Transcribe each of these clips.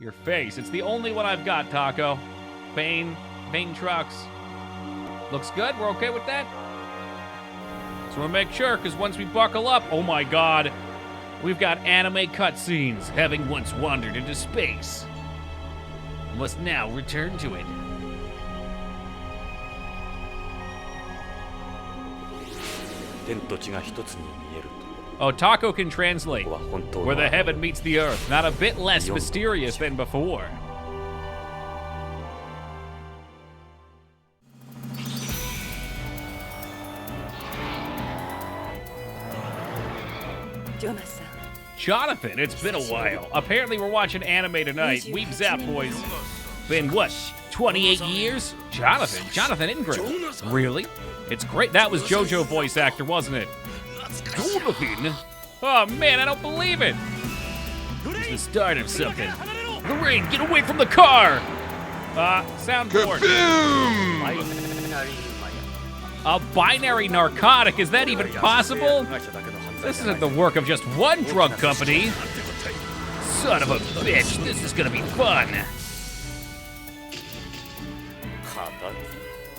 Your face. It's the only one I've got, Taco. Bane trucks. Looks good. We're okay with that? So we'll make sure, because once we buckle up, oh my god, we've got anime cutscenes, having once wandered into space. Must now return to it. Oh, Taco can translate. Where the heaven meets the earth. Not a bit less mysterious than before. Jonathan, it's been a while. Apparently we're watching anime tonight. Weep Zap Boys. Been what, 28 years? Jonathan Ingram. Really? It's great. That was JoJo voice actor, wasn't it? Jonathan? Oh man, I don't believe it. It's the start of something. Lorraine, get away from the car! Soundboard. A binary narcotic, is that even possible? This isn't the work of just one drug company. Son of a bitch, this is gonna be fun.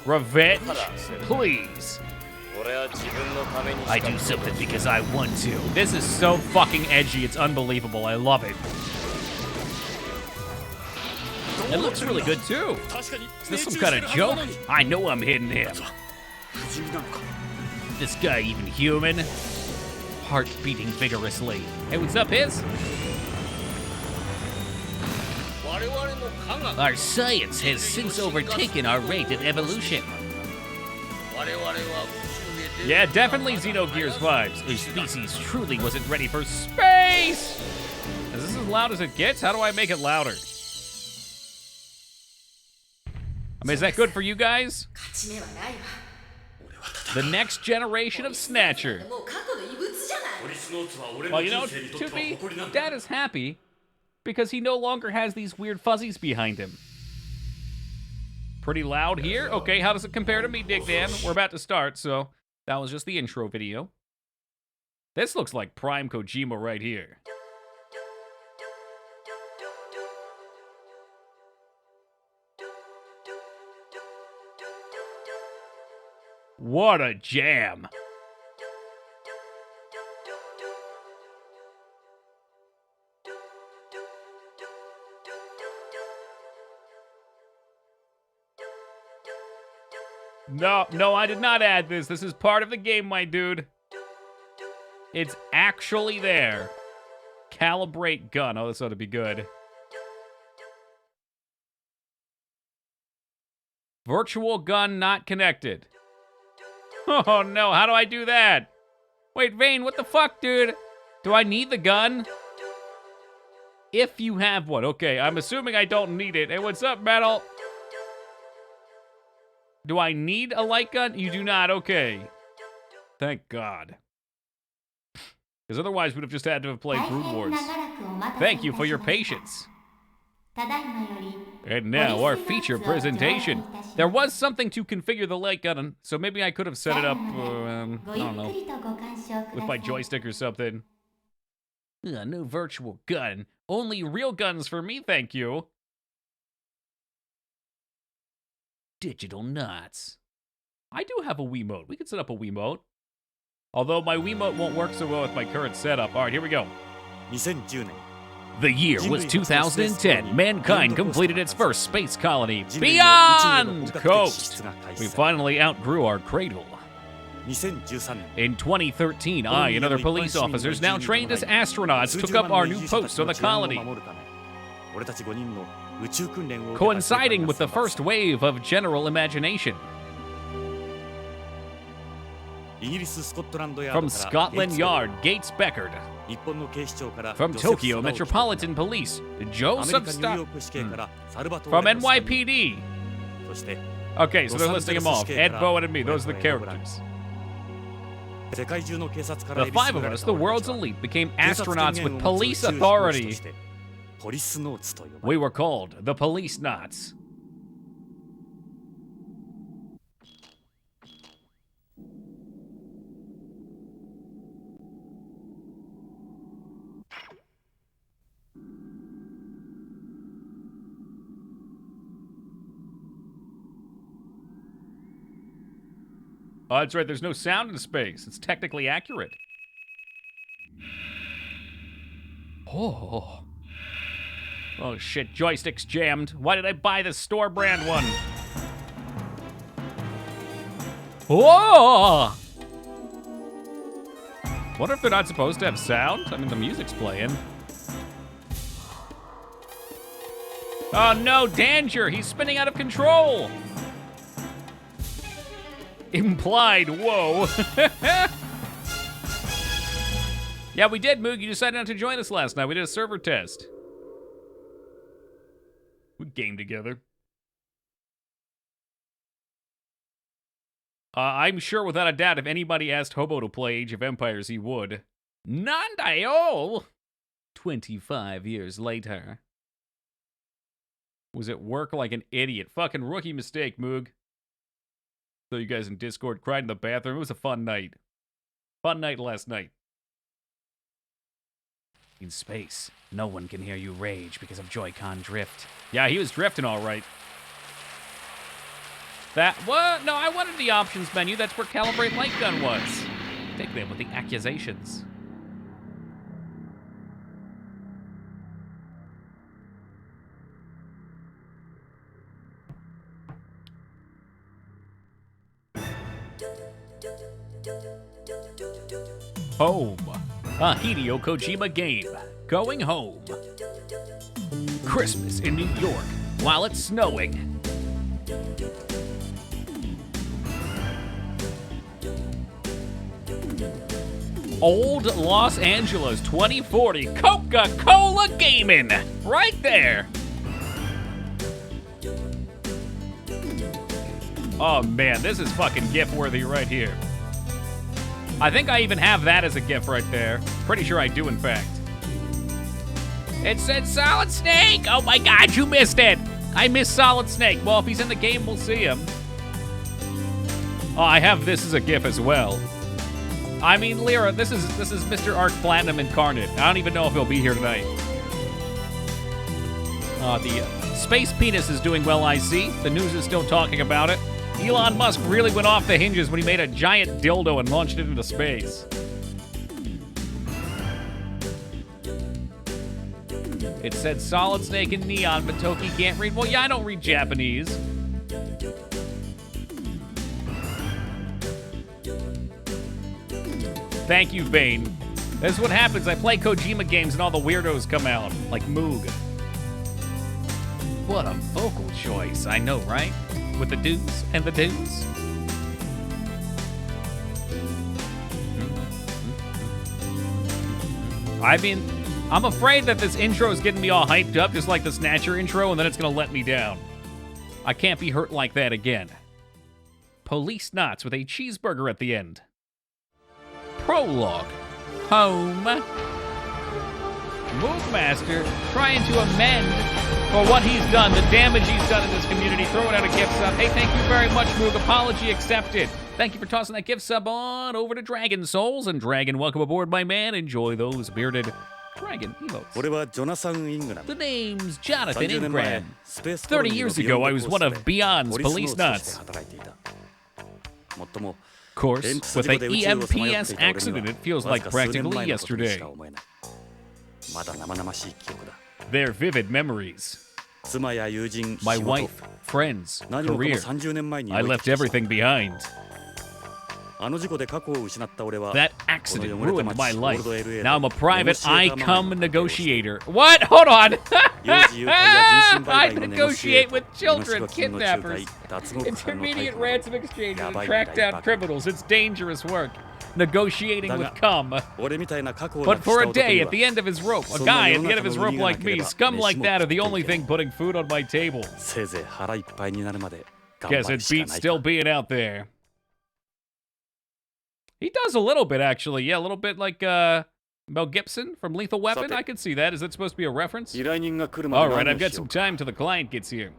Revenge? Please. I do something because I want to. This is so fucking edgy, it's unbelievable. I love it. It looks really good too. Is this some kind of joke? I know I'm hitting him. This guy even human? Heart beating vigorously. Hey, what's up, Hiz? Our science has since overtaken our rate of evolution. Yeah, definitely Xenogears vibes. Our species truly wasn't ready for space! Is this as loud as it gets? How do I make it louder? I mean, is that good for you guys? The next generation of Snatcher. Well, you know, to be, Dad is happy because he no longer has these weird fuzzies behind him. Pretty loud here. Okay, how does it compare to me, Dig Dan? We're about to start, so that was just the intro video. This looks like prime Kojima right here. What a jam. No, I did not add this. This is part of the game, my dude. It's actually there. Calibrate gun. Oh, this ought to be good. Virtual gun not connected. Oh no, how do I do that? Wait, Vane, what the fuck, dude? Do I need the gun? If you have one. Okay, I'm assuming I don't need it. Hey, what's up, Metal? Do I need a light gun? You do not. Okay. Thank God. Because otherwise we'd have just had to have played Brood Wars. Thank you for your patience. And now our feature presentation. There was something to configure the light gun, so maybe I could have set it up, I don't know, with my joystick or something. No virtual gun. Only real guns for me, thank you. Digital knots. I do have a Wiimote. We could set up a Wiimote. Although my Wiimote won't work so well with my current setup. All right, here we go. The year was 2010. Mankind completed its first space colony, Beyond Coast. We finally outgrew our cradle. In 2013, I and other police officers now trained as astronauts took up our new posts on the colony, coinciding with the first wave of general imagination. From Scotland Yard, Gates Beckard. From Tokyo Metropolitan Police, Joe Substa. From NYPD. Okay, so they're listing them off. Ed, Bowen, and me. Those are the characters. The five of us, the world's elite, became astronauts with police authority. We were called the Policenauts. Oh, that's right. There's no sound in space. It's technically accurate. Oh. Oh, shit. Joystick's jammed. Why did I buy this store brand one? Whoa! Wonder if they're not supposed to have sound? I mean, the music's playing. Oh, no. Danger. He's spinning out of control. Implied, whoa. Yeah, we did, Moog. You decided not to join us last night. We did a server test. We gamed together. I'm sure without a doubt if anybody asked Hobo to play Age of Empires, he would. Nandayo! 25 years later. Was at work like an idiot. Fucking rookie mistake, Moog. So you guys in Discord cried in the bathroom. It was a fun night. Fun night last night. In space, no one can hear you rage because of Joy-Con drift. Yeah, he was drifting all right. That, what? No, I wanted the options menu. That's where Calibrate Light Gun was. Take them with the accusations. Home. A Hideo Kojima game. Going home. Christmas in New York while it's snowing. Old Los Angeles 2040 Coca-Cola Gaming. Right there. Oh man, this is fucking GIF worthy right here. I think I even have that as a GIF right there. Pretty sure I do, in fact. It said Solid Snake! Oh my god, you missed it! I missed Solid Snake. Well, if he's in the game, we'll see him. Oh, I have this as a GIF as well. I mean, Lyra, this is Mr. Arc Platinum incarnate. I don't even know if he'll be here tonight. The space penis is doing well, I see. The news is still talking about it. Elon Musk really went off the hinges when he made a giant dildo and launched it into space. It said Solid Snake in neon, but Toki can't read. Well, yeah, I don't read Japanese. Thank you, Vane. That's what happens. I play Kojima games and all the weirdos come out, like Moog. What a vocal choice. I know, right? With the do's and the do's. I mean, I'm afraid that this intro is getting me all hyped up, just like the Snatcher intro, and then it's going to let me down. I can't be hurt like that again. Policenauts with a cheeseburger at the end. Prologue. Home. Movemaster trying to amend for what he's done, the damage he's done in this community. Throwing out a gift sub. Hey, thank you very much, Moog. Apology accepted. Thank you for tossing that gift sub on over to Dragon Souls. And Dragon, welcome aboard, my man. Enjoy those bearded Dragon emotes. The name's Jonathan Ingram. 30 years ago, I was one of Beyond's Policenauts. Of course, with the EMPS accident, it feels like practically yesterday. They're vivid memories. My wife, friends, career. I left everything behind. That accident ruined my life. Now I'm a private ICOM negotiator. What? Hold on. I negotiate with children, kidnappers, intermediate ransom exchanges, and track down criminals. It's dangerous work. Negotiating with cum. But for a day, at the end of his rope, a guy at the end of his rope like me, scum like that are the only thing putting food on my table. Guess it beats still being out there. He does a little bit, actually. Yeah, a little bit like Mel Gibson from Lethal Weapon. I can see that. Is that supposed to be a reference? All right, I've got some time till the client gets here.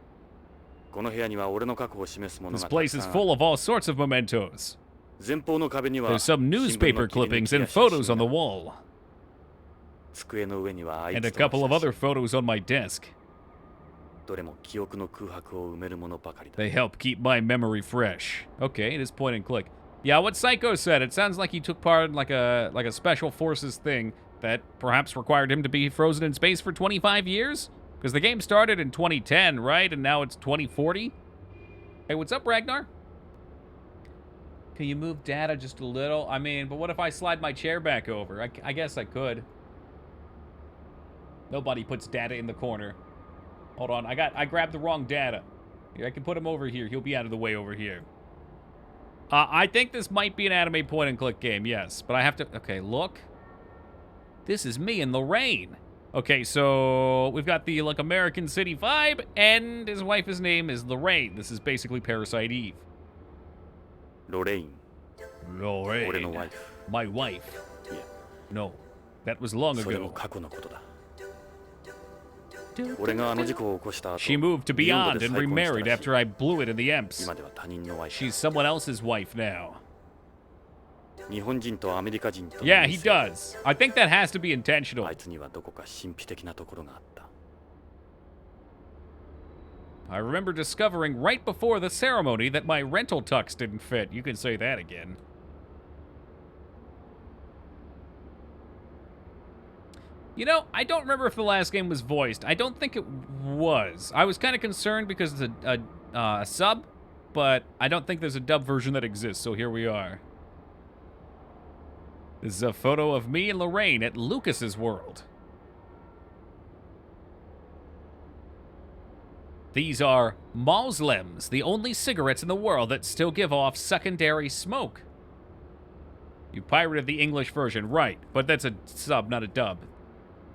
This place is full of all sorts of mementos. There's some newspaper clippings and photos on the wall. And a couple of other photos on my desk. They help keep my memory fresh. Okay, it is point and click. Yeah, what Psycho said. It sounds like he took part in like a special forces thing that perhaps required him to be frozen in space for 25 years? Because the game started in 2010, right? And now it's 2040? Hey, what's up, Ragnar? Can you move data just a little? I mean, but what if I slide my chair back over? I guess I could. Nobody puts data in the corner. Hold on, I grabbed the wrong data. Here, I can put him over here. He'll be out of the way over here. I think this might be an anime point-and-click game, yes. But I have to... Okay, look. This is me and Lorraine. Okay, so we've got the, like, American City vibe, and his wife's name is Lorraine. This is basically Parasite Eve. Lorraine. Lorraine. My wife. Yeah. No, that was long ago. She moved to Beyond and remarried after I blew it in the Emps. She's someone else's wife now. Yeah, he does. I think that has to be intentional. I remember discovering right before the ceremony that my rental tux didn't fit. You can say that again. You know, I don't remember if the last game was voiced. I don't think it was. I was kind of concerned because it's a sub, but I don't think there's a dub version that exists, so here we are. This is a photo of me and Lorraine at Lucas's World. These are Moslems, the only cigarettes in the world that still give off secondary smoke. You pirated the English version, right, but that's a sub, not a dub.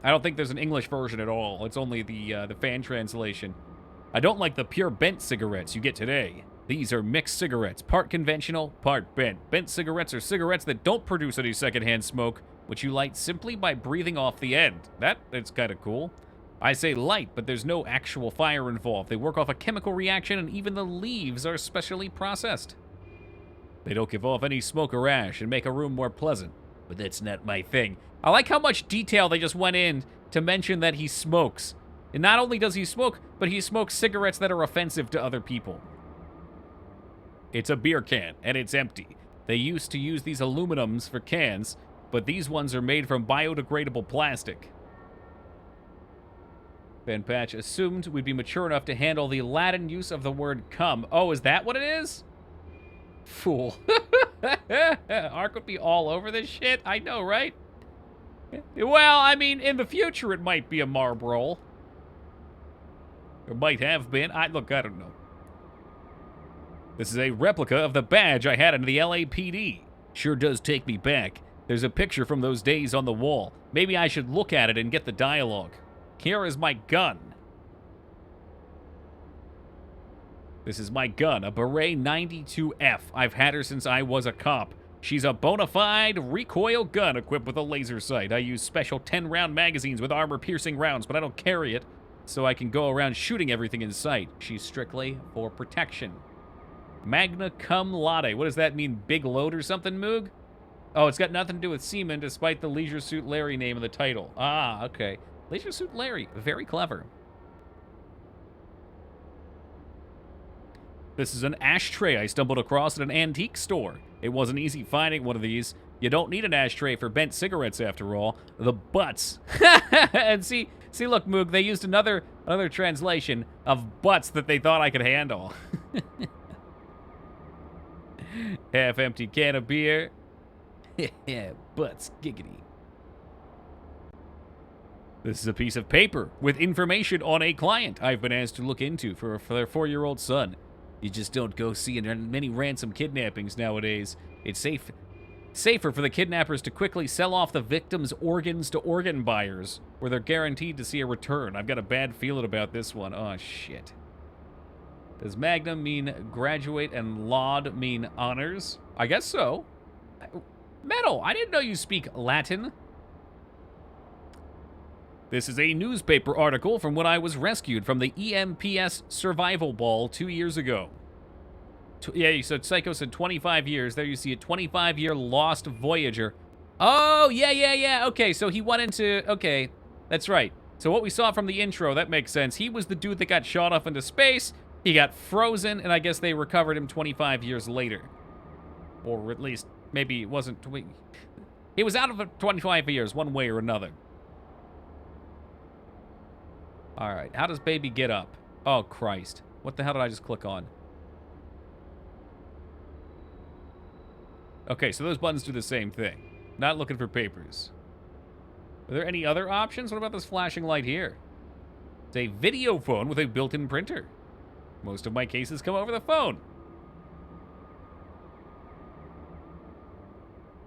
I don't think there's an English version at all. It's only the fan translation. I don't like the pure bent cigarettes you get today. These are mixed cigarettes, part conventional, part bent. Bent cigarettes are cigarettes that don't produce any secondhand smoke, which you light simply by breathing off the end. That is kind of cool. I say light, but there's no actual fire involved. They work off a chemical reaction, and even the leaves are specially processed. They don't give off any smoke or ash and make a room more pleasant, but that's not my thing. I like how much detail they just went in to mention that he smokes. And not only does he smoke, but he smokes cigarettes that are offensive to other people. It's a beer can, and it's empty. They used to use these aluminums for cans, but these ones are made from biodegradable plastic. Van Patch assumed we'd be mature enough to handle the Latin use of the word cum. Oh, is that what it is? Fool. Ark would be all over this shit. I know, right? Well, I mean, in the future, it might be a Marlboro. Or might have been. Look, I don't know. This is a replica of the badge I had in the LAPD. Sure does take me back. There's a picture from those days on the wall. Maybe I should look at it and get the dialogue. Here is my gun. This is my gun, a Beret 92F. I've had her since I was a cop. She's a bona fide recoil gun equipped with a laser sight. I use special 10-round magazines with armor-piercing rounds, but I don't carry it, so I can go around shooting everything in sight. She's strictly for protection. Magna cum laude. What does that mean? Big load or something, Moog? Oh, it's got nothing to do with semen, despite the Leisure Suit Larry name in the title. Ah, okay. Leisure Suit Larry. Very clever. This is an ashtray I stumbled across at an antique store. It wasn't easy finding one of these. You don't need an ashtray for bent cigarettes, after all. The butts. And see, look, Moog, they used another translation of butts that they thought I could handle. Half-empty can of beer. Butts, giggity. This is a piece of paper with information on a client I've been asked to look into for their 4-year-old son. You just don't go seeing many ransom kidnappings nowadays. It's safer for the kidnappers to quickly sell off the victim's organs to organ buyers, where they're guaranteed to see a return. I've got a bad feeling about this one. Oh, shit. Does magnum mean graduate and laud mean honors? I guess so. Metal, I didn't know you speak Latin. This is a newspaper article from when I was rescued from the EMPS survival ball 2 years ago. Yeah, so Psycho said 25 years. There you see a 25-year lost Voyager. Oh, yeah. Okay, so he went into... Okay, that's right. So what we saw from the intro, that makes sense. He was the dude that got shot off into space. He got frozen, and I guess they recovered him 25 years later. Or at least, maybe it wasn't... He was out of it 25 years, one way or another. Alright, how does baby get up? Oh, Christ. What the hell did I just click on? Okay, so those buttons do the same thing. Not looking for papers. Are there any other options? What about this flashing light here? It's a video phone with a built-in printer. Most of my cases come over the phone.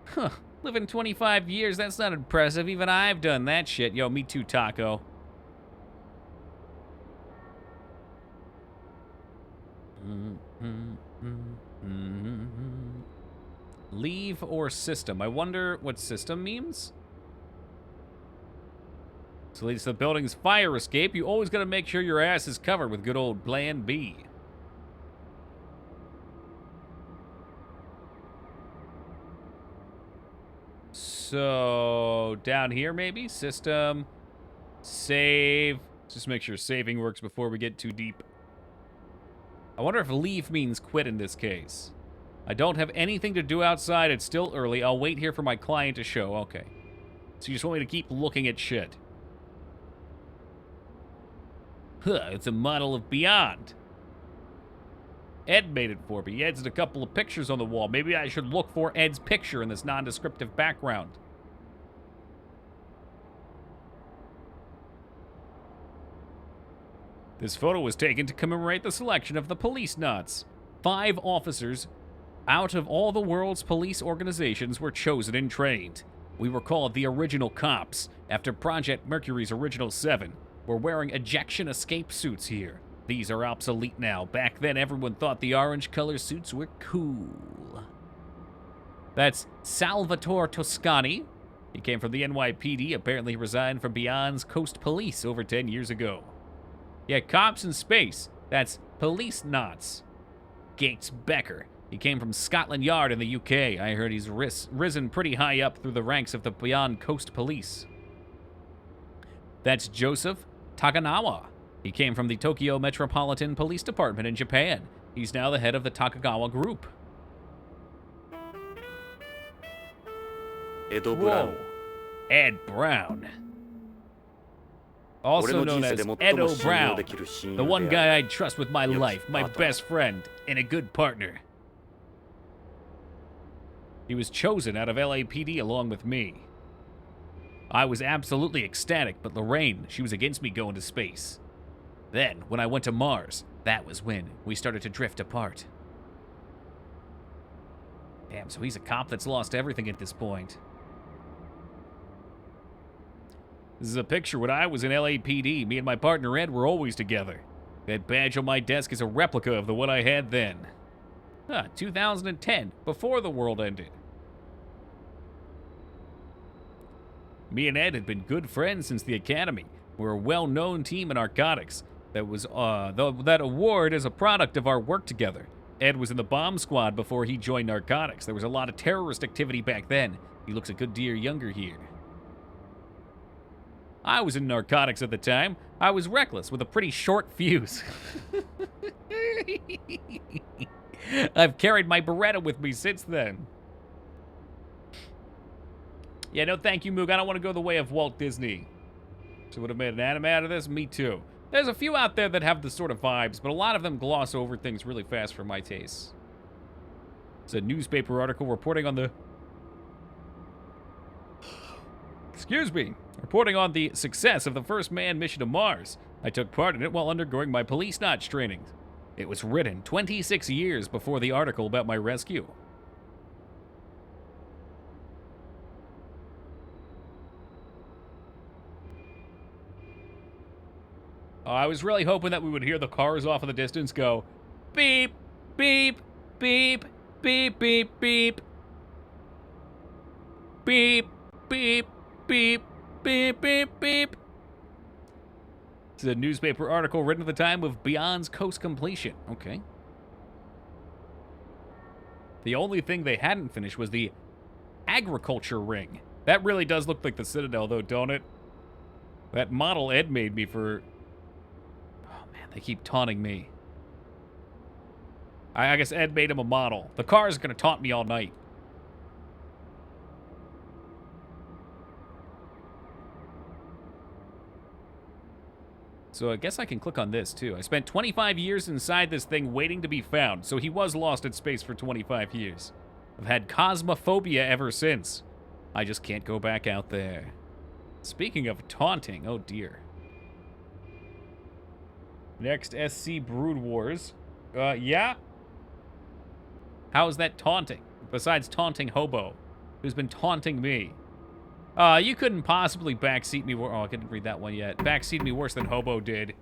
Huh. Living 25 years, that's not impressive. Even I've done that shit. Yo, me too, Taco. Leave or system. I wonder what system means? So leads to the building's fire escape. You always gotta make sure your ass is covered with good old Plan B. So, down here maybe? System, save. Just make sure saving works before we get too deep. I wonder if leave means quit in this case. I don't have anything to do outside. It's still early. I'll wait here for my client to show. Okay. So you just want me to keep looking at shit. Huh, it's a model of Beyond. Ed made it for me. Ed's a couple of pictures on the wall. Maybe I should look for Ed's picture in this nondescriptive background. This photo was taken to commemorate the selection of the Policenauts. 5 officers out of all the world's police organizations were chosen and trained. We were called the original cops, after Project Mercury's original 7. We're wearing ejection escape suits here. These are obsolete now. Back then, everyone thought the orange color suits were cool. That's Salvatore Toscani. He came from the NYPD. Apparently, he resigned from Beyond's Coast Police over 10 years ago. Yeah, cops in space. That's Policenauts. Gates Becker. He came from Scotland Yard in the UK. I heard he's risen pretty high up through the ranks of the Beyond Coast Police. That's Joseph Takanawa. He came from the Tokyo Metropolitan Police Department in Japan. He's now the head of the Takagawa Group. Whoa. Ed Brown. Also known as Edo Brown. The one guy I'd trust with my life, my best friend, and a good partner. He was chosen out of LAPD along with me. I was absolutely ecstatic, but Lorraine, she was against me going to space. Then, when I went to Mars, that was when we started to drift apart. Damn, so he's a cop that's lost everything at this point. This is a picture when I was in LAPD. Me and my partner Ed were always together. That badge on my desk is a replica of the one I had then. 2010, before the world ended. Me and Ed had been good friends since the academy. We're a well-known team in narcotics. That award is a product of our work together. Ed was in the bomb squad before he joined narcotics. There was a lot of terrorist activity back then. He looks a good deal younger here. I was in narcotics at the time. I was reckless with a pretty short fuse. I've carried my Beretta with me since then. Yeah, no thank you, Moog. I don't want to go the way of Walt Disney. So would have made an anime out of this? Me too. There's a few out there that have the sort of vibes, but a lot of them gloss over things really fast for my taste. It's a newspaper article reporting on the... Excuse me. Reporting on the success of the first manned mission to Mars. I took part in it while undergoing my Policenauts training. It was written 26 years before the article about my rescue. I was really hoping that we would hear the cars off in the distance go, beep, beep, beep, beep, beep, beep. Beep, beep, beep, beep, beep, beep. This is a newspaper article written at the time of Beyond's Coast completion. Okay. The only thing they hadn't finished was the agriculture ring. That really does look like the Citadel, though, don't it? That model Ed made me for... Oh, man, they keep taunting me. I guess Ed made him a model. The car is going to taunt me all night. So I guess I can click on this, too. I spent 25 years inside this thing waiting to be found, so he was lost in space for 25 years. I've had cosmophobia ever since. I just can't go back out there. Speaking of taunting, oh dear. Next, SC Brood Wars. Yeah? How is that taunting? Besides taunting Hobo, who's been taunting me. You couldn't possibly backseat me. Oh, I couldn't read that one yet. Backseat me worse than Hobo did.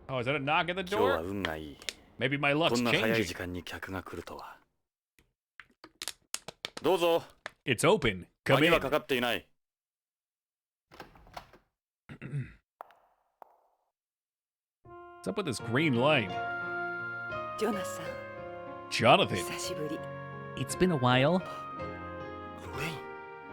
Oh, is that a knock at the door? Maybe my luck's changing. It's open. Come in. What's up with this green light? Jonathan. It's been a while.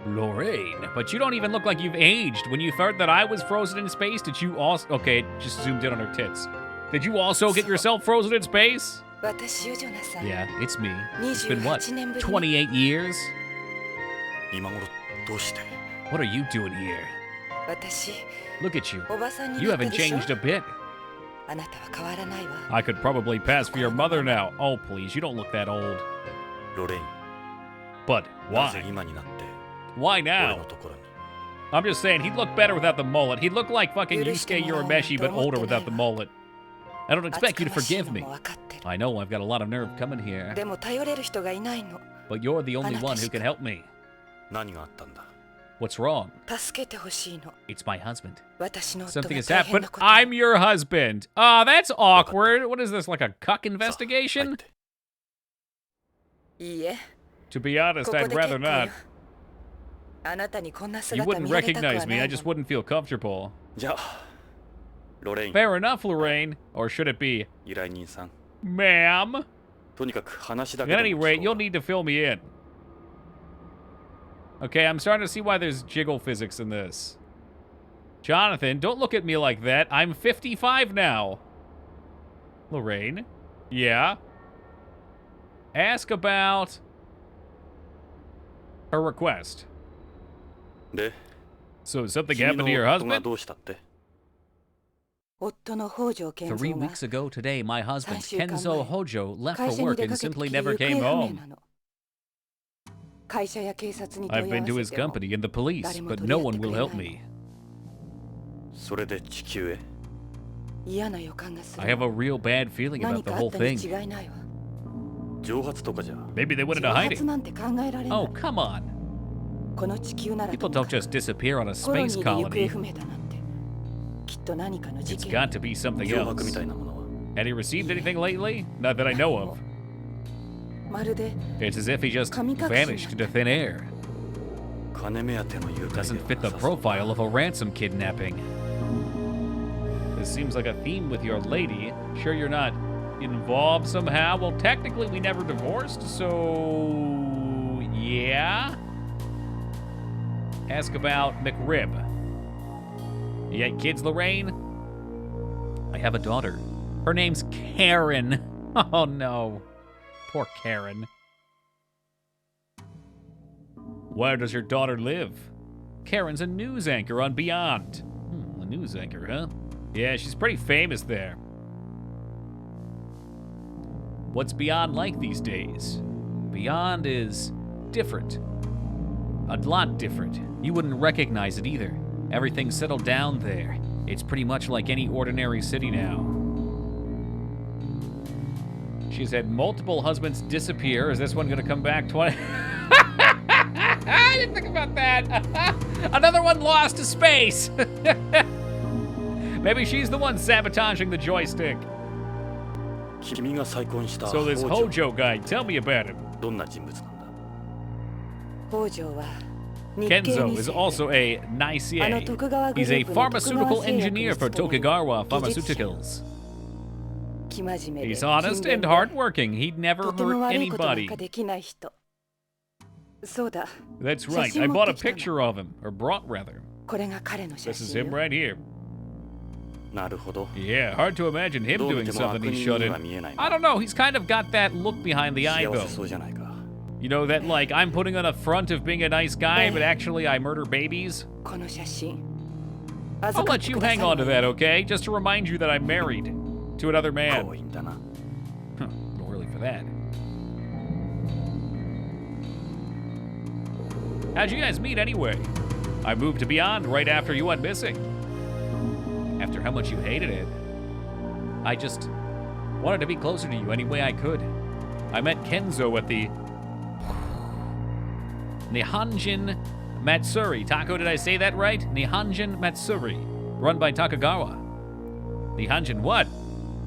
Lorraine, but you don't even look like you've aged. When you thought that I was frozen in space, did you also... Okay, it just zoomed in on her tits. Did you also get yourself frozen in space? Yeah, it's me. It's been what, 28 years? What are you doing here? Look at you. You haven't changed a bit. I could probably pass for your mother now. Oh, please, you don't look that old. But why? Why now? I'm just saying, he'd look better without the mullet. He'd look like fucking Yusuke Urameshi, but older without the mullet. I don't expect you to forgive me. I know I've got a lot of nerve coming here. But you're the only one who can help me. What's wrong? It's my husband. Something has happened. I'm your husband. Oh, that's awkward. What is this, like a cuck investigation? To be honest, I'd rather not. You wouldn't recognize me, I just wouldn't feel comfortable. Fair enough, Lorraine. Or should it be, ma'am? At any rate, you'll need to fill me in. Okay, I'm starting to see why there's jiggle physics in this. Jonathan, don't look at me like that. I'm 55 now. Lorraine? Yeah? Ask about her request. So something happened to your husband? 3 weeks ago today, my husband, Kenzo Hojo, left for work and simply never came home. I've been to his company and the police, but no one will help me. I have a real bad feeling about the whole thing. Maybe they went into hiding. Oh, come on. People don't just disappear on a space colony. It's got to be something else. Had he received anything lately? Not that I know of. It's as if he just vanished into thin air. Doesn't fit the profile of a ransom kidnapping. This seems like a theme with your lady. Sure you're not involved somehow? Well, technically we never divorced, so... yeah? Ask about McRib. You got kids, Lorraine? I have a daughter. Her name's Karen. Oh no. Poor Karen. Where does your daughter live? Karen's a news anchor on Beyond. A news anchor, huh? Yeah, she's pretty famous there. What's Beyond like these days? Beyond is different. A lot different. You wouldn't recognize it either. Everything's settled down there. It's pretty much like any ordinary city now. She's had multiple husbands disappear. Is this one gonna come back 20? I didn't think about that. Another one lost to space. Maybe she's the one sabotaging the joystick. So this Hojo guy, tell me about him. Kenzo is also a Naisei. He's a pharmaceutical engineer for Tokugawa Pharmaceuticals. He's honest and hardworking. He'd never hurt anybody. That's right. I bought a picture of him. Or brought, rather. This is him right here. なるほど。 Yeah, hard to imagine him doing something he shouldn't. I don't know, he's kind of got that look behind the eye, 幸 though. せそうじゃないか。 You know, that, like, I'm putting on a front of being a nice guy, but actually I murder babies? この写真 I'll let you hang on to that, okay? Just to remind you that I'm married to another man. 強引だな。 Huh, a little early for that. How'd you guys meet anyway? I moved to Beyond right after you went missing. After how much you hated it. I just wanted to be closer to you any way I could. I met Kenzo at the Nihonjin Matsuri. Taco, did I say that right? Nihonjin Matsuri, run by Takagawa. Nihonjin what?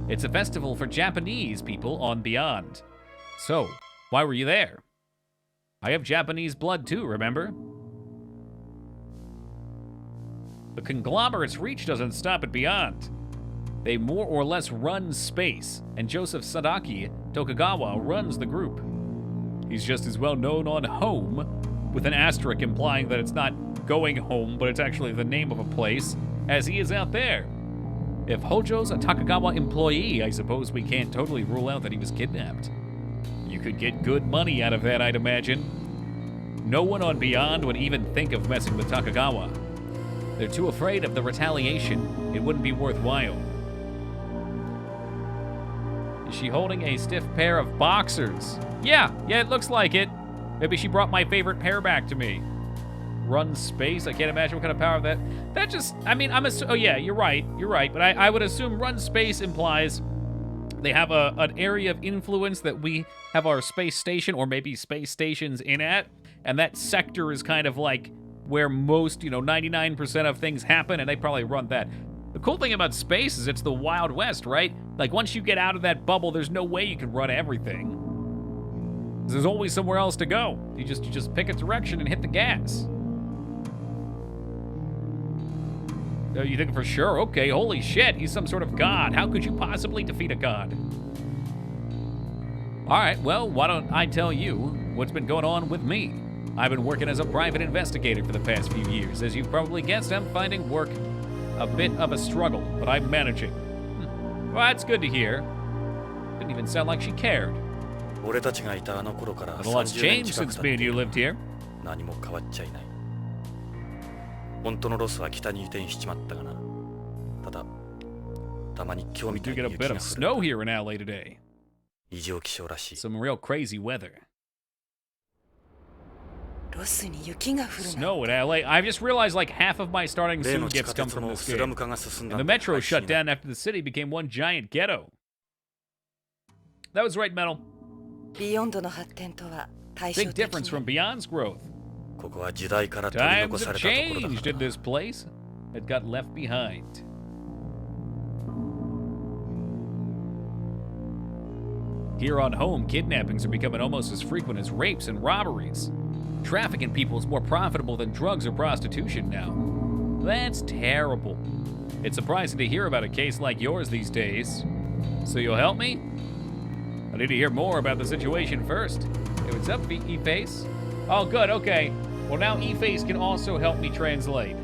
It's a festival for Japanese people on Beyond. So, why were you there? I have Japanese blood too, remember? The conglomerate's reach doesn't stop at Beyond. They more or less run space, and Joseph Sadaki Tokugawa runs the group. He's just as well known on Home, with an asterisk implying that it's not going home, but it's actually the name of a place, as he is out there. If Hojo's a Takagawa employee, I suppose we can't totally rule out that he was kidnapped. You could get good money out of that, I'd imagine. No one on Beyond would even think of messing with Takagawa. They're too afraid of the retaliation. It wouldn't be worthwhile. Is she holding a stiff pair of boxers? Yeah, it looks like it. Maybe she brought my favorite pair back to me. Run space? I can't imagine what kind of power that just, I mean, oh yeah, you're right, but I would assume run space implies they have an area of influence that we have our space station, or maybe space stations in at, and that sector is kind of like where most, 99% of things happen, and they probably run that. The cool thing about space is it's the Wild West, right? Like, once you get out of that bubble, there's no way you can run everything. There's always somewhere else to go. You just pick a direction and hit the gas. So you think for sure, okay, holy shit, he's some sort of god. How could you possibly defeat a god? All right, well, why don't I tell you what's been going on with me? I've been working as a private investigator for the past few years. As you've probably guessed, I'm finding work a bit of a struggle, but I'm managing. Well, that's good to hear. Didn't even sound like she cared. 俺たちがいたあの頃から A lot's 30年 changed 近く since 経 me っ and て you lived here. 何も変わっちゃいない。本当のロスは北に移転しちまったがな。ただ、たまに今日 We みた do いに get a 雪 bit が of 降 snow る。 here in LA today. 異常気象らしい。 Some real crazy weather. ロスに雪が降るな Snow in LA. I just realized like half of my starting 例 soon の地 gifts 下 come 鉄 from も this スラ game. ム化が進んだ And the んだ。 metro 廃止 shut にな down after the city became one giant ghetto. That was right, Metal. ビヨンドの発展とは対照 Big 的 difference from に Beyond's growth. ここは時代から取り Times 残さ have れたところだ changed から in this place. It got left behind. Here on home, kidnappings are becoming almost as frequent as rapes and robberies. Trafficking people is more profitable than drugs or prostitution now. That's terrible. It's surprising to hear about a case like yours these days. So you'll help me? I need to hear more about the situation first. Hey, what's up, E-Face? Oh, good, okay. Well, now E-Face can also help me translate.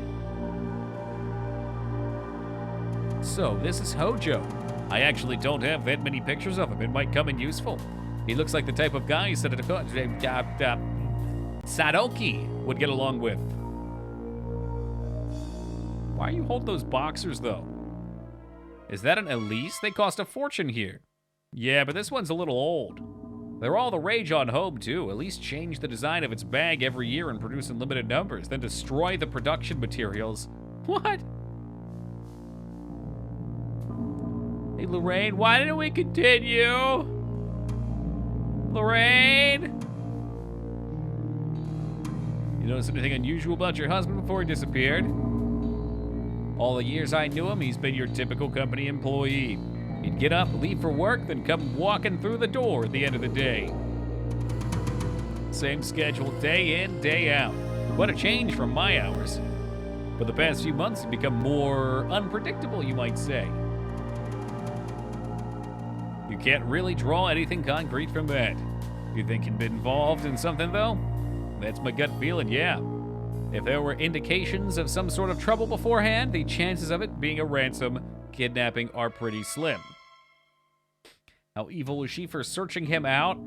So, this is Hojo. I actually don't have that many pictures of him. It might come in useful. He looks like the type of guy Sadoki would get along with. Why you hold those boxers, though? Is that an Elise? They cost a fortune here. Yeah, but this one's a little old. They're all the rage on home, too. Elise changed the design of its bag every year and produce in limited numbers, then destroy the production materials. What? Hey, Lorraine, why didn't we continue? Lorraine? You notice anything unusual about your husband before he disappeared? All the years I knew him, he's been your typical company employee. He'd get up, leave for work, then come walking through the door at the end of the day. Same schedule day in, day out. What a change from my hours. For the past few months, he's become more unpredictable, you might say. You can't really draw anything concrete from that. You think he'd been involved in something, though? That's my gut feeling, yeah. If there were indications of some sort of trouble beforehand, the chances of it being a ransom kidnapping are pretty slim. How evil was she for searching him out?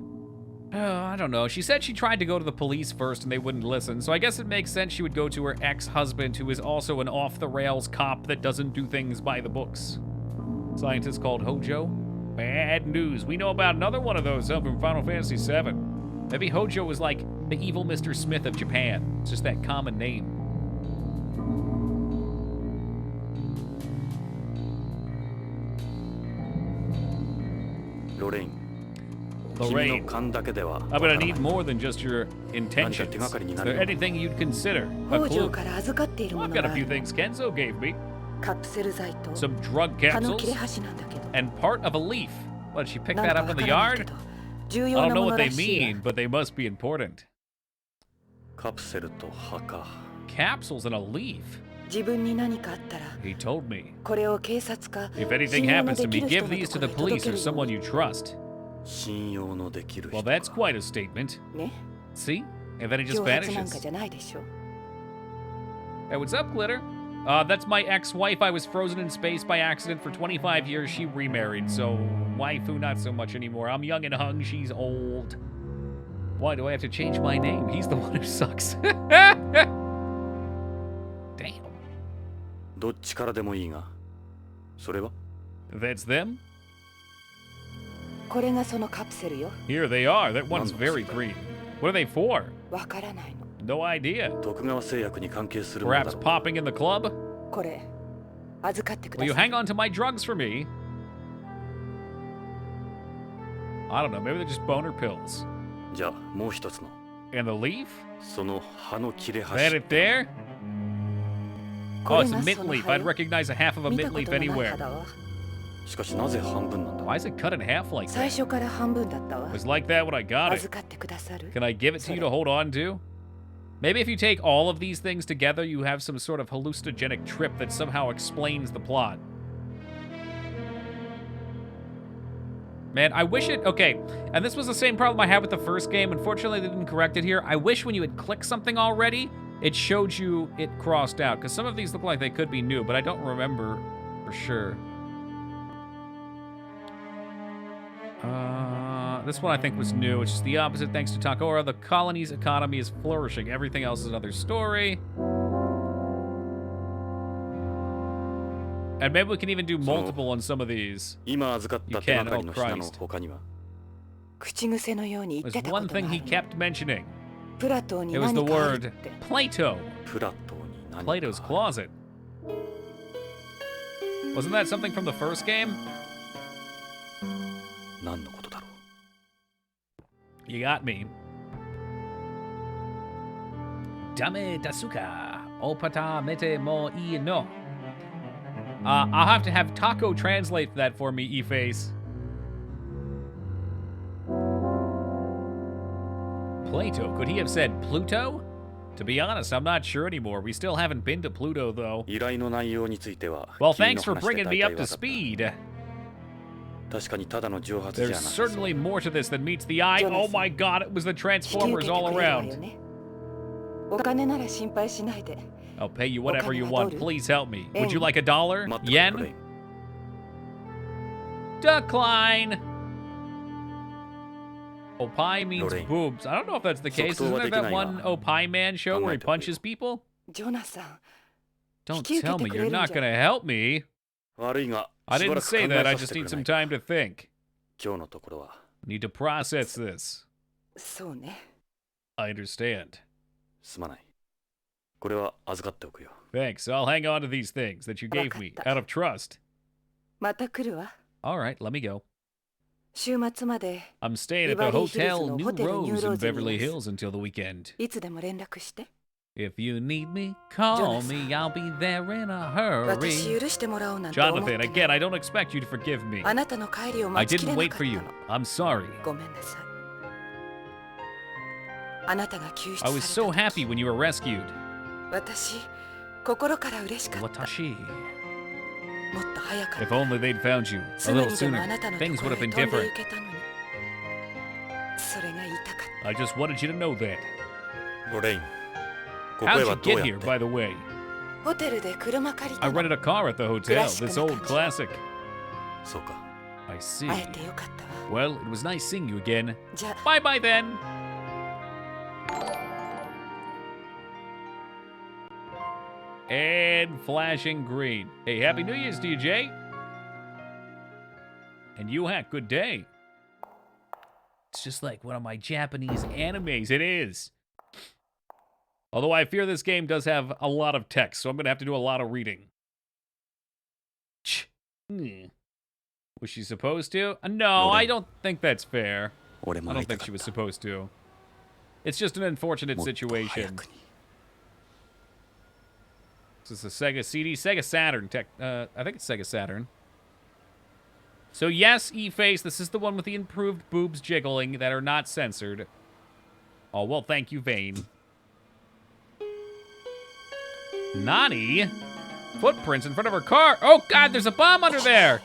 I don't know. She said she tried to go to the police first and they wouldn't listen, so I guess it makes sense she would go to her ex-husband, who is also an off-the-rails cop that doesn't do things by the books. Scientist called Hojo? Bad news. We know about another one of those from Final Fantasy VII. Maybe Hojo was like the evil Mr. Smith of Japan. It's just that common name. Lorraine, I'm gonna need more than just your intentions. Is there anything you'd consider? A clue? I've got a few things Kenzo gave me. Some drug capsules and part of a leaf. What, did she pick that up in the yard? I don't know what they mean, but they must be important. Capsules and a leaf. He told me. If anything happens to me, give these to the police or someone you trust. Well, that's quite a statement. See? And then he just vanishes. Hey, what's up, Glitter? That's my ex-wife. I was frozen in space by accident for 25 years. She remarried, so waifu not so much anymore. I'm young and hung. She's old. Why do I have to change my name? He's the one who sucks. Damn. That's them? Here they are. That one's very green. What are they for? No idea. Perhaps popping in the club? Will you hang on to my drugs for me? I don't know. Maybe they're just boner pills. And the leaf? That it there? Oh, it's a mint leaf. I'd recognize a half of a mint leaf anywhere. Why is it cut in half like that? It was like that when I got it. Can I give it to you to hold on to? Maybe if you take all of these things together, you have some sort of hallucinogenic trip that somehow explains the plot. Man, I wish it... Okay, and this was the same problem I had with the first game. Unfortunately, they didn't correct it here. I wish when you had clicked something already, it showed you it crossed out. Because some of these look like they could be new, but I don't remember for sure. This one I think was new. It's just the opposite thanks to Takora. The colony's economy is flourishing. Everything else is another story. And maybe we can even do multiple on some of these. You can, oh Christ. There's one thing he kept mentioning. It was the word Plato. Plato's closet. Wasn't that something from the first game? You got me. Dame Tasuka. Opata mete mo I no. I'll have to have Taco translate that for me, E-Face. Plato. Could he have said Pluto? To be honest, I'm not sure anymore. We still haven't been to Pluto, though. Well, thanks for bringing me up to speed. There's certainly more to this than meets the eye. Oh my god, it was the Transformers all around. I'll pay you whatever you want. Please help me. Would you like $1? Yen? Decline. Opie means boobs. I don't know if that's the case. Isn't there that one Opie Man show where he punches people? Don't tell me you're not gonna help me. I didn't say that, I just need some time to think. Need to process this. I understand. Thanks, I'll hang on to these things that you gave me, out of trust. Alright, let me go. I'm staying at the Hotel New Rose in Beverly Hills until the weekend. If you need me, call me. I'll be there in a hurry. Jonathan, again, I don't expect you to forgive me. I didn't wait for you. I'm sorry. I was so happy when you were rescued. Watashi. If only they'd found you a little sooner, things would have been different. I just wanted you to know that. How'd you get here, by the way? ホテルで車借りた I の。 rented a car at the hotel, this old classic. そうか。 I see. 会えてよかったわ。 Well, it was nice seeing you again. じゃあ Bye bye then. And flashing green. Hey, Happy New Year's to you, Jay. And you, Hack, good day. It's just like one of my Japanese animes. It is. Although I fear this game does have a lot of text, so I'm going to have to do a lot of reading. Was she supposed to? No, I don't think that's fair. I don't think she was supposed to. It's just an unfortunate situation. This is a Sega CD, Sega Saturn I think it's Sega Saturn. So yes, E-Face, this is the one with the improved boobs jiggling that are not censored. Oh, well, thank you, Vane. Nani? Footprints in front of her car. Oh, God, there's a bomb under there.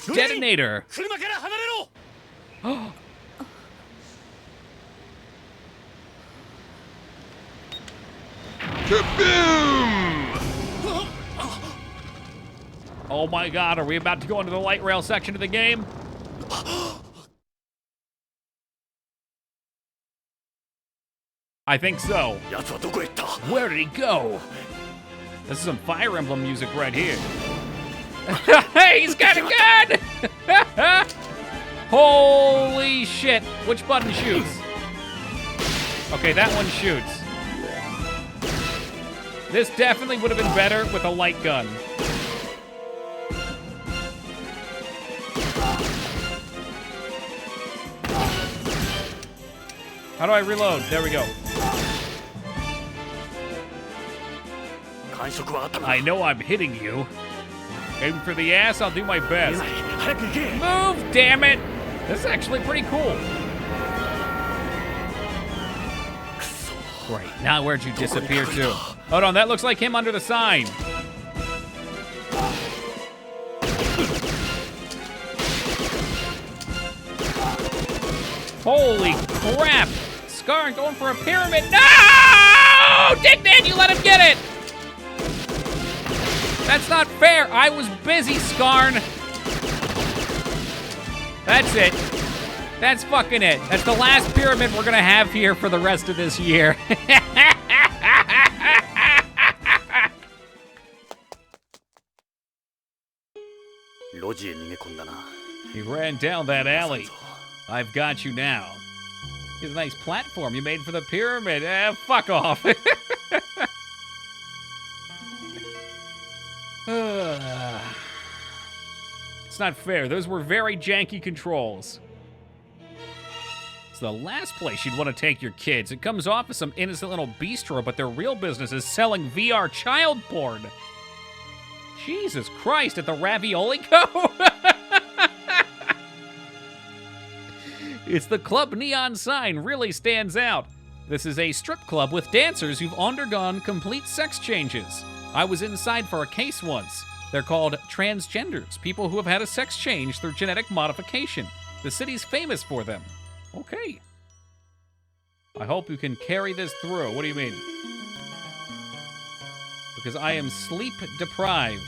Detonator. Oh my God, are we about to go into the light rail section of the game? I think so. Where did he go? This is some Fire Emblem music right here. Hey, he's got a gun! Holy shit. Which button shoots? Okay, that one shoots. This definitely would have been better with a light gun. How do I reload? There we go. I know I'm hitting you. Aim for the ass, I'll do my best. Move, damn it! This is actually pretty cool. Great, now where'd you disappear to? Hold on, that looks like him under the sign. Holy crap! Scarn going for a pyramid. No! Dickman, you let him get it! That's not fair. I was busy, Scarn. That's it. That's fucking it. That's the last pyramid we're gonna have here for the rest of this year. He ran down that alley. I've got you now. Here's a nice platform you made for the pyramid. Fuck off. It's not fair. Those were very janky controls. It's the last place you'd want to take your kids. It comes off as some innocent little bistro, but their real business is selling VR child porn. Jesus Christ, at the Ravioli Co. It's the club neon sign really stands out. This is a strip club with dancers who've undergone complete sex changes. I was inside for a case once. They're called transgenders, people who have had a sex change through genetic modification. The city's famous for them. Okay. I hope you can carry this through. What do you mean? Because I am sleep deprived.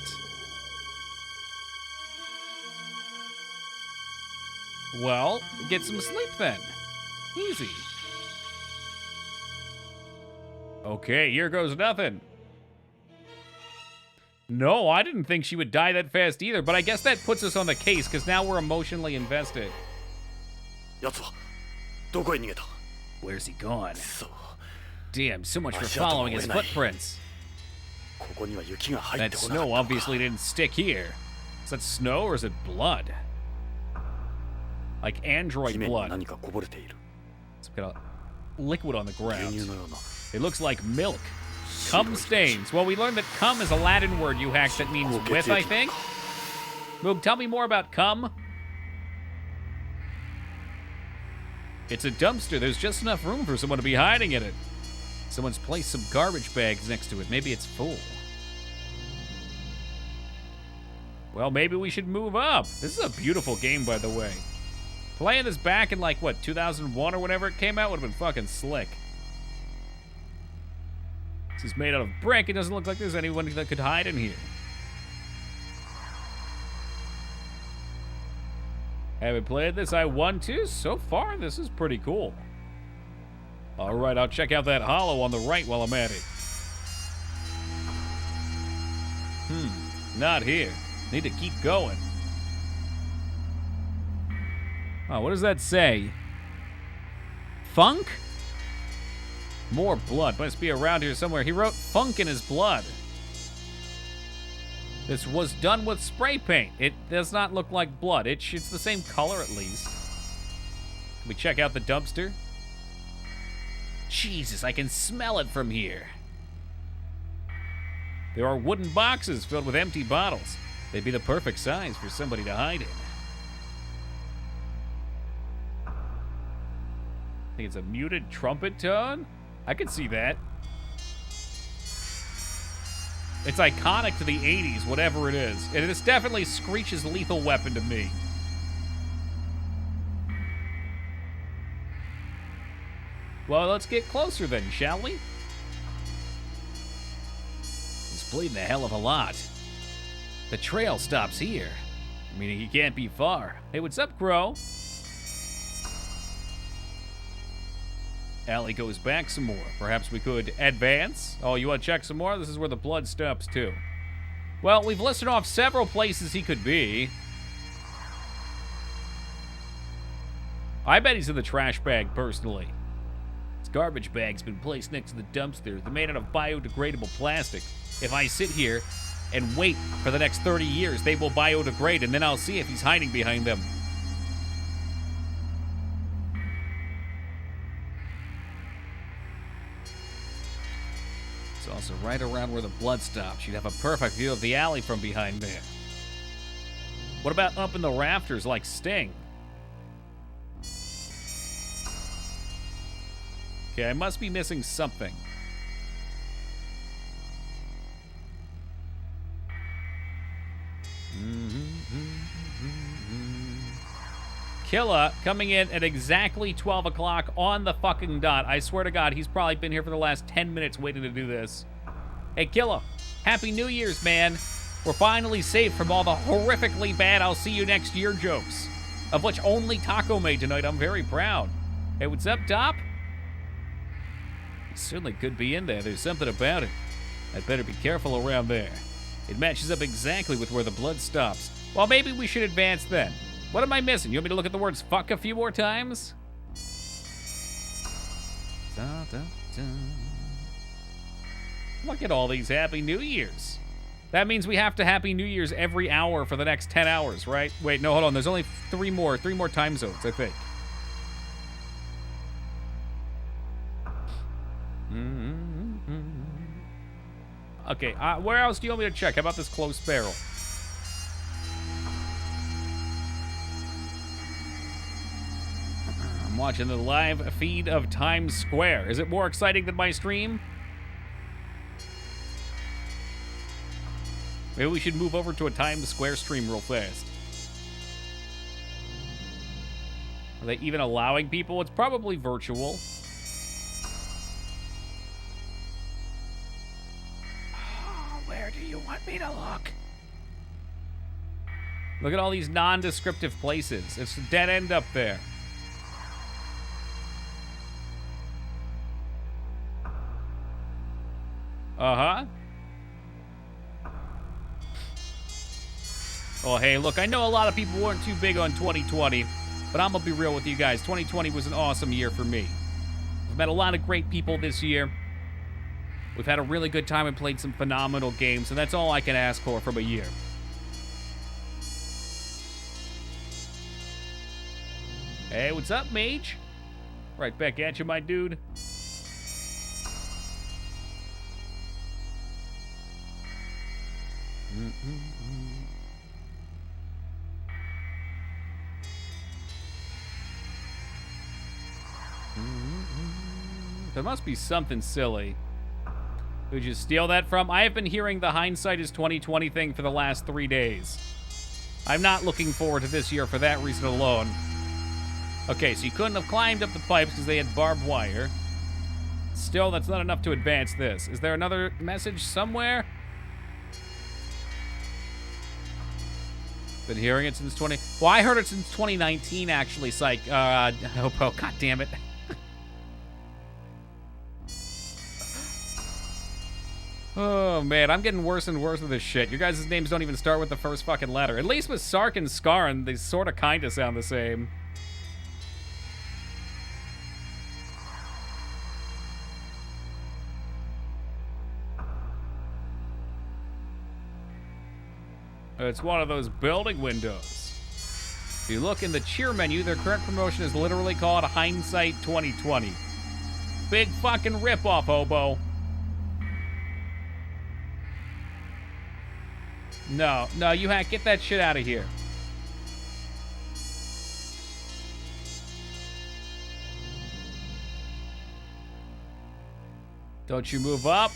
Well, get some sleep then. Easy. Okay, here goes nothing. No, I didn't think she would die that fast either, but I guess that puts us on the case because now we're emotionally invested. Where's he gone? Damn, so much for following his footprints. That snow obviously didn't stick here. Is that snow or is it blood? Like android blood. It's got a liquid on the ground. It looks like milk. Cum stains. Well, we learned that cum is a Latin word, you hacks, that means with, I think. Moog, tell me more about cum. It's a dumpster. There's just enough room for someone to be hiding in it. Someone's placed some garbage bags next to it. Maybe it's full. Well, maybe we should move up. This is a beautiful game, by the way. Playing this back in, like, what, 2001 or whenever it came out would have been fucking slick. This is made out of brick. It doesn't look like there's anyone that could hide in here. Haven't played this. I want to. So far, this is pretty cool. All right, I'll check out that hollow on the right while I'm at it. Not here. Need to keep going. Oh, what does that say? Funk? More blood. Must be around here somewhere. He wrote funk in his blood. This was done with spray paint. It does not look like blood. It's the same color at least. Can we check out the dumpster? Jesus, I can smell it from here. There are wooden boxes filled with empty bottles. They'd be the perfect size for somebody to hide in. I think it's a muted trumpet tone? I could see that. It's iconic to the 80s, whatever it is. And it's definitely Screech's lethal weapon to me. Well, let's get closer then, shall we? He's bleeding a hell of a lot. The trail stops here, meaning he can't be far. Hey, what's up, Crow? Alley goes back some more. Perhaps we could advance. Oh, you want to check some more? This is where the blood stops, too. Well, we've listed off several places he could be. I bet he's in the trash bag, personally. This garbage bag's been placed next to the dumpster. They're made out of biodegradable plastic. If I sit here and wait for the next 30 years, they will biodegrade, and then I'll see if he's hiding behind them. It's also right around where the blood stops. You'd have a perfect view of the alley from behind there. What about up in the rafters like Sting? Okay, I must be missing something. Killa coming in at exactly 12 o'clock on the fucking dot. I swear to God, he's probably been here for the last 10 minutes waiting to do this. Hey, Killa, Happy New Year's, man. We're finally safe from all the horrifically bad I'll see you next year jokes, of which only Taco made tonight. I'm very proud. Hey, what's up, Dop? He certainly could be in there. There's something about it. I'd better be careful around there. It matches up exactly with where the blood stops. Well, maybe we should advance then. What am I missing? You want me to look at the words fuck a few more times? Da, da, da. Look at all these Happy New Years. That means we have to Happy New Year's every hour for the next 10 hours, right? Wait, no, hold on. There's only three more time zones, I think. Okay, where else do you want me to check? How about this close barrel? I'm watching the live feed of Times Square. Is it more exciting than my stream? Maybe we should move over to a Times Square stream real fast. Are they even allowing people? It's probably virtual. Where do you want me to look? Look at all these nondescriptive places. It's a dead end up there. Uh-huh. Oh, hey, look, I know a lot of people weren't too big on 2020, but I'm gonna be real with you guys. 2020 was an awesome year for me. I've met a lot of great people this year. We've had a really good time and played some phenomenal games, and that's all I can ask for from a year. Hey, what's up, Mage? Right back at you, my dude. There must be something silly. Who'd you steal that from? I have been hearing the hindsight is 2020 thing for the last 3 days. I'm not looking forward to this year for that reason alone. Okay, so you couldn't have climbed up the pipes because they had barbed wire. Still, that's not enough to advance this. Is there another message somewhere? Been hearing it since 20... Well, I heard it since 2019, actually, Psych. Hopo, god damn it. Oh, man, I'm getting worse and worse with this shit. Your guys' names don't even start with the first fucking letter. At least with Sark and Skarn, they sort of kind of sound the same. It's one of those building windows. If you look in the cheer menu, their current promotion is literally called Hindsight 2020. Big fucking ripoff, hobo. No, you hack, get that shit out of here. Don't you move up?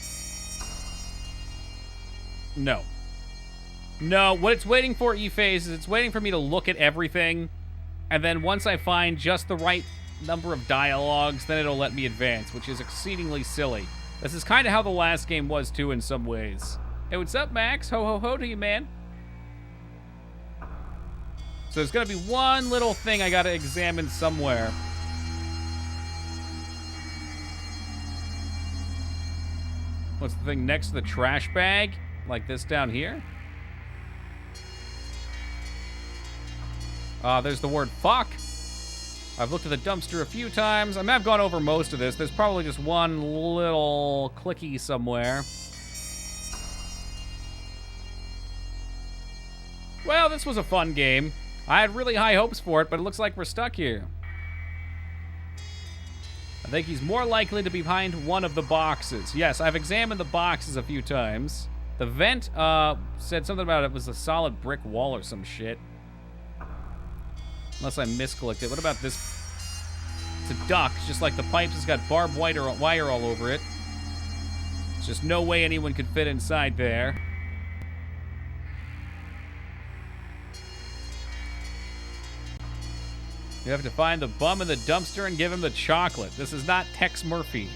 No. No, what it's waiting for, E-Phase, is it's waiting for me to look at everything, and then once I find just the right number of dialogues, then it'll let me advance, which is exceedingly silly. This is kind of how the last game was, too, in some ways. Hey, what's up, Max? Ho, ho, ho to you, man. So there's gonna be one little thing I gotta examine somewhere. What's the thing next to the trash bag? Like this down here? There's the word fuck. I've looked at the dumpster a few times. I mean, I've gone over most of this. There's probably just one little clicky somewhere. Well, this was a fun game. I had really high hopes for it, but it looks like we're stuck here. I think he's more likely to be behind one of the boxes. Yes, I've examined the boxes a few times. The vent said something about it was a solid brick wall or some shit. Unless I misclicked it. What about this? It's a duct, just like the pipes. It's got barbed wire all over it. There's just no way anyone could fit inside there. You have to find the bum in the dumpster and give him the chocolate. This is not Tex Murphy.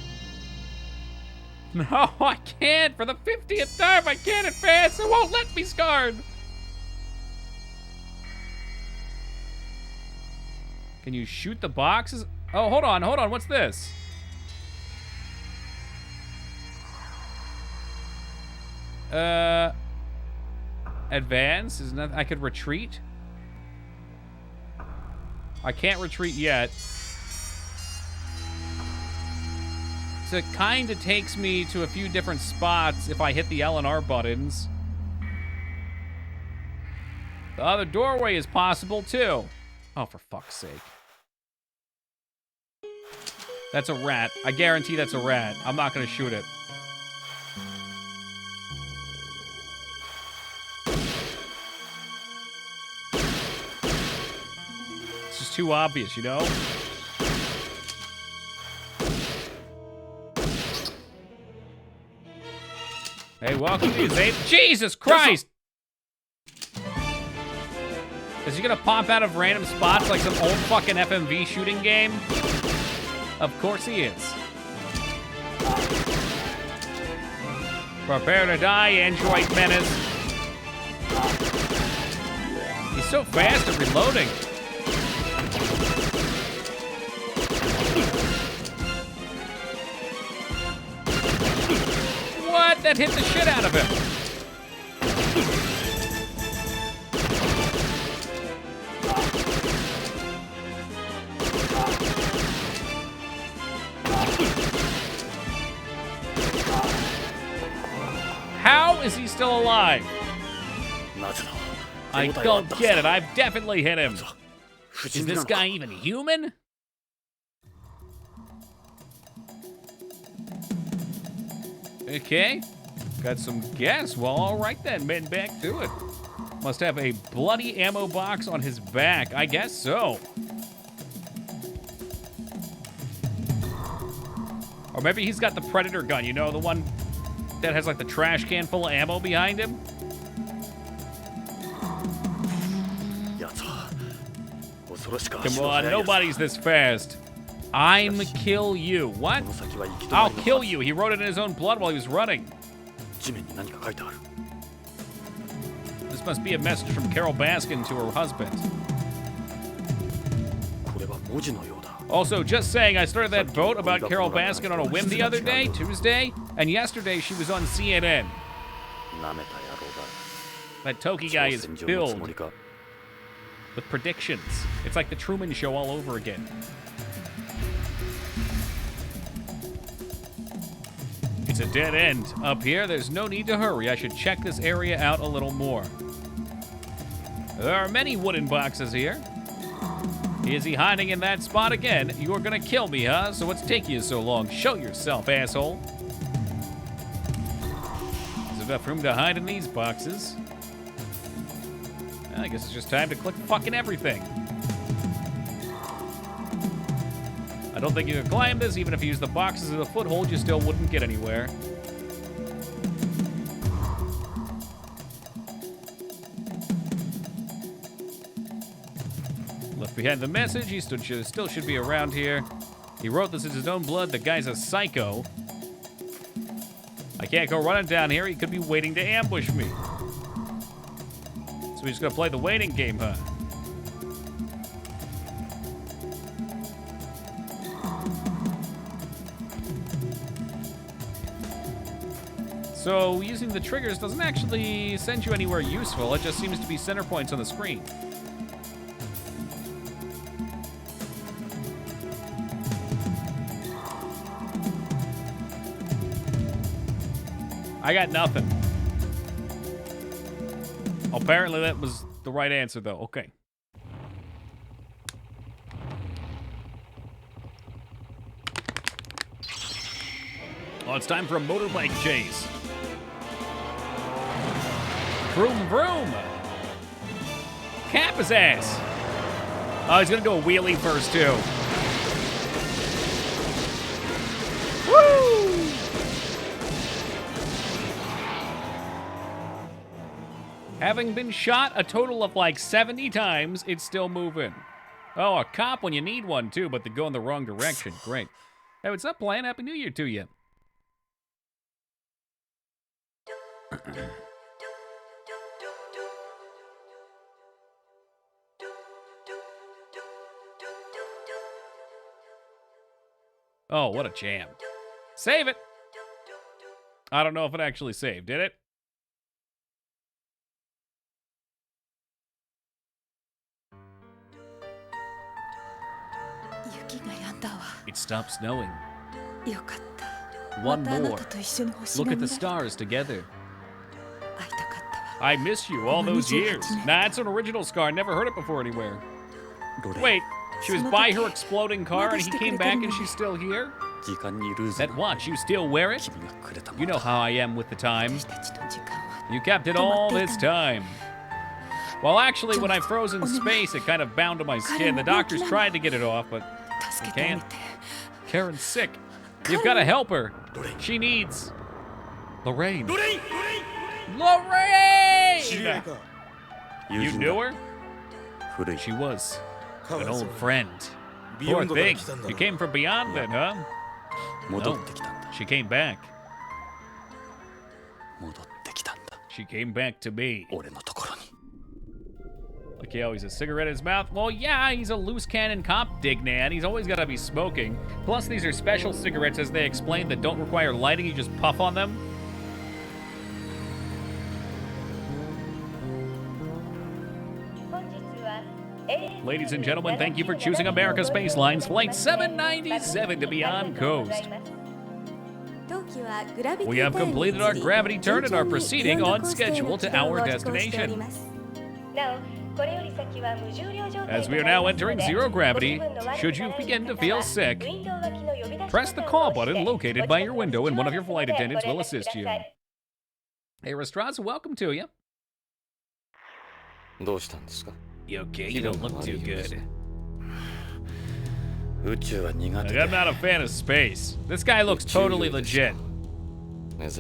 No, I can't. For the 50th time, I can't advance. It won't let me, Skarn. Can you shoot the boxes? Oh, hold on. What's this? Advance? Isn't that... I could retreat? I can't retreat yet. So it kind of takes me to a few different spots if I hit the L and R buttons. The other doorway is possible, too. Oh, for fuck's sake. That's a rat. I guarantee that's a rat. I'm not going to shoot it. It's just too obvious, you know? Hey, welcome to Zabe. Jesus Christ! Is he gonna pop out of random spots like some old fucking FMV shooting game? Of course he is. Prepare to die, Android Menace. He's so fast at reloading. What? That hit the shit out of him. How is he still alive? I don't get it. I've definitely hit him. Is this guy even human? Okay. Got some gas. Well, all right then. Men back to it. Must have a bloody ammo box on his back. I guess so. Or maybe he's got the Predator gun. You know, the one that has like the trash can full of ammo behind him? Come on, nobody's this fast. I'm kill you. What? I'll kill you. He wrote it in his own blood while he was running. This must be a message from Carol Baskin to her husband. Also, just saying, I started that vote about Carol Baskin on a whim the other day, Tuesday, and yesterday she was on CNN. That Toki guy is filled with predictions. It's like the Truman Show all over again. It's a dead end. Up here, there's no need to hurry. I should check this area out a little more. There are many wooden boxes here. Is he hiding in that spot again? You're gonna kill me, huh? So what's taking you so long? Show yourself, asshole. There's enough room to hide in these boxes. I guess it's just time to click fucking everything. I don't think you could climb this. Even if you use the boxes as a foothold, you still wouldn't get anywhere. Left behind the message. He still should be around here. He wrote this in his own blood. The guy's a psycho. I can't go running down here. He could be waiting to ambush me. So he's gonna play the waiting game, huh? So using the triggers doesn't actually send you anywhere useful. It just seems to be center points on the screen. I got nothing. Apparently that was the right answer, though. Okay. Oh, it's time for a motorbike chase. Vroom, vroom. Cap his ass. Oh, he's gonna do a wheelie first, too. Woo! Having been shot a total of like 70 times, it's still moving. Oh, a cop when you need one, too, but they go in the wrong direction. Great. Hey, what's up, Plan? Happy New Year to you. Oh, what a jam. Save it. I don't know if it actually saved, did it? It stopped snowing. One more. Look at the stars together. I miss you all those years. Nah, it's an original scar. Never heard it before anywhere. Wait, she was by her exploding car and he came back and she's still here? That watch, you still wear it? You know how I am with the time. You kept it all this time. Well, actually, when I froze in space, it kind of bound to my skin. The doctors tried to get it off, but they can't. Karen's sick. You've got to help her. She needs Lorraine. Lorraine! You knew her? She was an old friend. Poor thing. You came from beyond then, huh? No, she came back. She came back to me. Like he always has a cigarette in his mouth. Well, yeah, he's a loose cannon cop, Dignan. He's always got to be smoking. Plus, these are special cigarettes, as they explain, that don't require lighting. You just puff on them. Ladies and gentlemen, thank you for choosing America Space Lines Flight 797 to Beyond Coast. We have completed our gravity turn and are proceeding on schedule to our destination. As we are now entering zero gravity, should you begin to feel sick, press the call button located by your window and one of your flight attendants will assist you. Hey, Rastraz, welcome to you. You okay? You don't look too good. I'm not a fan of space. This guy looks totally legit. He's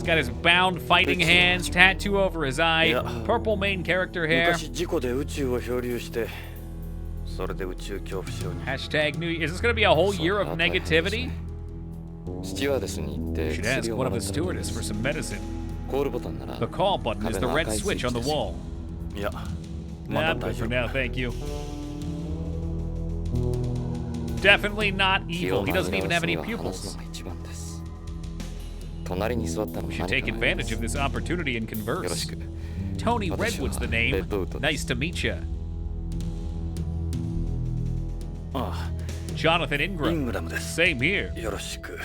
got his bound fighting hands, tattoo over his eye, purple main character hair. それで宇宙恐怖症に。 Hashtag New Year. Is this going to be a whole year of negativity? スチュワーデスに行って You should ask 薬を one も of ら the ったらいいで stewardess for す。 some medicine. コールボタンなら The call button is the red switch on the wall. いや、 Nah, I'm good for now, thank you. Definitely not 気 evil. を He 紛 doesn't ら even わ have すに any は話す pupils. のが一番です。隣に座ったの We 何 should か take のようで advantage す。 of this opportunity and よろし converse. く。 Tony 私は Redwood's the レ name. ッドウッドです Nice to meet you. ああ、 Jonathan イン Ingram. グラムです。 Same here. よろしく。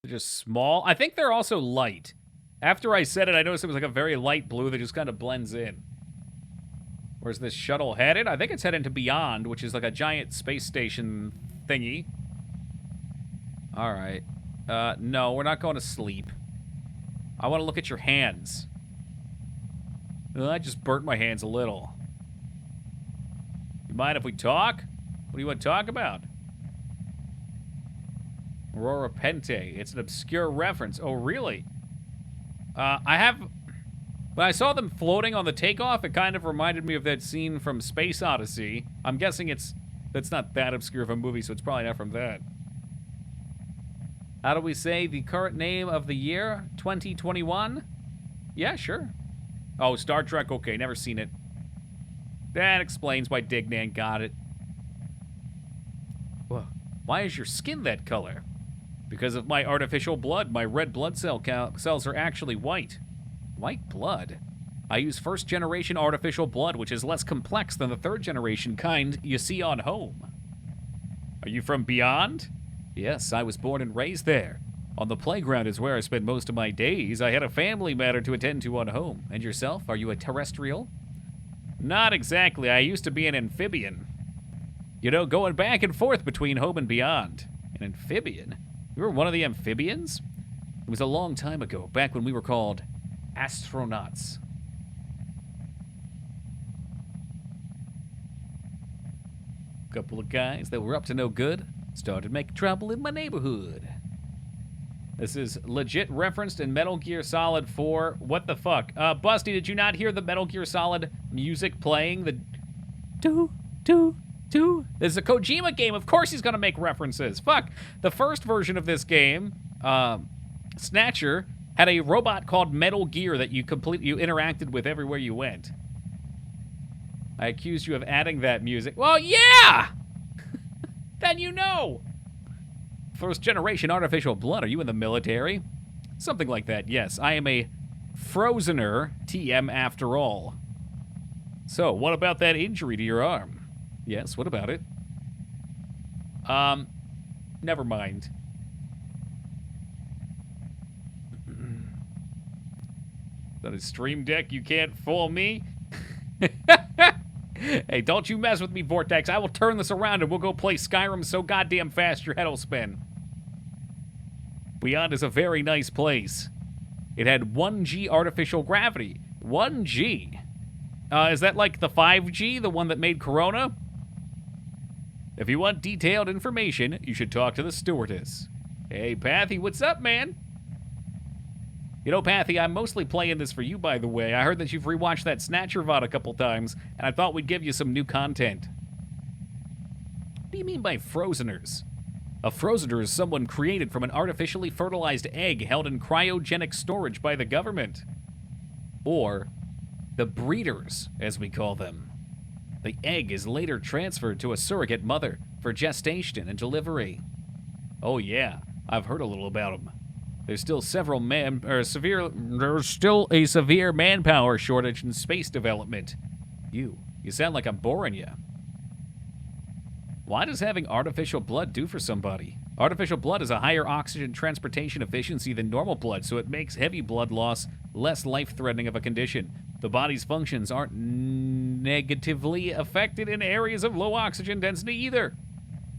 They're just small. I think they're also light. After I said it, I noticed it was like a very light blue that just kind of blends in. Where's this shuttle headed? I think it's heading to Beyond, which is like a giant space station thingy. All right. No, we're not going to sleep. I want to look at your hands. I just burnt my hands a little. You mind if we talk? What do you want to talk about? Aurora Pente. It's an obscure reference. Oh, really? When I saw them floating on the takeoff, it kind of reminded me of that scene from Space Odyssey. I'm guessing that's not that obscure of a movie, so it's probably not from that. How do we say the current name of the year? 2021? Yeah, sure. Oh, Star Trek. Okay, never seen it. That explains why Dignan got it. Whoa. Why is your skin that color? Because of my artificial blood. My red blood cells are actually white. White blood? I use first-generation artificial blood, which is less complex than the third-generation kind you see on home. Are you from Beyond? Yes, I was born and raised there. On the playground is where I spend most of my days. I had a family matter to attend to on home. And yourself? Are you a terrestrial? Not exactly. I used to be an amphibian. You know, going back and forth between home and beyond. An amphibian? You were one of the amphibians? It was a long time ago, back when we were called astronauts. Couple of guys that were up to no good started making trouble in my neighborhood. This is legit referenced in Metal Gear Solid 4. What the fuck? Busty, did you not hear the Metal Gear Solid music playing? The do. This is a Kojima game. Of course he's gonna make references. Fuck. The first version of this game, Snatcher, had a robot called Metal Gear that you interacted with everywhere you went. I accused you of adding that music. Well, yeah! Then you know. First generation artificial blood. Are you in the military? Something like that, yes. I am a Frozener TM after all. So, what about that injury to your arm? Yes, what about it? Never mind. That is Stream Deck, you can't fool me. Hey, don't you mess with me, Vortex. I will turn this around and we'll go play Skyrim so goddamn fast your head will spin. Beyond is a very nice place. It had 1G artificial gravity. 1G? Is that like the 5G, the one that made Corona? If you want detailed information, you should talk to the stewardess. Hey, Pathy, what's up, man? You know, Pathy, I'm mostly playing this for you, by the way. I heard that you've rewatched that Snatcher VOD a couple times, and I thought we'd give you some new content. What do you mean by Frozeners? A Frozener is someone created from an artificially fertilized egg held in cryogenic storage by the government. Or the breeders, as we call them. The egg is later transferred to a surrogate mother for gestation and delivery. Oh yeah, I've heard a little about them. There's still there's still a severe manpower shortage in space development. You sound like I'm boring you. Why does having artificial blood do for somebody? Artificial blood has a higher oxygen transportation efficiency than normal blood, so it makes heavy blood loss less life-threatening of a condition. The body's functions aren't negatively affected in areas of low oxygen density either.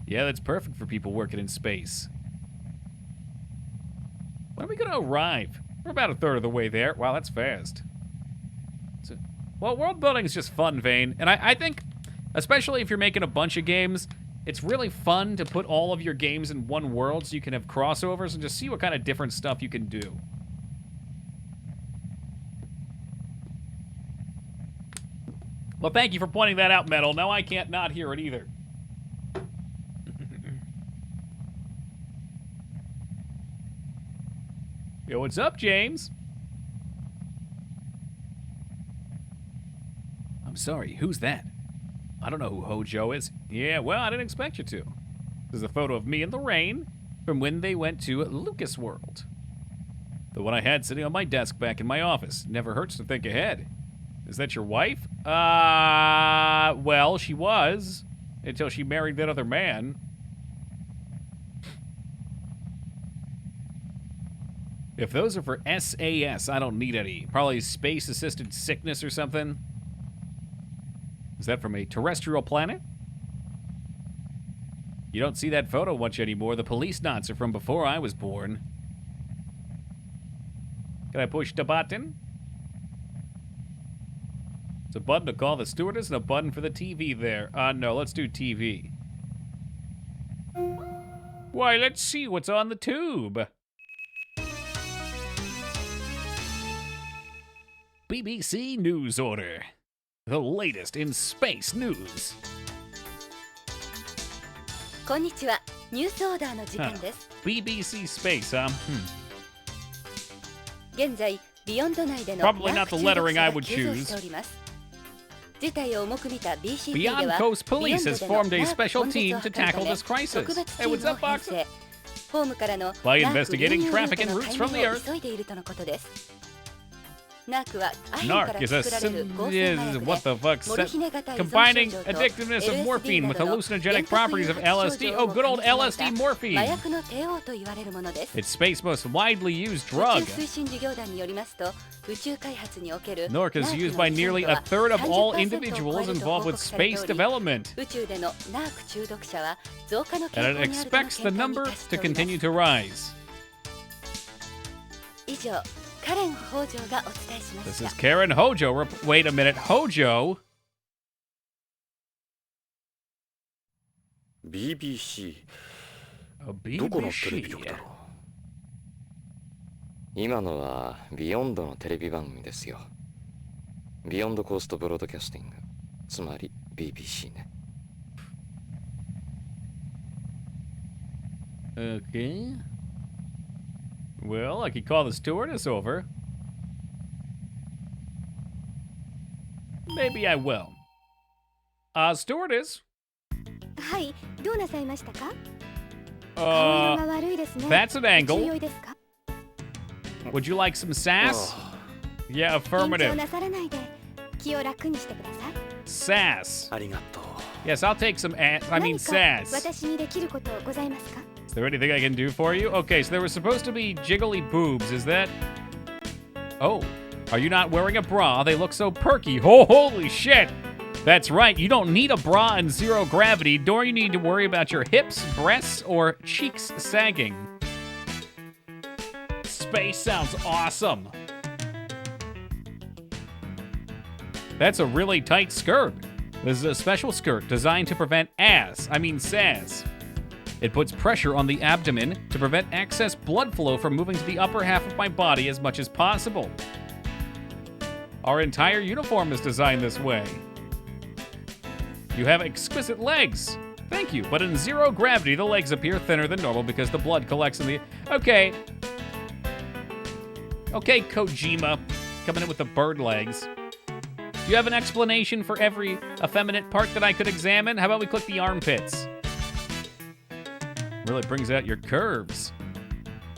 Yeah, that's perfect for people working in space. When are we going to arrive? We're about a third of the way there. Wow, that's fast. Well, world building is just fun, Vane. And I think, especially if you're making a bunch of games, it's really fun to put all of your games in one world so you can have crossovers and just see what kind of different stuff you can do. Well, thank you for pointing that out, Metal. Now I can't not hear it either. Yo, what's up, James? I'm sorry, who's that? I don't know who Hojo is. Yeah, well, I didn't expect you to. This is a photo of me in the rain from when they went to Lucas World. The one I had sitting on my desk back in my office. Never hurts to think ahead. Is that your wife? Well, she was. Until she married that other man. If those are for SAS, I don't need any. Probably space-assisted sickness or something. Is that from a terrestrial planet? You don't see that photo much anymore. The Policenauts are from before I was born. Can I push the button? It's a button to call the stewardess and a button for the TV there. No, let's do TV. Why, let's see what's on the tube. BBC News Order. The latest in space news. こんにちは。ニュースオーダーの時間です。BBC Space,現在、ビヨンド内での Probably not the lettering I would choose. 事態を重く見た BCP で Beyond は Coast Police has formed a special team to tackle this crisis. Hey, what's up, Boxer? ホームからの By investigating traffic and routes from the Earth. 急いでいるとのことです。NARC is a what the fuck? Combining addictiveness of morphine with hallucinogenic properties of LSD. Oh, good old LSD morphine. It's space's most widely used drug. NORC is used by nearly a third of all individuals involved with space development. And it expects the number to continue to rise. This is Karen Hojo. Wait a minute, Hojo? BBC. どこのテレビ局だろう。今のはビヨンドのテレビ番組ですよ。ビヨンドコーストブロードキャスティング、つまり BBC ね。Okay. Well, I could call the stewardess over. Maybe I will. Stewardess. はい、どうなさいましたか? That's an angle. Would you like some sass? Yeah, affirmative. Sass. Yes, I'll take some sass. Is there anything I can do for you? Okay, so there was supposed to be jiggly boobs. Is that... Oh, are you not wearing a bra? They look so perky. Oh, holy shit! That's right, you don't need a bra in zero gravity, nor you need to worry about your hips, breasts, or cheeks sagging. Space sounds awesome. That's a really tight skirt. This is a special skirt designed to prevent sass. It puts pressure on the abdomen to prevent excess blood flow from moving to the upper half of my body as much as possible. Our entire uniform is designed this way. You have exquisite legs. Thank you, but in zero gravity, the legs appear thinner than normal because the blood collects in the... Okay. Okay, Kojima. Coming in with the bird legs. Do you have an explanation for every effeminate part that I could examine? How about we click the armpits? Really brings out your curves.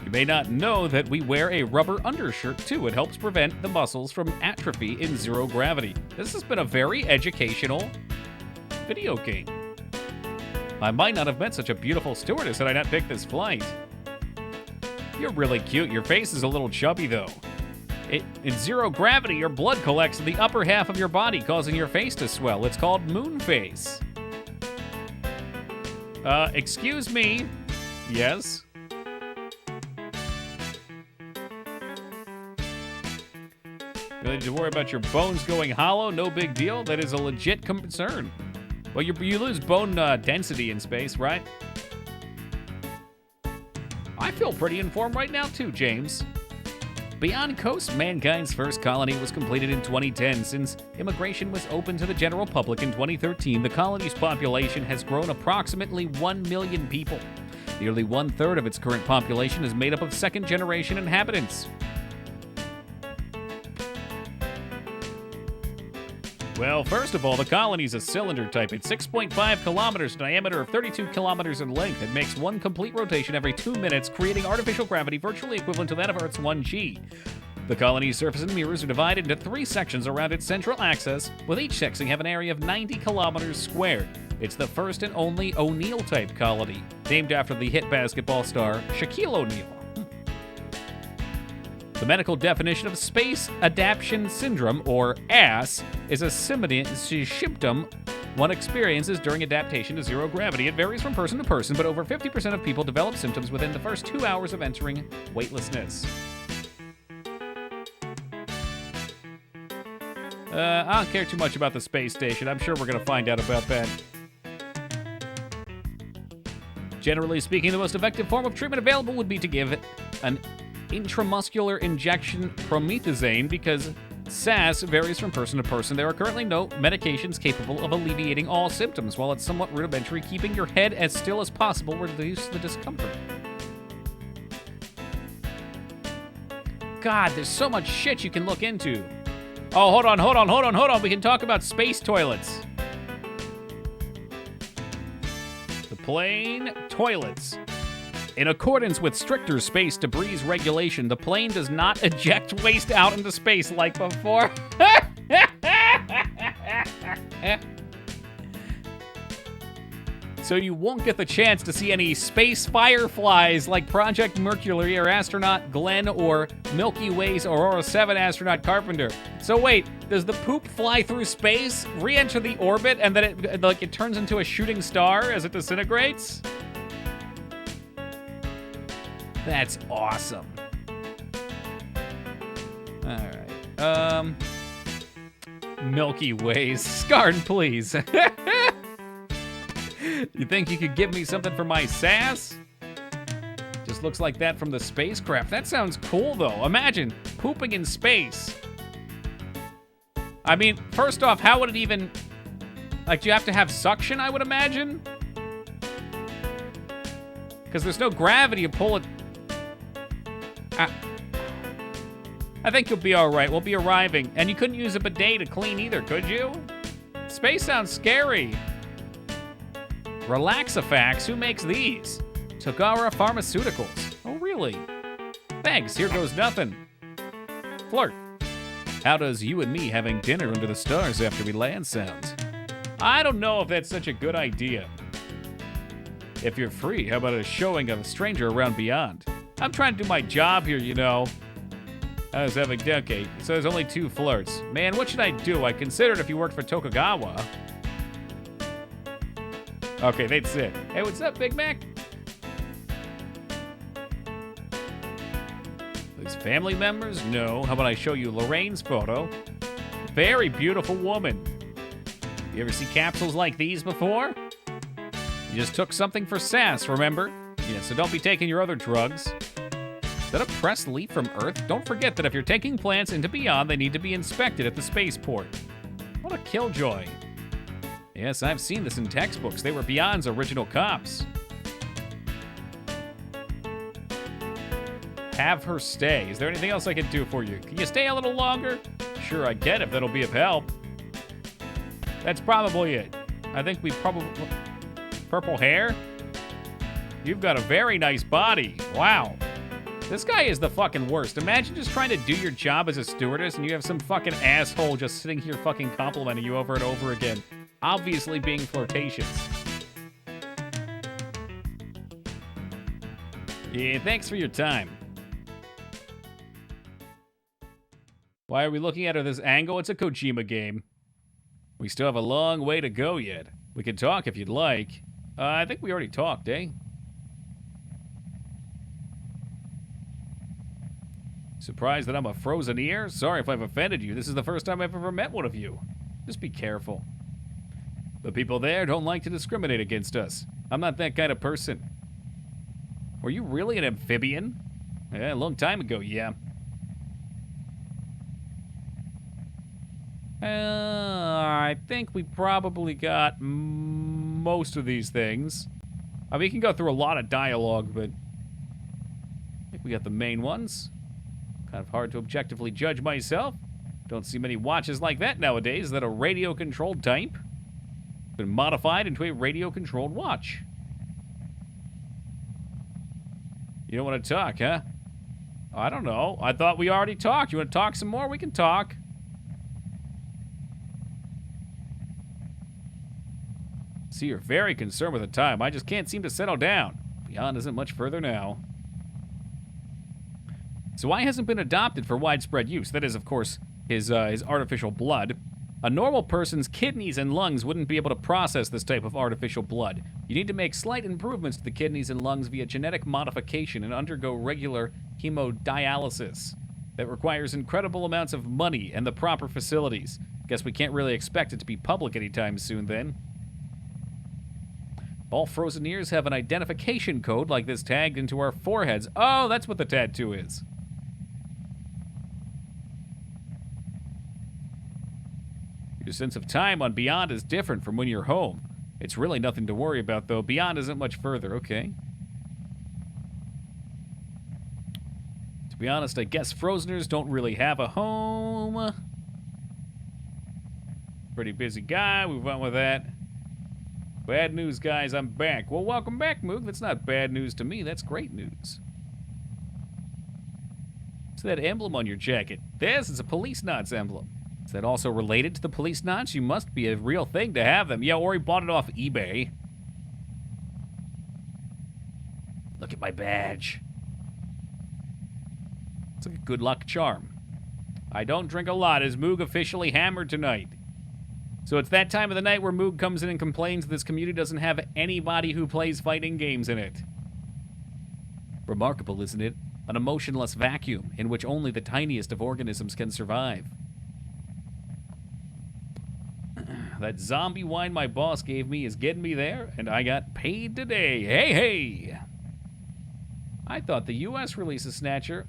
You may not know that we wear a rubber undershirt too. It helps prevent the muscles from atrophy in zero gravity. This has been a very educational video game. I might not have met such a beautiful stewardess had I not picked this flight. You're really cute. Your face is a little chubby though. In zero gravity, your blood collects in the upper half of your body, causing your face to swell. It's called moon face. Excuse me. Yes? You need to worry about your bones going hollow? No big deal. That is a legit concern. Well, you lose bone density in space, right? I feel pretty informed right now, too, James. Beyond Coast, mankind's first colony was completed in 2010. Since immigration was open to the general public in 2013, the colony's population has grown approximately 1 million people. Nearly one-third of its current population is made up of second-generation inhabitants. Well, first of all, the colony's a cylinder type. It's 6.5 kilometers in diameter of 32 kilometers in length. It makes one complete rotation every 2 minutes, creating artificial gravity virtually equivalent to that of Earth's 1G. The colony's surface and mirrors are divided into 3 sections around its central axis, with each section having an area of 90 kilometers squared. It's the first and only O'Neal-type colony, named after the hit basketball star Shaquille O'Neal. The medical definition of Space Adaptation Syndrome, or ASS, is a symptom one experiences during adaptation to zero gravity. It varies from person to person, but over 50% of people develop symptoms within the first 2 hours of entering weightlessness. I don't care too much about the space station. I'm sure we're going to find out about that. Generally speaking, the most effective form of treatment available would be to give an intramuscular injection promethazine because SAS varies from person to person. There are currently no medications capable of alleviating all symptoms. While it's somewhat rudimentary, keeping your head as still as possible will reduce the discomfort. God, there's so much shit you can look into. Oh, hold on. We can talk about space toilets. The plane toilets. In accordance with stricter space debris regulation, the plane does not eject waste out into space like before. So you won't get the chance to see any space fireflies like Project Mercury or astronaut Glenn or Milky Way's Aurora 7 astronaut Carpenter. So wait, does the poop fly through space, re-enter the orbit, and then it turns into a shooting star as it disintegrates? That's awesome. Alright. Milky Ways. Scarn, please. You think you could give me something for my sass? Just looks like that from the spacecraft. That sounds cool, though. Imagine pooping in space. I mean, first off, how would it even... Like, do you have to have suction, I would imagine? Because there's no gravity to pull it... I think you'll be alright. We'll be arriving. And you couldn't use a bidet to clean either, could you? Space sounds scary. Relaxafax, who makes these? Togara Pharmaceuticals. Oh, really? Thanks, here goes nothing. Flirt. How does you and me having dinner under the stars after we land sound? I don't know if that's such a good idea. If you're free, how about a showing of a stranger around beyond? I'm trying to do my job here, you know. I was having... Okay, so there's only 2 flirts. Man, what should I do? I considered if you worked for Tokugawa. Okay, that's it. Hey, what's up, Big Mac? These family members? No. How about I show you Lorraine's photo? Very beautiful woman. You ever see capsules like these before? You just took something for sass, remember? Yeah, so don't be taking your other drugs. Is that a pressed leaf from Earth? Don't forget that if you're taking plants into Beyond, they need to be inspected at the spaceport. What a killjoy. Yes, I've seen this in textbooks. They were Beyond's original cops. Have her stay. Is there anything else I can do for you? Can you stay a little longer? Sure, I get if that'll be of help. That's probably it. I think we probably... Purple hair? You've got a very nice body. Wow. This guy is the fucking worst. Imagine just trying to do your job as a stewardess and you have some fucking asshole just sitting here fucking complimenting you over and over again. Obviously being flirtatious. Yeah, thanks for your time. Why are we looking at it this angle? It's a Kojima game. We still have a long way to go yet. We can talk if you'd like. I think we already talked, eh? Surprised that I'm a frozen ear? Sorry if I've offended you. This is the first time I've ever met one of you. Just be careful. The people there don't like to discriminate against us. I'm not that kind of person. Were you really an amphibian? Yeah, a long time ago, yeah. I think we probably got most of these things. I mean, we can go through a lot of dialogue, but I think we got the main ones. Kind of hard to objectively judge myself. Don't see many watches like that nowadays. Is that a radio-controlled type? Been modified into a radio-controlled watch. You don't want to talk, huh? I don't know. I thought we already talked. You want to talk some more? We can talk. See, you're very concerned with the time. I just can't seem to settle down. Beyond isn't much further now. So why hasn't been adopted for widespread use? That is, of course, his artificial blood. A normal person's kidneys and lungs wouldn't be able to process this type of artificial blood. You need to make slight improvements to the kidneys and lungs via genetic modification and undergo regular hemodialysis. That requires incredible amounts of money and the proper facilities. Guess we can't really expect it to be public anytime soon then. All Frozeneers have an identification code like this tagged into our foreheads. Oh, that's what the tattoo is. Your sense of time on Beyond is different from when you're home. It's really nothing to worry about, though. Beyond isn't much further, okay? To be honest, I guess Frozeners don't really have a home. Pretty busy guy, we went with that. Bad news, guys, I'm back. Well, welcome back, Moog. That's not bad news to me, that's great news. What's that emblem on your jacket? This is a Policenauts emblem. Is that also related to the Policenauts? You must be a real thing to have them. Yeah, or he bought it off eBay. Look at my badge. It's like a good luck charm. I don't drink a lot. Is Moog officially hammered tonight? So it's that time of the night where Moog comes in and complains this community doesn't have anybody who plays fighting games in it. Remarkable, isn't it? An emotionless vacuum in which only the tiniest of organisms can survive. That zombie wine my boss gave me is getting me there, and I got paid today. Hey, hey! I thought the U.S. release of Snatcher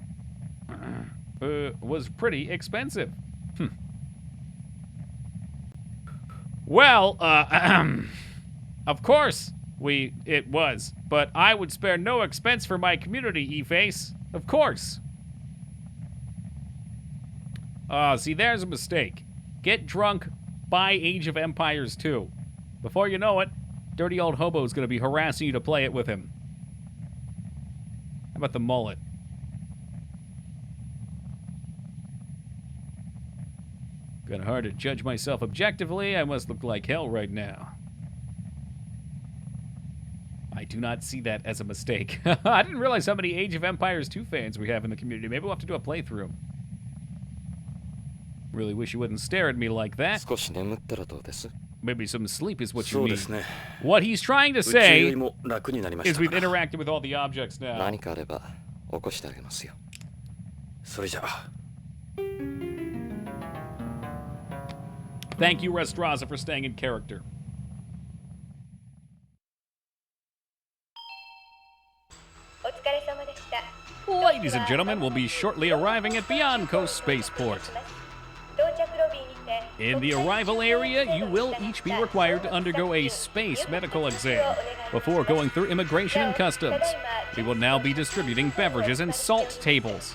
was pretty expensive. Well, of course it was, but I would spare no expense for my community, E-Face. Of course. See, there's a mistake. Get drunk, buy Age of Empires 2. Before you know it, dirty old hobo's gonna be harassing you to play it with him. How about the mullet? Kinda hard to judge myself objectively. I must look like hell right now. I do not see that as a mistake. I didn't realize how many Age of Empires 2 fans we have in the community. Maybe we'll have to do a playthrough. Really wish you wouldn't stare at me like that. Maybe some sleep is what you need. What he's trying to say is we've interacted with all the objects now. Thank you, Restraza, for staying in character. Ladies and gentlemen, we'll be shortly arriving at Beyond Coast Spaceport. In the arrival area, you will each be required to undergo a space medical exam before going through immigration and customs. We will now be distributing beverages and salt tables.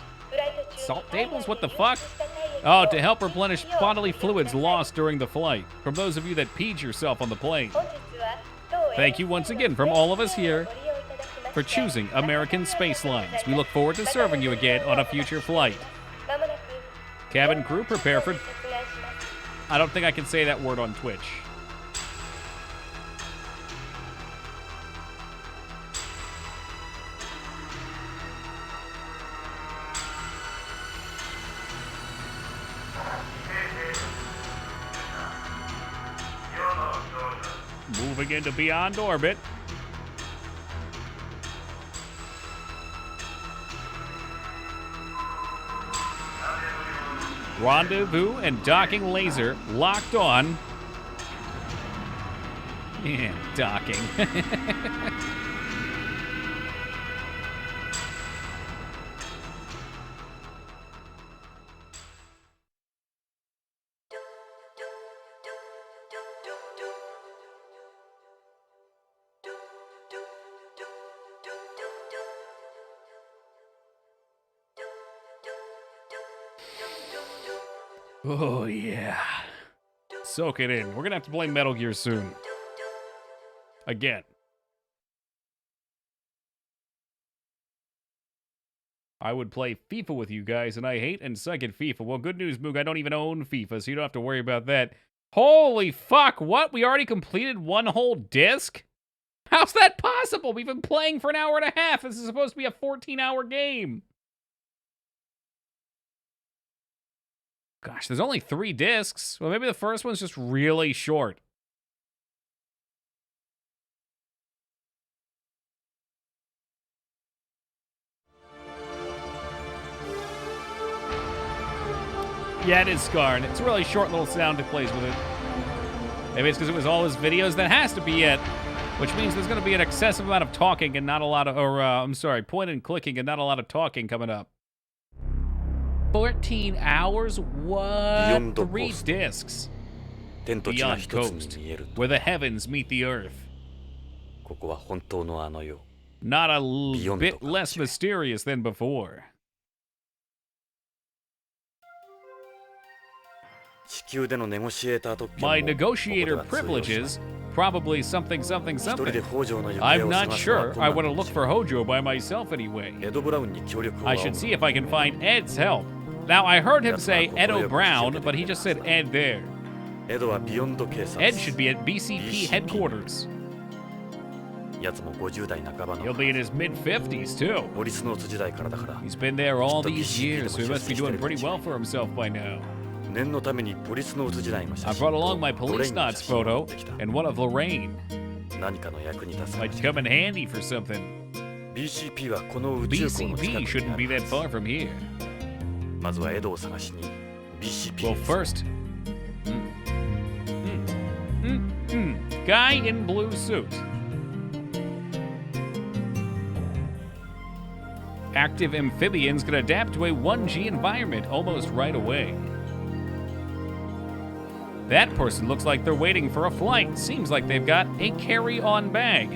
Salt tables? What the fuck? Oh, to help replenish bodily fluids lost during the flight. From those of you that peed yourself on the plane. Thank you once again from all of us here for choosing American Space Lines. We look forward to serving you again on a future flight. Cabin crew, prepare for... I don't think I can say that word on Twitch. Moving into Beyond Orbit. Rendezvous and docking laser locked on. Yeah, docking. Oh, yeah. Soak it in. We're going to have to play Metal Gear soon. Again. I would play FIFA with you guys, and I hate and suck at FIFA. Well, good news, Moog, I don't even own FIFA, so you don't have to worry about that. Holy fuck, what? We already completed one whole disc? How's that possible? We've been playing for an hour and a half. This is supposed to be a 14-hour game. Gosh, there's only 3 discs. Well, maybe the first one's just really short. Yeah, it is Scarred. It's a really short little sound it plays with it. Maybe it's because it was all his videos. That has to be it. Which means there's going to be an excessive amount of talking and not a lot of, point and clicking and not a lot of talking coming up. 14 hours? What? 3 discs. Beyond Coast, where the heavens meet the earth. Not a bit less mysterious than before. My negotiator privileges, probably something. I'm not sure I want to look for Hojo by myself anyway. I should see if I can find Ed's help. Now, I heard him say Edo Brown, but he just said Ed there. Ed should be at BCP headquarters. He'll be in his mid-50s, too. He's been there all these years, so he must be doing pretty well for himself by now. I brought along my Policenauts photo and one of Lorraine. Might come in handy for something. BCP shouldn't be that far from here. Well, first... Guy in blue suit. Active amphibians can adapt to a 1G environment almost right away. That person looks like they're waiting for a flight. Seems like they've got a carry-on bag.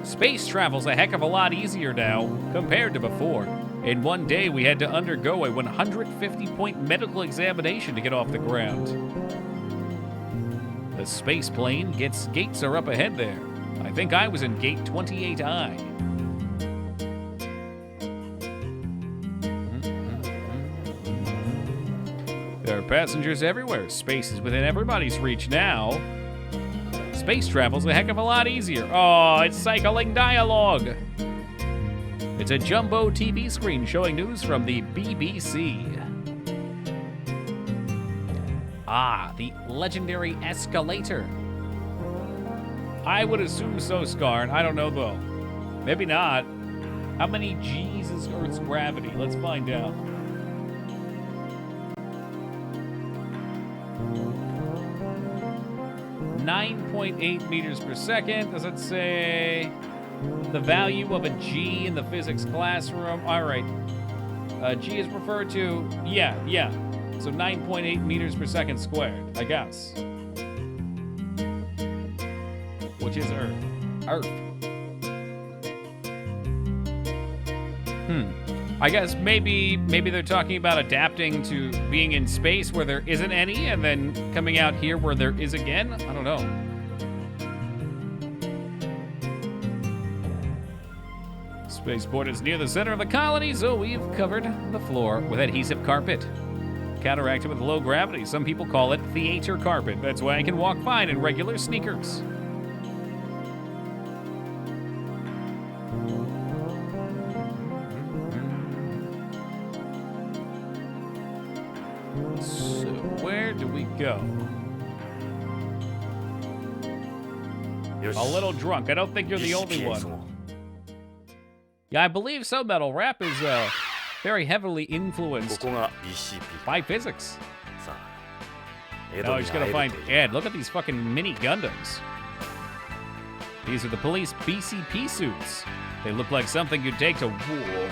Space travel's a heck of a lot easier now compared to before. In one day, we had to undergo a 150-point medical examination to get off the ground. The space plane gates are up ahead there. I think I was in gate 28I. There are passengers everywhere. Space is within everybody's reach now. Space travel's a heck of a lot easier. Oh, it's cycling dialogue. It's a jumbo TV screen showing news from the BBC. Ah, the legendary escalator. I would assume so, Scarn. I don't know, though. Maybe not. How many G's is Earth's gravity? Let's find out. 9.8 meters per second. Does it say the value of a G in the physics classroom? All right. G is referred to, yeah. So 9.8 meters per second squared, I guess. Which is Earth. I guess maybe they're talking about adapting to being in space where there isn't any and then coming out here where there is again? I don't know. Spaceport is near the center of the colony, so we've covered the floor with adhesive carpet. Counteracted with low gravity. Some people call it theater carpet. That's why I can walk fine in regular sneakers. So, where do we go? A little drunk. I don't think you're the only one. Yeah, I believe so, Metal. Rap is very heavily influenced by physics. Now he's gonna find Ed. Look at these fucking mini Gundams. These are the police BCP suits. They look like something you'd take to war.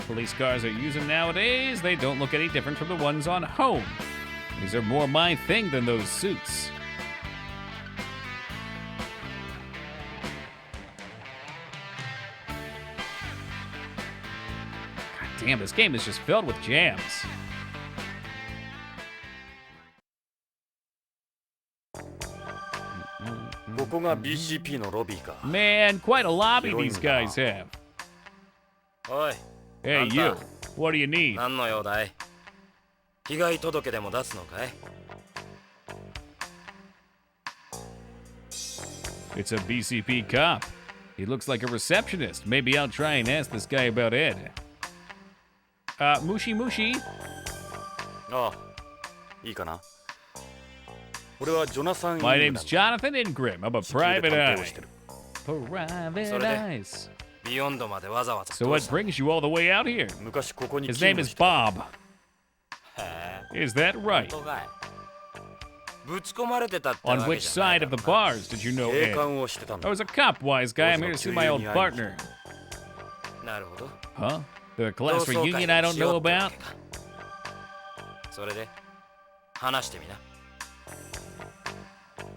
Police cars are using nowadays, they don't look any different from the ones on Home. These are more my thing than those suits. Damn, this game is just filled with jams. BCP のロビーか。 Man, quite a lobby these guys have. おい。 Hey, you. What do you need? 何の用だい？被害届でも出すのかい？ It's a BCP cop. He looks like a receptionist. Maybe I'll try and ask this guy about Ed. Mushi Mushi. ああ、いいかな。俺はジョナサン。 My name's Jonathan Ingram. I'm a private eye. Private それで eyes. ビヨンドまでわざわざ。 So what brings you all the way out here? 昔ここに His name is Bob. へえ。 Is that right? 本当かい？ぶち込まれてたって On わけ which じゃない side of the bars did you know 警 Ed? 官をしてたん I だ。 was a cop, wise guy. I'm here to see my old partner. なるほど。 Huh? The class reunion I don't know about? それで話してみな。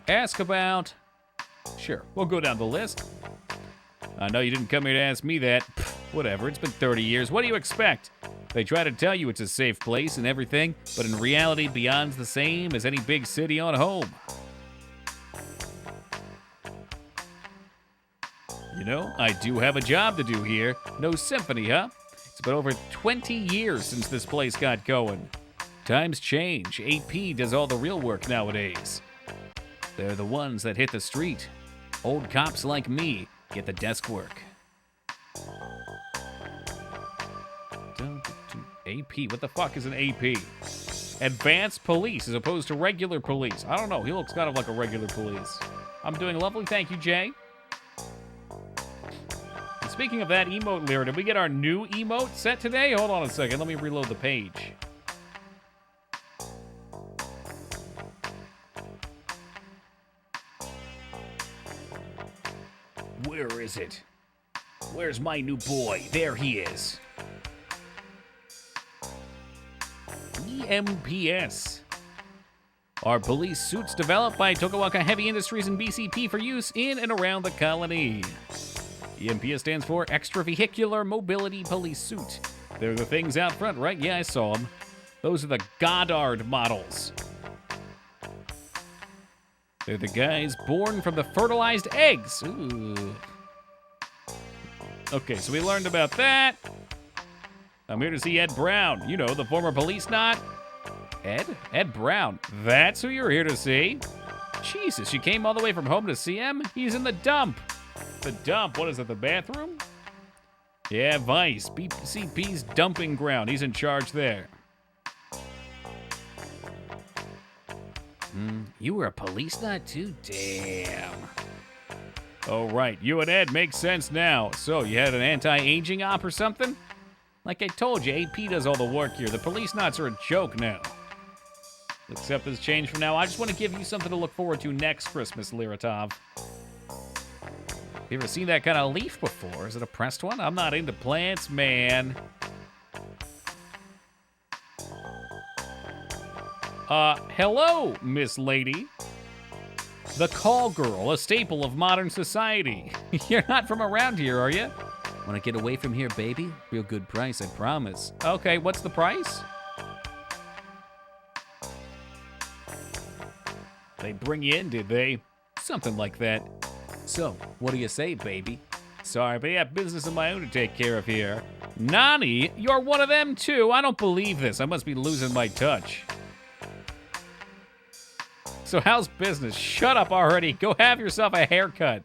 Ask about... Sure, we'll go down the list. I know you didn't come here to ask me that. Pfft, whatever, it's been 30 years. What do you expect? They try to tell you it's a safe place and everything, but in reality, beyond's the same as any big city on home. You know, I do have a job to do here. No symphony, huh? It's been over 20 years since this place got going. Times change. AP does all the real work nowadays. They're the ones that hit the street. Old cops like me get the desk work. AP, what the fuck is an AP? Advanced police as opposed to regular police. I don't know, he looks kind of like a regular police. I'm doing lovely, thank you, Jay. And speaking of that emote lyric, did we get our new emote set today? Hold on a second, let me reload the page. Where is it? Where's my new boy? There he is. EMPS. Are police suits developed by Tokugawa Heavy Industries and BCP for use in and around the colony. EMPS stands for Extravehicular Mobility Police Suit. They're the things out front, right? Yeah, I saw them. Those are the Goddard models. They're the guys born from the fertilized eggs. Ooh. Okay, so we learned about that. I'm here to see Ed Brown. You know, the former Policenaut. Ed? Ed Brown. That's who you're here to see? Jesus, you came all the way from home to see him? He's in the dump. The dump? What is it, the bathroom? Yeah, Vice. BCP's dumping ground. He's in charge there. You were a Policenaut too? Damn. Oh, right. You and Ed makes sense now. So, you had an anti-aging op or something? Like I told you, AP does all the work here. The Policenauts are a joke now. Except this change from now. I just want to give you something to look forward to next Christmas, Liratov. You ever seen that kind of leaf before? Is it a pressed one? I'm not into plants, man. Hello, Miss Lady. The call girl, a staple of modern society. You're not from around here, are you? Want to get away from here, baby? Real good price, I promise. Okay, what's the price? They bring you in, did they? Something like that. So, what do you say, baby? Sorry, but I have business of my own to take care of here. Nani, you're one of them too? I don't believe this. I must be losing my touch. So how's business? Shut up already. Go have yourself a haircut.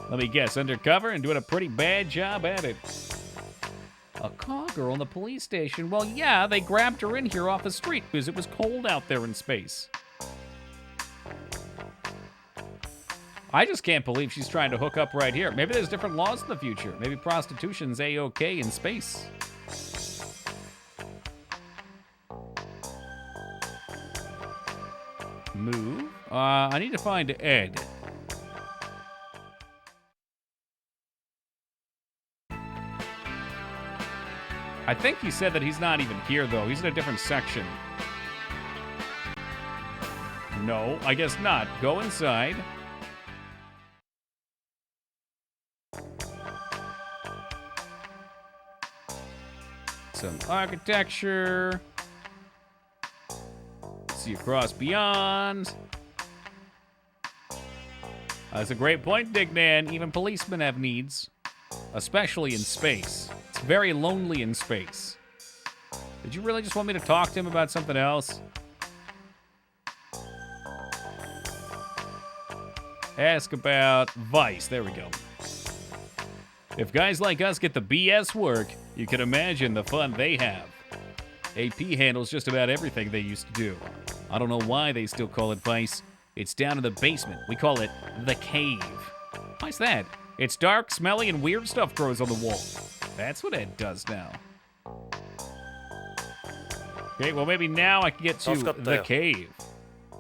Let me guess, undercover and doing a pretty bad job at it. A call girl in the police station? Well, yeah, they grabbed her in here off the street because it was cold out there in space. I just can't believe she's trying to hook up right here. Maybe there's different laws in the future. Maybe prostitution's A-okay in space. Move. I need to find Ed. I think he said that he's not even here, though. He's in a different section. No, I guess not. Go inside. some architecture. See across beyond. That's a great point, Dignan. Even policemen have needs, especially in space. It's very lonely in space. Did you really just want me to talk to him about something else? Ask about Vice. There we go. If guys like us get the BS work, you can imagine the fun they have. AP handles just about everything they used to do. I don't know why they still call it Vice. It's down in the basement. We call it the cave. Why's that? It's dark, smelly, and weird stuff grows on the wall. That's what Ed does now. Okay, well maybe now I can get to the cave.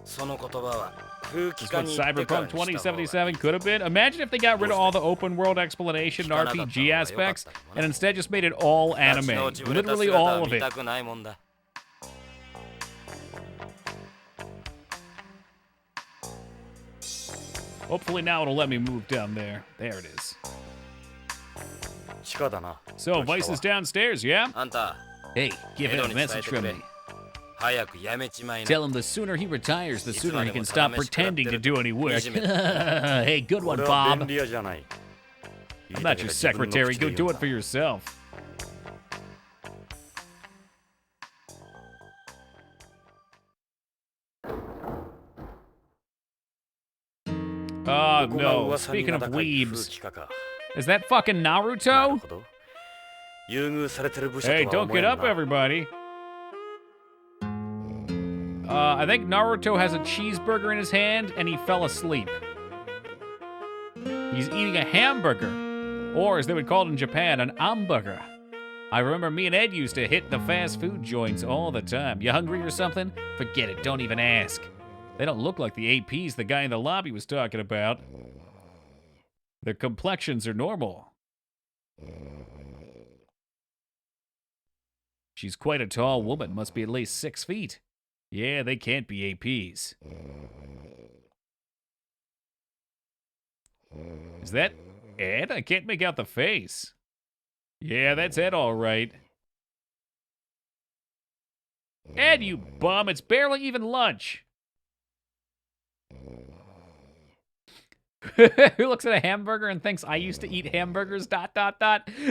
That's what Cyberpunk 2077 could have been. Imagine if they got rid of all the open world explanation and RPG aspects and instead just made it all anime. Literally all of it. Hopefully now it'll let me move down there. There it is. So, Vice is downstairs, yeah? Hey, give him a message from me. Tell him the sooner he retires, the sooner he can stop pretending to do any work. Hey, good one, Bob. I'm not your secretary. Go do it for yourself. Oh, no. Speaking of weebs, is that fucking Naruto? Hey, don't get up, everybody. I think Naruto has a cheeseburger in his hand, and he fell asleep. He's eating a hamburger, or as they would call it in Japan, an hamburger. I remember me and Ed used to hit the fast food joints all the time. You hungry or something? Forget it, don't even ask. They don't look like the APs the guy in the lobby was talking about. Their complexions are normal. She's quite a tall woman, must be at least 6 feet. Yeah, they can't be APs. Is that Ed? I can't make out the face. Yeah, that's Ed all right. Ed, you bum, it's barely even lunch. Who looks at a hamburger and thinks I used to eat hamburgers, ...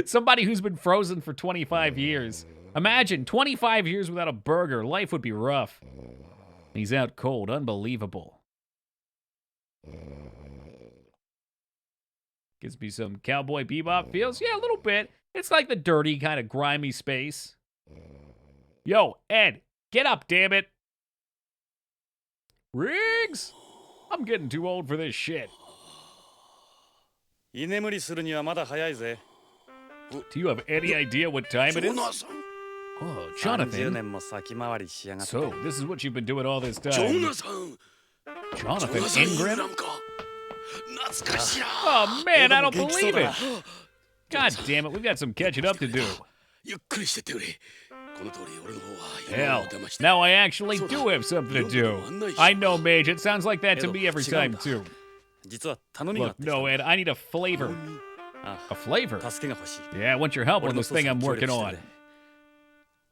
Somebody who's been frozen for 25 years. Imagine, 25 years without a burger. Life would be rough. He's out cold. Unbelievable. Gives me some Cowboy Bebop feels. Yeah, a little bit. It's like the dirty, kind of grimy space. Yo, Ed, get up, damn it. Riggs? I'm getting too old for this shit. Do you have any idea what time it is? Oh, Jonathan. So, this is what you've been doing all this time. Jonathan Ingram? Oh, man, I don't believe it. God damn it, we've got some catching up to do. Hell, now I actually do have something to do. I know, Mage, it sounds like that to me every time, too. Look, no, Ed, I need a flavor. A flavor? Yeah, I want your help on this thing I'm working on.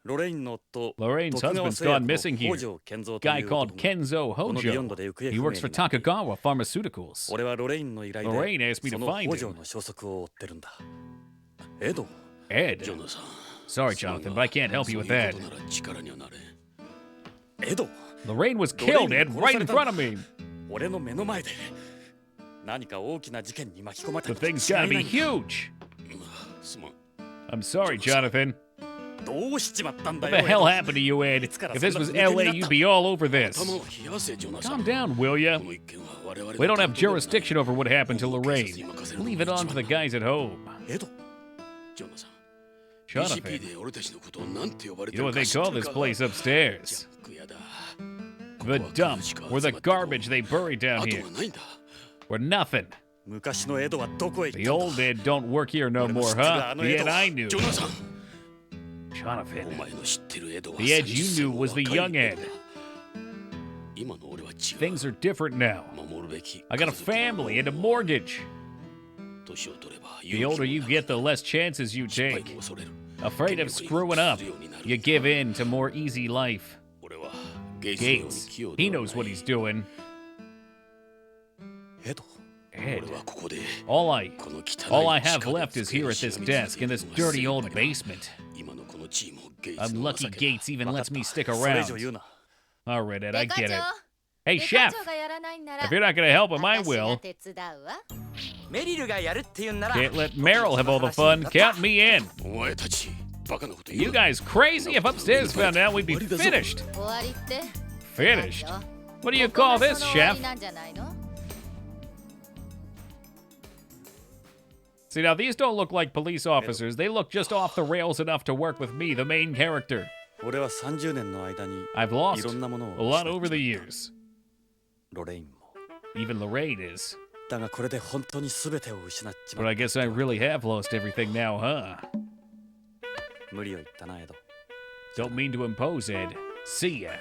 Lorraine's husband's gone missing here. Guy called Kenzo Hojo. He works for Takagawa Pharmaceuticals. Lorraine asked me to find him. Ed? Sorry, Jonathan, but I can't help you with that. Lorraine was killed, Ed, right in front of me. The thing's gotta be huge. I'm sorry, Jonathan. What the hell happened to you, Ed? If this was LA, you'd be all over this. Calm down, will ya? We don't have jurisdiction over what happened to Lorraine. Leave it on to the guys at home. Jonathan, you know what they call this place upstairs? The dump, or the garbage they bury down here. Or nothing. The old Ed don't work here no more, huh? The Ed I knew. Jonathan, the Ed you knew was the young Ed. Things are different now. I got a family and a mortgage. The older you get, the less chances you take. Afraid of screwing up, you give in to more easy life. Gates, he knows what he's doing. Ed. All I have left is here at this desk in this dirty old basement. Unlucky Gates even lets me stick around. All right, Ed, I get it. Hey, Chef, if you're not going to help him, I will. Can't let Meryl have all the fun. Count me in. You guys crazy? If upstairs found out, we'd be finished. Finished? What do you call this, Chef? See, now these don't look like police officers. They look just off the rails enough to work with me, the main character. I've lost a lot over the years. Even Lorraine is. But I guess I really have lost everything now, huh? Don't mean to impose, Ed. See ya.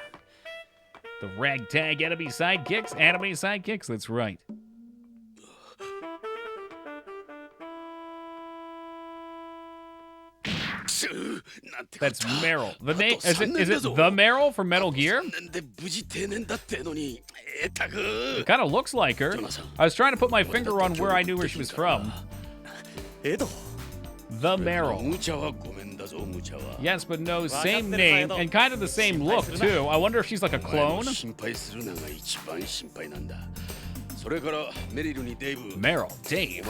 The ragtag enemy sidekicks? That's right. That's Meryl. The name is it the Meryl from Metal Gear? It kind of looks like her. I was trying to put my finger on where I knew where she was from. The Meryl. Yes, but no, same name and kind of the same look too. I wonder if she's like a clone. Meryl, Dave,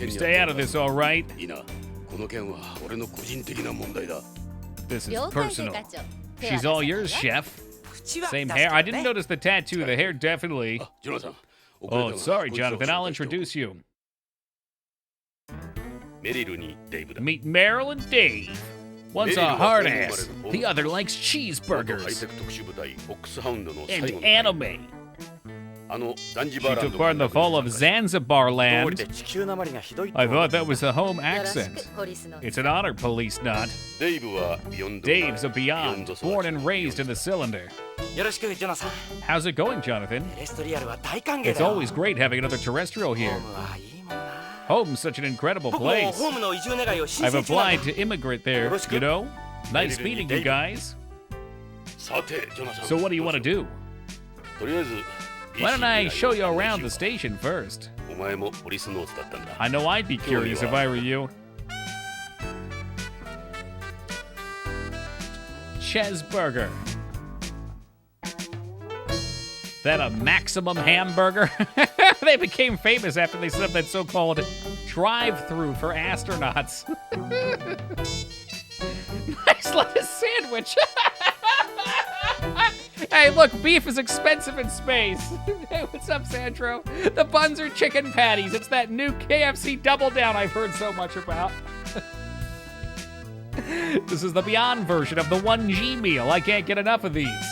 you stay out of this, all right? This is personal. She's all yours, Chef. Same hair. I didn't notice the tattoo. The hair definitely. Oh, sorry, Jonathan. I'll introduce you. Meet Meryl and Dave. One's a hard ass. The other likes cheeseburgers. And anime. She took part in the fall of Zanzibar land. I thought that was the home accent. It's an honor, Policenaut. Dave's a Beyond, born and raised in the cylinder. How's it going, Jonathan? It's always great having another terrestrial here. Home's such an incredible place. I've applied to immigrate there, you know? Nice meeting you guys. So what do you want to do? Why don't I show you around the station first? I know I'd be curious if I were you. Chesburger. That a Maximum hamburger? They became famous after they set up that so-called drive-thru for astronauts. Nice lettuce sandwich. Hey, look, beef is expensive in space. Hey, what's up, Sandro? The buns are chicken patties. It's that new KFC Double Down I've heard so much about. This is the Beyond version of the 1G meal. I can't get enough of these.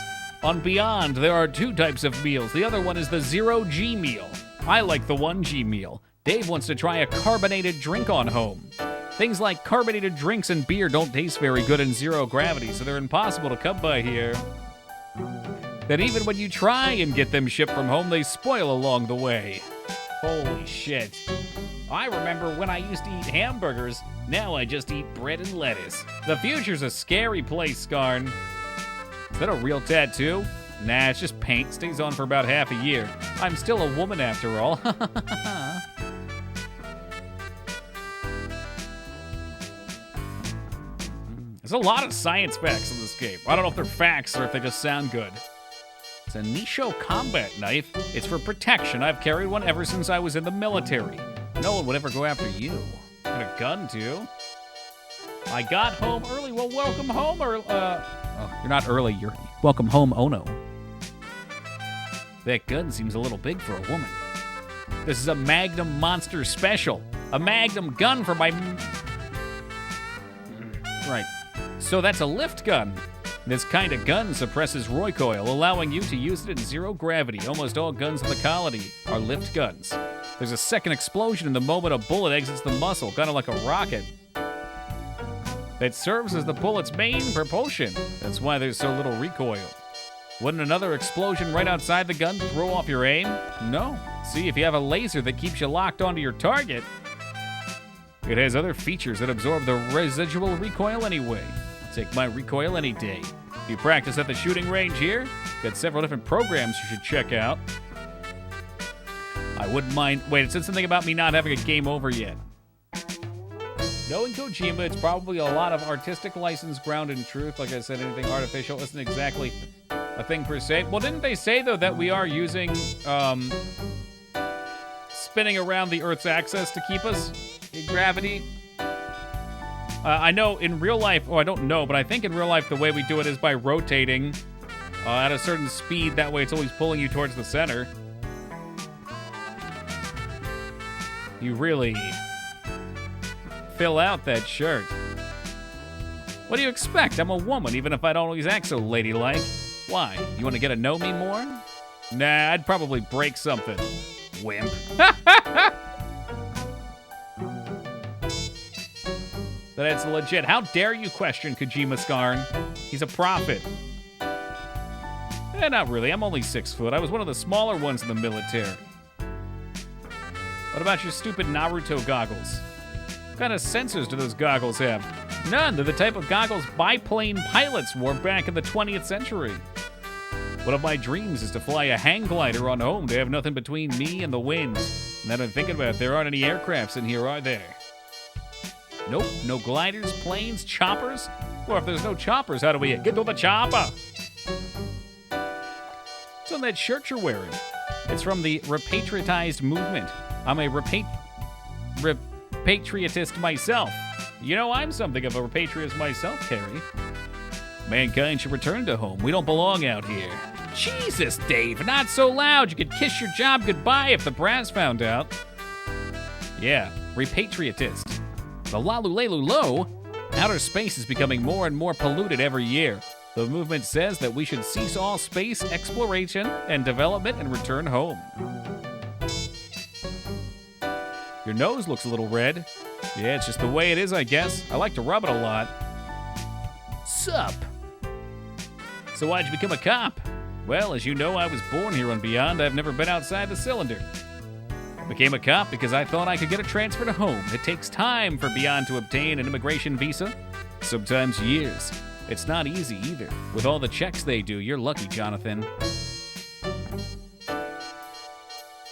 On Beyond, there are 2 types of meals. The other one is the 0G meal. I like the 1G meal. Dave wants to try a carbonated drink on home. Things like carbonated drinks and beer don't taste very good in 0 gravity, so they're impossible to come by here. That even when you try and get them shipped from home, they spoil along the way. Holy shit. I remember when I used to eat hamburgers. Now I just eat bread and lettuce. The future's a scary place, Scarn. Is that a real tattoo? Nah, it's just paint. Stays on for about half a year. I'm still a woman after all. There's a lot of science facts in this game. I don't know if they're facts or if they just sound good. It's a Nisho combat knife. It's for protection. I've carried one ever since I was in the military. No one would ever go after you. And a gun, too. I got home early. Well, welcome home, or, oh, you're not early. You're welcome home, Ono. That gun seems a little big for a woman. This is a Magnum Monster Special. A Magnum gun for my... Right. So that's a lift gun. This kind of gun suppresses recoil, allowing you to use it in 0 gravity. Almost all guns in the colony are lift guns. There's a second explosion in the moment a bullet exits the muzzle, kind of like a rocket. That serves as the bullet's main propulsion. That's why there's so little recoil. Wouldn't another explosion right outside the gun throw off your aim? No. See, if you have a laser that keeps you locked onto your target, It has other features that absorb the residual recoil anyway. I'll take my recoil any day. If you practice at the shooting range here, got several different programs you should check out. I wouldn't mind... Wait, it said something about me not having a game over yet. Knowing Kojima, it's probably a lot of artistic license grounded in truth. Like I said, anything artificial isn't exactly a thing per se. Well, didn't they say, though, that we are using spinning around the Earth's axis to keep us in gravity? I know in real life, oh, I don't know, but I think in real life the way we do it is by rotating at a certain speed. That way it's always pulling you towards the center. You really fill out that shirt. What do you expect? I'm a woman, even if I don't always act so ladylike. Why? You want to get to know me more? Nah, I'd probably break something. Wimp. That's legit. How dare you question Kojima Skarn? He's a prophet. Not really. I'm only 6 foot. I was one of the smaller ones in the military. What about your stupid Naruto goggles? What kind of sensors do those goggles have? None. They're the type of goggles biplane pilots wore back in the 20th century. One of my dreams is to fly a hang glider on home to have nothing between me and the wind. And then I'm thinking about it, there aren't any aircrafts in here, are there? Nope, no gliders, planes, choppers. Or if there's no choppers, how do we get to the chopper? What's on that shirt you're wearing? It's from the repatriatized movement. I'm a repatriatist myself. You know, I'm something of a repatriatist myself, Carrie. Mankind should return to home. We don't belong out here. Jesus, Dave, not so loud. You could kiss your job goodbye if the brass found out. Yeah, repatriatist. The Lalulelu outer space is becoming more and more polluted every year. The movement says that we should cease all space exploration and development and return home. Your nose looks a little red. Yeah, it's just the way it is, I guess. I like to rub it a lot. Sup? So why'd you become a cop? Well, as you know, I was born here on Beyond. I've never been outside the cylinder. I became a cop because I thought I could get a transfer to home. It takes time for Beyond to obtain an immigration visa. Sometimes years. It's not easy either. With all the checks they do, you're lucky, Jonathan.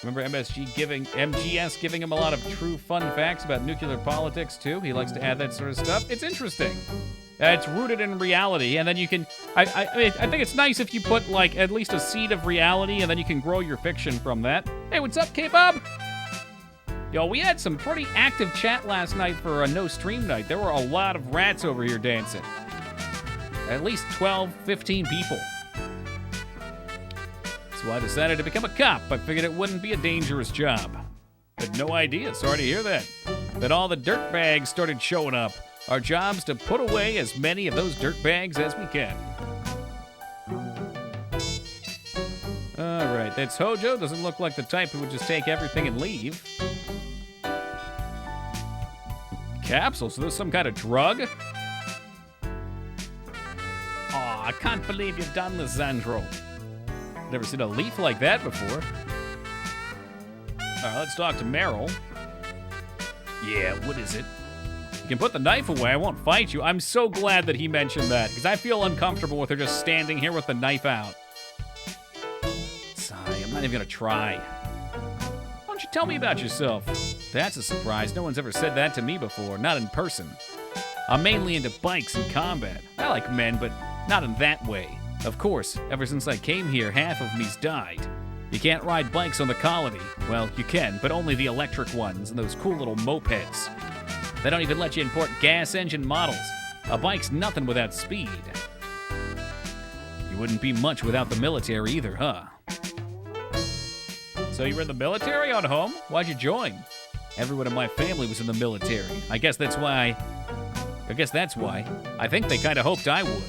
Remember MGS giving him a lot of true fun facts about nuclear politics, too? He likes to add that sort of stuff. It's interesting. It's rooted in reality, and then you can... I think it's nice if you put, like, at least a seed of reality, and then you can grow your fiction from that. Hey, what's up, K-Bob? Yo, we had some pretty active chat last night for a no-stream night. There were a lot of rats over here dancing. At least 12, 15 people. So I decided to become a cop. I figured it wouldn't be a dangerous job. Had no idea, sorry to hear that. Then all the dirtbags started showing up. Our job's to put away as many of those dirtbags as we can. Alright, that's Hojo. Doesn't look like the type who would just take everything and leave. Capsule, so there's some kind of drug? Aw, I can't believe you've done this, Zandro. Never seen a leaf like that before. Alright, let's talk to Meryl. Yeah, what is it? You can put the knife away, I won't fight you. I'm so glad that he mentioned that, because I feel uncomfortable with her just standing here with the knife out. Sigh, I'm not even gonna try. Why don't you tell me about yourself? That's a surprise, no one's ever said that to me before, not in person. I'm mainly into bikes and combat. I like men, but not in that way. Of course, ever since I came here, half of me's died. You can't ride bikes on the colony. Well, you can, but only the electric ones and those cool little mopeds. They don't even let you import gas engine models. A bike's nothing without speed. You wouldn't be much without the military either, huh? So you were in the military on home? Why'd you join? Everyone in my family was in the military. I guess that's why. I think they kind of hoped I would.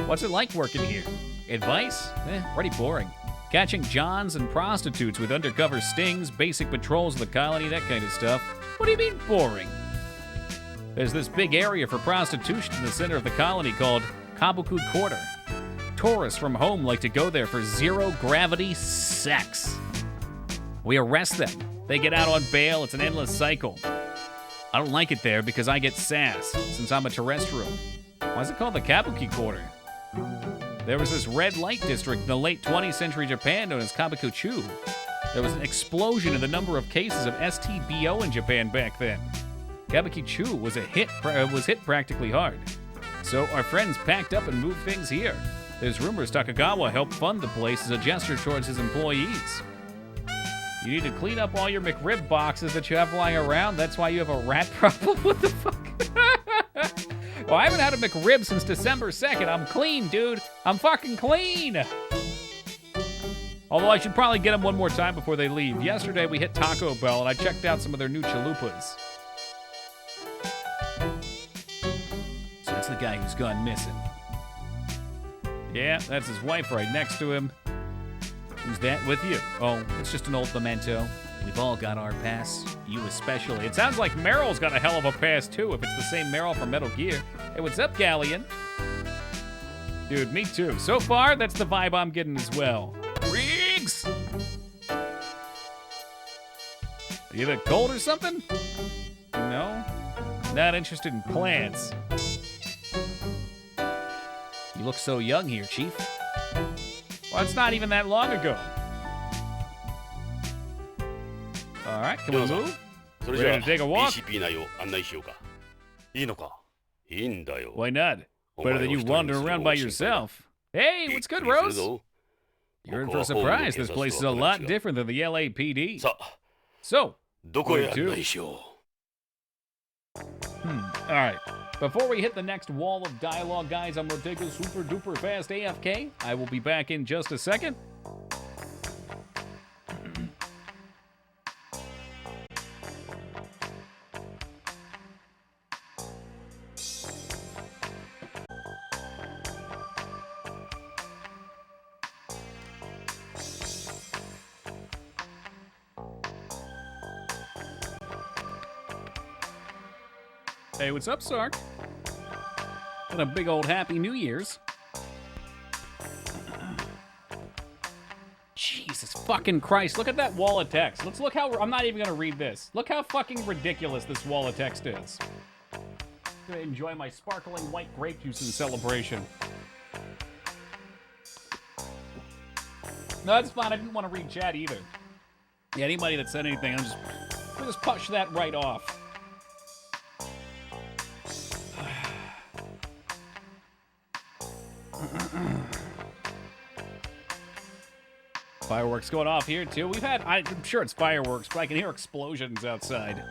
What's it like working here? Advice? Pretty boring. Catching johns and prostitutes with undercover stings, basic patrols of the colony, that kind of stuff. What do you mean, boring? There's this big area for prostitution in the center of the colony called Kabuku Quarter. Tourists from home like to go there for zero-gravity sex. We arrest them, They get out on bail. It's an endless cycle. I don't like it there because I get sass since I'm a terrestrial. Why is it called the Kabuki Quarter? There was this red light district in the late 20th century Japan known as Kabukicho. There was an explosion in the number of cases of STBO in Japan back then. Kabukicho was hit practically hard. So our friends packed up and moved things here. There's rumors Takagawa helped fund the place as a gesture towards his employees. You need to clean up all your McRib boxes that you have lying around. That's why you have a rat problem? What the fuck? Well, I haven't had a McRib since December 2nd. I'm clean, dude. I'm fucking clean. Although I should probably get them one more time before they leave. Yesterday we hit Taco Bell and I checked out some of their new chalupas. So it's the guy who's gone missing. Yeah, that's his wife right next to him. Who's that with you? Oh, it's just an old memento. We've all got our past, you especially. It sounds like Meryl's got a hell of a past, too, if it's the same Meryl from Metal Gear. Hey, what's up, Galleon? Dude, me too. So far, that's the vibe I'm getting as well. Riggs! You a bit cold or something? No? Not interested in plants. You look so young here, Chief. Well, it's not even that long ago. All right, can we move? Ready to take a walk? Why not? Better than you wandering around by yourself. Hey, what's good, Rose? You're in for a surprise. This place is a lot different than the LAPD. So, where to? All right. Before we hit the next wall of dialogue, guys, I'm going to take a super duper fast AFK. I will be back in just a second. Hey, what's up, Sark? And a big old Happy New Year's. Jesus fucking Christ, look at that wall of text. Let's look how, I'm not even gonna read this. Look how fucking ridiculous this wall of text is. I'm gonna enjoy my sparkling white grape juice in celebration. No, that's fine, I didn't want to read chat either. Yeah, anybody that said anything, I'll just push that right off. Fireworks going off here, too. I'm sure it's fireworks, but I can hear explosions outside.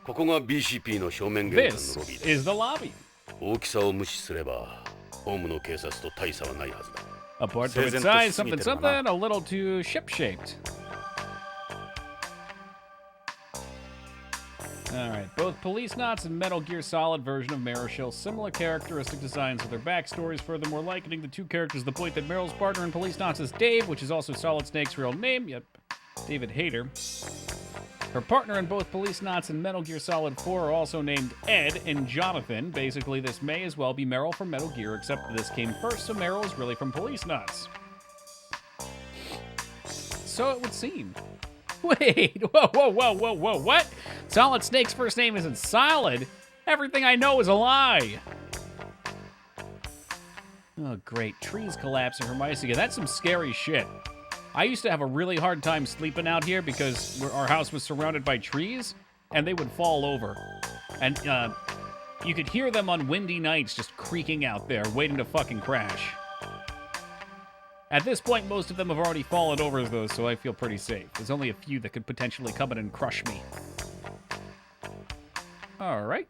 This is the lobby. Apart from its size, something, a little too ship-shaped. Alright, both Policenauts and Metal Gear Solid version of Meryl share similar characteristic designs with their backstories, furthermore likening the two characters to the point that Meryl's partner in Policenauts is Dave, which is also Solid Snake's real name, yep, David Hayter. Her partner in both Policenauts and Metal Gear Solid 4 are also named Ed and Jonathan. Basically, this may as well be Meryl from Metal Gear, except that this came first, so Meryl is really from Policenauts. So it would seem. Wait, whoa, what? Solid Snake's first name isn't Solid. Everything I know is a lie. Oh, great. Trees collapsing from ice again. That's some scary shit. I used to have a really hard time sleeping out here because our house was surrounded by trees, and they would fall over. And you could hear them on windy nights just creaking out there, waiting to fucking crash. At this point, most of them have already fallen over, though, so I feel pretty safe. There's only a few that could potentially come in and crush me. All right.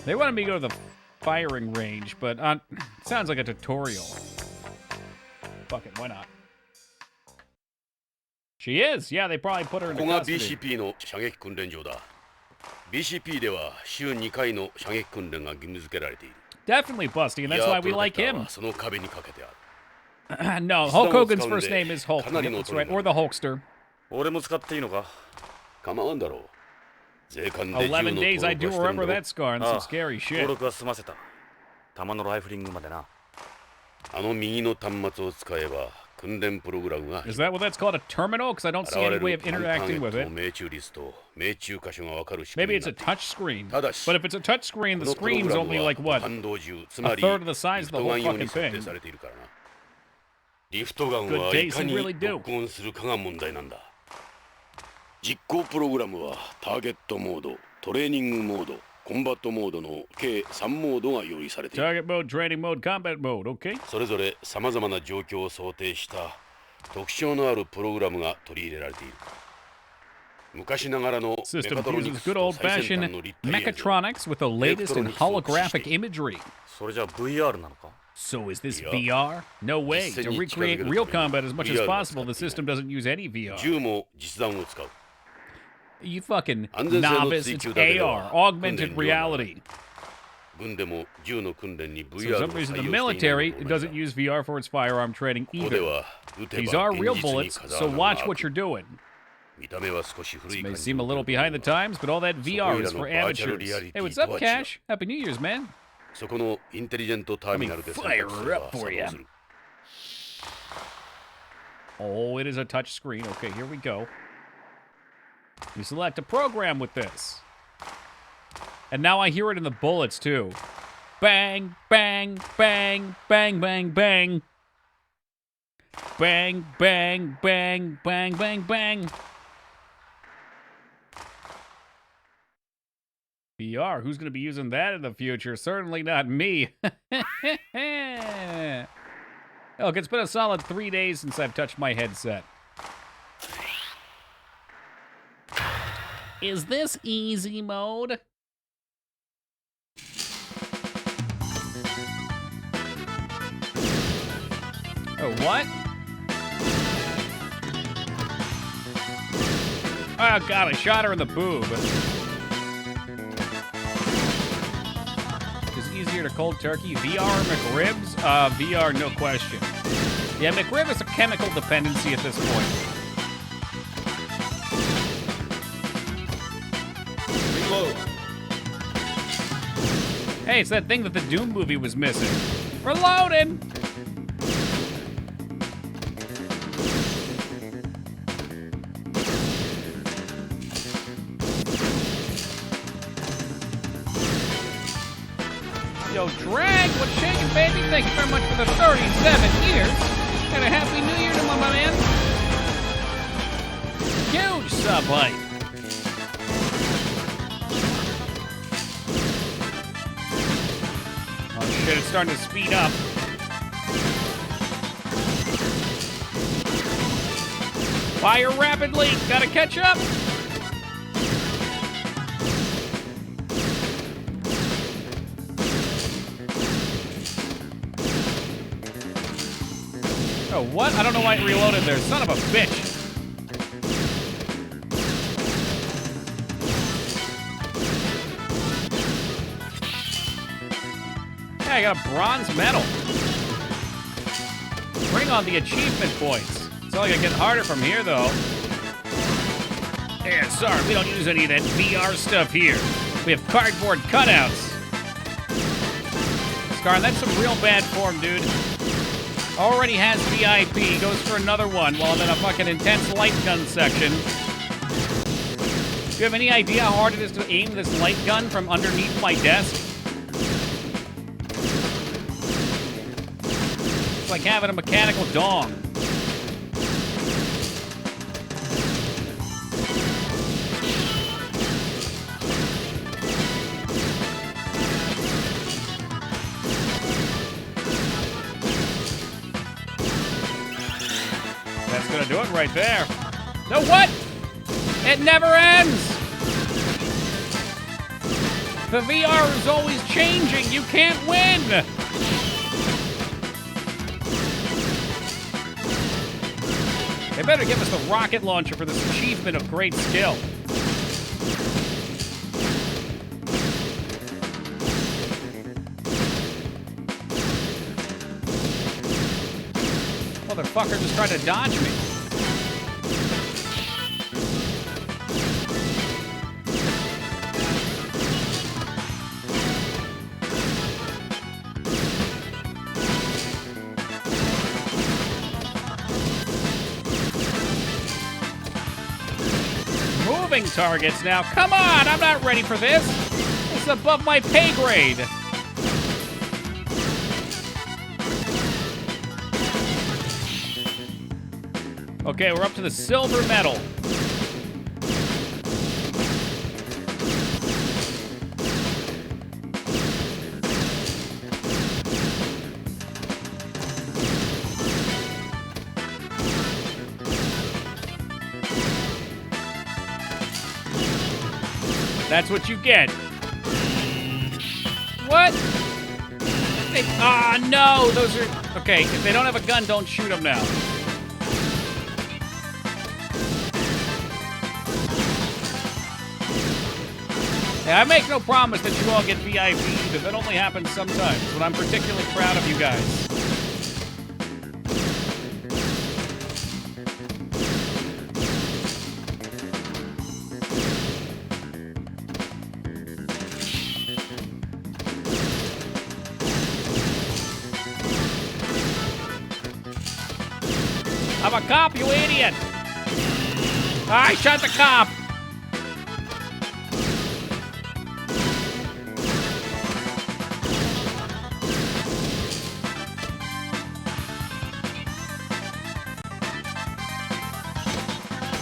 They wanted me to go to the firing range, but it sounds like a tutorial. Fuck it, why not? She is. Yeah, they probably put her in custody. BCP の射撃訓練場だ. BCP では週2回の射撃訓練が義務付けられている. Definitely Busty, and that's why we like him. No, Hulk Hogan's first name is Hulk. That's right, or the Hulkster. 11 days, I do remember that scar and some scary shit. 弾のライフリングまでな。あの右の端末を使えば Is that what that's called, a terminal? Because I don't see any way of interacting with it. Maybe it's a touch screen. But if it's a touch screen, the screen's only like, what, a third of the size of the whole fucking thing. Good taste, you really do. 実行プログラムはターゲットモード、トレーニングモード、コンバットモードの計3モードが用意されている。 Target mode, training mode, combat mode, okay? それぞれ様々な状況を想定した特徴のあるプログラムが取り入れられている。昔ながらのメカトロニクスと最先端の立体映像、 mechatronics with the latest in holographic imagery. それじゃ VR なのか? So is this VR? No way. To recreate real combat as much as possible, the system doesn't use any VR. 銃も実弾を使う。 You fucking novice, it's AR, augmented reality. So for some reason, the military doesn't use VR for its firearm training either. These are real bullets, so watch what you're doing. This may seem a little behind the times, but all that VR is for amateurs. Hey, what's up, Cash? Happy New Year's, man. Let me fire her up for you. Oh, it is a touch screen. Okay, here we go. You select a program with this. And now I hear it in the bullets, too. Bang, bang, bang, bang, bang, bang. Bang, bang, bang, bang, bang, bang. VR, who's going to be using that in the future? Certainly not me. Look, it's been a solid 3 days since I've touched my headset. Is this easy mode? Oh, what? Oh, God, I shot her in the boob. Is easier to cold turkey? VR or McRibs? VR, no question. Yeah, McRib is a chemical dependency at this point. Hey, it's that thing that the Doom movie was missing. Reloading! Yo, Drag, what's shaking, baby? Thank you very much for the 37 years. And a happy new year to my man. Huge sub hype. Shit, it's starting to speed up. Fire rapidly. Gotta catch up. Oh, what? I don't know why it reloaded there. Son of a bitch. Yeah, I got a bronze medal. Bring on the achievement points. It's only gonna get harder from here, though. Yeah, sorry, we don't use any of that VR stuff here. We have cardboard cutouts. Scar, that's some real bad form, dude. Already has VIP, goes for another one while I'm in a fucking intense light gun section. Do you have any idea how hard it is to aim this light gun from underneath my desk? It's like having a mechanical dong. That's gonna do it right there. No, what? It never ends! The VR is always changing. You can't win! They better give us the rocket launcher for this achievement of great skill. Motherfucker just tried to dodge me. killing targets now. Come on, I'm not ready for this. It's above my pay grade. Okay, we're up to the silver medal. That's what you get. What? Ah, no, those are... Okay, if they don't have a gun, don't shoot them now. Yeah, I make no promise that you all get VIPs, because that only happens sometimes, but I'm particularly proud of you guys. I'm a cop, you idiot! I shot the cop!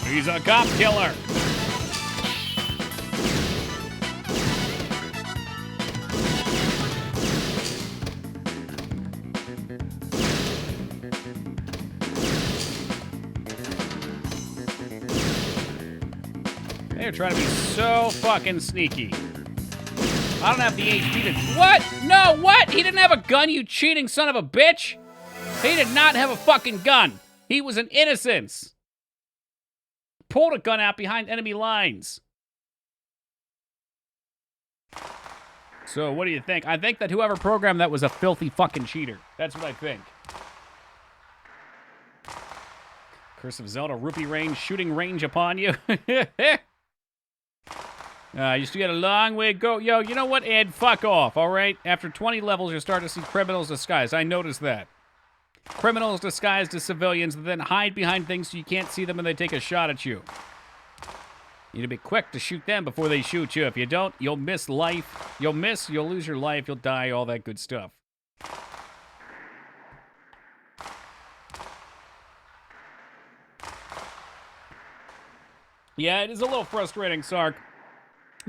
He's a cop killer! They're trying to be so fucking sneaky. I don't have the HP to... What? No, what? He didn't have a gun, you cheating son of a bitch! He did not have a fucking gun! He was an innocent! Pulled a gun out behind enemy lines. So, what do you think? I think that whoever programmed that was a filthy fucking cheater. That's what I think. Curse of Zelda, rupee range, shooting range upon you. You still got a long way to go. Yo, you know what, Ed? Fuck off, all right? After 20 levels, you'll start to see criminals disguised. I noticed that. Criminals disguised as civilians that then hide behind things so you can't see them and they take a shot at you. You need to be quick to shoot them before they shoot you. If you don't, you'll miss life. You'll lose your life, you'll die, all that good stuff. Yeah, it is a little frustrating, Sark.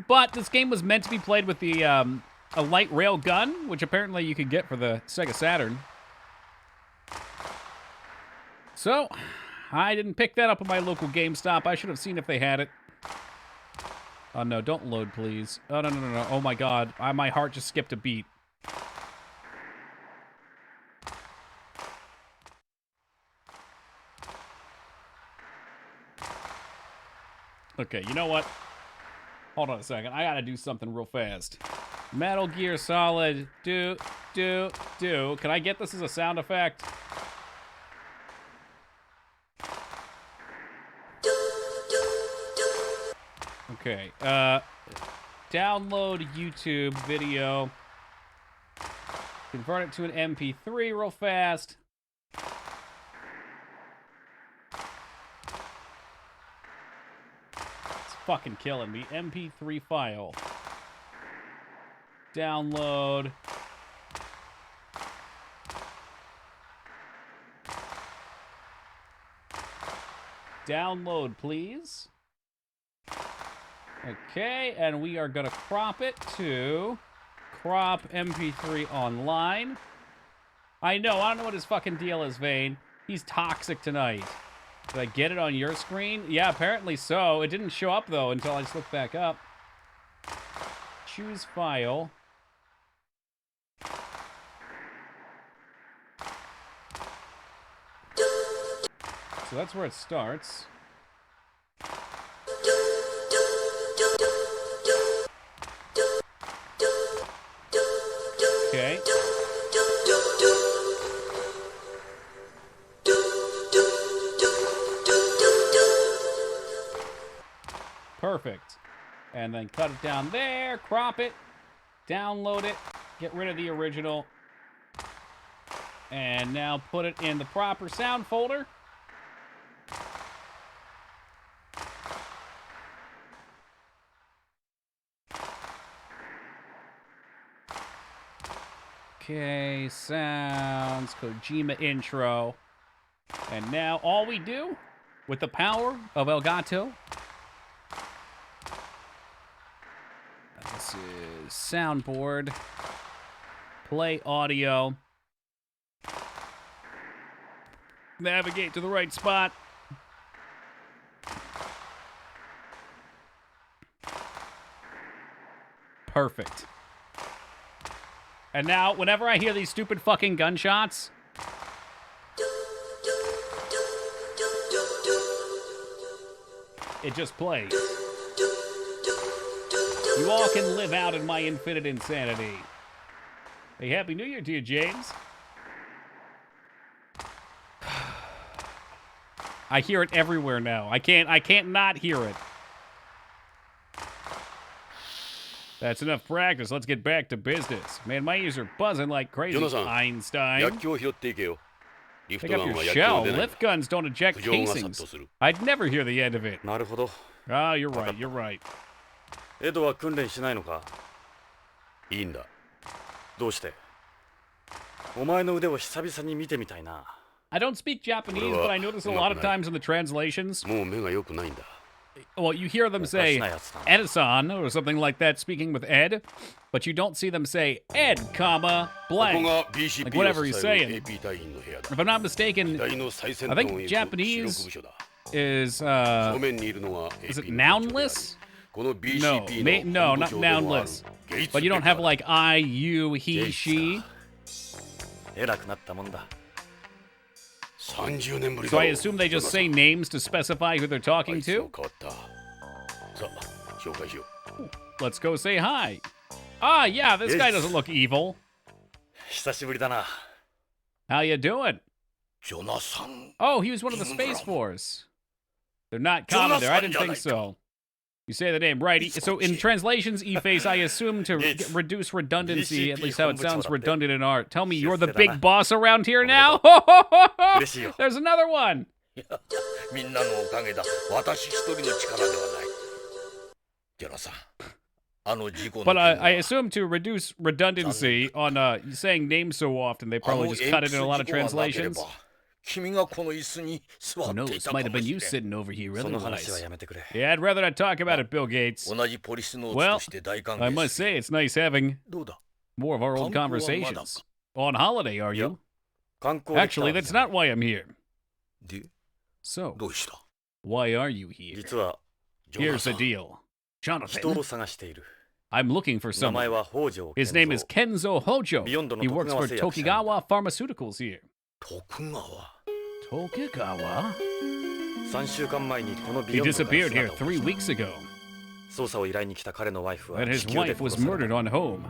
But this game was meant to be played with the a light rail gun, which apparently you could get for the Sega Saturn. So, I didn't pick that up at my local GameStop. I should have seen if they had it. Oh, no, don't load, please. Oh, no, no, no, no. Oh, my God. My heart just skipped a beat. Okay, you know what? Hold on a second. I gotta do something real fast. Metal Gear Solid. Do. Can I get this as a sound effect? Okay. Download YouTube video. Convert it to an MP3 real fast. Fucking killing me. MP3 file. Download. Download, please. Okay, and we are gonna crop it to crop MP3 online. I know, I don't know what his fucking deal is, Vane. He's toxic tonight. Did I get it on your screen? Yeah, apparently so. It didn't show up, though, until I just looked back up. Choose file. So that's where it starts. Okay. Perfect. And then cut it down there, crop it, download it, get rid of the original, and now put it in the proper sound folder. Okay, sounds, Kojima intro. And now all we do with the power of Elgato. This is soundboard. Play audio. Navigate to the right spot. Perfect. And now, whenever I hear these stupid fucking gunshots, it just plays. You all can live out in my infinite insanity. Hey, Happy New Year to you, James. I hear it everywhere now. I can't not hear it. That's enough practice. Let's get back to business. Man, my ears are buzzing like crazy. Einstein. Pick up your shell. Lift guns don't eject casings. I'd never hear the end of it. Ah, you're right, you're right. エドは訓練しないのかいいんだどうしてお前の腕を久々に見てみたいな I don't speak Japanese, but I notice a lot of times in the translations. もう目が良くないんだ Well, you hear them say Edison or something like that, speaking with Ed, but you don't see them say Ed, comma, blank. Like whatever he's saying. If I'm not mistaken, I think Japanese is it nounless? No, not nounless. But you don't have like I, you, he, she. 偉くなったもんだ So I assume they just say names to specify who they're talking to? Let's go say hi. Ah, yeah, this guy doesn't look evil. 久しぶりだな How you doing? ジョナサン Oh, he was one of the Space Force. They're not common there. I didn't think so. You say the name right. So in translations, E-Face, I assume to reduce redundancy, at least how it sounds redundant in art. Tell me you're the big boss around here now? There's another one. みんなのおかげだ私一人の力ではないジョナサン But I assume to reduce redundancy on saying names so often, they probably just cut it in a lot of translations. Who knows? Might have been you sitting over here otherwise. Yeah, I'd rather not talk about it, Bill Gates. Well, I must say, it's nice having more of our old conversations. On holiday, are you? Actually, that's not why I'm here. So, why are you here? Here's the deal. Jonathan, I'm looking for someone. His name is Kenzo Hojo. He works for Tokigawa Pharmaceuticals here. Tokigawa? He disappeared here 3 weeks ago. And his wife was murdered on home.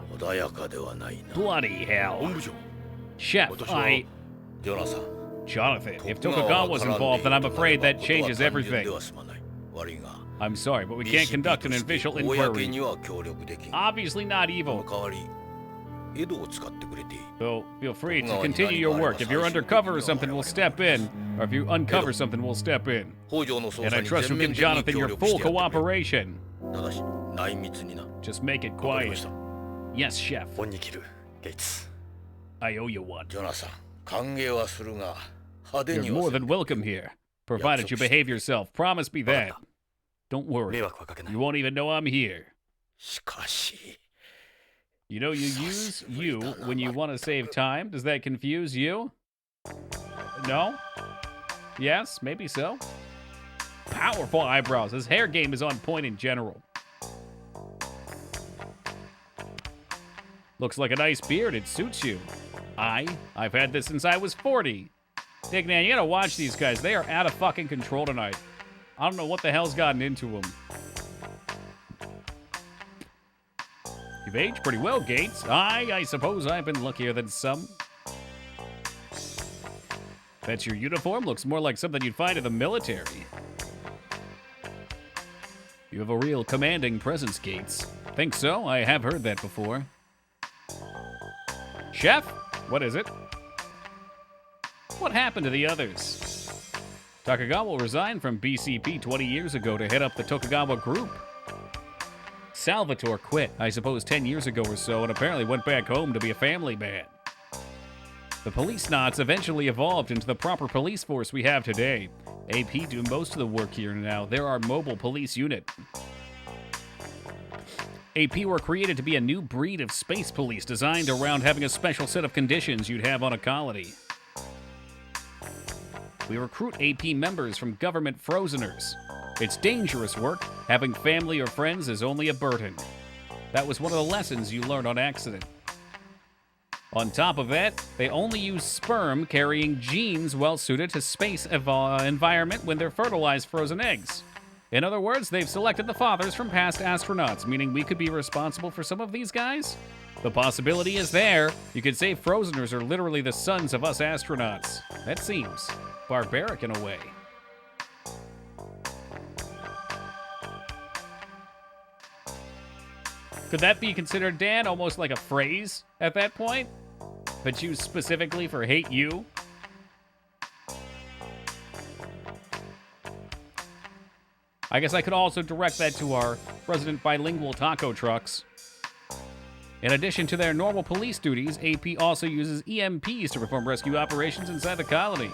Bloody hell. Chef, Jonathan, if Tokugawa's involved, then I'm afraid that changes everything. I'm sorry, but we can't conduct an official inquiry. Obviously not evil. So feel free to continue your work. If you're undercover or something, we'll step in. Or if you uncover something, we'll step in. And I trust you'll give Jonathan your full cooperation. Just make it quiet. Yes, Chef. I owe you one. You're more than welcome here, provided you behave yourself. Promise me that. Don't worry. You won't even know I'm here. You know you use you when you want to save time. Does that confuse you? No? Yes, maybe so. Powerful eyebrows. His hair game is on point in general. Looks like a nice beard. It suits you. I've had this since I was 40. Dick, man, you gotta watch these guys. They are out of fucking control tonight. I don't know what the hell's gotten into them. You've aged pretty well, Gates. I suppose I've been luckier than some. That's your uniform? Looks more like something you'd find in the military. You have a real commanding presence, Gates. Think so? I have heard that before. Chef? What is it? What happened to the others? Tokugawa resigned from BCP 20 years ago to head up the Tokugawa group. Salvatore quit, I suppose 10 years ago or so, and apparently went back home to be a family man. The Policenauts eventually evolved into the proper police force we have today. AP do most of the work here now. They're our mobile police unit. AP were created to be a new breed of space police designed around having a special set of conditions you'd have on a colony. We recruit AP members from government frozeners. It's dangerous work. Having family or friends is only a burden. That was one of the lessons you learned on accident. On top of that, they only use sperm carrying genes well suited to space environment when they're fertilized frozen eggs. In other words, they've selected the fathers from past astronauts, meaning we could be responsible for some of these guys? The possibility is there. You could say frozeners are literally the sons of us astronauts. That seems barbaric in a way. Could that be considered, Dan, almost like a phrase at that point? But used specifically for hate you? I guess I could also direct that to our resident bilingual taco trucks. In addition to their normal police duties, AP also uses EMPs to perform rescue operations inside the colony.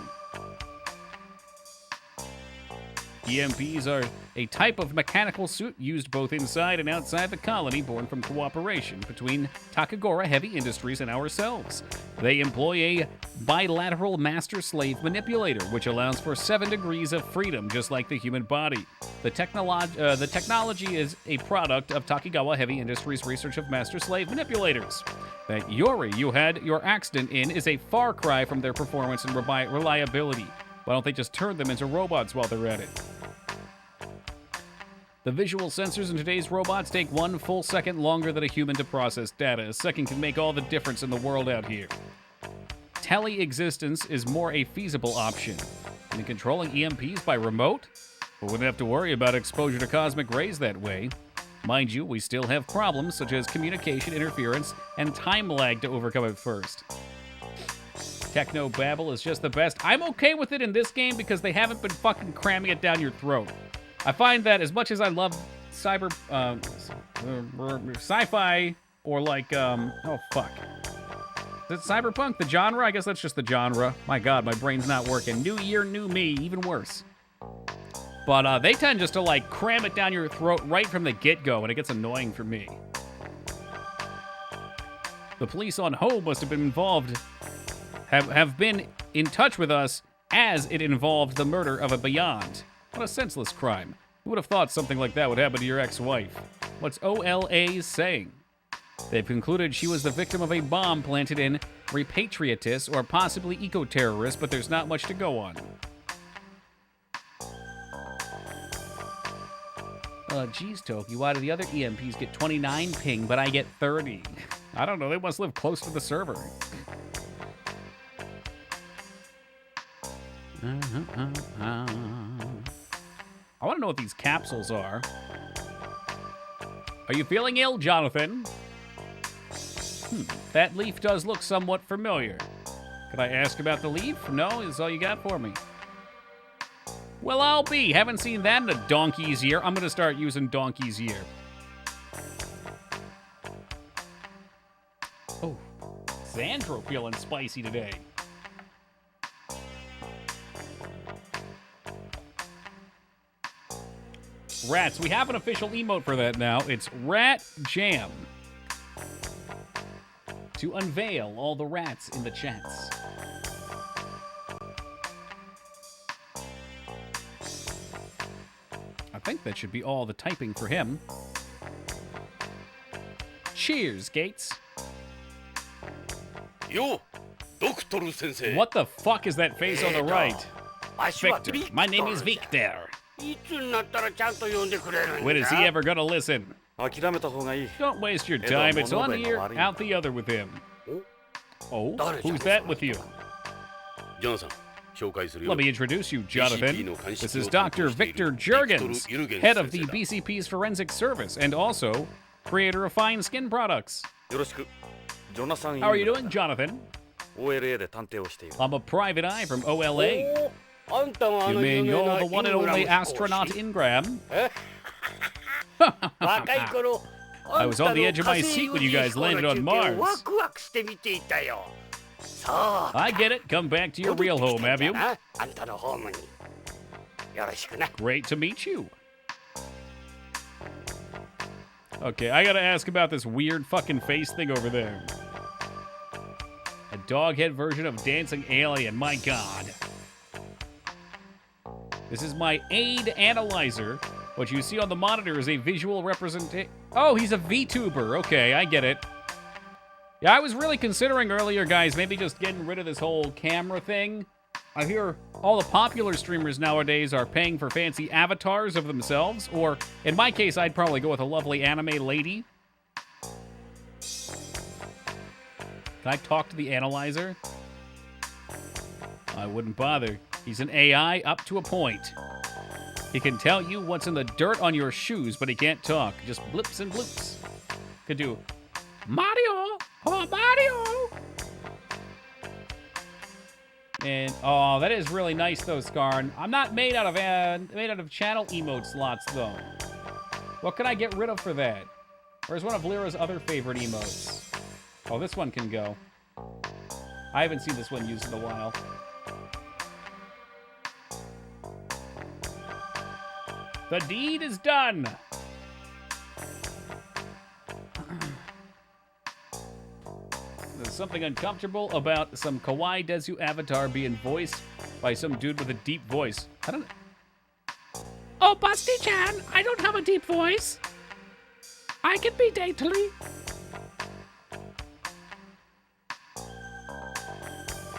EMPs are a type of mechanical suit used both inside and outside the colony, born from cooperation between Takagora Heavy Industries and ourselves. They employ a bilateral master-slave manipulator, which allows for 7 degrees of freedom, just like the human body. The technology is a product of Takagawa Heavy Industries' research of master-slave manipulators. That Yori you had your accident in is a far cry from their performance and reliability. Why don't they just turn them into robots while they're at it? The visual sensors in today's robots take 1 full second longer than a human to process data. A second can make all the difference in the world out here. Tele-existence is more a feasible option. And controlling EMPs by remote? We wouldn't have to worry about exposure to cosmic rays that way. Mind you, we still have problems such as communication interference and time lag to overcome at first. Techno babble is just the best. I'm okay with it in this game because they haven't been fucking cramming it down your throat. I find that as much as I love sci-fi or like, oh fuck. Is it cyberpunk, the genre? I guess that's just the genre. My god, my brain's not working. New year, new me, even worse. But they tend just to like cram it down your throat right from the get-go, and it gets annoying for me. The police on home must have been involved, have been in touch with us as it involved the murder of a Beyond. What a senseless crime. Who would have thought something like that would happen to your ex-wife? What's OLA saying? They've concluded she was the victim of a bomb planted in Repatriatus or possibly eco-terrorist, but there's not much to go on. Geez, Toki, why do the other EMPs get 29 ping, but I get 30? I don't know, they must live close to the server. I want to know what these capsules are. Are you feeling ill, Jonathan? That leaf does look somewhat familiar. Could I ask about the leaf? No, is all you got for me. Well, I'll be. Haven't seen that in a donkey's year. I'm going to start using donkey's year. Oh, Xandro feeling spicy today. Rats. We have an official emote for that now. It's Rat Jam. To unveil all the rats in the chats. I think that should be all the typing for him. Cheers, Gates. Yo, Dr. Sensei. What the fuck is that face on the right? Victor. My name is Victor. When is he ever gonna listen? Don't waste your time. It's on here, out the other with him. Oh, who's that with you? Let me introduce you, Jonathan. This is Dr. Victor Jurgens, head of the BCP's Forensic Service, and also creator of fine skin products. How are you doing, Jonathan? I'm a private eye from OLA. You mean you're the one and only astronaut Ingram? I was on the edge of my seat when you guys landed on Mars. I get it. Come back to your real home, have you? Great to meet you. Okay, I gotta ask about this weird fucking face thing over there. A dog head version of Dancing Alien, my god. This is my aid analyzer. What you see on the monitor is a visual representation. Oh, he's a VTuber. Okay, I get it. Yeah, I was really considering earlier, guys, maybe just getting rid of this whole camera thing. I hear all the popular streamers nowadays are paying for fancy avatars of themselves, or in my case, I'd probably go with a lovely anime lady. Can I talk to the analyzer? I wouldn't bother. He's an AI up to a point. He can tell you what's in the dirt on your shoes, but he can't talk. Just blips and bloops. Could do Mario! Oh, Mario! And oh, that is really nice though, Skarn. I'm not made out of channel emote slots though. What can I get rid of for that? Where's one of Lyra's other favorite emotes? Oh, this one can go. I haven't seen this one used in a while. The deed is done. There's something uncomfortable about some kawaii Desu avatar being voiced by some dude with a deep voice. I don't... Oh, Basti-chan, I don't have a deep voice. I can be daintily.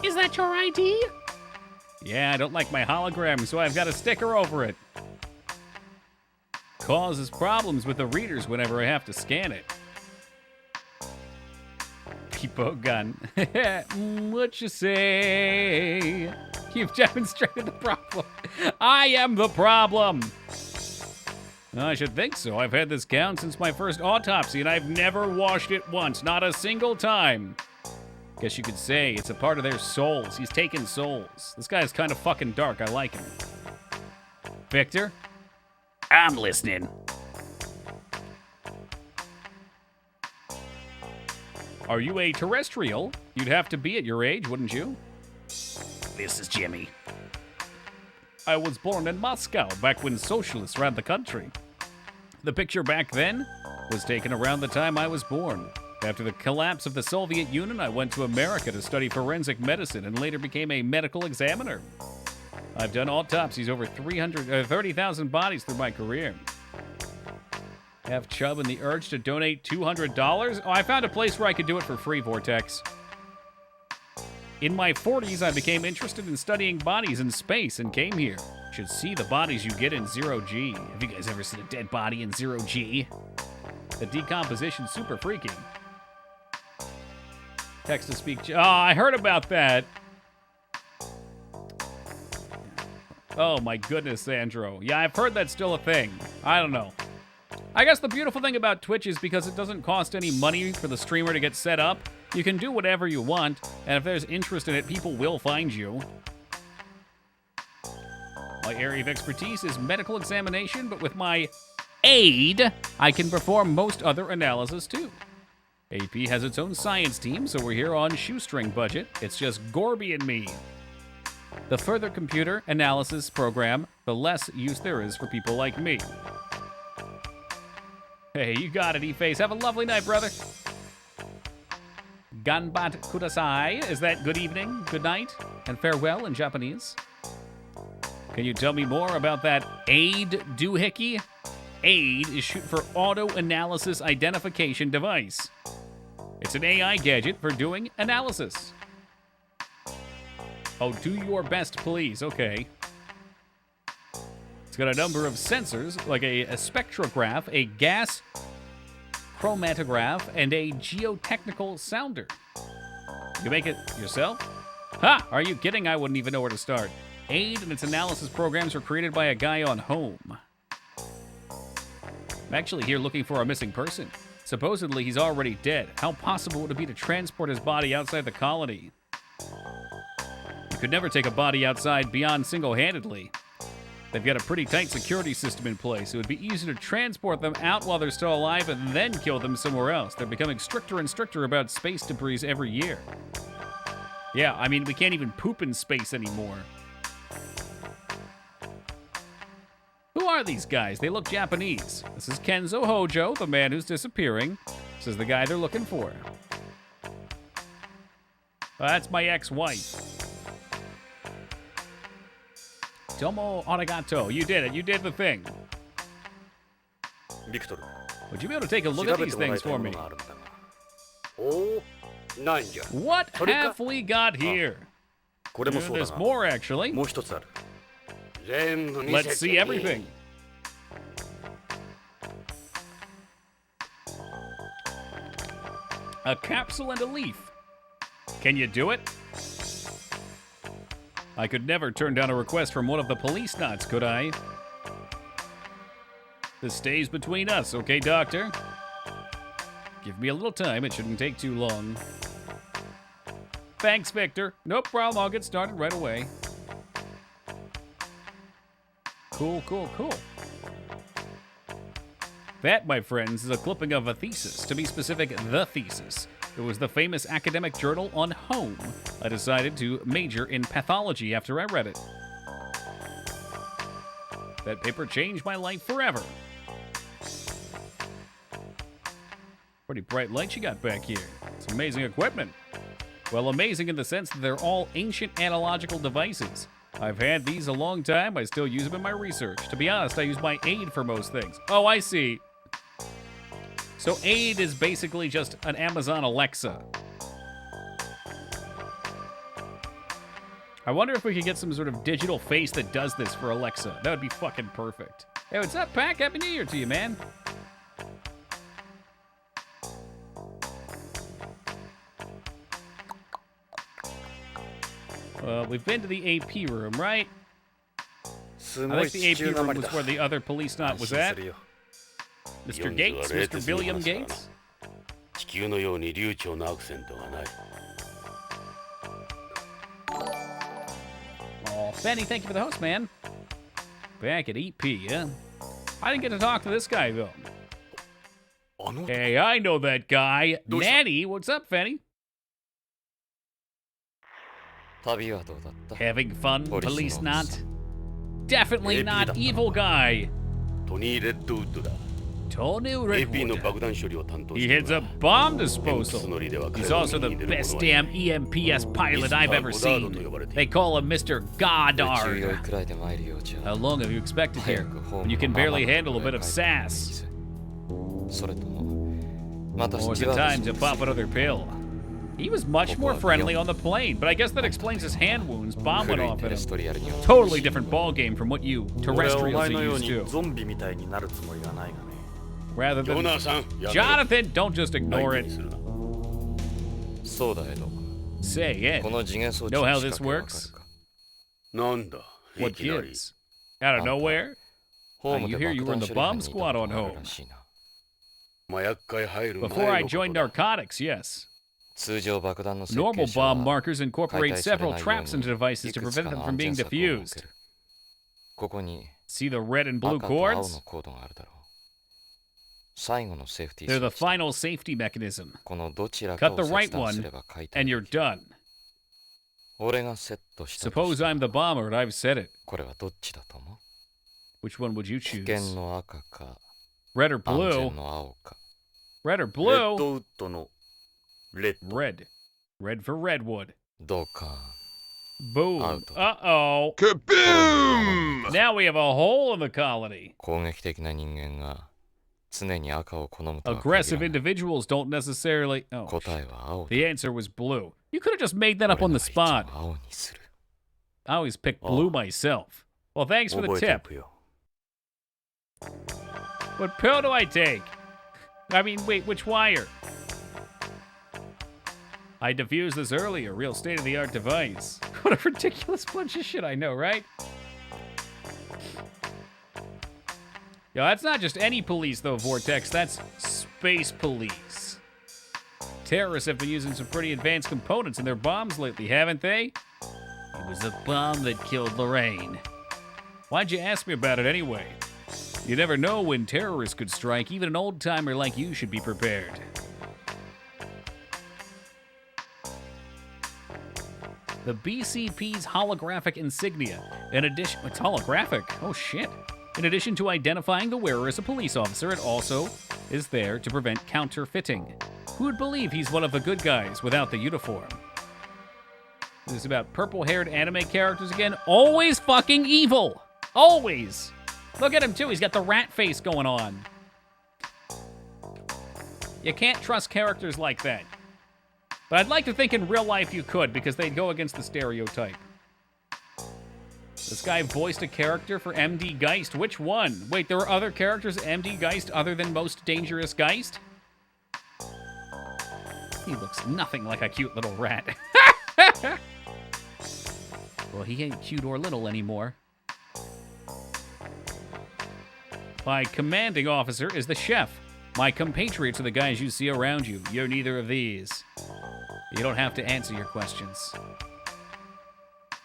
Is that your ID? Yeah, I don't like my hologram, so I've got a sticker over it. Causes problems with the readers whenever I have to scan it. Peepo gun. What you say? You've demonstrated the problem. I am the problem. I should think so. I've had this gown since my first autopsy, and I've never washed it once. Not a single time. Guess you could say it's a part of their souls. He's taking souls. This guy's kind of fucking dark. I like him. Victor? I'm listening. Are you a terrestrial? You'd have to be at your age, wouldn't you? This is Jimmy. I was born in Moscow back when socialists ran the country. The picture back then was taken around the time I was born. After the collapse of the Soviet Union, I went to America to study forensic medicine and later became a medical examiner. I've done autopsies over 30,000 bodies through my career. Have Chubb and the urge to donate $200? Oh, I found a place where I could do it for free, Vortex. In my 40s, I became interested in studying bodies in space and came here. Should see the bodies you get in 0G. Have you guys ever seen a dead body in 0G? The decomposition's super freaky. Text-to-speak. Oh, I heard about that. Oh my goodness, Sandro. Yeah, I've heard that's still a thing. I don't know. I guess the beautiful thing about Twitch is because it doesn't cost any money for the streamer to get set up. You can do whatever you want, and if there's interest in it, people will find you. My area of expertise is medical examination, but with my aid, I can perform most other analysis too. AP has its own science team, so we're here on shoestring budget. It's just Gorby and me. The further computer analysis program, the less use there is for people like me. Hey, you got it, E-Face. Have a lovely night, brother. Ganbat kudasai. Is that good evening, good night, and farewell in Japanese? Can you tell me more about that aid doohickey? AID is short for Auto Analysis Identification Device. It's an AI gadget for doing analysis. Oh, do your best, please. Okay. It's got a number of sensors, like a spectrograph, a gas chromatograph, and a geotechnical sounder. You make it yourself? Ha! Are you kidding? I wouldn't even know where to start. AID and its analysis programs were created by a guy on Home. I'm actually here looking for a missing person. Supposedly, he's already dead. How possible would it be to transport his body outside the colony? You could never take a body outside beyond single-handedly. They've got a pretty tight security system in place. It would be easier to transport them out while they're still alive and then kill them somewhere else. They're becoming stricter and stricter about space debris every year. Yeah, I mean, we can't even poop in space anymore. Who are these guys? They look Japanese. This is Kenzo Hojo, the man who's disappearing. This is the guy they're looking for. That's my ex-wife. Tomo arigato. You did it. You did the thing. Victor. Would you be able to take a look at these things for me? What have we got here? There's more, actually. Let's see everything. A capsule and a leaf. Can you do it? I could never turn down a request from one of the Policenauts, could I? This stays between us, okay, Doctor? Give me a little time. It shouldn't take too long. Thanks, Victor. No problem. I'll get started right away. Cool, cool, cool. That, my friends, is a clipping of a thesis. To be specific, the thesis. It was the famous academic journal on home. I decided to major in pathology after I read it. That paper changed my life forever. Pretty bright lights you got back here. It's amazing equipment. Well, amazing in the sense that they're all ancient analogical devices. I've had these a long time. I still use them in my research. To be honest, I use my aid for most things. Oh, I see. So aid is basically just an Amazon Alexa. I wonder if we could get some sort of digital face that does this for Alexa. That would be fucking perfect. Hey, what's up, Pac? Happy New Year to you, man. We've been to the AP room, right? I think the AP room was where the other Policenaut was at. Mr. Gates? Mr. William Gates? Oh, Benny, thank you for the host, man. Back at EP, yeah? I didn't get to talk to this guy, though. Hey, I know that guy. Nanny, what's up, Fanny? Having fun, Policenauts? Definitely not evil guy. Tony Redwood. He heads up bomb disposal. He's also the best damn EMPS pilot I've ever seen. They call him Mr. Goddard. How long have you expected here when you can barely handle a bit of sass? Or is it time to pop another pill? He was much more friendly on the plane, but I guess that explains his hand wounds. Bomb went off at him. Totally different ballgame from what you terrestrials are used to. Rather than... Jonathan, don't just ignore it. Say it. Know how this works? What gives? Out of nowhere? You hear you were in the bomb squad on home. Before I joined narcotics, yes. Normal bomb markers incorporate several traps into devices to prevent them from being defused. See the red and blue cords? They're the final safety mechanism. Cut the right one, and you're done. Suppose I'm the bomber and I've said it. Which one would you choose? Red or blue? Red or blue? Red. Red for Redwood. Boom. Uh-oh. Kaboom! Now we have a hole in the colony. Aggressive individuals don't necessarily... Oh, the answer was blue. You could have just made that up on the spot. I always pick blue myself. Well, thanks for the tip. What pill do I take? I mean, wait, which wire? I defused this earlier. Real state-of-the-art device. What a ridiculous bunch of shit, I know, right? Yo, that's not just any police, though, Vortex. That's space police. Terrorists have been using some pretty advanced components in their bombs lately, haven't they? It was the bomb that killed Lorraine. Why'd you ask me about it anyway? You never know when terrorists could strike. Even an old-timer like you should be prepared. the BCP's holographic insignia. In addition, it's holographic. Oh, shit. In addition to identifying the wearer as a police officer, it also is there to prevent counterfeiting. Who would believe he's one of the good guys without the uniform? This is about purple-haired anime characters again. Always fucking evil. Always. Look at him, too. He's got the rat face going on. You can't trust characters like that. But I'd like to think in real life you could, because they'd go against the stereotype. This guy voiced a character for MD Geist. Which one? Wait, there were other characters MD Geist other than Most Dangerous Geist? He looks nothing like a cute little rat. Well, he ain't cute or little anymore. My commanding officer is the chef. My compatriots are the guys you see around you. You're neither of these. You don't have to answer your questions.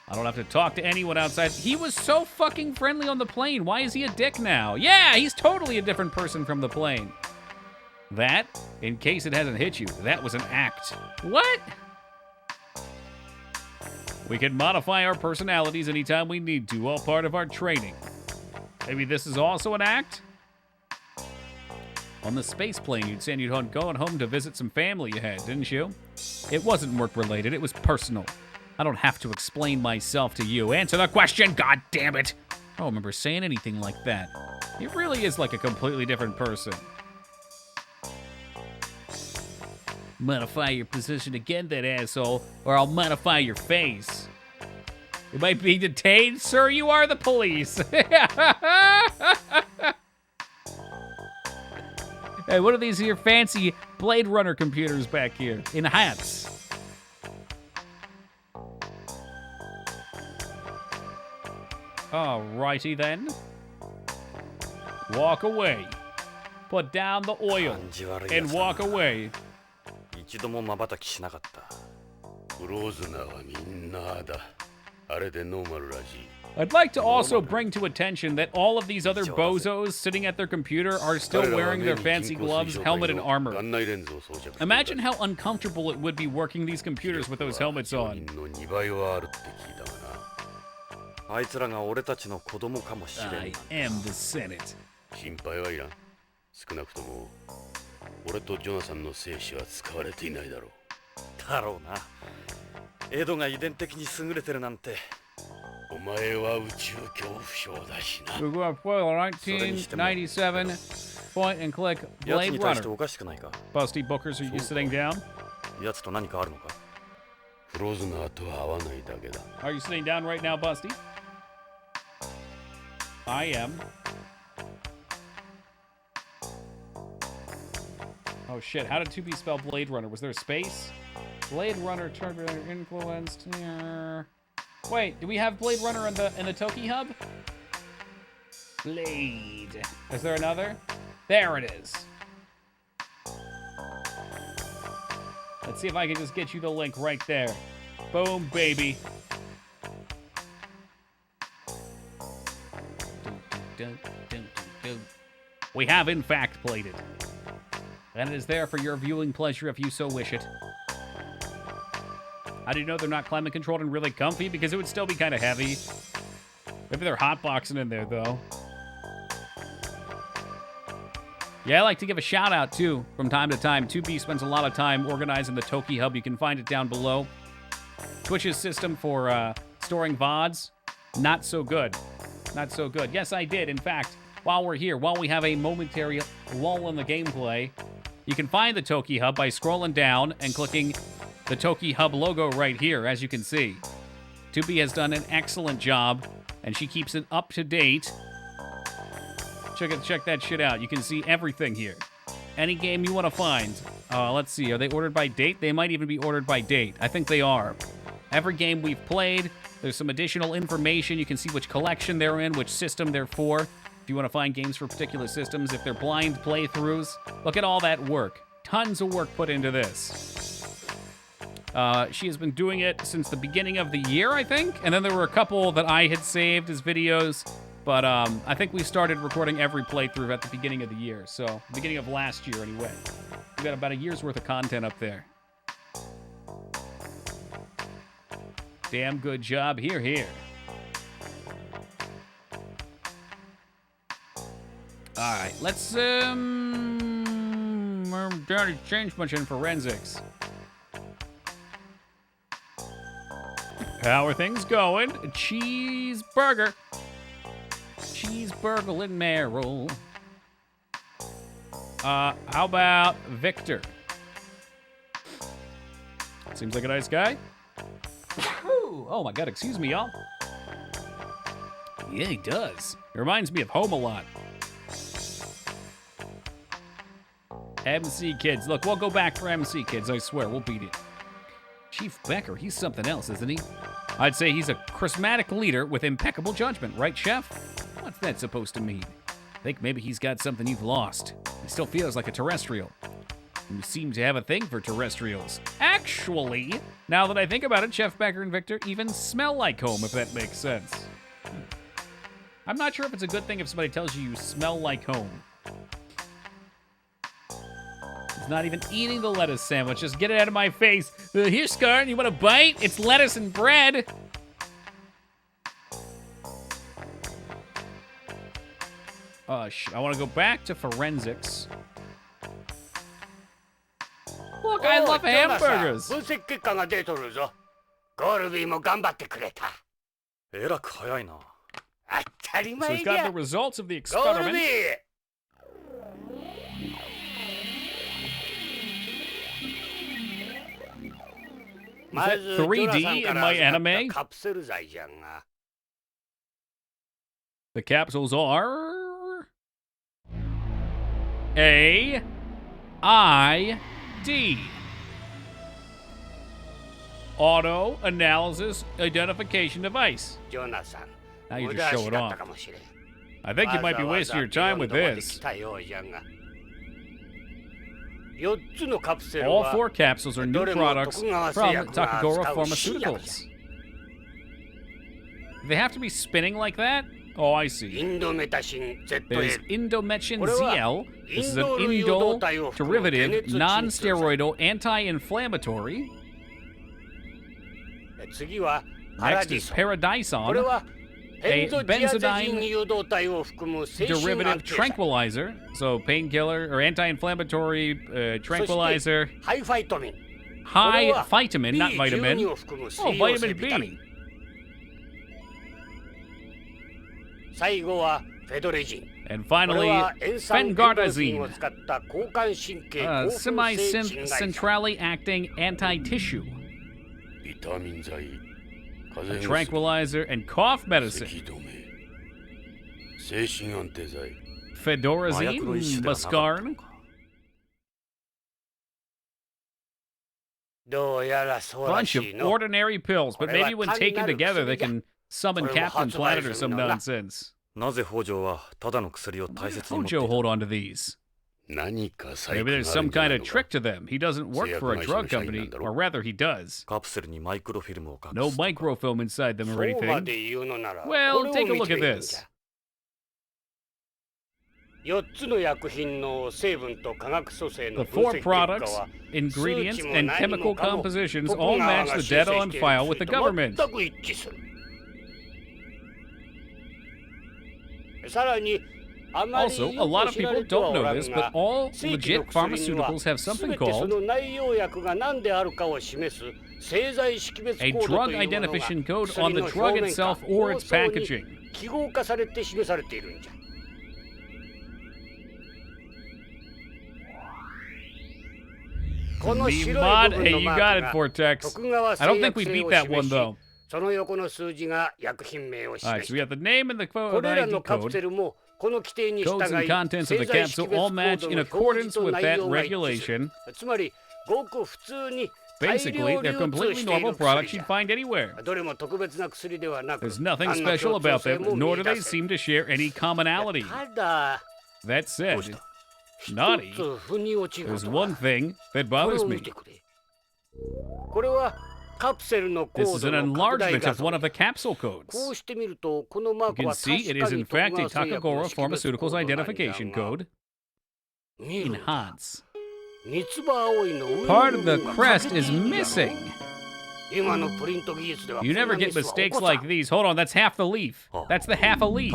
I don't have to talk to anyone outside. He was so fucking friendly on the plane. Why is he a dick now? Yeah, he's totally a different person from the plane. That, in case it hasn't hit you, that was an act. What? We can modify our personalities anytime we need to, all part of our training. Maybe this is also an act? On the space plane, you'd said you'd going home to visit some family you had, didn't you? It wasn't work-related, it was personal. I don't have to explain myself to you. Answer the question, god damn it! I don't remember saying anything like that. He really is like a completely different person. Modify your position again, that asshole, or I'll modify your face. You might be detained, sir. You are the police. Hey, what are these here fancy Blade Runner computers back here in hats? Alrighty then. Walk away. Put down the oil and walk away. 一度も瞬きしなかった。クローズナーはみんなだ。あれでノーマルらしい。I'd like to also bring to attention that all of these other bozos sitting at their computer are still wearing their fancy gloves, helmet, and armor. Imagine how uncomfortable it would be working these computers with those helmets on. あいつらが俺たちの子供かもしれん。I am the Senate. 心配はいらん。少なくとも俺とジョナサンの精子は使われていないだろう。だろうな。エドが遺伝的に優れてるなんて。お前は宇宙恐怖症だしな。Google Apollo 1997. Point and click Blade Runner. Busty Bookers, are you sitting down? やつと何かあるのか？フローズナーとは合わないだけだ。Are you sitting down right now, Busty? I am. Oh shit, how did 2B spell Blade Runner? Was there a space? Blade Runner turbulent influenced. Wait, do we have Blade Runner in the Toki hub? Blade. Is there another? There it is. Let's see if I can just get you the link right there. Boom, baby. We have, in fact, played it. And it is there for your viewing pleasure if you so wish it. How do you know they're not climate controlled and really comfy? Because it would still be kind of heavy. Maybe they're hotboxing in there, though. Yeah, I like to give a shout out, too, from time to time. 2B spends a lot of time organizing the Toki Hub. You can find it down below. Twitch's system for storing VODs, not so good. Not so good. Yes, I did. In fact, while we're here, while we have a momentary lull in the gameplay, you can find the Toki Hub by scrolling down and clicking the Toki Hub logo right here, as you can see. 2B has done an excellent job, and she keeps it up to date. Check that shit out. You can see everything here. Any game you want to find. Let's see. Are they ordered by date? They might even be ordered by date. I think they are. Every game we've played, there's some additional information. You can see which collection they're in, which system they're for. If you want to find games for particular systems, if they're blind playthroughs. Look at all that work. Tons of work put into this. She has been doing it since the beginning of the year, I think. And then there were a couple that I had saved as videos. But I think we started recording every playthrough at the beginning of the year. So, beginning of last year, anyway. We got about a year's worth of content up there. Damn good job. Here, here. All right, let's don't change much in forensics. How are things going? Cheeseburger. Cheeseburger and Merrill. How about Victor? Seems like a nice guy. Oh my god, excuse me, y'all. Yeah, he does. It reminds me of home a lot. MC Kids. Look, we'll go back for MC Kids, I swear. We'll beat it. Chief Becker, he's something else, isn't he? I'd say he's a charismatic leader with impeccable judgment, right, Chef? What's that supposed to mean? I think maybe he's got something you've lost. He still feels like a terrestrial. You seem to have a thing for terrestrials. Actually, now that I think about it, Chef Becker and Victor even smell like home, if that makes sense. I'm not sure if it's a good thing if somebody tells you smell like home. He's not even eating the lettuce sandwich. Just get it out of my face. Here, Scar, you want a bite? It's lettuce and bread. I want to go back to forensics. Look, I love hamburgers. So he's got the results of the experiment. Is that 3D in my anime? The capsules are A, I, D. Auto Analysis Identification Device. Now you just show it off. I think you might be wasting your time with this. All 4 capsules are new products from Takagura Pharmaceuticals. They have to be spinning like that? Oh, I see. There's Indomethacin ZL. This is an indole derivative, non-steroidal, anti-inflammatory. Next is Paradison, a benzodiazepine derivative tranquilizer. So painkiller or anti-inflammatory tranquilizer. High vitamin, not vitamin. Oh, vitamin B. And finally, fengardazine, semi-synth centrally acting anti-tissue. A tranquilizer and cough medicine. Fedorazine, Buscarn. Bunch of ordinary pills, but maybe when taken together they can summon Captain Planet or some nonsense. Hojo hold on to these? Maybe there's some kind of trick to them. He doesn't work for a drug company, or rather he does. No microfilm inside them or anything. Well, take a look at this. The 4 products, ingredients, and chemical compositions all match the data on file with the government. Also, a lot of people don't know this, but all legit pharmaceuticals have something called a drug identification code on the drug itself or its packaging. Mod, hey, you got it, Vortex. I don't think we beat that one, though. Alright, so we have the name and the ID code. Codes and contents of the capsule all match in accordance with that regulation. Basically, they're completely normal products you'd find anywhere. There's nothing special about them, nor do they seem to share any commonality. That said, naughty, there's one thing that bothers me. This is an enlargement of one of the capsule codes. You can see it is in fact a Takagura Pharmaceuticals identification code. Enhance. Part of the crest is missing. You never get mistakes like these. Hold on, that's half the leaf. That's the half a leaf.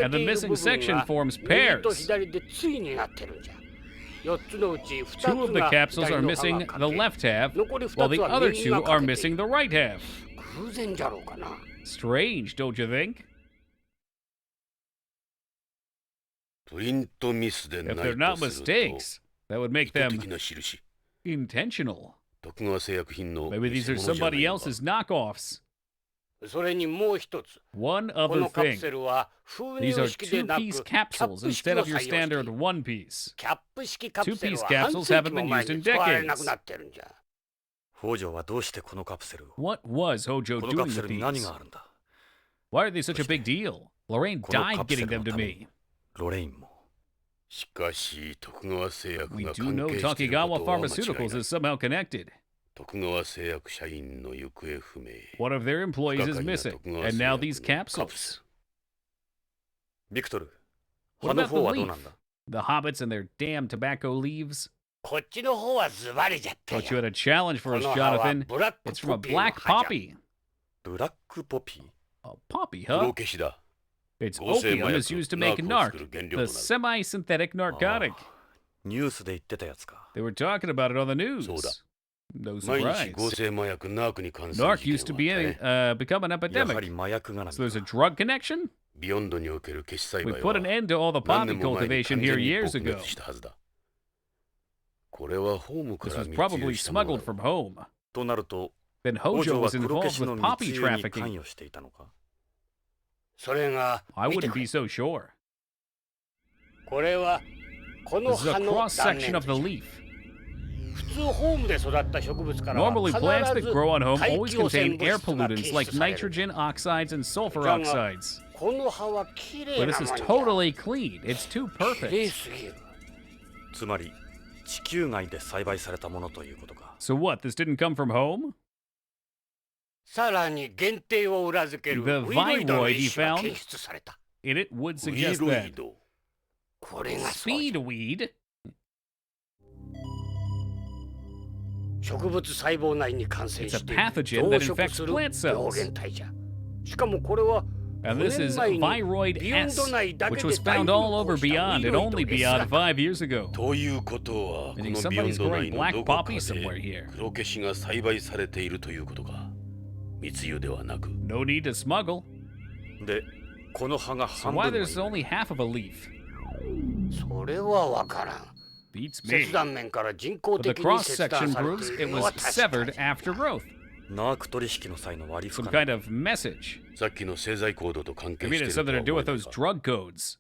And the missing section forms pairs. 2 of the capsules are missing the left half, while the other 2 are missing the right half. Strange, don't you think? If they're not mistakes, that would make them intentional. Maybe these are somebody else's knockoffs. One other thing. These are 2-piece capsules instead of your standard 1-piece. 2-piece capsules haven't been used in decades. What was Hojo doing with these? Why are they such a big deal? Lorraine died getting them to me. We do know Takigawa Pharmaceuticals is somehow connected. One of their employees is missing, and now these capsules. What about the leaf? The hobbits and their damn tobacco leaves? Thought you had a challenge for us, Jonathan. It's from a black poppy. A poppy, huh? It's opium is used to make narc, the semi-synthetic narcotic. They were talking about it on the news. No surprise. Narc used to become an epidemic. So there's a drug connection? We put an end to all the poppy cultivation here years ago. This was probably smuggled from home. Then Hojo was involved with poppy trafficking. I wouldn't be so sure. This is a cross-section of the leaf. Normally, plants that grow on home always contain air pollutants like nitrogen oxides and sulfur oxides. But this is totally clean. It's too perfect. So what, this didn't come from home? The viroid he found in it would suggest that. Speedweed? It's a pathogen that infects plant cells. And this is viroid S, which was found all over Beyond and only Beyond 5 years ago. Meaning somebody's growing black poppy somewhere here. No need to smuggle. So why there's only half of a leaf? Beats me. But the cross-section proves it was severed after growth. Some kind of message. Maybe it has something to do with those drug codes.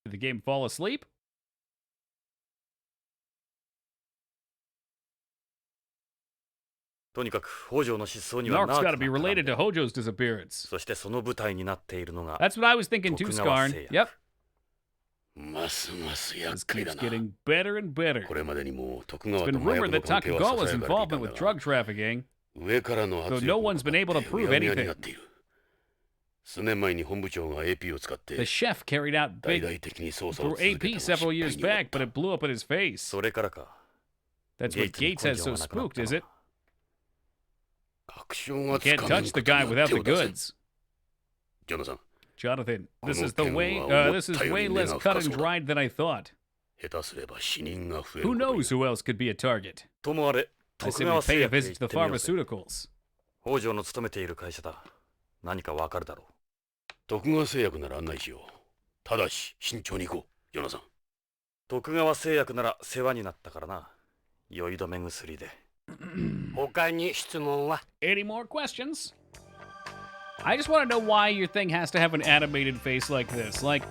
Did the game fall asleep? Narc's got to be related to Hojo's disappearance. That's what I was thinking too, Skarn. Yep. This keeps getting better and better. It's been rumored that Takigawa's involvement with drug trafficking, though no one's been able to prove anything. The chef carried out big for AP several years back, but it blew up in his face. That's what Gates has so spooked, is it? You can't touch the guy without the goods. Jonathan, this is way less cut and dried than I thought. Who knows who else could be a target? I say we pay a visit to the pharmaceuticals. Any more questions? I just want to know why your thing has to have an animated face like this. Like,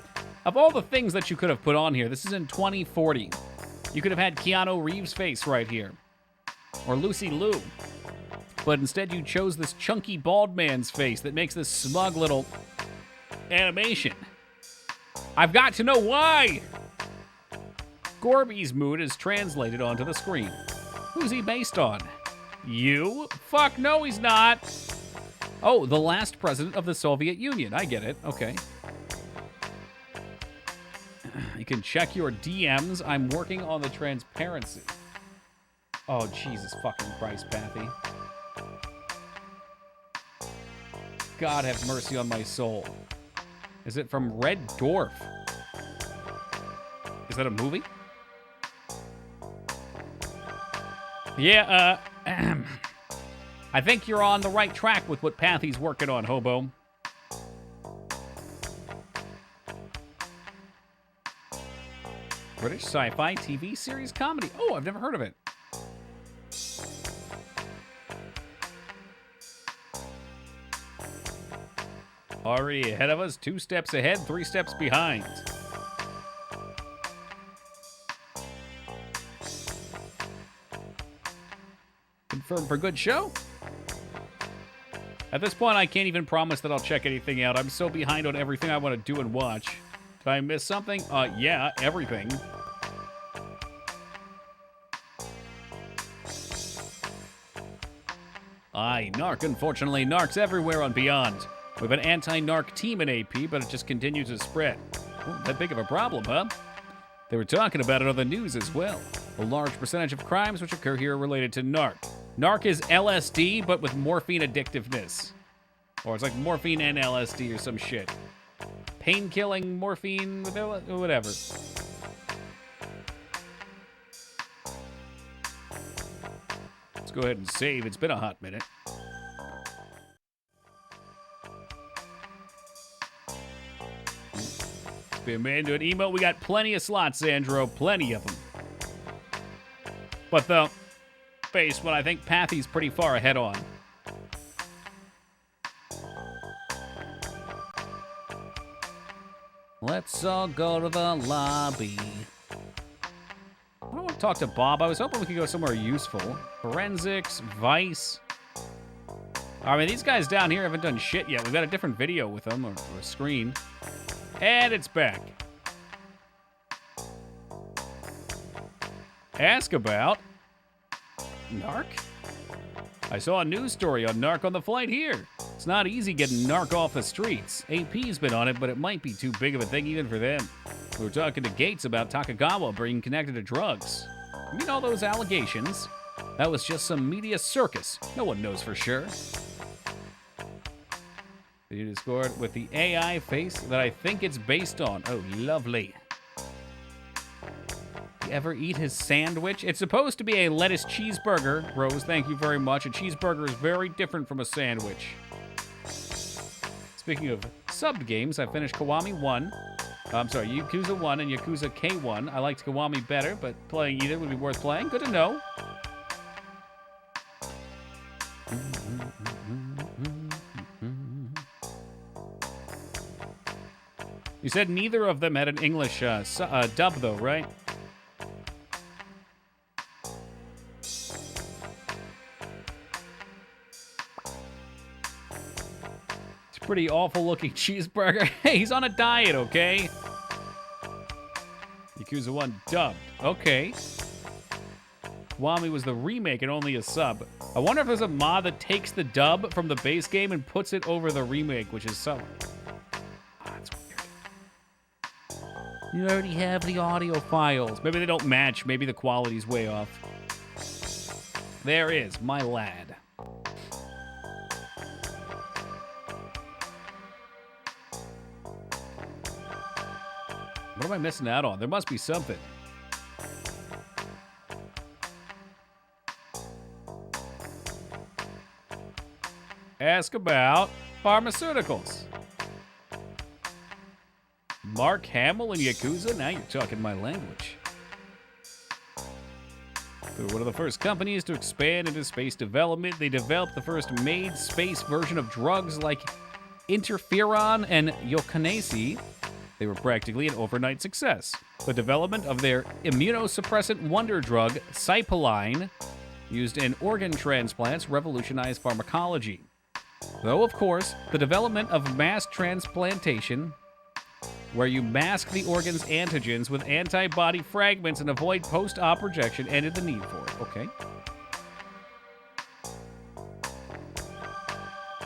of all the things that you could have put on here, this is in 2040. You could have had Keanu Reeves' face right here. Or Lucy Liu. But instead you chose this chunky bald man's face that makes this smug little animation. I've got to know why! Gorby's mood is translated onto the screen. Who's he based on? You? Fuck no, he's not. Oh, the last president of the Soviet Union. I get it. Okay. You can check your DMs. I'm working on the transparency. Oh, Jesus fucking Christ, Pathy. God have mercy on my soul. Is it from Red Dwarf? Is that a movie? Yeah, I think you're on the right track with what Pathy's working on, Hobo. British sci-fi TV series comedy. Oh, I've never heard of it. Already ahead of us, 2 steps ahead, 3 steps behind. Confirmed for good show? At this point, I can't even promise that I'll check anything out. I'm so behind on everything I want to do and watch. Did I miss something? Yeah, everything. Aye, Narc. Unfortunately, Narc's everywhere on Beyond. We have an anti-Narc team in AP, but it just continues to spread. Oh, that big of a problem, huh? They were talking about it on the news as well. A large percentage of crimes which occur here are related to Narc. Narc is LSD, but with morphine addictiveness. Or it's like morphine and LSD or some shit. Pain-killing morphine with whatever. Let's go ahead and save. It's been a hot minute. Be a man to an emote. We got plenty of slots, Sandro. Plenty of them. But the face one, I think Pathy's pretty far ahead on. Let's all go to the lobby. I don't want to talk to Bob. I was hoping we could go somewhere useful. Forensics, Vice. I mean, these guys down here haven't done shit yet. We've got a different video with them, or a screen. And it's back. Ask about Narc? I saw a news story on Narc on the flight here. It's not easy getting Narc off the streets. AP's been on it, but it might be too big of a thing even for them. We were talking to Gates about Takagawa being connected to drugs. I mean, all those allegations. That was just some media circus. No one knows for sure. You Discord with the AI face that I think it's based on. Oh, lovely. You ever eat his sandwich? It's supposed to be a lettuce cheeseburger. Rose, thank you very much. A cheeseburger is very different from a sandwich. Speaking of subbed games, I finished Kiwami 1. I'm sorry, Yakuza 1 and Yakuza K1. I liked Kiwami better, but playing either would be worth playing. Good to know. You said neither of them had an English dub, though, right? It's a pretty awful-looking cheeseburger. Hey, he's on a diet, okay? Yakuza 1 dubbed. Okay. Kiwami was the remake and only a sub. I wonder if there's a mod that takes the dub from the base game and puts it over the remake, which is sub. You already have the audio files. Maybe they don't match. Maybe the quality's way off. There is my lad. What am I missing out on? There must be something. Ask about pharmaceuticals. Mark Hamill in Yakuza? Now you're talking my language. They were one of the first companies to expand into space development. They developed the first made space version of drugs like interferon and yokinase. They were practically an overnight success. The development of their immunosuppressant wonder drug, Cipoline, used in organ transplants, revolutionized pharmacology. Though, of course, the development of mass transplantation, where you mask the organ's antigens with antibody fragments and avoid post-op rejection, ended the need for it. Okay.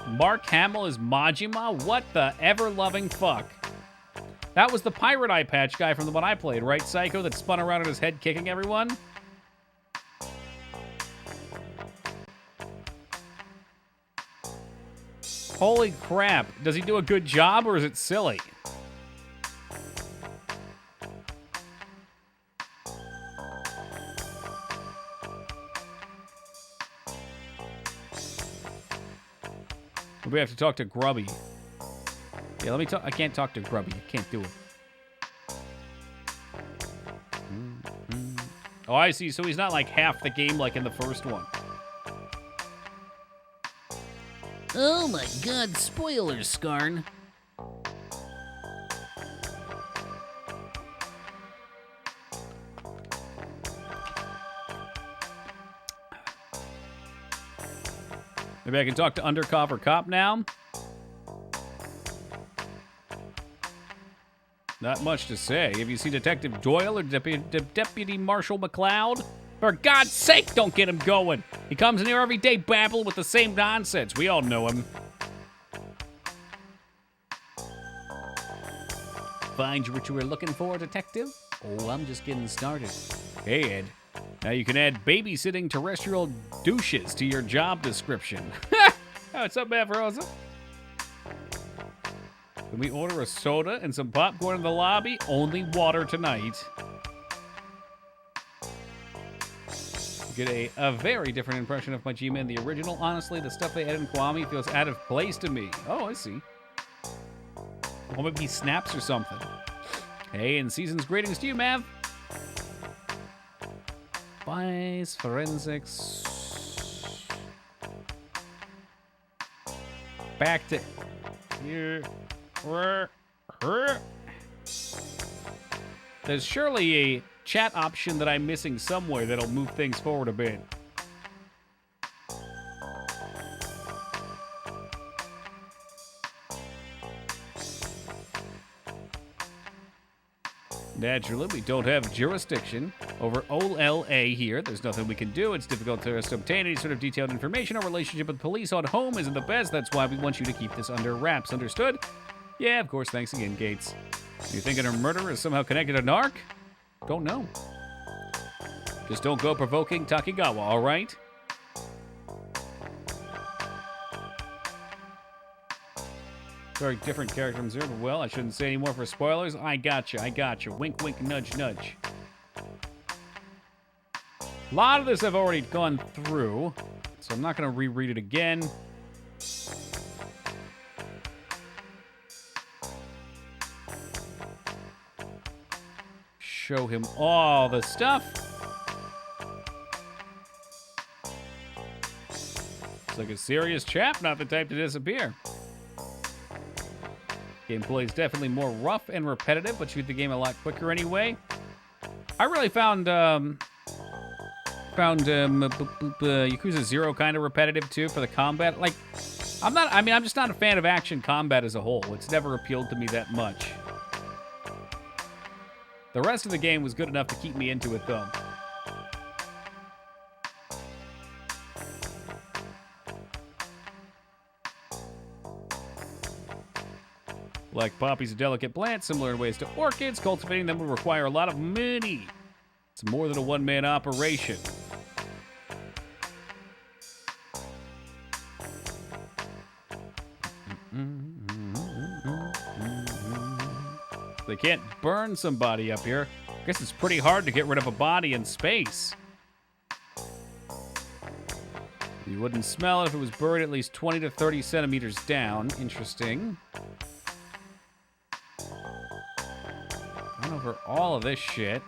Mark Hamill is Majima? What the ever-loving fuck? That was the pirate eye patch guy from the one I played, right, Psycho, that spun around on his head kicking everyone? Holy crap. Does he do a good job, or is it silly? We have to talk to Grubby. Yeah, let me talk. I can't talk to Grubby. I can't do it. Oh, I see. So he's not like half the game like in the first one. Oh my god, spoilers, Skarn. Maybe I can talk to Undercover Cop now. Not much to say. Have you seen Detective Doyle or Deputy Marshal McLeod? For God's sake, don't get him going. He comes in here every day babbling with the same nonsense. We all know him. Find what you were looking for, Detective? Oh, I'm just getting started. Hey, Ed. Now you can add babysitting terrestrial douches to your job description. Oh, what's up, Matt Rosa? Can we order a soda and some popcorn in the lobby? Only water tonight. Get a very different impression of Majima in the original. Honestly, the stuff they added in Kiwami feels out of place to me. Oh, I see. Well, maybe he snaps or something. Hey, and season's greetings to you, Mav. Vice Forensics. Back to here. There's surely a chat option that I'm missing somewhere that'll move things forward a bit. Naturally, we don't have jurisdiction over OLA here. There's nothing we can do. It's difficult for us to obtain any sort of detailed information. Our relationship with police on home isn't the best. That's why we want you to keep this under wraps. Understood? Yeah, of course. Thanks again, Gates. You thinking her murder is somehow connected to Narc? Don't know. Just don't go provoking Takigawa, all right? Very different character from Zero, but well, I shouldn't say any more for spoilers. I gotcha. Wink, wink, nudge, nudge. A lot of this I've already gone through, so I'm not going to reread it again. Show him all the stuff. Looks like a serious chap, not the type to disappear. Gameplay is definitely more rough and repetitive, but you beat the game a lot quicker anyway. I really found Yakuza 0 kind of repetitive too for the combat. Like, I'm just not a fan of action combat as a whole. It's never appealed to me that much. The rest of the game was good enough to keep me into it though. Like poppies, a delicate plant, similar in ways to orchids. Cultivating them would require a lot of money. It's more than a one-man operation. They can't burn somebody up here. I guess it's pretty hard to get rid of a body in space. You wouldn't smell it if it was buried at least 20 to 30 centimeters down. Interesting. Gone over all of this shit.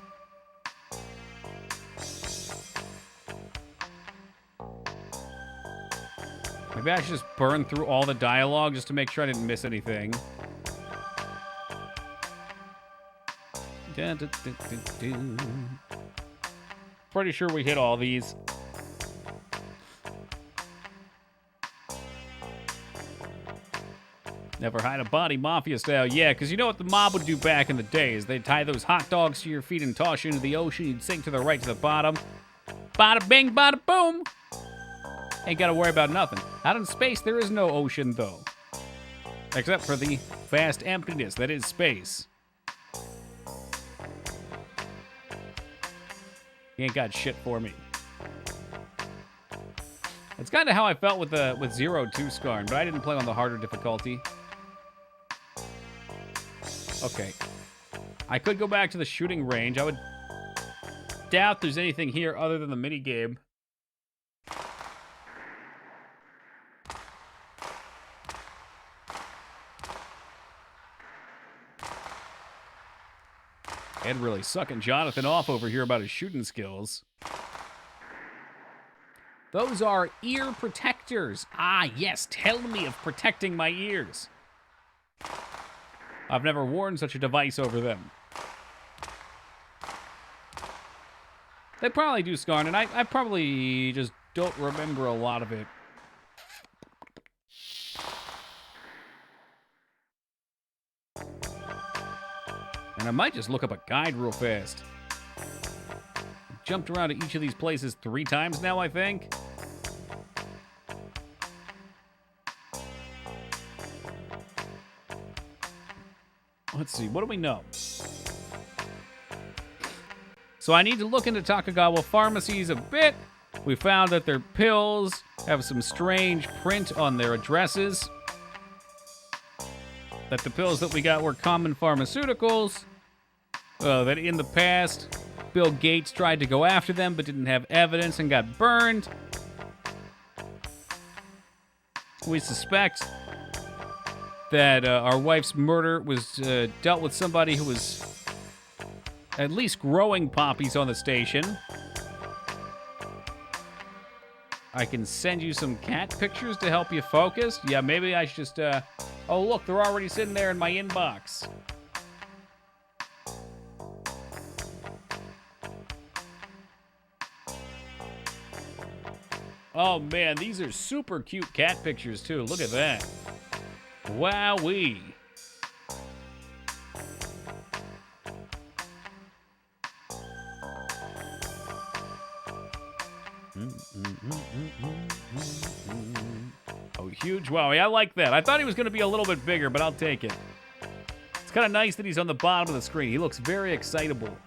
Maybe I should just burn through all the dialogue just to make sure I didn't miss anything. Pretty sure we hit all these. Never hide a body mafia style. Yeah, because you know what the mob would do back in the day is they'd tie those hot dogs to your feet and toss you into the ocean. You'd sink to the right to the bottom. Bada bing, bada boom. Ain't gotta worry about nothing. Out in space, there is no ocean, though. Except for the vast emptiness that is space. He ain't got shit for me. It's kind of how I felt with Zero 2 Scarn, but I didn't play on the harder difficulty. Okay. I could go back to the shooting range. I would doubt there's anything here other than the minigame. Ed really sucking Jonathan off over here about his shooting skills. Those are ear protectors. Ah, yes, tell me of protecting my ears. I've never worn such a device over them. They probably do, Scarn, and I probably just don't remember a lot of it. And I might just look up a guide real fast. Jumped around to each of these places 3 times now, I think. Let's see, what do we know? So I need to look into Takagawa pharmacies a bit. We found that their pills have some strange print on their addresses. That the pills that we got were common pharmaceuticals. That in the past, Bill Gates tried to go after them but didn't have evidence and got burned. We suspect that our wife's murder was dealt with somebody who was at least growing poppies on the station. I can send you some cat pictures to help you focus. Yeah, maybe I should just... Oh, look, they're already sitting there in my inbox. Oh, man, these are super cute cat pictures, too. Look at that. Wowee. Oh, huge Wowie. I like that. I thought he was going to be a little bit bigger, but I'll take it. It's kind of nice that he's on the bottom of the screen. He looks very excitable.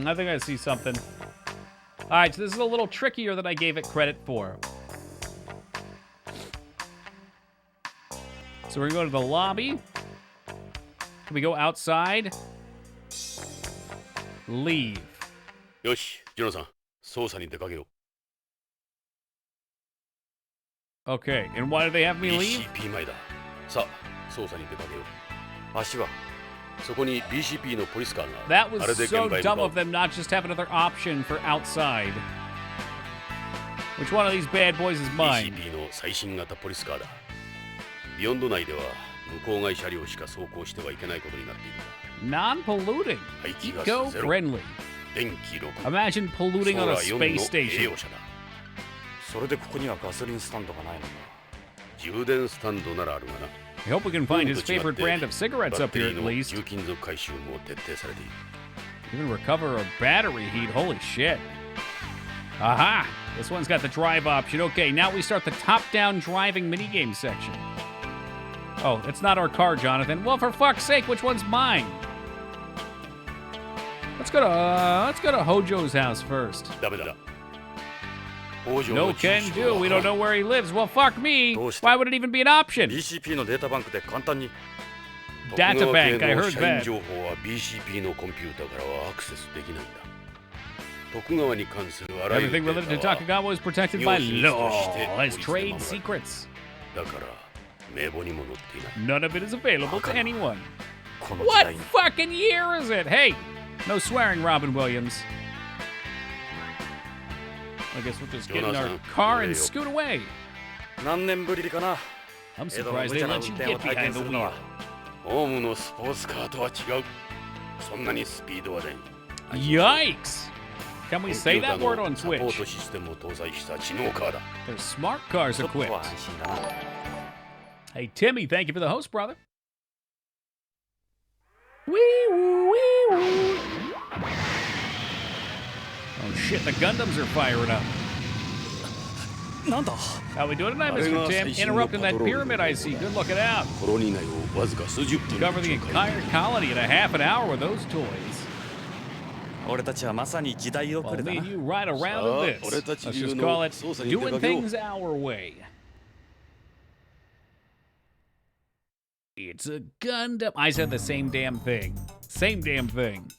I think I see something. All right, so this is a little trickier than I gave it credit for. So we're going to go to the lobby. Can we go outside? Leave. Yoshi, Juno-san, 捜査に出かけよう。 Okay, and why do they have me leave? BCP 前だ。さあ、捜査に出かけよう。足は BCP のポリスカーが That was so dumb of them not just have another option for outside. Which one of these bad boys is mine? BCP の最新型ポリスカーだ。ビヨンド内では無公害車両しか走行してはいけないことになっている。Non-polluting, eco-friendly. Imagine polluting on a space station. それでここにはガソリンスタンドがないのか。充電スタンドならあるがな。 I hope we can find his favorite brand of cigarettes up here at least. Even recover a battery heat, holy shit. Aha! This one's got the drive option. Okay, now we start the top-down driving minigame section. Oh, it's not our car, Jonathan. Well, for fuck's sake, which one's mine? Let's go to Hojo's house first. No can do. We don't know where he lives. Well, fuck me. Why would it even be an option? BCP のデータバンクで簡単に Data bank, I heard that. 情報は BCP のコンピューターからはアクセスできないんだ。徳川に関するあらゆる Everything related to Takagawa is protected by law as trade secrets. だから名簿にも載っていない。 None of it is available to anyone. What fucking year is it? Hey, no swearing, Robin Williams. I guess we'll just get in our car and scoot away. 何年ぶりかな。 I'm surprised they let you get behind the wheel. ホームのスポーツカーとは違う。そんなにスピードはない。 Yikes! Can we say that word on サポー Twitch? トシステムを搭載した知能カーだ。 There's smart cars ちょっとは equipped. 安心だな。 Hey, Timmy, thank you for the host, brother. Wee woo, wee woo. Oh shit, the Gundams are firing up. なんだ How we doing tonight, Mr. Tim? Interrupting that pyramid I see. Good looking out. コロニー内をわずか数十分で Cover the entire colony in a half an hour with those toys. 俺たちはまさに時代遅 Well, れだ me な and。you ride around in this. Let's just call it doing things our way. It's a Gundam. I said the same damn thing. Same damn thing.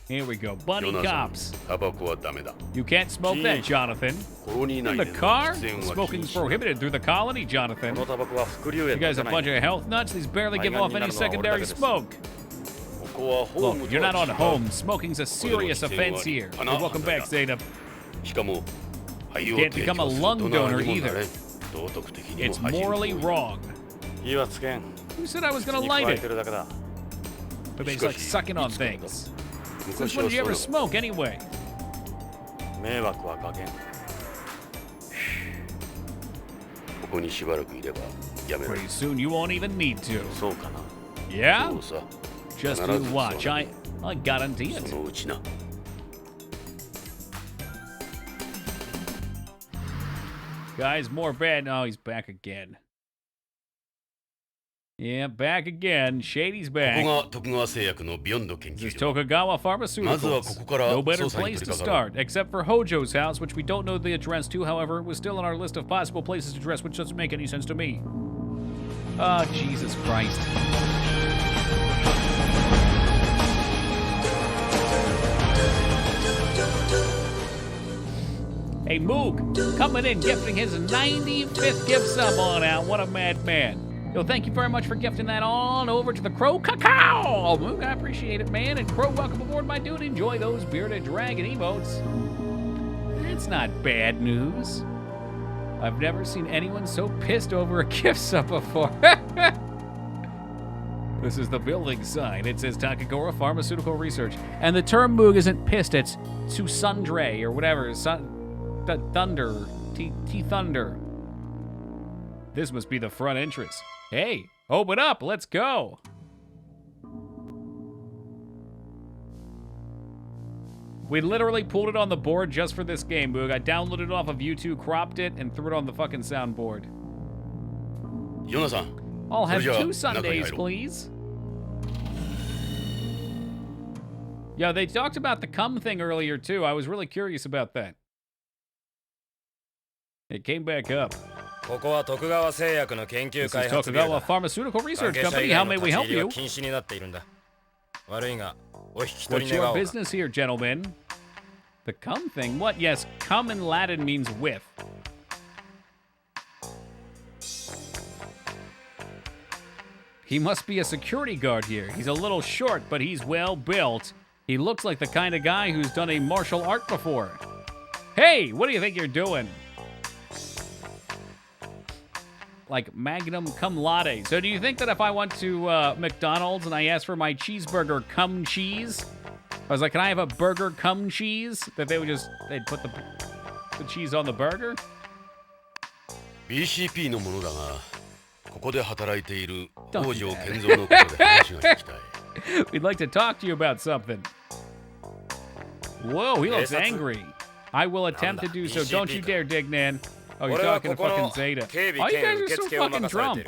Here we go. Bunny ヨナさん、 cops. タバコはダメだ。 You can't smoke that, Jonathan. コロニー In 内 the での car? 喫煙は禁 Smoking's 止。 prohibited through the colony, こ Jonathan. のタバコは副流 You 煙 guys じ are ゃ a ない bunch of health nuts. These barely give off any secondary smoke. ここはホー Look, ム you're と not は on 違う home. Smoking's a serious offense here. Hey, welcome back, Zainab. しかも肺を Can't 提 become a 供する lung ドナー donor にもな either. れ道徳的にも It's 恥じる morally 行為だ。 wrong. 火はつけん。 Who said I was 口 gonna に light 加え it? てるだけだ。 But it's like sucking on things. Since 昔 when は did you そう ever だ。 smoke anyway? 迷惑はかけん。ここにしばらくいればやめろ。 Pretty soon you won't even need to. そうかな。 Yeah? そうさ。 Just you watch. I guarantee そ it. のうちな。 Guys, more bad. Oh, he's back again. Yeah, back again. Shady's こ back. こが徳川製薬のビヨンド研 This is 究所。 Tokugawa まずは Pharmaceuticals. ここから No better 捜査に place 取り to 掛かろ start, except for Hojo's house, which we don't know the address to, however, was still on our list of possible places to address, which doesn't make any sense to me. Oh, Jesus Christ. Hey, Moog, coming in, gifting his 95th gift sub on out. What a madman. Yo, thank you very much for gifting that on over to the Crow Cacao. Moog, I appreciate it, man. And Crow, welcome aboard, my dude. Enjoy those bearded dragon emotes. It's not bad news. I've never seen anyone so pissed over a gift sub before. This is the building sign. It says Takagura Pharmaceutical Research. And the term Moog isn't pissed, it's Susundre or whatever. Thunder. T-Thunder. This must be the front entrance. Hey, open up. Let's go. We literally pulled it on the board just for this game, Moog. I downloaded it off of YouTube, cropped it, and threw it on the fucking soundboard. ヨナさん、 I'll have それじゃあ two 中に Sundays, 入ろう。 please. Yeah, they talked about the cum thing earlier, too. I was really curious about that. It came back up. ここは徳川製薬の研究 This is 開発ビル Tokugawa だ。 Pharmaceutical 関 Research 係者 Company. 以 How 外の may 立 we ち help 入りは you? 禁止になっているんだ。悪いが、お引き取 What's り願 your おうか。 business here, gentlemen? The cum thing? What? Yes, cum in Latin means with. He must be a security guard here. He's a little short, but he's well built. He looks like the kind of guy who's done a martial art before. Hey, what do you think you're doing? Like Magnum cum latte. So do you think that if I went to McDonald's and I asked for my cheeseburger cum cheese, I was like, can I have a burger cum cheese? That they would just, they'd put the cheese on the burger? BCP のものだが、ここで働いている北条健三のことで話が聞きたい。 We'd like to talk to you about something. Whoa, he looks angry. I will attempt to do so. Don't you dare, Dignan. Oh, you're talking to fucking Zeta. Oh, you guys are so fucking drunk.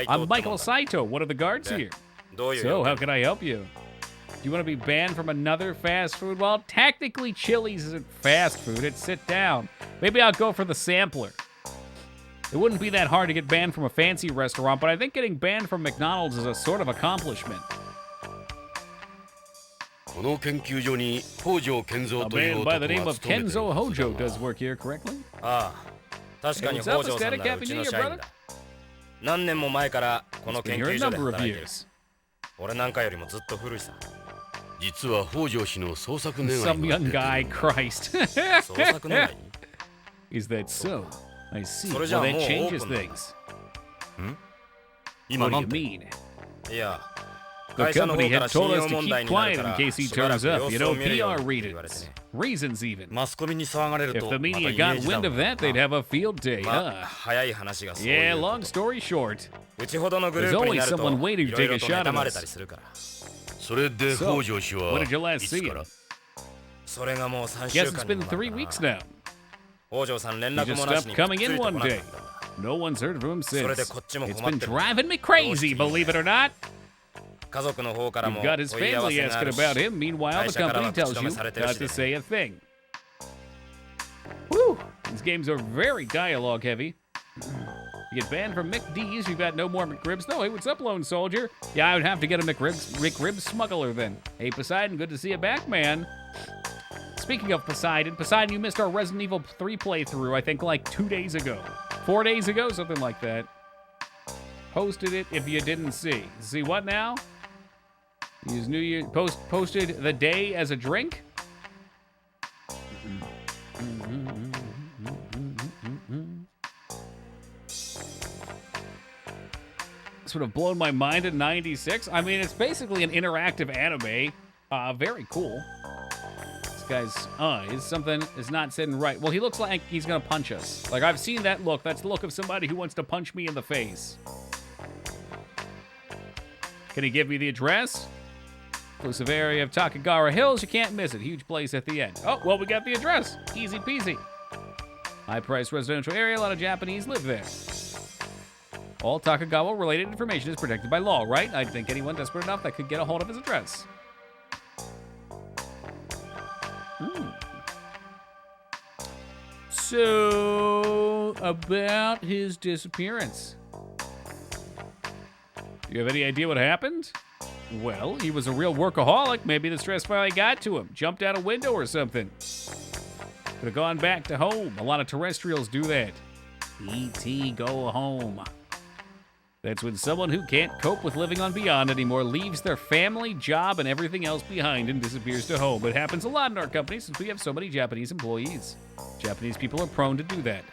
I'm Michael Saito, one of the guards here. So, how can I help you? Do you want to be banned from another fast food? Well, technically, Chili's isn't fast food. It's sit down. Maybe I'll go for the sampler. It wouldn't be that hard to get banned from a fancy restaurant, but I think getting banned from McDonald's is a sort of accomplishment. この研究所に北条健三 A という man 男 by が the name 勤 of めている Kenzo はず Hojo だ does が work here, correctly? ああ、確かに Hey, what's up, 北条さんならうちの社員だ。何年も前からこの Been 研 here a 究所で number of 働いてる。 years. 俺なんかよりもずっと古いさ。実は北条氏の捜索願い Some が young 出て guy, いる。 Christ. 創作願い Is that so? I see. それじゃ Well, あも that うオー changes プンだな。 things. 今 What な do ん you て mean? いや、The company had told us to keep quiet in case he turns up. You know, PR readings. Reasons even. If the media got wind of that, they'd have a field day, huh? Yeah, long story short, there's always someone waiting to take a shot at us. So, when did you last see him? Guess it's been 3 weeks now. He just stopped coming in one day. No one's heard from him since. It's been driving me crazy, believe it or not. You've got his family asking about him. Meanwhile, the company tells you not to say a thing. Whew! These games are very dialogue heavy. You get banned from McD's, you've got no more McRibs. No, hey, what's up, Lone Soldier? Yeah, I would have to get a McRib smuggler then. Hey, Poseidon, good to see you back, man. Speaking of Poseidon, you missed our Resident Evil 3 playthrough, I think, like 2 days ago. 4 days ago, something like that. Posted it if you didn't see. See what now? Use New Year posted the day as a drink. This would have blown my mind in '96. I mean, it's basically an interactive anime. Very cool. This guy's eyes, something is not sitting right. Well, he looks like he's gonna punch us. Like, I've seen that look. That's the look of somebody who wants to punch me in the face. Can he give me the address? Exclusive area of Takagara Hills. You can't miss it. Huge place at the end. Oh, well, we got the address. Easy peasy. High-priced residential area. A lot of Japanese live there. All Takagawa-related information is protected by law, right? I think anyone desperate enough that could get a hold of his address. So, about his disappearance. Do you have any idea what happened? Well, he was a real workaholic. Maybe the stress finally got to him. Jumped out a window or something. Could have gone back to home. A lot of terrestrials do that. E.T. go home. That's when someone who can't cope with living on Beyond anymore leaves their family, job, and everything else behind and disappears to home. It happens a lot in our company since we have so many Japanese employees. Japanese people are prone to do that.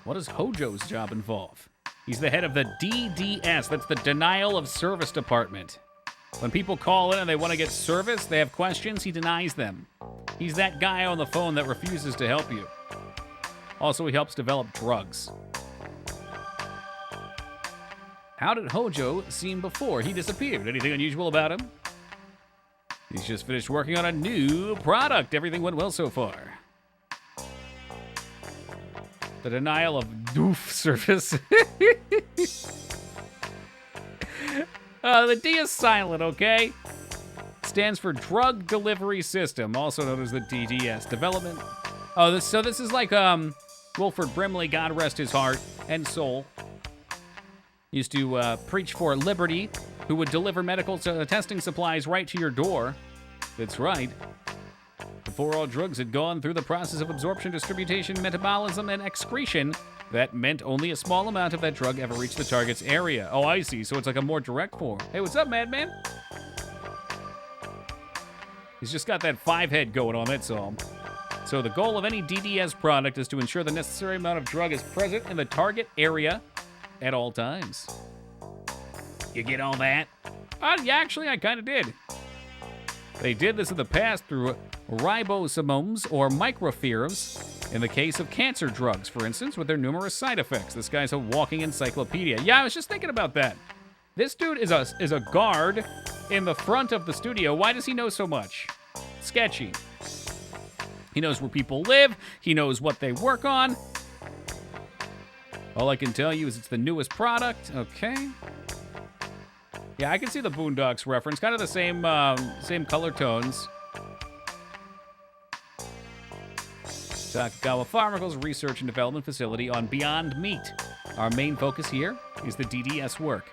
What does Hojo's job involve? He's the head of the DDS. That's the Denial of Service Department. When people call in and they want to get service, they have questions, he denies them. He's that guy on the phone that refuses to help you. Also, he helps develop drugs. How did Hojo seem before he disappeared? Anything unusual about him? He's just finished working on a new product. Everything went well so far. The Denial of Doof Service. The D is silent, okay? Stands for Drug Delivery System, also known as the DDS. Development. Oh, this is like Wilford Brimley, God rest his heart and soul, used to preach for liberty, who would deliver medical testing supplies right to your door. That's right. Before all drugs had gone through the process of absorption, distribution, metabolism, and excretion, that meant only a small amount of that drug ever reached the target's area. Oh, I see. So it's like a more direct form. Hey, what's up, madman? He's just got that 5-head going on, that's all. So the goal of any DDS product is to ensure the necessary amount of drug is present in the target area at all times. You get all that? Yeah, actually, I kind of did. They did this in the past through ribosomes or microfilms in the case of cancer drugs, for instance, with their numerous side effects. This guy's a walking encyclopedia. Yeah, I was just thinking about that. This dude is a guard in the front of the studio. Why does he know so much? Sketchy. He knows where people live. He knows what they work on. All I can tell you is it's the newest product. Okay. Yeah, I can see the Boondocks reference. Kind of the same color tones. Takagawa Pharmaceuticals Research and Development Facility on Beyond Meat. Our main focus here is the DDS work.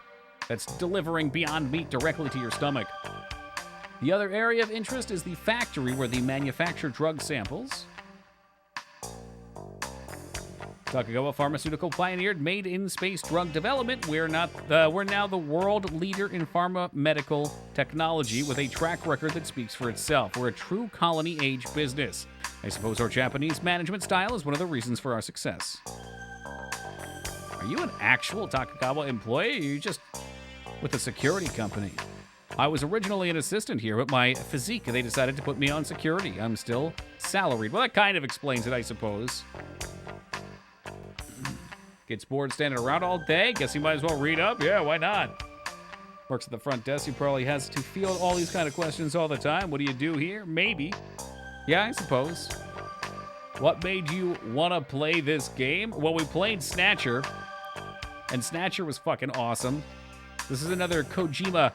That's delivering Beyond Meat directly to your stomach. The other area of interest is the factory where they manufacture drug samples. Takagawa Pharmaceutical pioneered made-in-space drug development. We're now the world leader in pharma medical technology with a track record that speaks for itself. We're a true colony-age business. I suppose our Japanese management style is one of the reasons for our success. Are you an actual Takagawa employee, or are you just with a security company? I was originally an assistant here, but my physique, they decided to put me on security. I'm still salaried. Well, that kind of explains it, I suppose. Gets bored standing around all day? Guess he might as well read up. Yeah, why not? Works at the front desk. He probably has to field all these kind of questions all the time. What do you do here? Maybe. Yeah, I suppose. What made you want to play this game? Well, we played Snatcher, and Snatcher was fucking awesome. This is another Kojima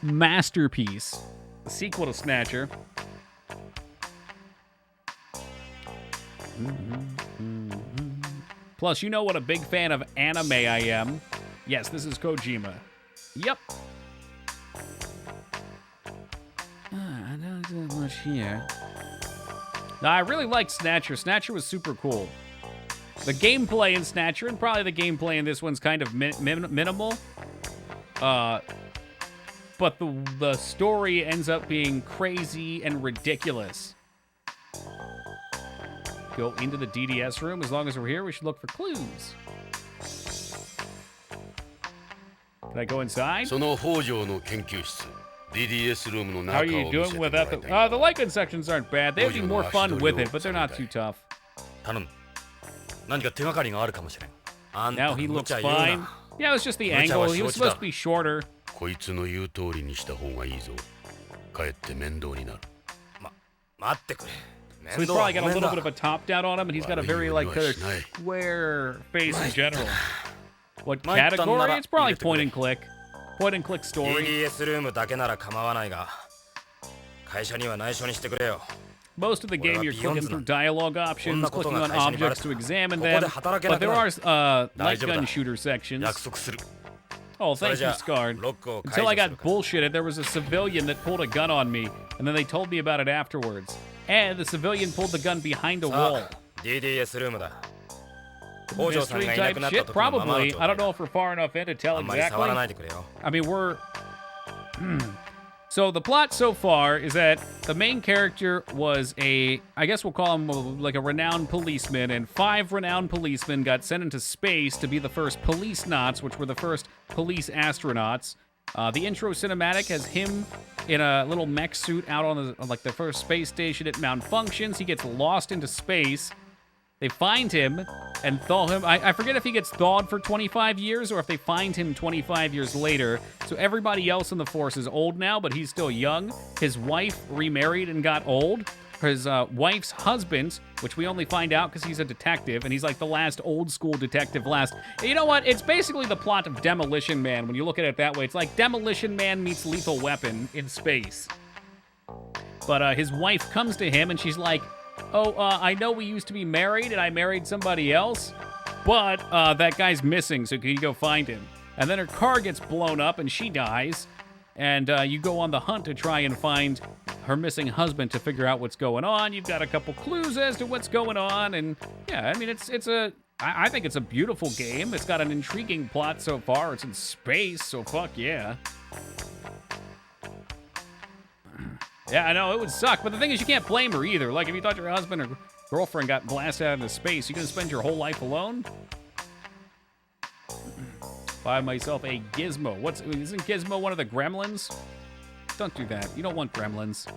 masterpiece, the sequel to Snatcher. Plus, you know what a big fan of anime I am. Yes, this is Kojima. Yep. I don't do much here. Now, I really liked Snatcher. Snatcher was super cool. The gameplay in Snatcher, and probably the gameplay in this one's kind of minimal. But the story ends up being crazy and ridiculous. Go into the DDS room. As long as we're here, we should look for clues. Can I go inside? How are you doing without the... the Lycan sections aren't bad. They would be more fun with it, but they're not too tough. Now he looks fine. Yeah, it was just the angle. He was supposed to be shorter. So he's probably got a little bit of a top down on him, and he's got a very, like, square face in general. What category? It's probably point and click. Point and click story. Most of the game you're clicking through dialogue options, clicking on objects to examine them, but there are light gun shooter sections. Oh, thank you, Scarred. Until I got bullshitted, there was a civilian that pulled a gun on me, and then they told me about it afterwards. And the civilian pulled the gun behind a wall. Mystery type shit? Probably. I don't know if we're far enough in to tell exactly. I mean, we're... So the plot so far is that the main character was I guess we'll call him like a renowned policeman, and 5 renowned policemen got sent into space to be the first Policenauts, which were the first police astronauts. The intro cinematic has him in a little mech suit out on the first space station at Mount Functions. He gets lost into space. They find him and thaw him. I forget if he gets thawed for 25 years or if they find him 25 years later. So everybody else in the force is old now, but he's still young. His wife remarried and got old. His wife's husband, which we only find out because he's a detective, and he's like the last old school detective last. You know what? It's basically the plot of Demolition Man when you look at it that way. It's like Demolition Man meets Lethal Weapon in space. But his wife comes to him and she's like, oh, I know we used to be married and I married somebody else, but that guy's missing, so can you go find him? And then her car gets blown up and she dies, and you go on the hunt to try and find her missing husband to figure out what's going on. You've got a couple clues as to what's going on, and yeah, I mean, I think it's a beautiful game. It's got an intriguing plot so far. It's in space, so fuck yeah. Yeah, I know, it would suck, but the thing is you can't blame her either. Like, if you thought your husband or girlfriend got blasted out into space, you gonna spend your whole life alone? Buy myself a Gizmo. Isn't Gizmo one of the gremlins? Don't do that. You don't want gremlins.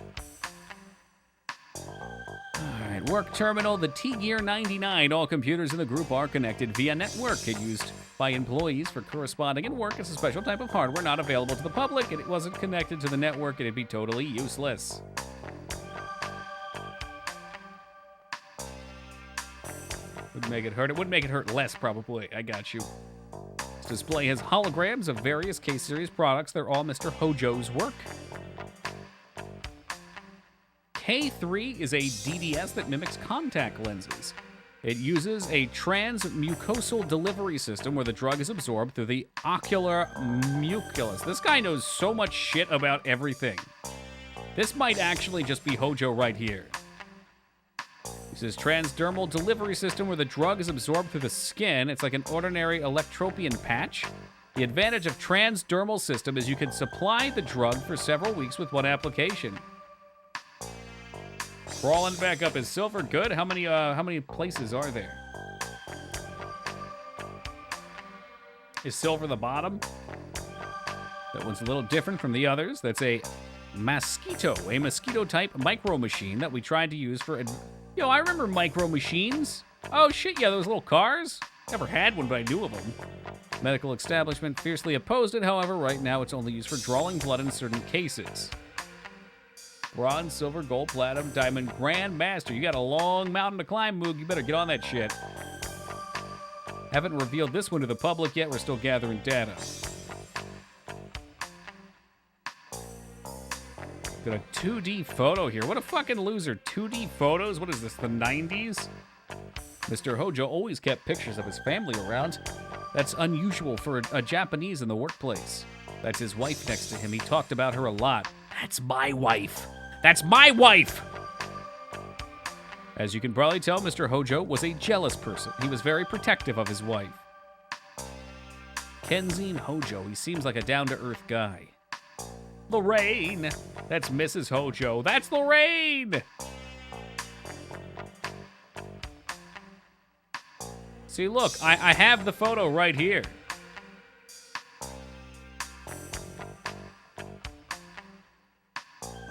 Alright, work terminal, the T-Gear 99. All computers in the group are connected via network. It used by employees for corresponding and work. It's a special type of hardware not available to the public, and it wasn't connected to the network, it'd be totally useless. Would make it hurt. It would make it hurt less, probably. I got you. This display has holograms of various case series products. They're all Mr. Hojo's work. K3 is a DDS that mimics contact lenses. It uses a transmucosal delivery system where the drug is absorbed through the ocular muculus. This guy knows so much shit about everything. This might actually just be Hojo right here. He says transdermal delivery system where the drug is absorbed through the skin. It's like an ordinary electropion patch. The advantage of transdermal system is you can supply the drug for several weeks with one application. Crawling back up is silver good. How many places are there? Is silver the bottom? That one's a little different from the others. That's a mosquito type micro machine that we tried to use for... Yo, I remember micro machines. Oh shit, yeah, those little cars. Never had one, but I knew of them. Medical establishment fiercely opposed it. However, right now it's only used for drawing blood in certain cases. Bronze, silver, gold, platinum, diamond, grand master. You got a long mountain to climb, Moog. You better get on that shit. Haven't revealed this one to the public yet. We're still gathering data. Got a 2D photo here. What a fucking loser. 2D photos? What is this, the 90s? Mr. Hojo always kept pictures of his family around. That's unusual for a Japanese in the workplace. That's his wife next to him. He talked about her a lot. That's my wife. That's my wife! As you can probably tell, Mr. Hojo was a jealous person. He was very protective of his wife. Kenzine Hojo. He seems like a down-to-earth guy. Lorraine! That's Mrs. Hojo. That's Lorraine! See, look, I have the photo right here.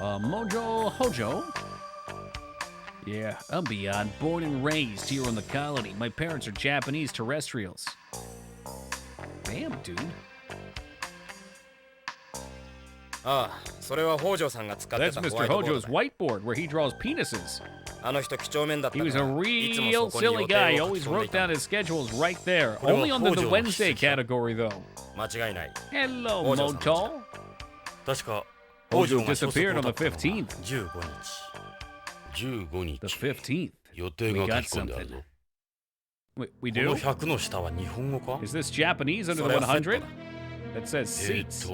Mojo Hojo? Yeah, I'm beyond born and raised here on the colony. My parents are Japanese terrestrials. Damn, dude. That's Mr. Hojo's whiteboard where he draws penises. He was a real silly guy. He always wrote down his schedules right there. Only under the Wednesday category, though. Hello, Mojo. Hojo disappeared on the 15th. The 15th. We got something. We do? Is this Japanese under the 100? That says seats.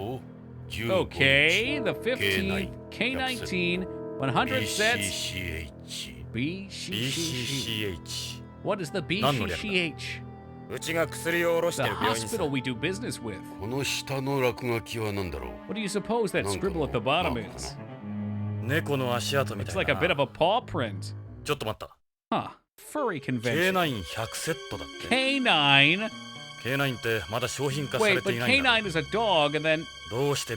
Okay, the 15th, K19, 100 sets. BCCH. What is the BCCH? The hospital we do business with. What do you suppose that scribble at the bottom is? It's like a bit of a paw print. Huh. Furry convention. K9. Wait, but K9 is a dog, and then... Once a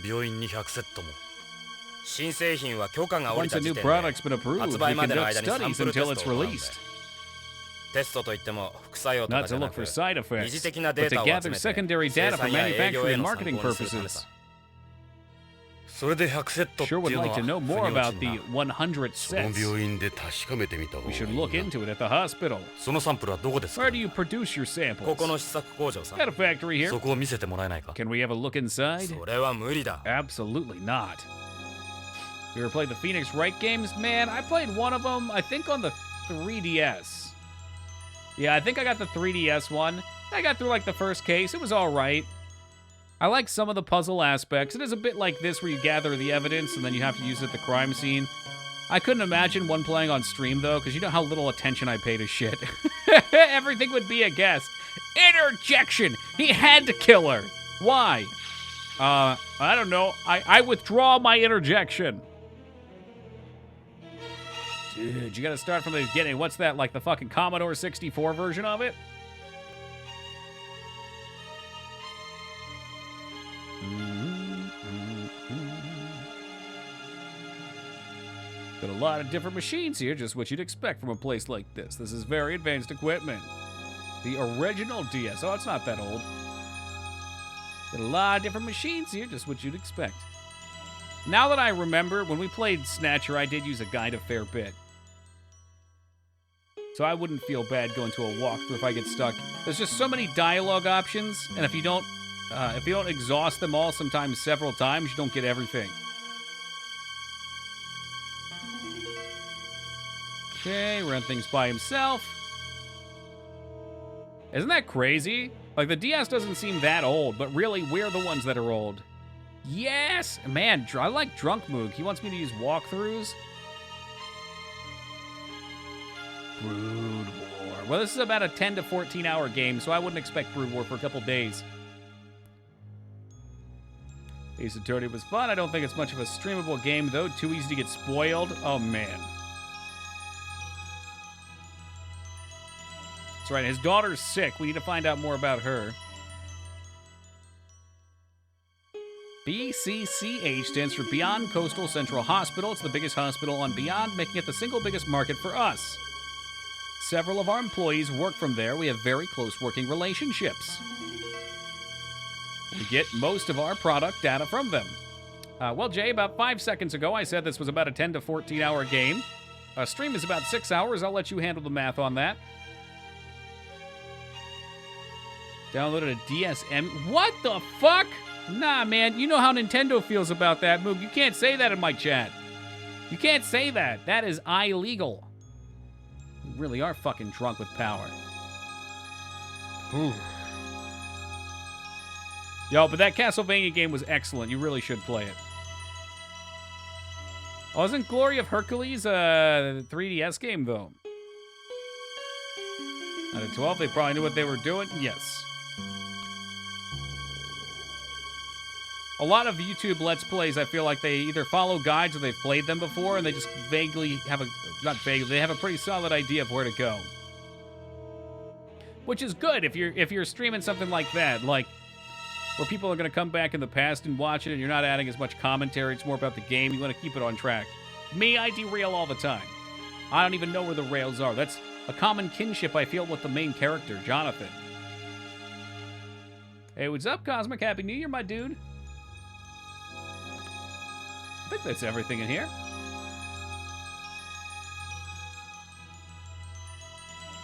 new product's been approved, we conduct studies until it's released. Not to look for side effects, but to gather secondary data for manufacturing and marketing purposes. Sure would like to know more about the 100 sets. We should look into it at the hospital. Where do you produce your samples? Got a factory here. Can we have a look inside? Absolutely not. You ever played the Phoenix Wright games? Man, I played one of them, I think on the 3DS. Yeah, I think I got the 3DS one. I got through like the first case. It was all right. I like some of the puzzle aspects. It is a bit like this where you gather the evidence and then you have to use it at the crime scene. I couldn't imagine one playing on stream, though, because you know how little attention I pay to shit. Everything would be a guess. Interjection! He had to kill her. Why? I don't know. I withdraw my interjection. Dude, you gotta start from the beginning. What's that, like the fucking Commodore 64 version of it? Got a lot of different machines here, just what you'd expect from a place like this. This is very advanced equipment. The original DS. Oh, it's not that old. Got a lot of different machines here, just what you'd expect. Now that I remember, when we played Snatcher, I did use a guide a fair bit. So I wouldn't feel bad going to a walkthrough if I get stuck. There's just so many dialogue options, and if you don't exhaust them all sometimes several times, you don't get everything. Okay, run things by himself. Isn't that crazy? Like, the DS doesn't seem that old, but really, we're the ones that are old. Yes! Man, I like Drunk Moog. He wants me to use walkthroughs. Brood War. Well, this is about a 10 to 14 hour game, so I wouldn't expect Brood War for a couple days. Ace Attorney was fun. I don't think it's much of a streamable game, though. Too easy to get spoiled. Oh, man. That's right. His daughter's sick. We need to find out more about her. BCCH stands for Beyond Coastal Central Hospital. It's the biggest hospital on Beyond, making it the single biggest market for us. Several of our employees work from there. We have very close working relationships. We get most of our product data from them. Well, Jay, about 5 seconds ago, I said this was about a 10 to 14 hour game. Stream is about 6 hours. I'll let you handle the math on that. Downloaded a DSM. What the fuck? Nah, man. You know how Nintendo feels about that, Moog. You can't say that in my chat. You can't say that. That is illegal. You really are fucking drunk with power. Ooh. Yo, but that Castlevania game was excellent. You really should play it. Wasn't Glory of Hercules a 3DS game, though? Out of 12, they probably knew what they were doing. Yes. A lot of YouTube Let's Plays, I feel like they either follow guides or they've played them before, and they just vaguely have a... Not vaguely, they have a pretty solid idea of where to go. Which is good if you're streaming something like that, like where people are going to come back in the past and watch it, and you're not adding as much commentary. It's more about the game. You want to keep it on track. Me, I derail all the time. I don't even know where the rails are. That's a common kinship I feel with the main character, Jonathan. Hey, what's up, Cosmic? Happy New Year, my dude. I think that's everything in here.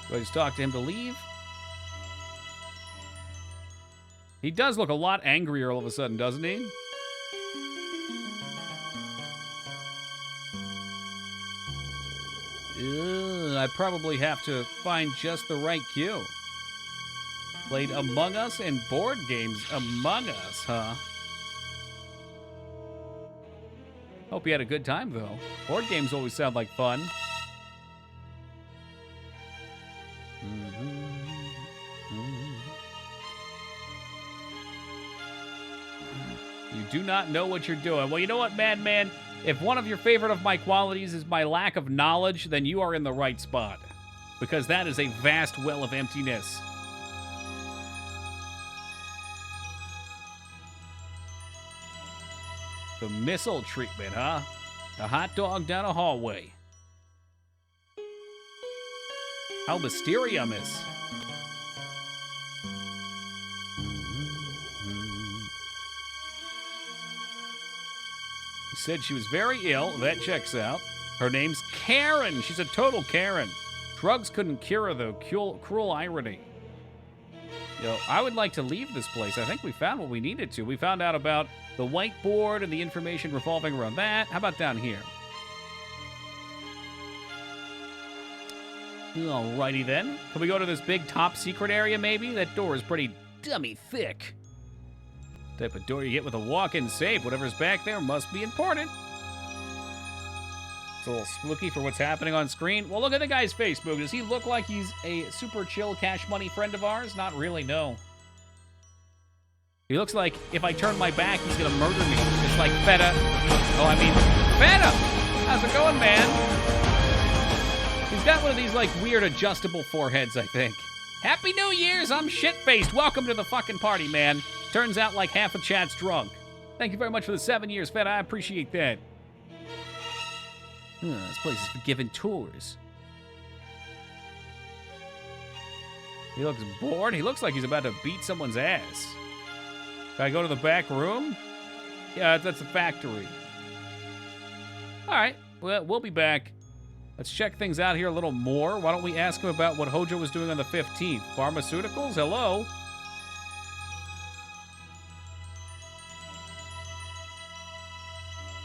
Do I just talk to him to leave? He does look a lot angrier all of a sudden, doesn't he? I probably have to find just the right cue. Played Among Us and board games. Among Us, huh? Hope you had a good time, though. Board games always sound like fun. You do not know what you're doing. Well, you know what, Madman? If one of your favorite of my qualities is my lack of knowledge, then you are in the right spot. Because that is a vast well of emptiness. The missile treatment, huh? A hot dog down a hallway. How mysterious. He said she was very ill. That checks out. Her name's Karen. She's a total Karen. Drugs couldn't cure her, though. Cruel irony. Yo, I would like to leave this place. I think we found what we needed to. We found out about the whiteboard and the information revolving around that. How about down here? Alrighty then. Can we go to this big top secret area, maybe? That door is pretty dummy thick. Type of door you get with a walk-in safe. Whatever's back there must be important. It's a little spooky for what's happening on screen. Well, look at the guy's face, Boog. Does he look like he's a super chill cash money friend of ours? Not really, no. He looks like if I turn my back, he's gonna murder me. Just like Feta. Oh, I mean, Feta! How's it going, man? He's got one of these, like, weird adjustable foreheads, I think. Happy New Year's! I'm shit-faced. Welcome to the fucking party, man. Turns out like half of chat's drunk. Thank you very much for the 7 years, Feta. I appreciate that. This place is for giving tours. He looks bored. He looks like he's about to beat someone's ass. Can I go to the back room? Yeah, that's the factory. All right, well, we'll be back. Let's check things out here a little more. Why don't we ask him about what Hojo was doing on the 15th? Pharmaceuticals? Hello?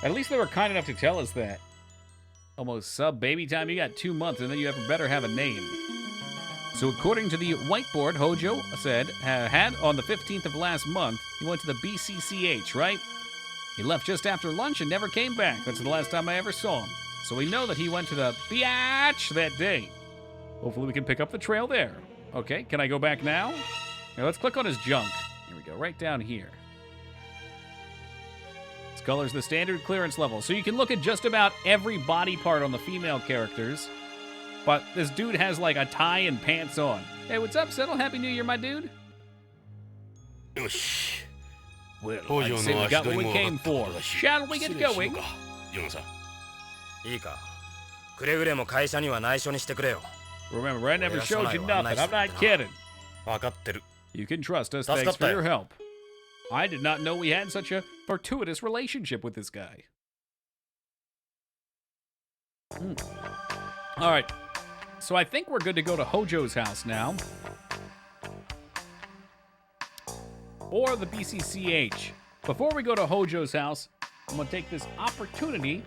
At least they were kind enough to tell us that. Almost sub baby time. You got 2 months, and then you better have a name. So according to the whiteboard, Hojo said had on the 15th of last month, he went to the BCCH, right? He left just after lunch and never came back. That's the last time I ever saw him. So we know that he went to the biatch that day. Hopefully we can pick up the trail there. Okay, can I go back now? Now let's click on his junk. Here we go, right down here. This color's the standard clearance level. So you can look at just about every body part on the female characters. But this dude has like a tie and pants on. Hey, what's up, Settle? Happy New Year, my dude. よし Well, I'd say we got what we came for. Shall we get going? ジョナさん。いいか。くれぐれも会社には内緒にしてくれよ。 Remember, I never showed you nothing. I'm not kidding. わかってる。 You can trust us. Thanks for your help. I did not know we had such a fortuitous relationship with this guy. All right. So I think we're good to go to Hojo's house now. Or the BCCH. Before we go to Hojo's house, I'm going to take this opportunity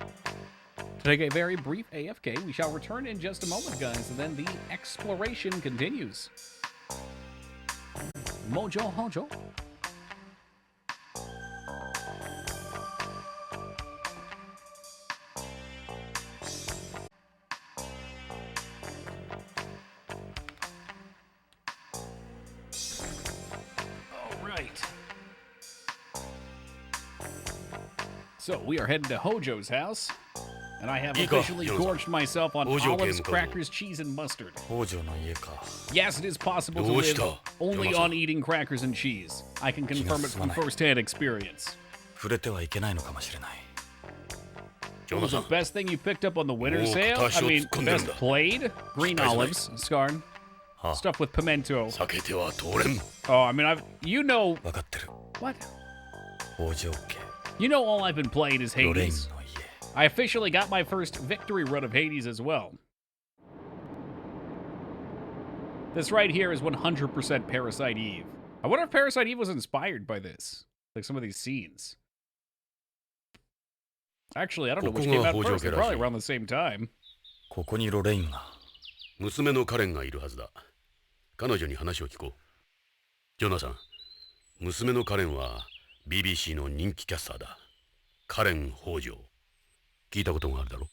to take a very brief AFK. We shall return in just a moment, guys, and then the exploration continues. Mojo Hojo. So, we are heading to Hojo's house, and I have officially gorged myself on olives, crackers, cheese, and mustard. Yes, it is possible to live only on eating crackers and cheese. I can confirm it from first-hand experience. What was the best thing you picked up on the winter sale? I mean, best played? Green olives, Skarn. Stuff with pimento. Oh, I mean, you know... What? You know all I've been playing is Hades. I officially got my first victory run of Hades as well. This right here is 100% Parasite Eve. I wonder if Parasite Eve was inspired by this. Like some of these scenes. Actually, I don't know which came out first. They're probably around the same time. ここにロレインが。娘のカレンがいるはずだ。彼女に話を聞こう。ジョナサン、娘のカレンは BBC の人気キャスターだ。カレン北条。聞いたことがあるだろ。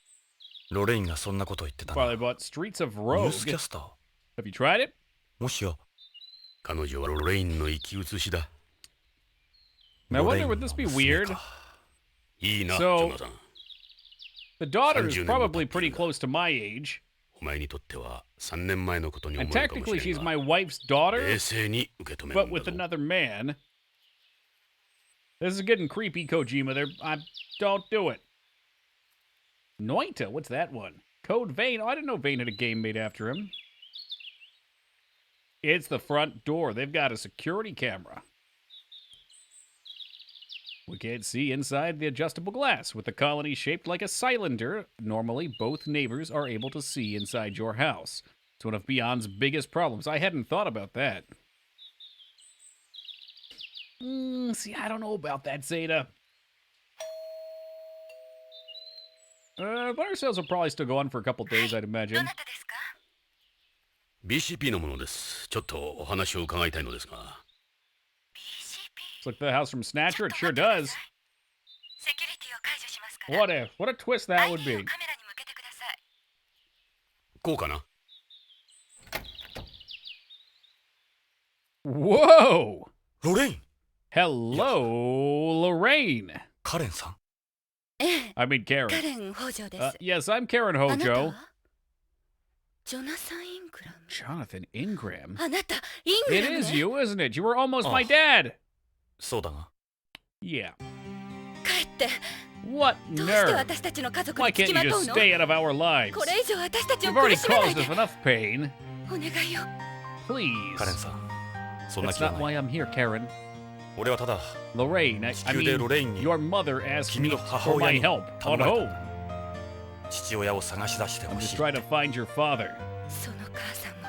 ロレインがそんなことを言ってた。Probably bought Streets of Rogue. ニュースキャスター。Have you tried it? もしや。彼女はロレインの生き写しだ。Now, I wonder, would this be weird? いいな、ジョナサン。The daughter is probably pretty close to my age. お前にとっては3年前のことに思 And えるかもしれ technically, ない she's が。 my wife's daughter, 冷静に受け止め but るん with だぞ。 another man. This is getting creepy, Kojima. Don't do it. Noita, what's that one? Code Vein. Oh, I didn't know Vein had a game made after him. It's the front door. They've got a security camera. We can't see inside the adjustable glass. With the colony shaped like a cylinder, normally both neighbors are able to see inside your house. It's one of Beyond's biggest problems. I hadn't thought about that. See, I don't know about that, Zeta. Butter sales will probably still go on for a couple days, I'd imagine. BCP のものです。ちょっとお話を伺いたいのですが。Looks like the house from Snatcher. It sure does. What a twist that would be. こうかな。 Whoa! ロレイン Hello, Lorraine. カレンさん I mean Karen. カレン北条です Yes, I'm Karen あなた Hojo. はジョナサン・イングラム Jonathan Ingram. あなたイング It ラム is ね you, isn't it? You were almost my Oh. dad. そうだが Yeah. 帰って What どうして nerve? 私たちの家族 Why につ can't きま you とう just の stay out of our lives? これ以上私たちを You've 苦 already しめない caused で us enough pain. お願いよ Please. カレンさんそんな That's 気は not ない why I'm here, Karen. 俺はただ Lorraine, I 地球で mean, ロレインに your mother asked 君 me の母 for 親 my に help 頼 on まれ home. た父親を探し出して I'm ほ just しい trying to find your father. その母さんも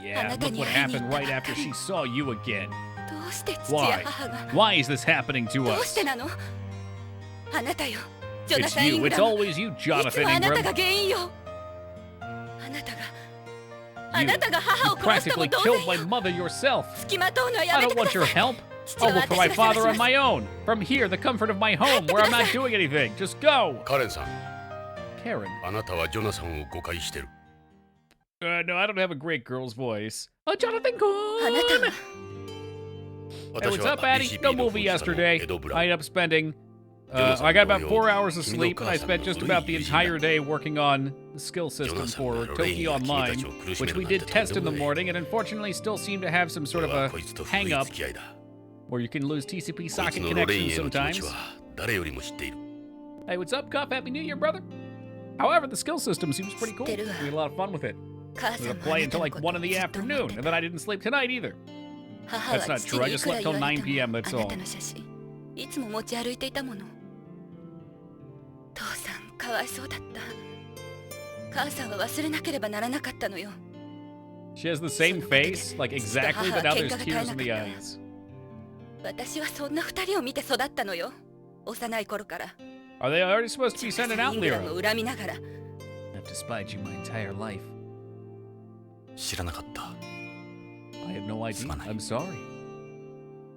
Yeah, あなた look に what 会いに happened 行った right ばっ after かり she saw you again. どうして父や Why? 母が Why is this happening to どう us? してなのあなたよジョナ It's サン・イン you. グ It's ラム always you, いつ Jonathan もあなた Ingram. が原因よあなたが母を You 殺したも practically 同 killed 然 my よ mother yourself. 付きまとうのはや I めて don't くだ want さ your い help. 父 I'll は look for 私 my が father 探 on し my ます own. From here, the comfort of my home, where I'm not doing anything. Just go. カレンさん、 Karen. あなたはジョナサンを誤解してる。 No, I don't have a great girl's voice. Jonathan あなた Kun. は Hey, 私 what's は up, Addy? BCP No の movie 封鎖の yesterday. エド・ブラ I ウン ended up spending. I got about 4 hours of sleep, and I spent just about the entire day working on the skill system for Toki Online, which we did test in the morning, and unfortunately still seem to have some sort of a hang up Or you can lose TCP こいつ socket のロレイ connections ンへの気持ち sometimes. は誰よりも知っている。 Hey, what's up, Cuff? Happy New Year, brother. However, the skill system seems pretty cool. We 知ってるわ。 had a lot of fun with it. 母 I'm さ gonna んもあ play なた until の like こと 1 in the ずっと思っ afternoon, て and た then I didn't sleep tonight either. 母 That's は not 父 true. I にい just くら slept 言 till われ 9 て p.m. も That's あな all. たの写真いつも持ち歩いていたもの。父さんかわいそうだった。母さんは忘れなければならなかったのよ。 She has the same face, like exactly, but now there's tears in the eyes. 私はそんな二人を見て育ったのよ。幼い頃から。 Are they already supposed to be ジョナ sending サン out イングラム Lyra? を恨みながら I've despised you my entire life. 知らなかった。 I had no idea. すまない。 I'm sorry.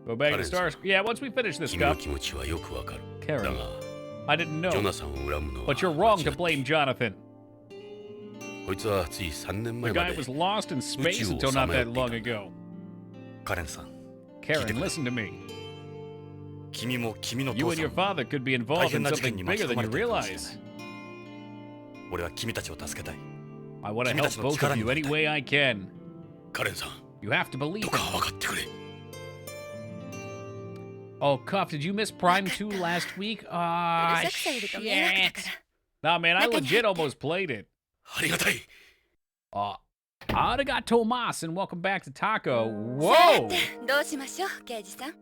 Go back to Karen, stars. Yeah, once we finish this 君の stuff. 気持ちはよくわかる。 Karen, だが、 I didn't ジョ know. ナサンを恨むのは But you're wrong to 間違 blame っている Jonathan. こいつはつい3年 The 前ま guy で was lost in space Uchiu until not that を long さまよっていた。 ago. カレンさん、 Karen, 聞いてくれ。 listen to me. 君も君の You 父 and さ your んも father could be 大 involved 変 in な事件 something に巻 bigger き込 than ま you れているかもしれな realize. い。俺は君たちを助けたい。 I want to 君た help ちの both 力 of に you なりたい。 any way I can. カレンさん、 You have to believe どう it. か分かってくれ。 Oh, Cuff, did you miss Prime 2 last week? うる Ah, さくされると迷惑だ shit. から。 Nah, man, I 中に legit 入って almost played it. ありがたい。 Arigato mas, and welcome back to Taco. さ Whoa! てどうしましょう、刑事さん。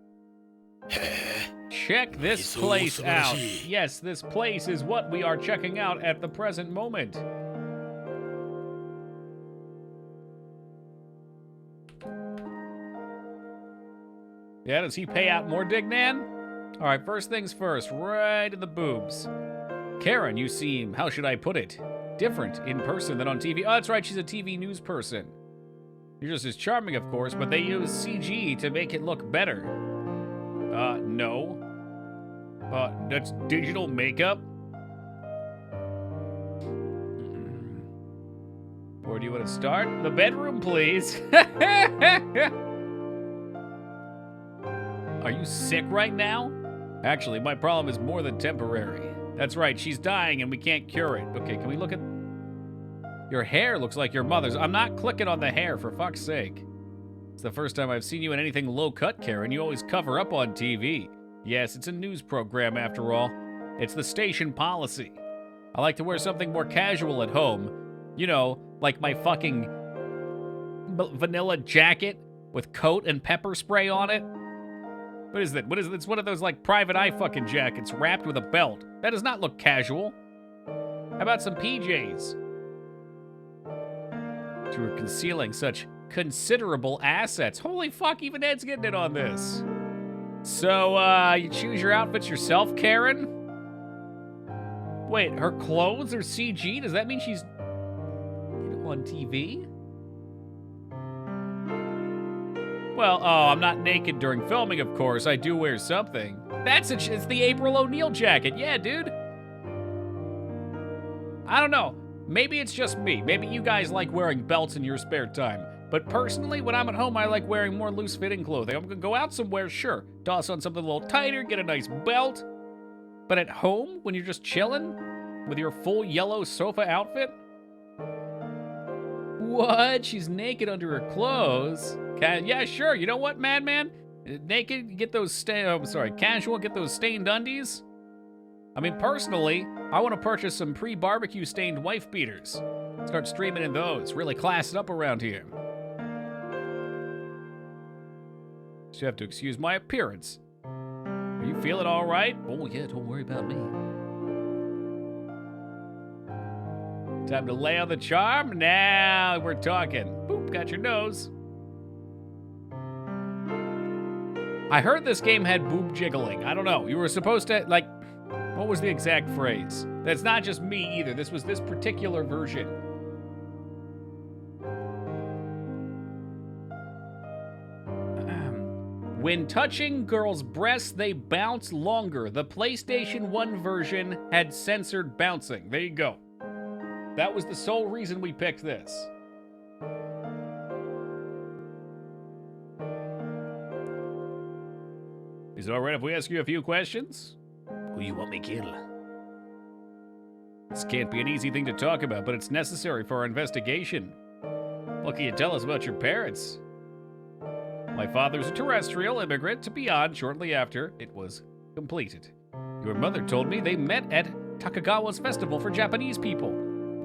Check this So place out. subarashi. Yes, this place is what we are checking out at the present moment. Yeah, does he pay out more, Dignan? All right, first things first, right in the boobs. Karen, you seem, how should I put it, different in person than on TV. Oh, that's right, she's a TV news person. You're just as charming, of course, but they use CG to make it look better. No. That's digital makeup? Where do you want to start? The bedroom, please. Are you sick right now? Actually, my problem is more than temporary. That's right, she's dying and we can't cure it. Okay, can we look at... Your hair looks like your mother's. I'm not clicking on the hair, for fuck's sake. It's the first time I've seen you in anything low-cut, Karen. You always cover up on TV. Yes, it's a news program after all. It's the station policy. I like to wear something more casual at home. You know, like my fucking vanilla jacket with coat and pepper spray on it. What is that? What is it? It's one of those like private eye fucking jackets wrapped with a belt. That does not look casual. How about some PJs? You were concealing such considerable assets. Holy fuck, even Ed's getting in on this. So, you choose your outfits yourself, Karen? Wait, her clothes are CG? Does that mean she's on TV? Well, oh, I'm not naked during filming, of course. I do wear something. It's the April O'Neil jacket. Yeah, dude. I don't know. Maybe it's just me. Maybe you guys like wearing belts in your spare time. But personally, when I'm at home, I like wearing more loose-fitting clothing. I'm gonna go out somewhere, sure. Toss on something a little tighter, get a nice belt. But at home, when you're just chilling with your full yellow sofa outfit? What? She's naked under her clothes? Yeah, sure. You know what, Madman? Naked, get those casual, get those stained undies? I mean, personally, I want to purchase some pre-barbecue stained wife beaters. Start streaming in those. Really class it up around here. So you have to excuse my appearance. Are you feeling all right? Oh, yeah, don't worry about me. Time to lay on the charm? Now we're talking. Boop, got your nose. I heard this game had boob jiggling. I don't know. You were supposed to, like, what was the exact phrase? That's not just me either. This was this particular version. When touching girls' breasts, they bounce longer. The PlayStation 1 version had censored bouncing. There you go. That was the sole reason we picked this. Is it alright if we ask you a few questions? Who you want me kill? This can't be an easy thing to talk about, but it's necessary for our investigation. What can you tell us about your parents? My father's a terrestrial immigrant to Beyond shortly after it was completed. Your mother told me they met at Takagawa's festival for Japanese people.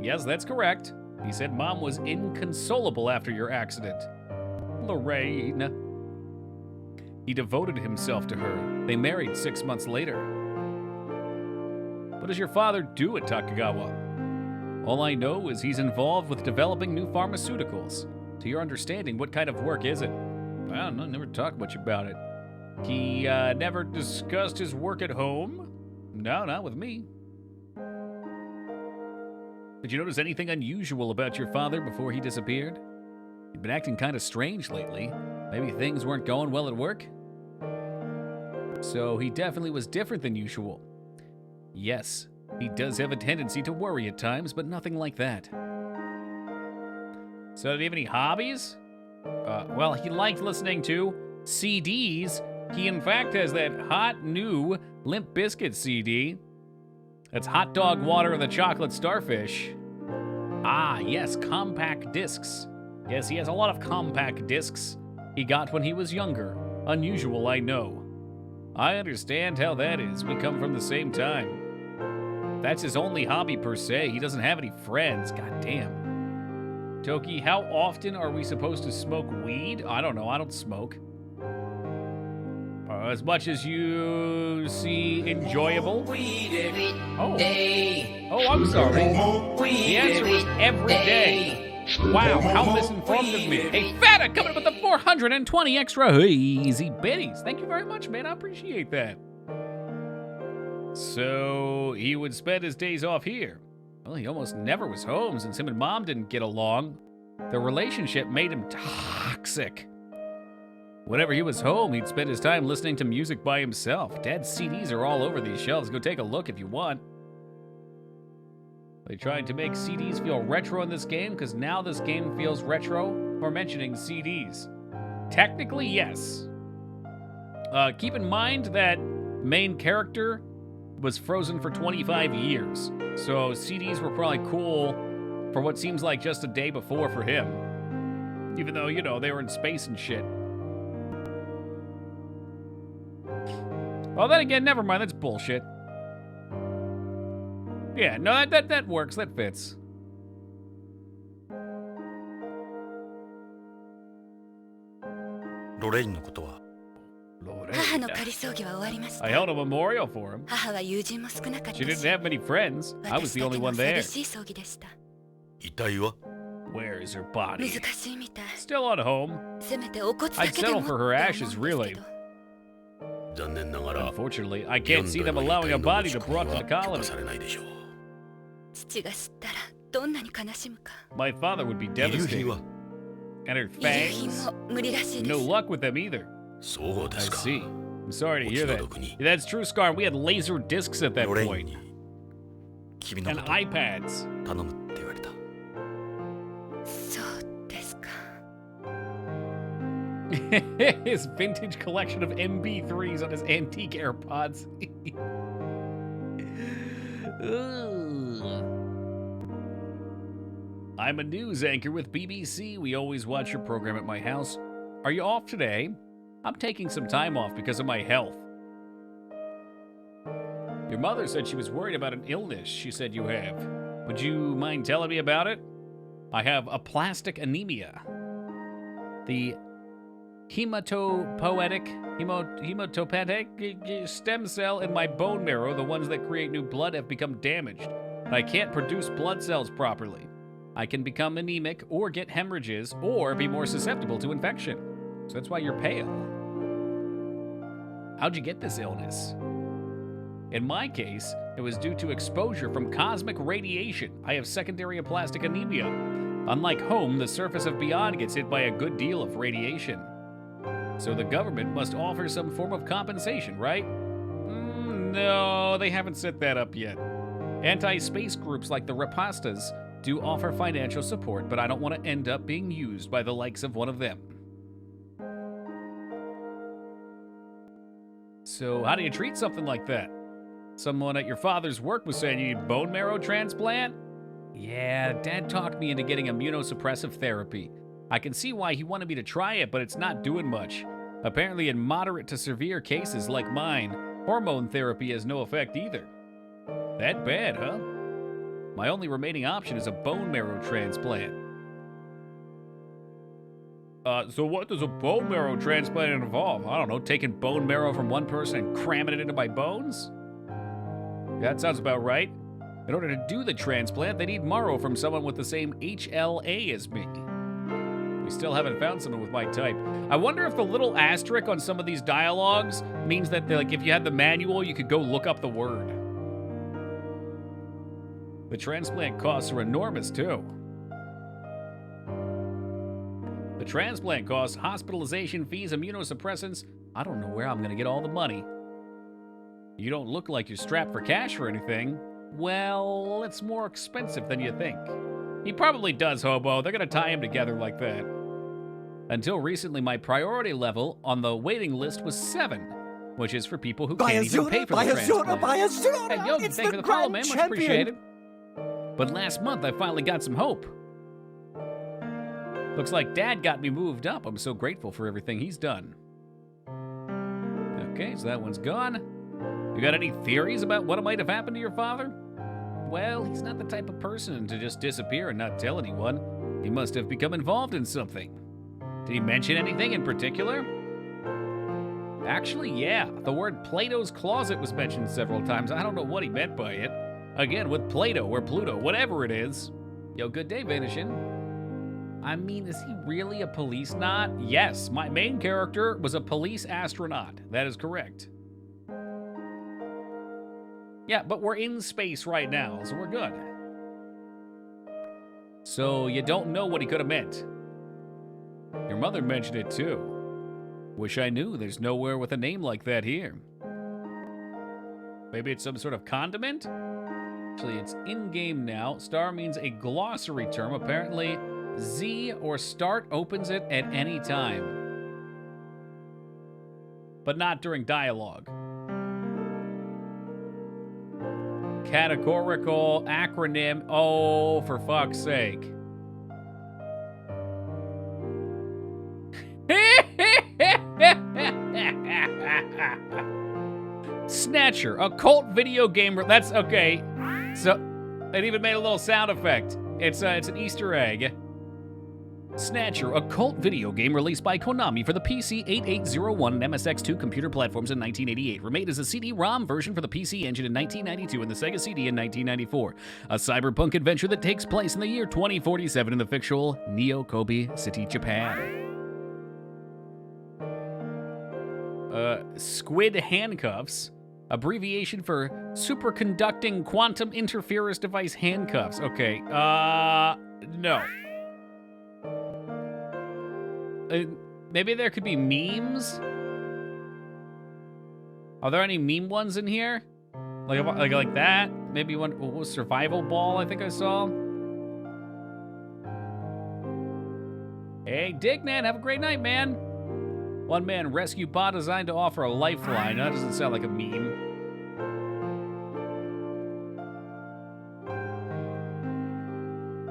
Yes, that's correct. He said Mom was inconsolable after your accident. Lorraine. He devoted himself to her. They married 6 months later. What does your father do at Takagawa? All I know is he's involved with developing new pharmaceuticals. To your understanding, what kind of work is it? I don't know, never talked much about it. He never discussed his work at home? No, not with me. Did you notice anything unusual about your father before he disappeared? He'd been acting kind of strange lately. Maybe things weren't going well at work? So he definitely was different than usual. Yes, he does have a tendency to worry at times, but nothing like that. So did he have any hobbies? Well, he liked listening to CDs. He in fact has that hot new Limp Bizkit CD. That's Hot Dog Water and the Chocolate Starfish. Ah, yes, compact discs. Yes, he has a lot of compact discs he got when he was younger. Unusual, I know. I understand how that is. We come from the same time. That's his only hobby per se. He doesn't have any friends. God damn. Toki, how often are we supposed to smoke weed? I don't know. I don't smoke. As much as you see enjoyable? Oh, I'm sorry. The answer was every day. Wow, how misinformed of me. Hey, Fata, coming up with the 420 extra easy biddies. Thank you very much, man. I appreciate that. So, he would spend his days off here. Well, he almost never was home since him and Mom didn't get along. The relationship made him toxic. Whenever he was home, he'd spend his time listening to music by himself. Dad's CDs are all over these shelves. Go take a look if you want. They tried to make CDs feel retro in this game because now this game feels retro for mentioning CDs. Technically, yes. Keep in mind that main character was frozen for 25 years. So CDs were probably cool for what seems like just a day before for him. Even though, you know, they were in space and shit. Well, then again, never mind. That's bullshit. Yeah, no, that works. That fits. Lorraine のことは I held a memorial for him. 母は友人も少なかったし She didn't have many friends. I was the only one there. 寂しい葬儀でした 遺体は Where is her body? 難しいみたい Still at home. せめてお骨だ I'd けでも settle for her ashes, really. 残念ながら Unfortunately, I can't see them allowing a body to be brought to the colony. されないでしょう。父が知ったらどんなに悲しむか My father would be 遺留品 devastated. は And her 遺留品 fangs? も無理らしいで No す luck with them either. そうで I すか。 see. I'm sorry to hear お気の that. 毒に That's true, Scar. We had laser discs at that ロレイン point. に君の And こと iPads. 頼むって言われた。そうですか His vintage collection of MP3s on his antique AirPods. Ugh. I'm a news anchor with BBC. We always watch your program at my house. Are you off today? I'm taking some time off because of my health. Your mother said she was worried about an illness she said you have. Would you mind telling me about it? I have aplastic anemia. The hematopoietic stem cell in my bone marrow, the ones that create new blood, have become damaged. And I can't produce blood cells properly. I can become anemic or get hemorrhages or be more susceptible to infection. So that's why you're pale. How'd you get this illness? In my case, it was due to exposure from cosmic radiation. I have secondary aplastic anemia. Unlike home, the surface of Beyond gets hit by a good deal of radiation. So the government must offer some form of compensation, right? No, they haven't set that up yet. Anti-space groups like the Rapastas do offer financial support, but I don't want to end up being used by the likes of one of them. So how do you treat something like that? Someone at your father's work was saying you need bone marrow transplant? Yeah, Dad talked me into getting immunosuppressive therapy. I can see why he wanted me to try it, but it's not doing much. Apparently in moderate to severe cases like mine, hormone therapy has no effect either. That bad, huh? My only remaining option is a bone marrow transplant. So what does a bone marrow transplant involve? I don't know, taking bone marrow from one person and cramming it into my bones? That sounds about right. In order to do the transplant, they need marrow from someone with the same HLA as me. We still haven't found someone with my type. I wonder if the little asterisk on some of these dialogues means that, like, if you had the manual, you could go look up the word. The transplant costs are enormous, too. The transplant costs, hospitalization fees, immunosuppressants. I don't know where I'm going to get all the money. You don't look like you're strapped for cash or anything. Well, it's more expensive than you think. He probably does, hobo. They're going to tie him together like that. Until recently, my priority level on the waiting list was 7, which is for people who can't even pay for the transplant. Hey, Yogi, thank you for the follow, man. Much appreciated. But last month, I finally got some hope. Looks like Dad got me moved up. I'm so grateful for everything he's done. Okay, so that one's gone. You got any theories about what might have happened to your father? Well, he's not the type of person to just disappear and not tell anyone. He must have become involved in something. Did he mention anything in particular? Actually, yeah. The word Plato's closet was mentioned several times. I don't know what he meant by it. Again, with Plato or Pluto, whatever it is. Yo, good day, Vanishin. I mean, is he really a police knot? Yes, my main character was a police astronaut. That is correct. Yeah, but we're in space right now, so we're good. So you don't know what he could have meant. Your mother mentioned it too. Wish I knew. There's nowhere with a name like that here. Maybe it's some sort of condiment? Actually, it's in-game now. Star means a glossary term. Apparently, Z or start opens it at any time. But not during dialogue. Categorical acronym. Oh, for fuck's sake. Snatcher, a cult video game. That's okay. So, it even made a little sound effect. It's an Easter egg. Snatcher, a cult video game released by Konami for the PC 8801 and MSX2 computer platforms in 1988. Remade as a CD-ROM version for the PC Engine in 1992 and the Sega CD in 1994. A cyberpunk adventure that takes place in the year 2047 in the fictional Neo-Kobe City, Japan. Squid handcuffs. Abbreviation for superconducting quantum interference device handcuffs. Okay, no. Maybe there could be memes? Are there any meme ones in here? Like that? Maybe one, what was Survival Ball I think I saw? Hey, Dignan, have a great night, man. One-man rescue bot designed to offer a lifeline. That doesn't sound like a meme.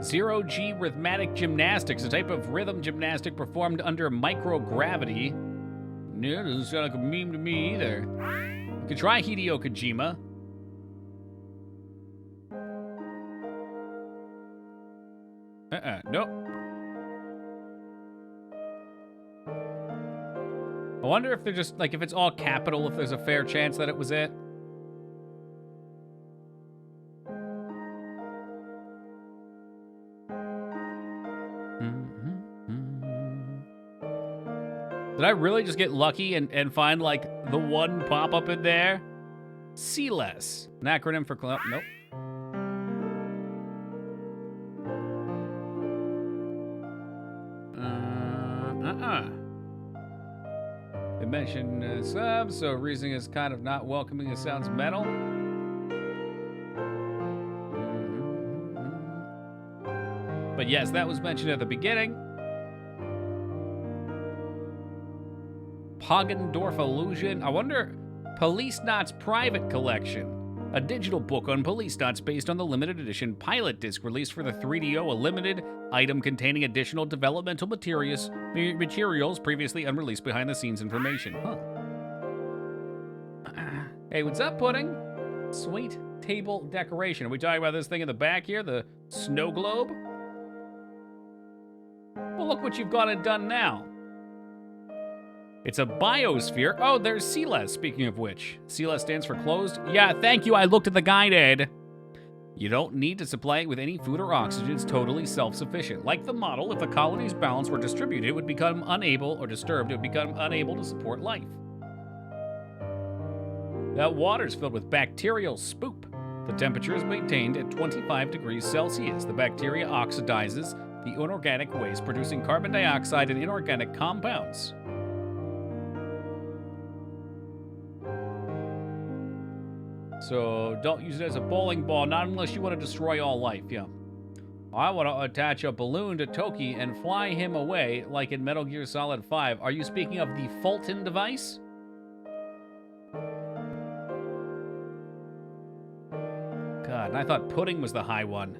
Zero-G rhythmic gymnastics, a type of rhythm gymnastic performed under microgravity. No, doesn't sound like a meme to me either. You could try Hideo Kojima. Nope. I wonder if they're just, like, if it's all capital, if there's a fair chance that it was it. Did I really just get lucky and find, like, the one pop-up in there? C-less. An acronym for... Nope. They mentioned subs, so reasoning is kind of not welcoming. It sounds metal. But yes, that was mentioned at the beginning. Poggendorf Illusion. I wonder, Policenauts private collection. a digital book on Policenauts based on the limited edition pilot disc released for the 3DO, a limited item containing additional developmental materials previously unreleased behind-the-scenes information. Huh. Hey, what's up, Pudding? Sweet table decoration. Are we talking about this thing in the back here, the snow globe? Well, look what you've got it done now. It's a biosphere. Oh, there's CLES, speaking of which. CLES stands for closed. Yeah, thank you. I looked at the guide, Ed. You don't need to supply it with any food or oxygen. It's totally self-sufficient. Like the model, if the colony's balance were distributed, it would become unable, or disturbed, it would become unable to support life. That water's filled with bacterial spoop. The temperature is maintained at 25 degrees Celsius. The bacteria oxidizes the inorganic waste, producing carbon dioxide and inorganic compounds. So don't use it as a bowling ball, not unless you want to destroy all life, yeah. I want to attach a balloon to Toki and fly him away like in Metal Gear Solid 5. Are you speaking of the Fulton device? God, and I thought Pudding was the high one.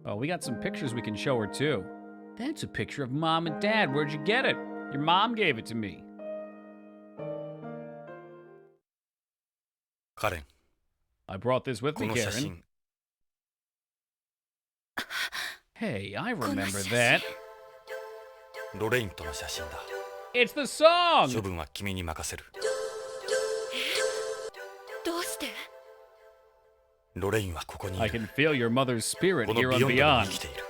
Oh, we got some pictures we can show her, too. That's a picture of Mom and Dad. Where'd you get it? Your mom gave it to me. Karen. I brought this with me, Karen. Hey, I remember that. ロレインとの写真だ。 It's the song! 処分は君に任せる。どうして？ロレインはここにい I る。 can feel your mother's spirit この here ビ on ヨンドに Beyond. 生きている。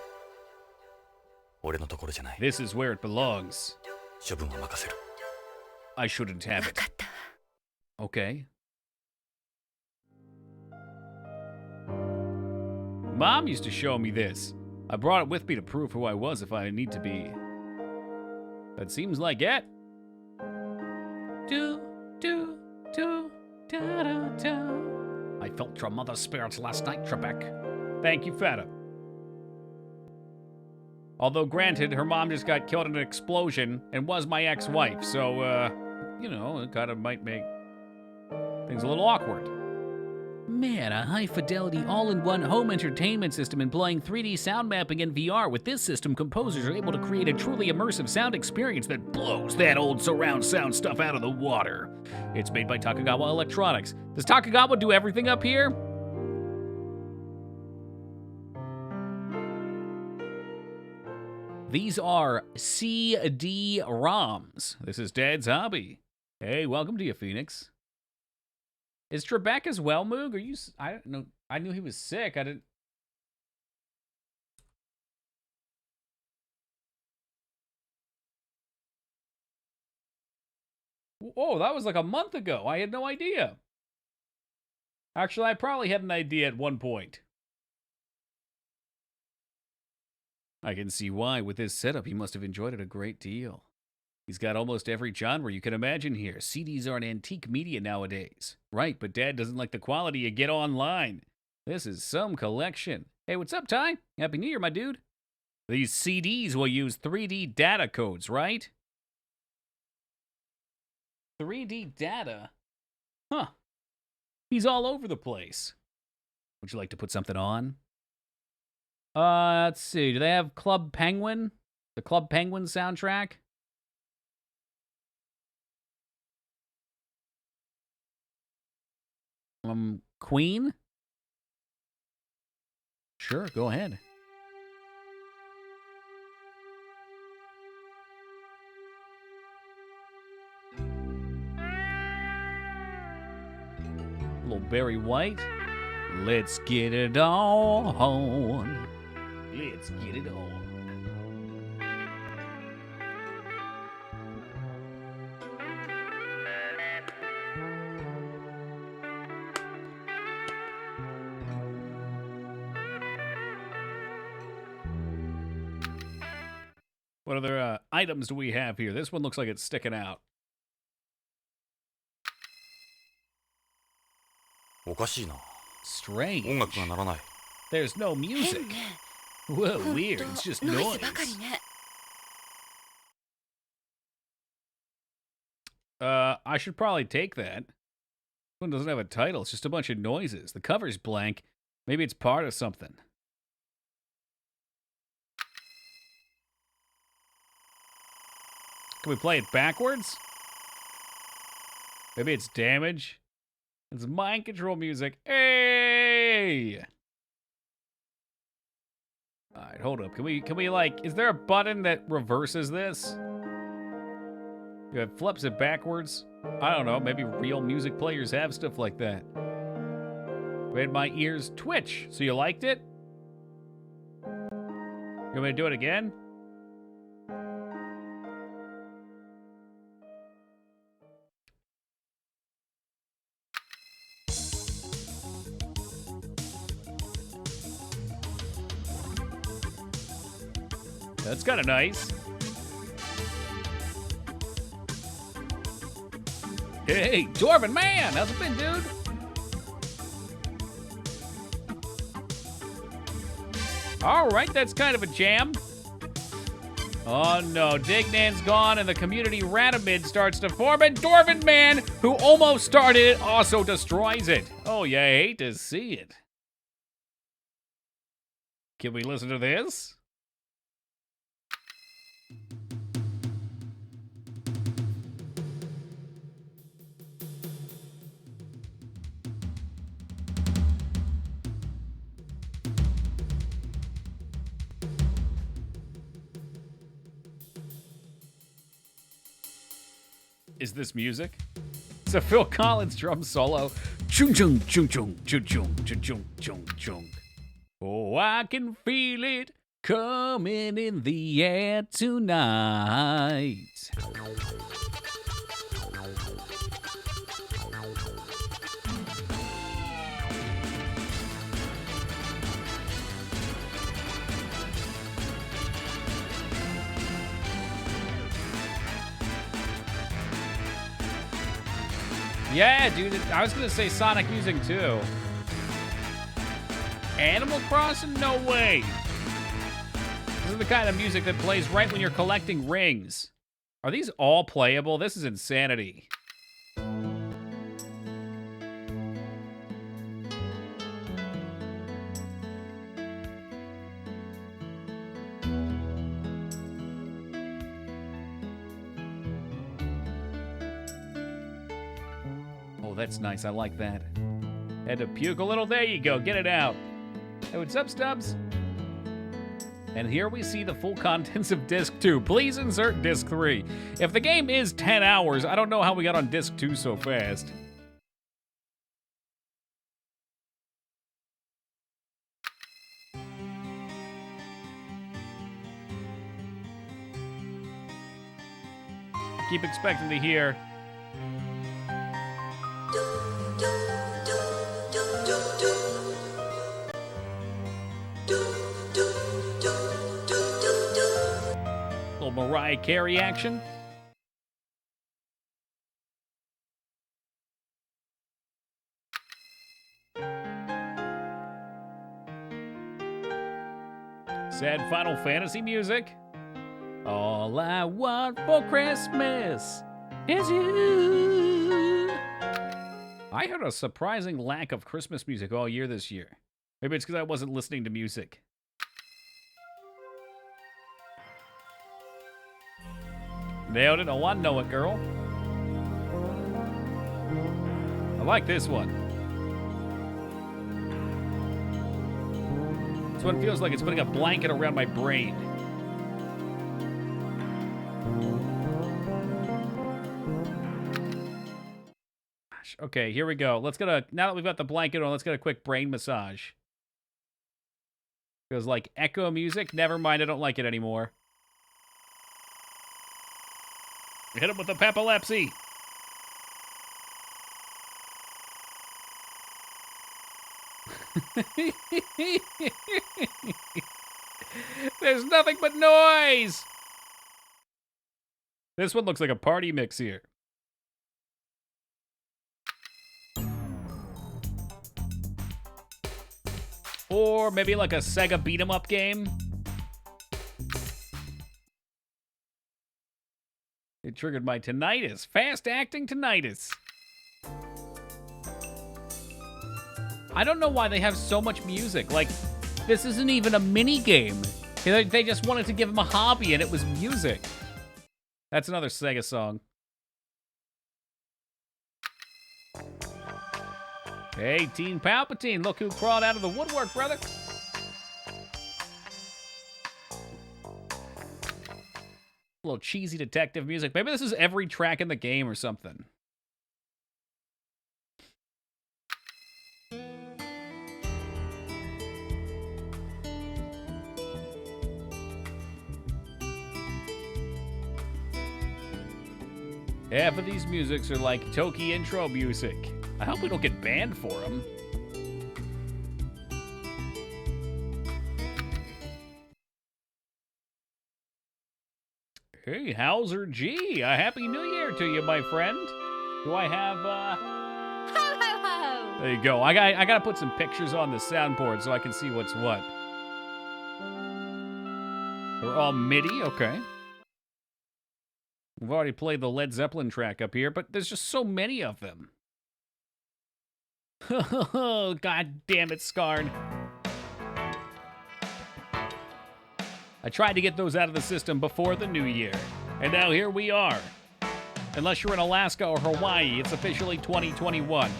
俺のところじゃない。 This is where it belongs. 処分は任せる。 I shouldn't have わ it. かった。 Okay. Mom used to show me this. I brought it with me to prove who I was if I need to be. That seems like it. Do, do, do, da, da, da. I felt your mother's spirits last night, Trebek. Thank you, Feta. Although, granted, her mom just got killed in an explosion and was my ex-wife, so, you know, it kind of might make things a little awkward. Man, a high-fidelity, all-in-one home entertainment system employing 3D sound mapping and VR. With this system, composers are able to create a truly immersive sound experience that blows that old surround sound stuff out of the water. It's made by Takagawa Electronics. Does Takagawa do everything up here? These are CD-ROMs. This is Dad's hobby. Hey, welcome to you, Phoenix. Is Trebek as well, Moog? Are you? I don't know. I knew he was sick. I didn't. Oh, that was like a month ago. I had no idea. Actually, I probably had an idea at one point. I can see why. With this setup, he must have enjoyed it a great deal. He's got almost every genre you can imagine here. CDs are an antique media nowadays. Right, but Dad doesn't like the quality you get online. This is some collection. Hey, what's up, Ty? Happy New Year, my dude. These CDs will use 3D data codes, right? 3D data? Huh. He's all over the place. Would you like to put something on? Let's see. Do they have Club Penguin? The Club Penguin soundtrack? Queen? Sure, go ahead. Little Barry White. Let's get it on. Let's get it on. What other items do we have here? This one looks like it's sticking out. おかしいな。 Strange. 音楽が鳴らない。 There's no music. 変ね。 Whoa, ほんと weird. It's just ノイ noise. ズばかりね。 I should probably take that. One doesn't have a title. It's just a bunch of noises. The cover's blank. Maybe it's part of something. Can we play it backwards? Maybe it's damage. It's mind control music. Hey! Alright, hold up. Can we like, is there a button that reverses this? It flips it backwards? I don't know, maybe real music players have stuff like that. Made my ears twitch. So you liked it? You want me to do it again? That's kind of nice. Hey, Dwarven Man! How's it been, dude? Alright, that's kind of a jam. Oh no, Dignan's gone and the community Ratamid starts to form, and Dwarven Man, who almost started it, also destroys it. Oh, you hate to see it. Can we listen to this? Is this music? It's a Phil Collins drum solo. Chung chung chung chung chung chung chung chung chung chung. Oh, I can feel it coming in the air tonight. Yeah, dude, I was gonna say Sonic music too. Animal Crossing? No way. This is the kind of music that plays right when you're collecting rings. Are these all playable? This is insanity. That's nice. I like that. Had to puke a little. There you go. Get it out. Hey, what's up, Stubbs? And here we see the full contents of Disc 2. Please insert Disc 3. If the game is 10 hours, I don't know how we got on Disc 2 so fast. Keep expecting to hear... little Mariah Carey action. Sad Final Fantasy music. All I want for Christmas is you. I heard a surprising lack of Christmas music all year this year. Maybe it's because I wasn't listening to music. Nailed it. Oh, I know it, girl. I like this one. This one feels like it's putting a blanket around my brain. Okay, here we go. Let's get a, now that we've got the blanket on, let's get a quick brain massage. Feels like echo music. Never mind, I don't like it anymore. Hit him with the epilepsy. There's nothing but noise. This one looks like a party mix here. Or maybe like a Sega beat-em-up game. It triggered my tinnitus. Fast-acting tinnitus. I don't know why they have so much music. Like, this isn't even a mini game. They just wanted to give him a hobby, and it was music. That's another Sega song. Hey, Teen Palpatine, look who crawled out of the woodwork, brother. A little cheesy detective music. Maybe this is every track in the game or something. Half of these musics are like Toki intro music. I hope we don't get banned for them. Hey, Hauser G, a Happy New Year to you, my friend. Do I have, Ho, ho, ho! There you go. I gotta put some pictures on the soundboard so I can see what's what. They're all MIDI, okay. We've already played the Led Zeppelin track up here, but there's just so many of them. God damn it, Scarn. I tried to get those out of the system before the new year, and now here we are. Unless you're in Alaska or Hawaii, it's officially 2021.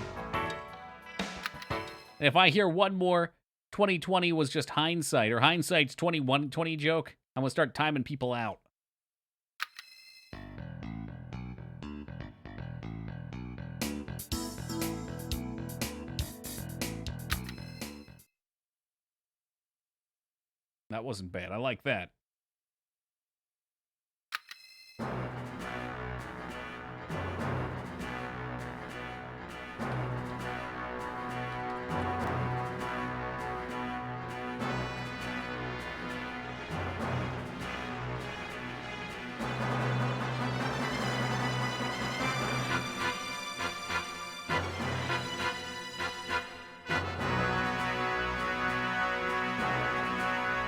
And if I hear one more 2020 was just hindsight, or hindsight's 2020 joke, I'm gonna start timing people out. That wasn't bad. I like that.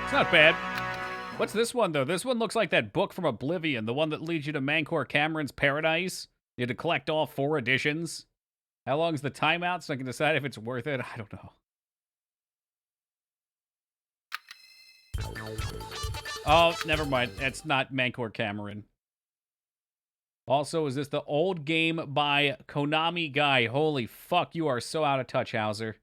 It's not bad. What's this one, though? This one looks like that book from Oblivion, the one that leads you to Mancor Cameron's Paradise. You had to collect all 4 editions. How long's the timeout so I can decide if it's worth it? I don't know. Oh, never mind. That's not Mancor Cameron. Also, is this the old game by Konami guy? Holy fuck, you are so out of touch, Hauser.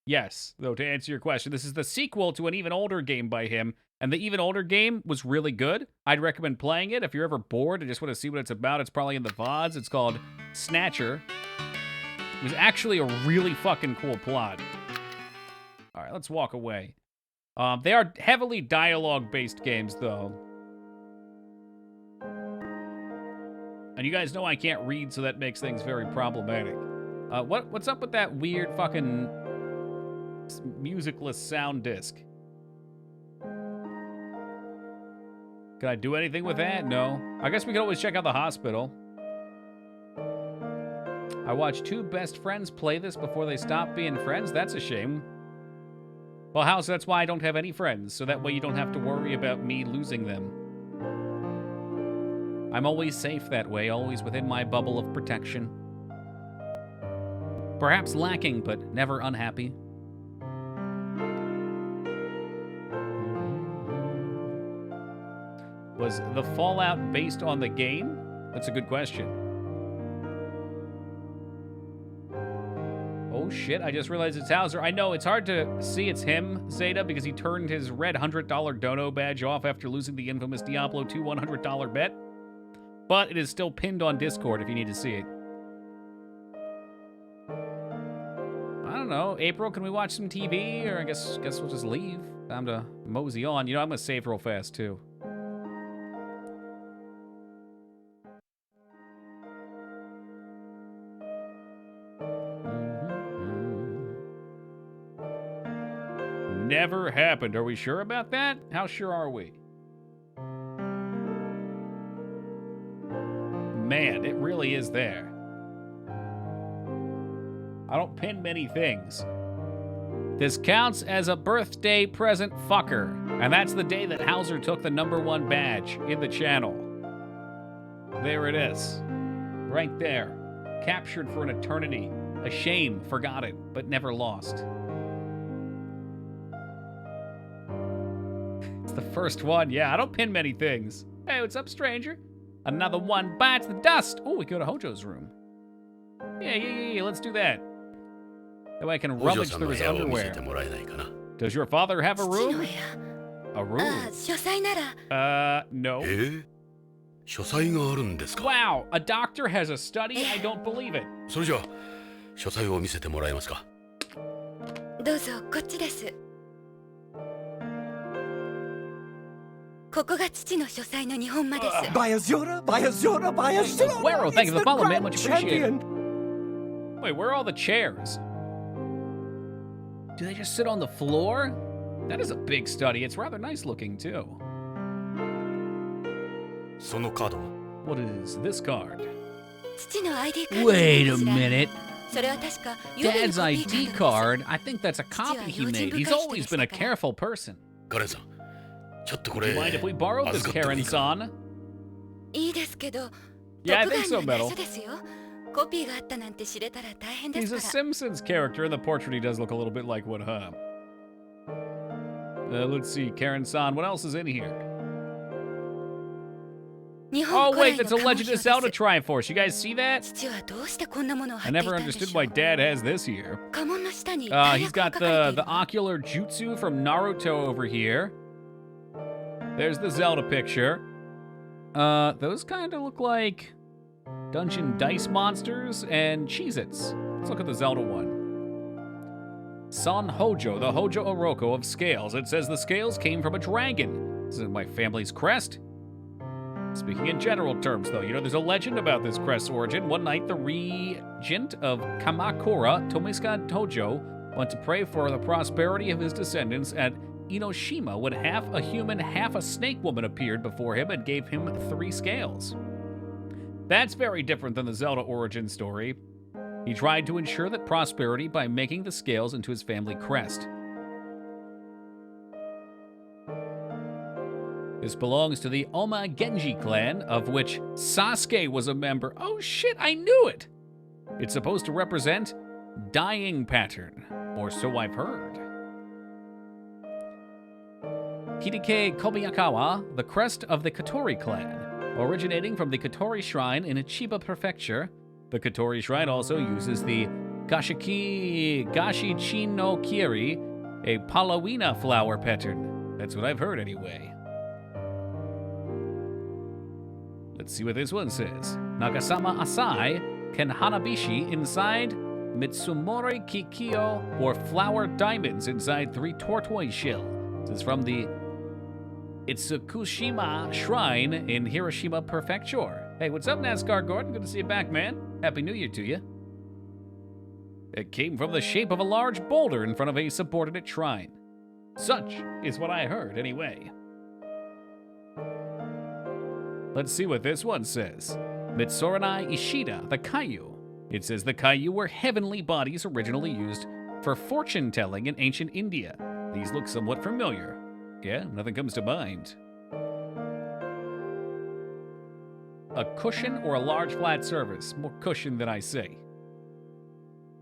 Yes, though, to answer your question, this is the sequel to an even older game by him, and the even older game was really good. I'd recommend playing it. If you're ever bored and just want to see what it's about, it's probably in the VODs. It's called Snatcher. It was actually a really fucking cool plot. All right, let's walk away. They are heavily dialogue-based games, though. And you guys know I can't read, so that makes things very problematic. What's up with that weird fucking musicless sound disc? Can I do anything with that? No. I guess we can always check out the hospital. I watched 2 best friends play this before they stopped being friends. That's a shame. Well, House, that's why I don't have any friends, so that way you don't have to worry about me losing them. I'm always safe that way, always within my bubble of protection. Perhaps lacking, but never unhappy. Was the Fallout based on the game? That's a good question. Oh shit, I just realized it's Hauser. I know, it's hard to see it's him, Zeta, because he turned his red $100 dono badge off after losing the infamous Diablo 2 $100 bet. But it is still pinned on Discord if you need to see it. I don't know. April, can we watch some TV? Or I guess we'll just leave. Time to mosey on. You know, I'm going to save real fast, too. Never happened. Are we sure about that? How sure are we? Man, it really is there. I don't pin many things. This counts as a birthday present, fucker. And that's the day that Hauser took the #1 badge in the channel. There it is. Right there. Captured for an eternity A shame, forgot it, but never lost. It's the first one. Yeah, I don't pin many things. Hey, what's up, stranger? Another one bites the dust. Oh, we go to Hojo's room. Yeah, let's do that. That way I can rummage through his underwear. Does your father have a room? A room? No. Wow, a doctor has a study? I don't believe it. それじゃあ書斎を見せてもらえますか。どうぞこっちです。ここが父の書斎の日本間です。Bayazora! Guero, thank you for the follow, man. Much appreciated. Wait, where are all the chairs? Do they just sit on the floor? That is a big study. It's rather nice looking, too. そのカードは What is this card? 父の ID カード。 Wait a minute. それは確か Dad's ID card? I think that's a copy he made. He's always been a careful person. カレンさん、ちょっとこ Do れ you mind if we borrow this, 預かってもいいか Karen-san? いいですけど、 Yeah, I トッ think プ so, ガンに Metal. は内緒ですよ。コピーがあったなんて知れたら大変で He's す a から。 Simpsons character. In the portrait, he does look a little bit like one, huh? Let's see, Karen-san, what else is in here? 日本 Oh, 古来 wait, の that's a 家紋 Legend 表 of Zelda です Triforce. You guys see that? 父はどうしてこんなものを貼 I ってい never たんでし understood ょ why う。 Dad has this here. 家紋の下に大 He's 役が got 書かれてい the る。 ocular jutsu from Naruto over here. There's the Zelda picture. Those kind of look like dungeon dice monsters and Cheez-Its. Let's look at the Zelda one. Son Hojo, the Hojo Oroko of scales. It says the scales came from a dragon. This is my family's crest. Speaking in general terms, though, you know, there's a legend about this crest's origin. One night, the regent of Kamakura, Tomiska Hojo, went to pray for the prosperity of his descendants at Enoshima when half a human, half a snake woman appeared before him and gave him 3 scales. That's very different than the Zelda origin story. He tried to ensure that prosperity by making the scales into his family crest. This belongs to the Oma Genji clan, of which Sasuke was a member. Oh shit, I knew it! It's supposed to represent dying pattern, or so I've heard. Hideki Kobayakawa, the crest of the Katori clan, originating from the Katori Shrine in Chiba Prefecture. The Katori Shrine also uses the Gashichi no Kiri, a Palawina flower pattern. That's what I've heard anyway. Let's see what this one says. Nagasama Asai can Hanabishi inside Mitsumori Kikyo, or flower diamonds inside 3 tortoise shell. This is from the Itsukushima Shrine in Hiroshima Prefecture. Hey, what's up, NASCAR Gordon? Good to see you back, man. Happy New Year to you. It came from the shape of a large boulder in front of a subordinate shrine. Such is what I heard, anyway. Let's see what this one says. Mitsuranai Ishida, the Kaiju. It says the Kaiju were heavenly bodies originally used for fortune-telling in ancient India. These look somewhat familiar. Yeah, nothing comes to mind. A cushion or a large flat surface? More cushion than I say.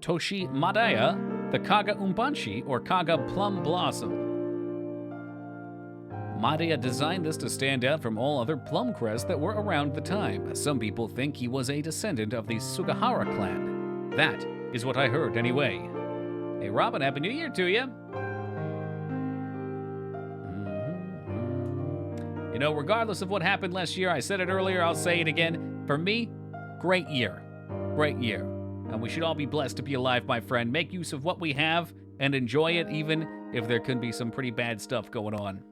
Toshi Madaya, the Kaga Umbanshi, or Kaga Plum Blossom. Madaya designed this to stand out from all other plum crests that were around the time. Some people think he was a descendant of the Sugahara clan. That is what I heard anyway. Hey Robin, Happy New Year to you! You know, regardless of what happened last year, I said it earlier, I'll say it again. For me, great year. Great year. And we should all be blessed to be alive, my friend. Make use of what we have and enjoy it, even if there can be some pretty bad stuff going on.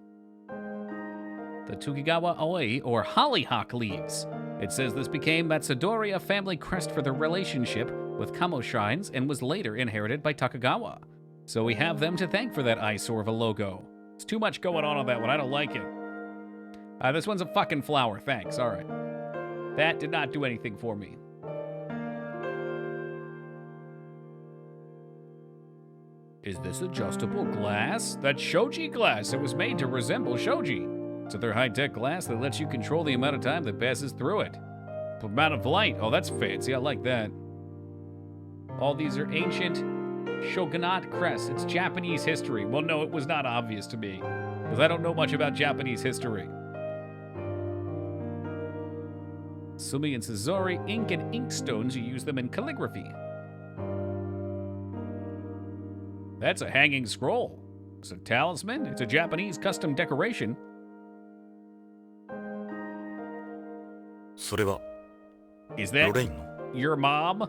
The Tukigawa Oi, or hollyhock leaves. It says this became Matsudoria family crest for their relationship with Kamo shrines and was later inherited by Takagawa. So we have them to thank for that eyesore of a logo. There's too much going on that one. I don't like it. This one's a fucking flower. Thanks. All right. That did not do anything for me. Is this adjustable glass? That's shoji glass. It was made to resemble shoji. It's another high-tech glass that lets you control the amount of time that passes through it. The amount of light. Oh, that's fancy. I like that. All these are ancient shogunate crests. It's Japanese history. Well, no, it was not obvious to me, because I don't know much about Japanese history. Sumi and Suzori, ink and inkstones, you use them in calligraphy. That's a hanging scroll. It's a talisman. It's a Japanese custom decoration. それは Is ロ that レインの your mom?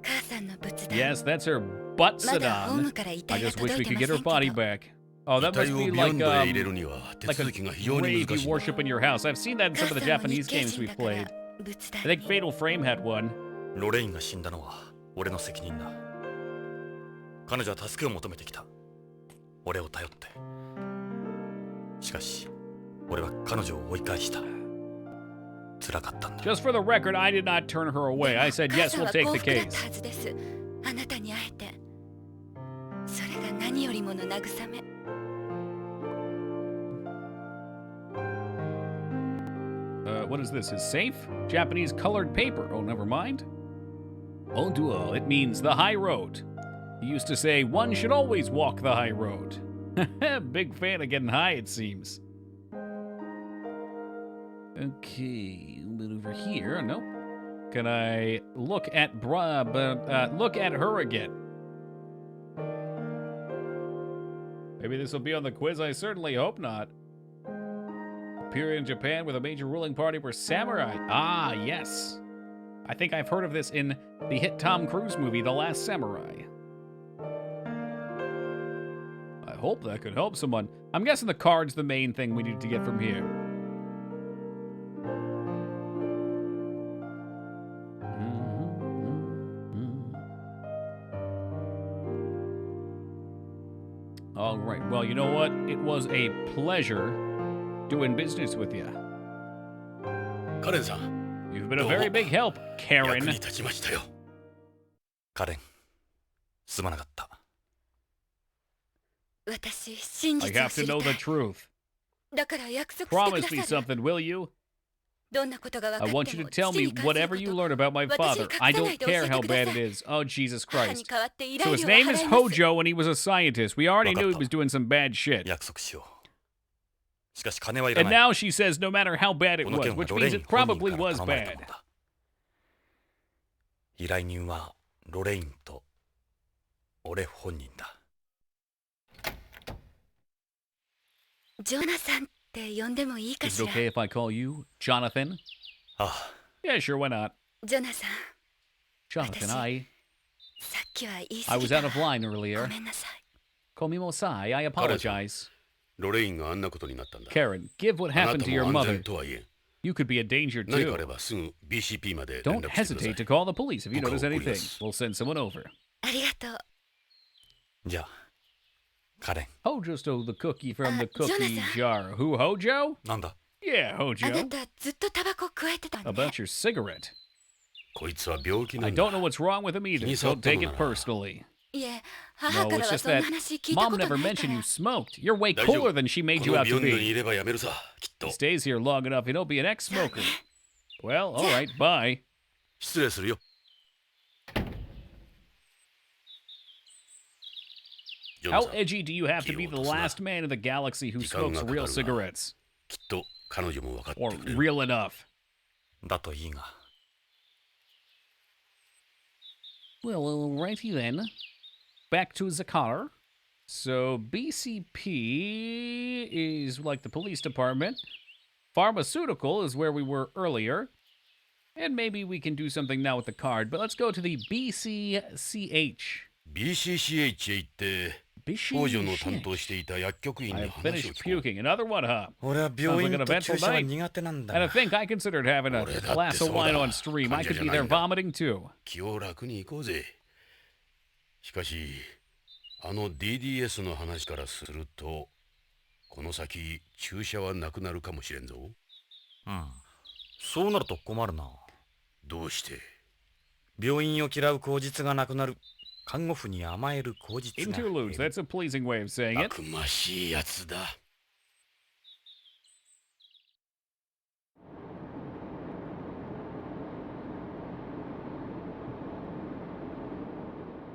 母さんの仏壇 Yes, that's her butt まだホー sedan. ムから遺 I 体が just wish 届 we いて could ま get せ her んけ body ど back. Oh, 遺 that 体 must を be ビヨ like ンドへ入れるには手 like a 続きが非常に grave 難 you しい。 worship in your house. I've seen that in 母 some of the さんも日 Japanese 系 games 人 we've だから played. 仏 I 壇 think Fatal Frame had one. ロレインが死んだのは俺の責任だ。彼女は助けを求めてきた。俺を頼って。しかし、俺は彼女を追い返した。辛かったんだ。 Just for the record, I did not turn her away. I said, yes, 母 we'll さんは take 幸 the 福だっ case. たはずです。あなたに会えて。それが何よりもの慰め。What is this? His safe? Japanese colored paper. Oh, never mind. Onduo, it means the high road. He used to say, one should always walk the high road. Big fan of getting high, it seems. Okay, a bit over here. Nope. Can I look at look at her again? Maybe this will be on the quiz. I certainly hope not. Period in Japan where the major ruling party were samurai. Ah, yes. I think I've heard of this in the hit Tom Cruise movie, The Last Samurai. I hope that could help someone. I'm guessing the card's the main thing we need to get from here. All right. Well, you know what? It was a pleasure doing business with you. カレンさん、 You've been a very big help, 役 Karen. に立ちましたよ。カレン、すまなかった。私、真 I 実を have 知 to り know た the い。 truth. だから約束してく Promise だ me さる。 something, will you? どんなことが分か I っても want you to tell 父 me に関する whatever こ you と learn about my 私 father. に隠 I さない don't で教え care て how くだ bad さ it い。 is. Oh, Jesus 母に Christ. 代わって依 So 頼 his 料を name 払 is います。 Hojo and he was a scientist. We already knew he わかった。 was doing some bad shit. 約束しよう。しかし金はいら And ない。 now she says no matter how bad it この was, 件は which ロレ means イン it 本人 probably から was 頼まれたも bad. のだ。依頼人はロレインと俺本人だ。ジョナサンって呼んでもいいか Is し it ら。 okay if I call you Jonathan? ああ、 Yeah, sure, why not? ジョナサン、 Jonathan, さっきは言い I 過ぎ was た out of わ。 line ご earlier. めんなさい。 Komimosai, I apologize. ロレインがあんなことになったんだ。 Karen, give what あな happened た to your も安 mother. 全とはいえ、 You could be a danger 何かあ too. ればすぐ BCP まで連 Don't 絡してくださ hesitate い to。call the police if you notice Buka anything. okurimasu. We'll send someone over. ありがとう。じゃあ、カレン、 Hojo stole the cookie from the cookie Jonathan. jar. Who, Hojo? なんだ Yeah, あな Hojo. たずっとタバコ加えてたね。 About your cigarette. こいつは病気な I んだ。 don't know what's wrong with him either. Can you Don't take it stop them? personally. いえ、母 No, から it's は just そんな that 話聞いた Mom こと never ないか mentioned ら you。smoked. You're way 大丈 cooler 夫。 than she こ made you の out ビヨ to ンドに be. いればやめるさ、きっ He と。 stays here long enough, he'll be an ex-smoker. Well, all right, bye. 失礼するよ。ジョナ How さん、 edgy do you have to be the last man in the galaxy who smokes real cigarettes? きっと彼女も分かって Or くれる。 real enough? だといいが。 Well, alrighty then. Back to Zakar. So BCP is like the police department. Pharmaceutical is where we were earlier. And maybe we can do something now with the card, but let's go to the BCCH. BCCH へ行って少女の担当 BCCH. していた薬局員 I に have 話を finished 聞こう。 puking. Another one, huh? 俺は病 Sounds like 院 an と eventful 注射は night. 苦手なんだ And I が。 think I considered having a Ore, datte glass of wine soda. on stream. I could be Kanja there janai vomiting too. 気を楽に行こうぜ。しかし、あの DDS の話からすると、この先注射はなくなるかもしれんぞ。うん。そうなると困るな。どうして？病院を嫌う口実がなくなる。看護婦に甘える口実が。 Interludes. That's a pleasing way of saying it. 悪魔しいやつだ。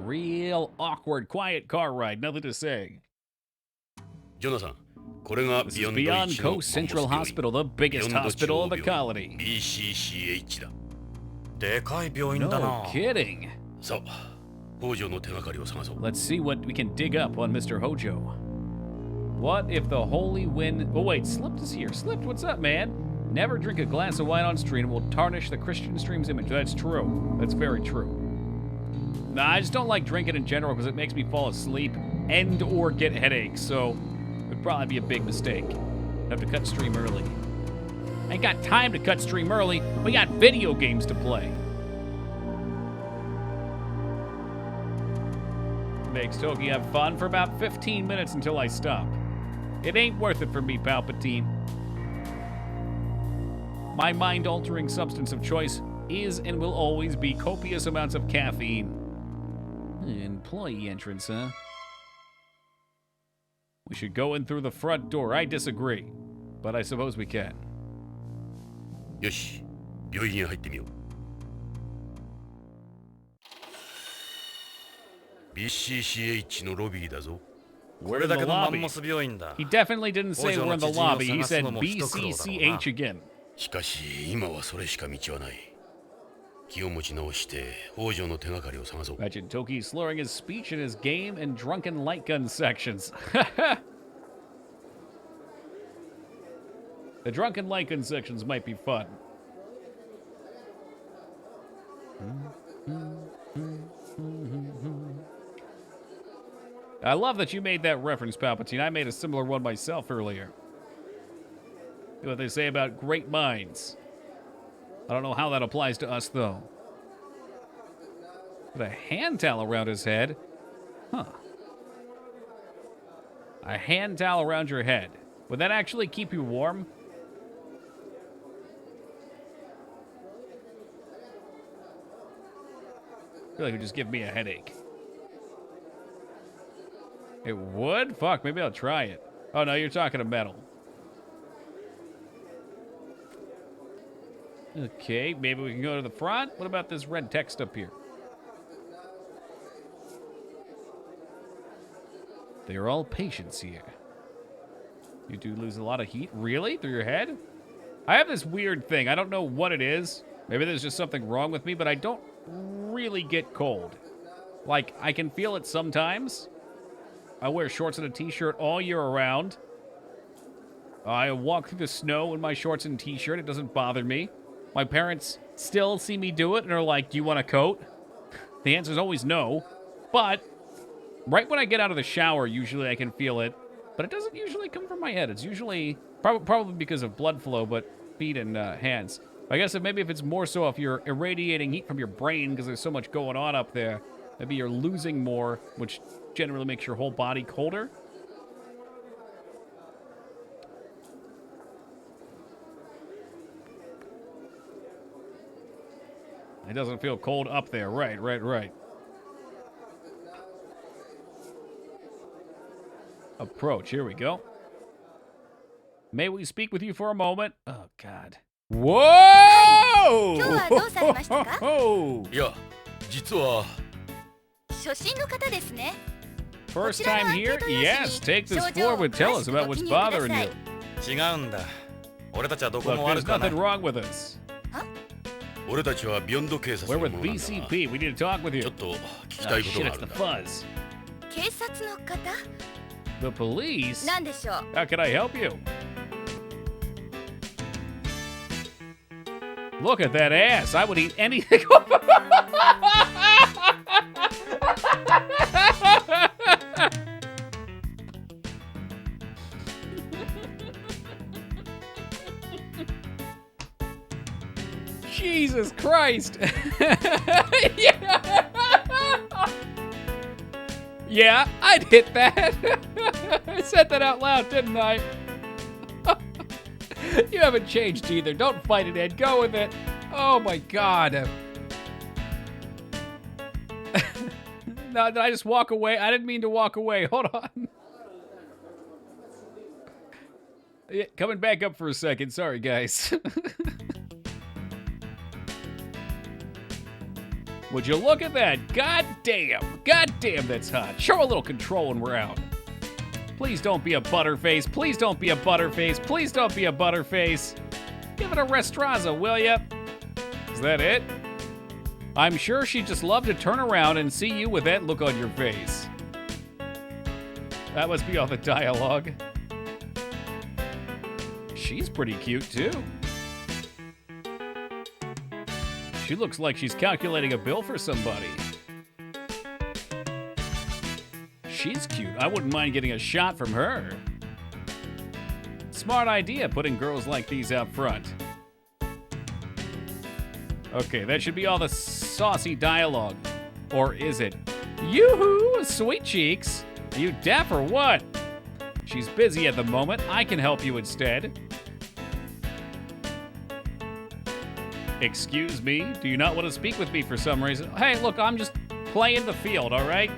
real awkward, quiet car ride. Nothing to say. ジョナサン、これが This is ビヨンド Beyond 1の Coast Central マンモス病院 Hospital, the biggest hospital in the colony. BCCH だ。でかい病院だ No な。 kidding. さあ、北条の手がかりを探そう。 Let's see what we can dig up on Mr. Hojo. What if the holy wind... Oh, wait, Slipped is here. Slipped, what's up, man? Never drink a glass of wine on stream. It will tarnish the Christian stream's image. That's true. That's very true. Nah, I just don't like drinking in general because it makes me fall asleep and or get headaches, so it would probably be a big mistake. I'd have to cut stream early. I ain't got time to cut stream early. We got video games to play. Makes Toki have fun for about 15 minutes until I stop. It ain't worth it for me, Palpatine. My mind-altering substance of choice is and will always be copious amounts of caffeine. Employee entrance, huh? We should go in through the front door. I disagree, but I suppose we can. よし、病院へ入ってみよう。BCCH のロビーだぞ。これだけのマンモス病院だ。 He definitely didn't say we're in the lobby. He said BCCH again. しかし、今はそれしか道はない。気を持ち直して、北条の手がかりを探そう。 Imagine Toki slurring his speech in his game and drunken light gun sections. The drunken light gun sections might be fun. I love that you made that reference, Palpatine. I made a similar one myself earlier. You know what they say about great minds. I don't know how that applies to us, though. With a hand towel around his head? Huh. A hand towel around your head. Would that actually keep you warm? I feel like it would just give me a headache. It would? Fuck, maybe I'll try it. Oh, no, you're talking to metal. Okay, maybe we can go to the front. What about this red text up here? They are all patients here. You do lose a lot of heat? Really? Through your head? I have this weird thing. I don't know what it is. Maybe there's just something wrong with me, but I don't really get cold. Like, I can feel it sometimes. I wear shorts and a t-shirt all year around. I walk through the snow in my shorts and t-shirt. It doesn't bother me. My parents still see me do it and are like, do you want a coat? The answer is always no. But right when I get out of the shower, usually I can feel it. But it doesn't usually come from my head. It's usually probably because of blood flow, but feet and hands. I guess maybe if it's more so if you're irradiating heat from your brain because there's so much going on up there, maybe you're losing more, which generally makes your whole body colder. It doesn't feel cold up there. Right. Approach. Here we go. May we speak with you for a moment? Oh, God. Whoa! 今日はどうされましたか？いや、実は初心の方ですね。 First time here? Yes, take this forward. Tell us about what's bothering you. 違うんだ。俺たちはどこ Look, も there's 悪くはない。 nothing wrong with us. 俺たちはビヨンド警察 We're の with 者なんだが、 BCP. We need to talk with ちょ you. っと聞き Oh, たいこと shit, があ it's る the んだ。 fuzz. 警察の方？ The police? 何でしょう？ How can I help you? Look at that ass. I would eat anything. Jesus Christ. Yeah. Yeah, I'd hit that. I said that out loud, didn't I? You haven't changed either. Don't fight it, Ed. Go with it. Oh my God. No, did I just walk away? I didn't mean to walk away. Hold on. Yeah, coming back up for a second. Sorry, guys. Would you look at that? God damn, that's hot. Show a little control when we're out. Please don't be a butterface. Please don't be a butterface. Please don't be a butterface. Give it a restraza, will ya? Is that it? I'm sure she'd just love to turn around and see you with that look on your face. That must be all the dialogue. She's pretty cute, too. She looks like she's calculating a bill for somebody. She's cute. I wouldn't mind getting a shot from her. Smart idea, putting girls like these out front. Okay, that should be all the saucy dialogue. Or is it? Yoo-hoo, sweet cheeks. Are you deaf or what? She's busy at the moment. I can help you instead. Excuse me? Do you not want to speak with me for some reason? Hey, look, I'm just playing the field, all right?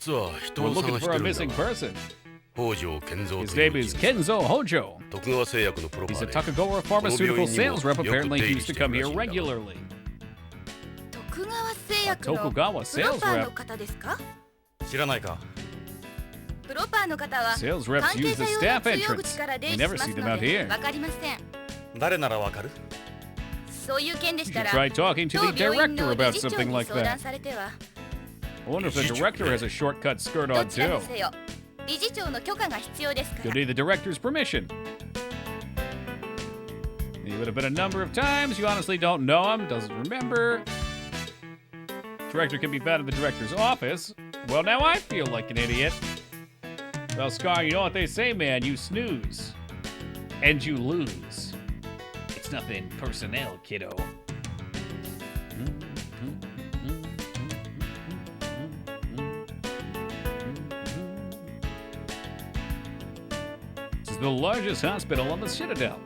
We're looking for a missing person. His name is Kenzo Hojo. He's a Takagawa pharmaceutical sales rep. Apparently, he used to come here regularly. Tokugawa sales rep. Sales reps use the staff entrance. We never see them out here. You should try talking to the director about something like that. I wonder if the director has a shortcut skirt on too. You'll need the director's permission. He would have been a number of times. You honestly don't know him, doesn't remember. Director can be found in the director's office. Well, now I feel like an idiot. Well, Scar, you know what they say, man. You snooze. And you lose. It's nothing personnel, kiddo. This is the largest hospital on the Citadel.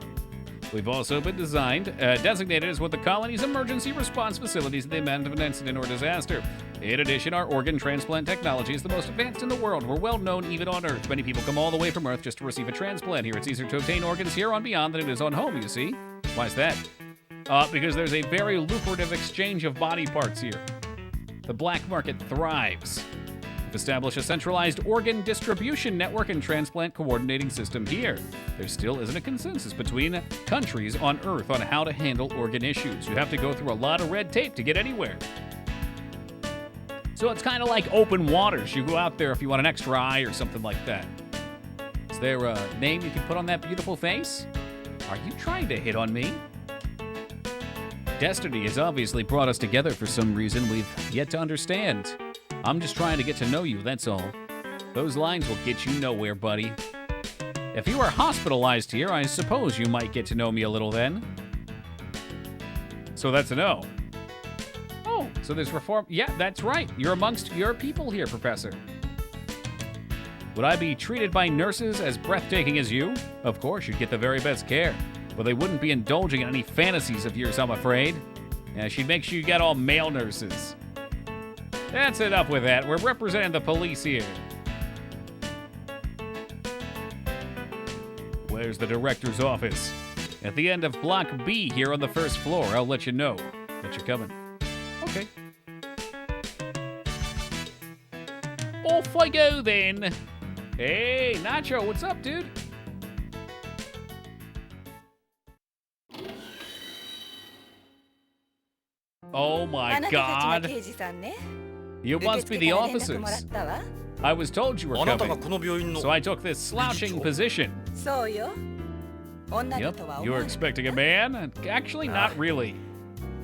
We've also been designated as one of the colony's emergency response facilities in the event of an incident or disaster. In addition, our organ transplant technology is the most advanced in the world. We're well known even on Earth. Many people come all the way from Earth just to receive a transplant here. It's easier to obtain organs here on Beyond than it is on home, you see. Why is that? Because there's a very lucrative exchange of body parts here. The black market thrives. We've established a centralized organ distribution network and transplant coordinating system here. There still isn't a consensus between countries on Earth on how to handle organ issues. You have to go through a lot of red tape to get anywhere. So it's kind of like open waters. You go out there if you want an extra eye or something like that. Is there a name you can put on that beautiful face? Are you trying to hit on me? Destiny has obviously brought us together for some reason we've yet to understand. I'm just trying to get to know you, that's all. Those lines will get you nowhere, buddy. If you are hospitalized here, I suppose you might get to know me a little then. So that's a no. Oh, so there's reform. Yeah, that's right. You're amongst your people here, Professor. Would I be treated by nurses as breathtaking as you? Of course, you'd get the very best care. But they wouldn't be indulging in any fantasies of yours, I'm afraid. Yeah, she'd make sure you got all male nurses. That's enough with that. We're representing the police here. Where's the director's office? At the end of Block B here on the first floor. I'll let you know that you're coming. Okay. Off I go then. Hey, Nacho, what's up, dude? Oh my God. You must be the officers. I was told you were coming, so I took this slouching position. Yep, you were expecting a man? Actually, not really.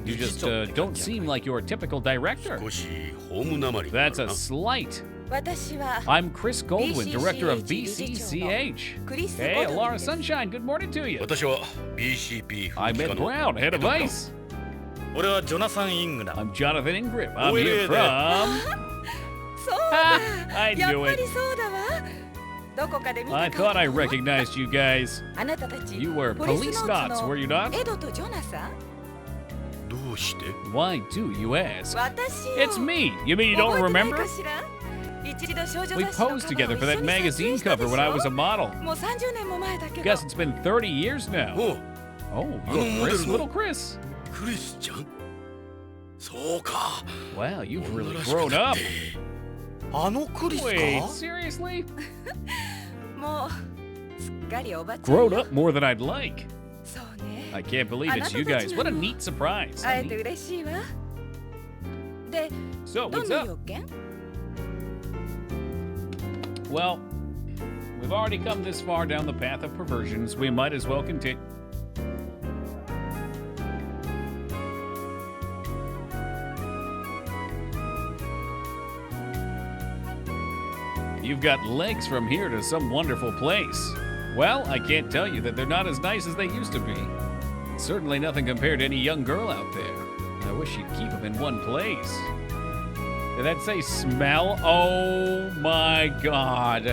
You just don't seem like your typical director. That's a slight. I'm Chris Goldwyn, director of BCCH. Hey, Laura Sunshine, good morning to you. I'm Ed Brown, head of ICE. I'm Jonathan Ingram. I'm here from... I knew it. I thought I recognized you guys. You were Policenauts, were you not? Why do you ask? It's me. You mean you don't remember? We posed together for that magazine cover when I was a model. Guess it's been 30 years now. Oh, you're Chris, little Chris. クリスちゃんそうか Wow, you've really grown up. あのクリスか Wait, seriously? もうすっかりおばちゃん Grown よ up more than I'd like. そうね I can't believe it's you guys. What a neat surprise. 会えて嬉しいわで So, どん what's な up? 要件 Well, we've already come this far down the path of perversions. We might as well continue. You've got legs from here to some wonderful place. Well, I can't tell you that they're not as nice as they used to be. Certainly nothing compared to any young girl out there. I wish you'd keep them in one place. Did that say smell? Oh my god.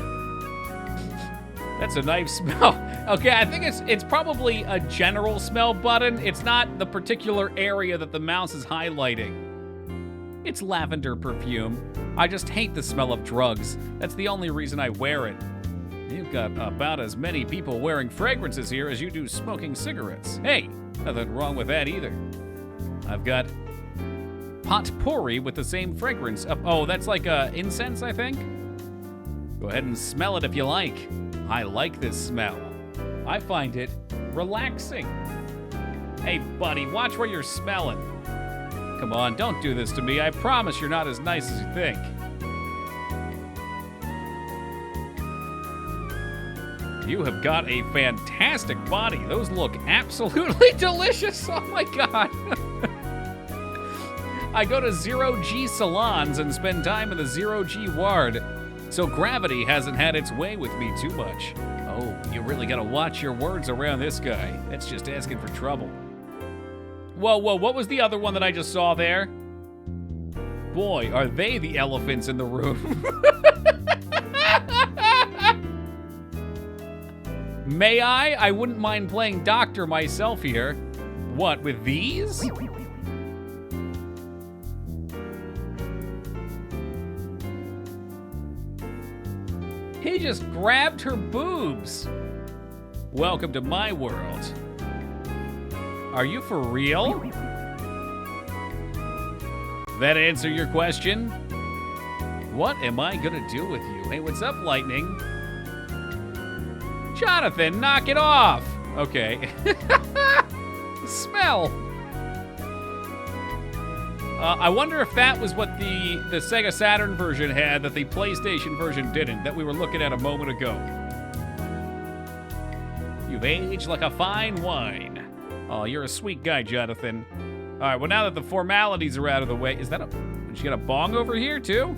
That's a nice smell. Okay, I think it's probably a general smell button. It's not the particular area that the mouse is highlighting. It's lavender perfume. I just hate the smell of drugs. That's the only reason I wear it. You've got about as many people wearing fragrances here as you do smoking cigarettes. Hey, nothing wrong with that either. I've got potpourri with the same fragrance. Oh, that's like incense, I think? Go ahead and smell it if you like. I like this smell. I find it relaxing. Hey, buddy, watch where you're smelling. Come on, don't do this to me. I promise you're not as nice as you think. You have got a fantastic body. Those look absolutely delicious. Oh my god. I go to zero-G salons and spend time in the zero-G ward, so gravity hasn't had its way with me too much. Oh, you really gotta watch your words around this guy. That's just asking for trouble. Whoa, what was the other one that I just saw there? Boy, are they the elephants in the room. May I? I wouldn't mind playing doctor myself here. What, with these? He just grabbed her boobs. Welcome to my world. Are you for real? That answer your question? What am I gonna do with you? Hey, what's up, Lightning? Jonathan, knock it off! Okay. Smell. I wonder if that was what the Sega Saturn version had that the PlayStation version didn't, that we were looking at a moment ago. You've aged like a fine wine. Oh, you're a sweet guy, Jonathan. All right, well, now that the formalities are out of the way, is that did she got a bong over here, too?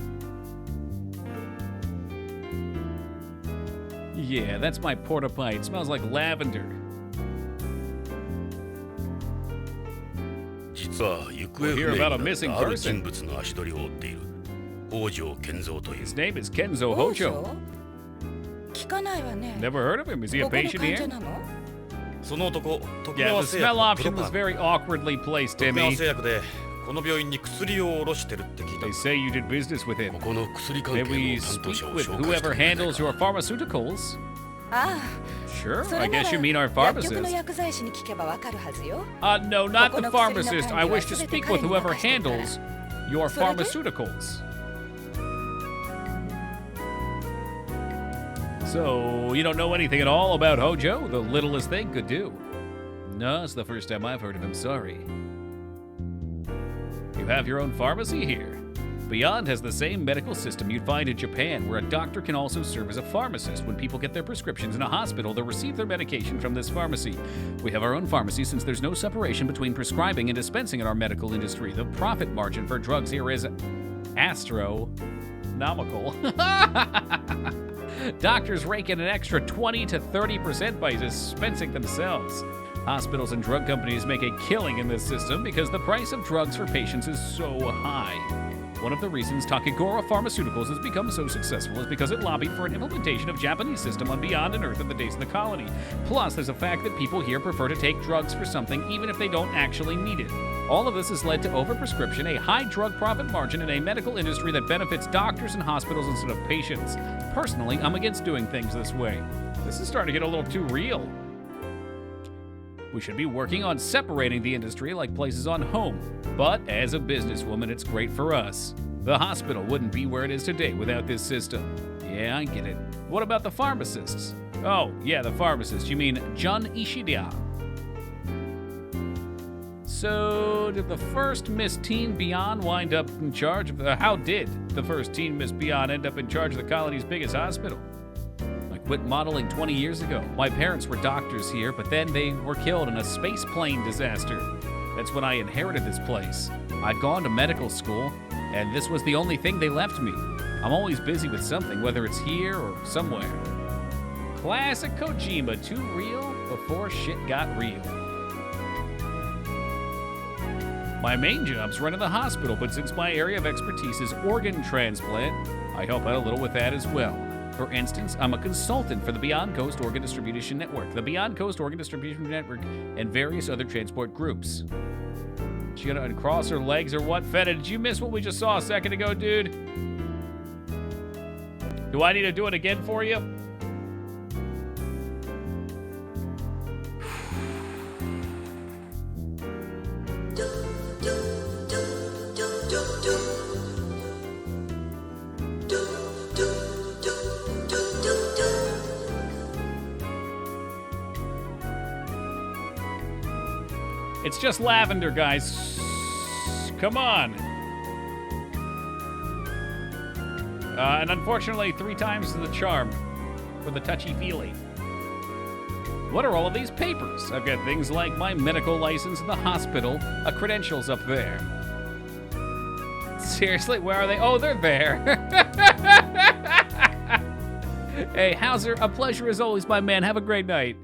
Yeah, that's my porta-potty. It smells like lavender. We'll hear about a missing person. His name is Kenzo Hojo. 聞かないわね Never heard of him. Is he a ここの patient 患 here? 者なの その男、徳 Yeah, 川 the 製 smell 薬の option プロパ was ン very awkwardly placed, 徳川 Timmy. 製薬でこの病院に薬を卸してるって聞いた They say you did business with him. ここの薬関係 May we の担当 speak 者を with 紹介して whoever くれない handles か your pharmaceuticals? あ Sure, あそ I れな guess ら you mean our 薬局の pharmacist. 薬剤師に聞けばわかるはずよ No, not the ここの薬の pharmacist. 管理は I wish to 全て speak 彼 with に whoever 任せてるから handles your それで？ pharmaceuticals. So, you don't know anything at all about Hojo? The littlest thing could do. No, it's the first time I've heard of him, sorry. You have your own pharmacy here. Beyond has the same medical system you'd find in Japan, where a doctor can also serve as a pharmacist. When people get their prescriptions in a hospital, they'll receive their medication from this pharmacy. We have our own pharmacy since there's no separation between prescribing and dispensing in our medical industry. The profit margin for drugs here is astronomical. Doctors rake in an extra 20 to 30% by dispensing themselves. Hospitals and drug companies make a killing in this system because the price of drugs for patients is so high. One of the reasons Takegura Pharmaceuticals has become so successful is because it lobbied for an implementation of Japanese system on Beyond and Earth in the days of the colony. Plus, there's a fact that people here prefer to take drugs for something even if they don't actually need it. All of this has led to overprescription, a high drug profit margin, and a medical industry that benefits doctors and hospitals instead of patients. Personally, I'm against doing things this way. This is starting to get a little too real. We should be working on separating the industry like places on home. But as a businesswoman, it's great for us. The hospital wouldn't be where it is today without this system. Yeah, I get it. What about the pharmacists? Oh, yeah, the pharmacists. You mean Jun Ishida. So, did the first Miss Teen Beyond wind up in charge of how did the first Teen Miss Beyond end up in charge of the colony's biggest hospital? I quit modeling 20 years ago. My parents were doctors here, but then they were killed in a space plane disaster. That's when I inherited this place. I'd gone to medical school, and this was the only thing they left me. I'm always busy with something, whether it's here or somewhere. Classic Kojima, too real before shit got real. My main job's running the hospital, but since my area of expertise is organ transplant, I help out a little with that as well. For instance, I'm a consultant for the Beyond Coast Organ Distribution Network, the Beyond Coast Organ Distribution Network, and various other transport groups. She gonna uncross her legs or what? Feta, did you miss what we just saw a second ago, dude? Do I need to do it again for you? It's just lavender, guys. Come on. And unfortunately, 3 times the charm for the touchy-feely. What are all of these papers? I've got things like my medical license in the hospital, credentials up there. Seriously, where are they? Oh, they're there. Hey, Hauser, a pleasure as always, my man. Have a great night.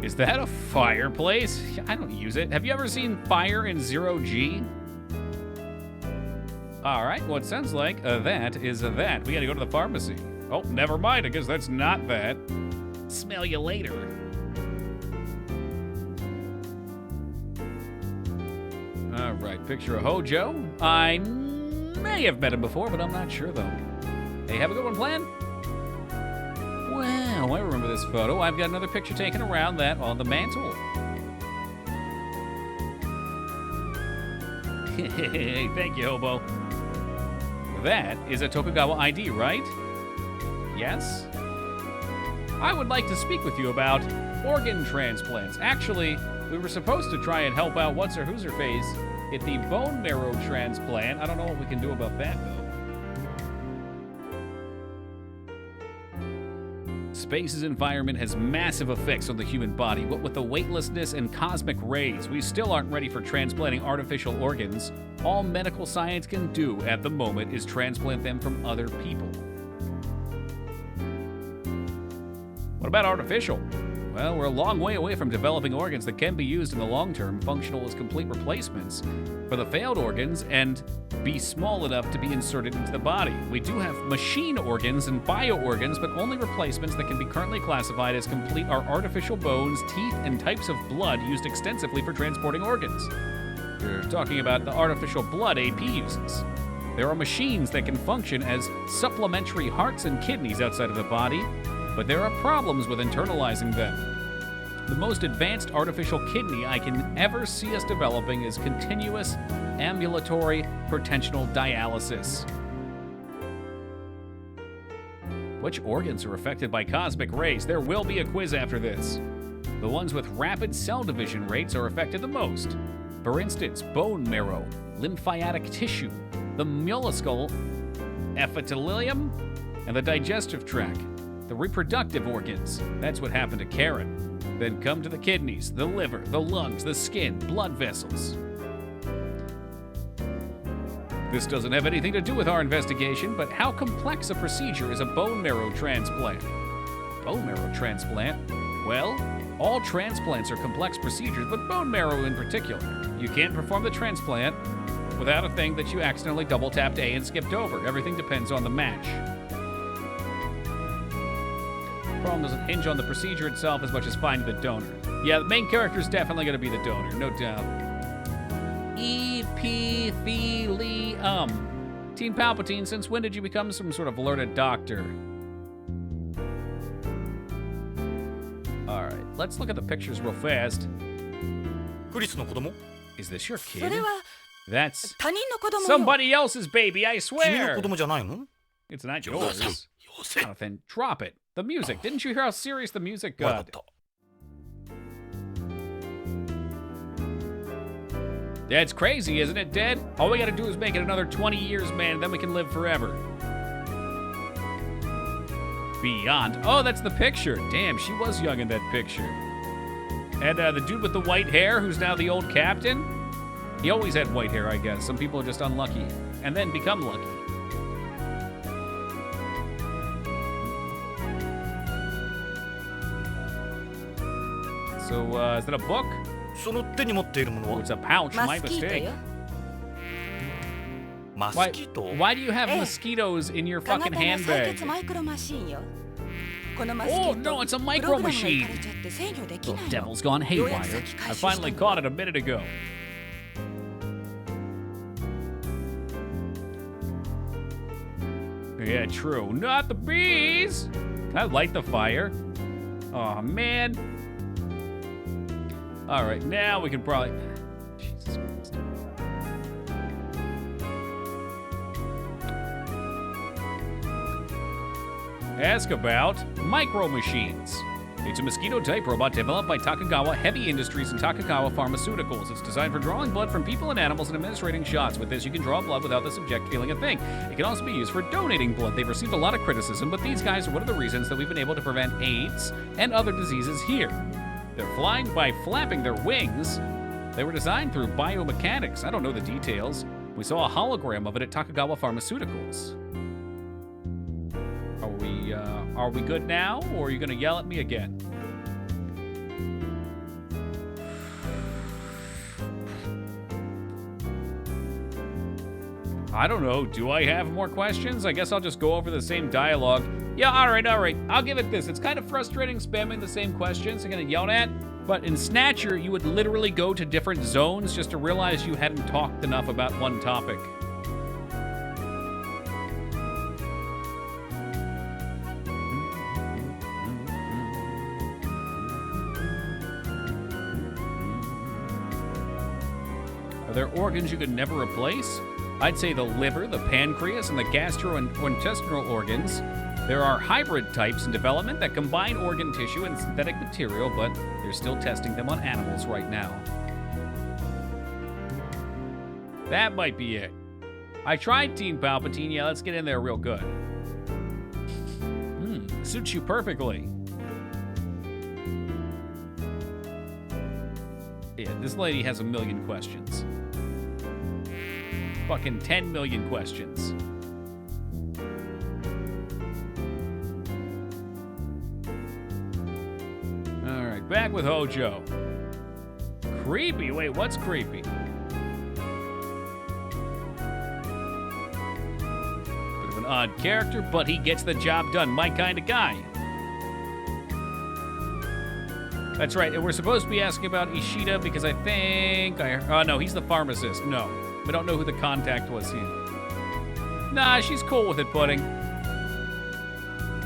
Is that a fireplace? I don't use it. Have you ever seen Fire in 0G? All right, well, it sounds like that is that. We gotta go to the pharmacy. Oh, never mind. I guess that's not that. Smell you later. All right, picture of Hojo. I may have met him before, but I'm not sure, though. Hey, have a good one, Plan? Wow, I remember this photo. I've got another picture taken around that on the mantle. Thank you, Hobo. That is a Tokugawa ID, right? Yes? I would like to speak with you about organ transplants. Actually, we were supposed to try and help out What's-Her-Who's-Her-Face at the bone marrow transplant. I don't know what we can do about that, though. Space's environment has massive effects on the human body. What with the weightlessness and cosmic rays, we still aren't ready for transplanting artificial organs. All medical science can do at the moment is transplant them from other people. What about artificial? Well, we're a long way away from developing organs that can be used in the long term, functional as complete replacements for the failed organs and be small enough to be inserted into the body. We do have machine organs and bio-organs, but only replacements that can be currently classified as complete are artificial bones, teeth, and types of blood used extensively for transporting organs. We're talking about the artificial blood AP uses. There are machines that can function as supplementary hearts and kidneys outside of the body, but there are problems with internalizing them. The most advanced artificial kidney I can ever see us developing is continuous ambulatory pertensional dialysis. Which organs are affected by cosmic rays? There will be a quiz after this. The ones with rapid cell division rates are affected the most. For instance, bone marrow, lymphatic tissue, the molluscal epithelium, and the digestive tract. The reproductive organs, that's what happened to Karen. Then come to the kidneys, the liver, the lungs, the skin, blood vessels. This doesn't have anything to do with our investigation, but how complex a procedure is a bone marrow transplant? Bone marrow transplant? Well, all transplants are complex procedures, but bone marrow in particular. You can't perform the transplant without a thing that you accidentally double-tapped A and skipped over. Everything depends on the match. The problem doesn't hinge on the procedure itself as much as finding the donor. Yeah, the main character is definitely going to be the donor, no doubt. Epithelium. Teen Palpatine, since when did you become some sort of learned doctor? let's look at the pictures real fast. クリスの子供？ Is this your そ kid? れは That's 他人の子供よ。 somebody else's baby, I 君の swear. 子供じゃないの？ It's not ジョナサン、 yours. よせ。 Jonathan, drop it. The music. Didn't you hear how serious the music わかっ got? た。 That's crazy, isn't it, Dad? All we gotta do is make it another 20 years, man, and then we can live forever. Beyond. Oh, that's the picture. Damn, she was young in that picture. And the dude with the white hair, who's now the old captain, he always had white hair, I guess. Some people are just unlucky and then become lucky. So, is that a book? その手に持っているもの Oh, は it's a pouch. マ My スキート mistake. よ。マス Why, キート？ why do you have ええ。 mosquitoes in your 科 fucking 型の採 handbag? 血マイクロマシーンよ。このマスキ Oh, ー no, ト、 it's a プ micro ログラムがい machine. かれちゃって制御でき The ないの。 devil's gone haywire. ようやくさっき I 回収した finally の。 caught it a minute ago. Yeah, true. Not the bees! Can I light the fire? Oh man. Alright, now we can probably. Jesus Christ. Ask about micro machines. It's a mosquito-type robot developed by Takagawa Heavy Industries and Takagawa Pharmaceuticals. It's designed for drawing blood from people and animals and administering shots. With this, you can draw blood without the subject feeling a thing. It can also be used for donating blood. They've received a lot of criticism, but these guys are one of the reasons that we've been able to prevent AIDS and other diseases here. They're flying by flapping their wings. They were designed through biomechanics. I don't know the details. We saw a hologram of it at Takagawa Pharmaceuticals. Are we good now, or are you gonna yell at me again? I don't know. Do I have more questions? I guess I'll just go over the same dialogue. Yeah, all right. I'll give it this. It's kind of frustrating spamming the same questions and getting yelled at. But in Snatcher, you would literally go to different zones just to realize you hadn't talked enough about one topic. Are there organs you could never replace? I'd say the liver, the pancreas, and the gastrointestinal organs. There are hybrid types in development that combine organ tissue and synthetic material, but they're still testing them on animals right now. That might be it. I tried Team Palpatine. Yeah, let's get in there real good. Suits you perfectly. Yeah, this lady has a million questions. Fucking 10 million questions. Alright, back with Hojo. Creepy? Wait, what's creepy? Bit of an odd character, but he gets the job done. My kind of guy. That's right, and we're supposed to be asking about Ishida because I think oh no, he's the pharmacist. No. We don't know who the contact was here. Nah, she's cool with it, Pudding.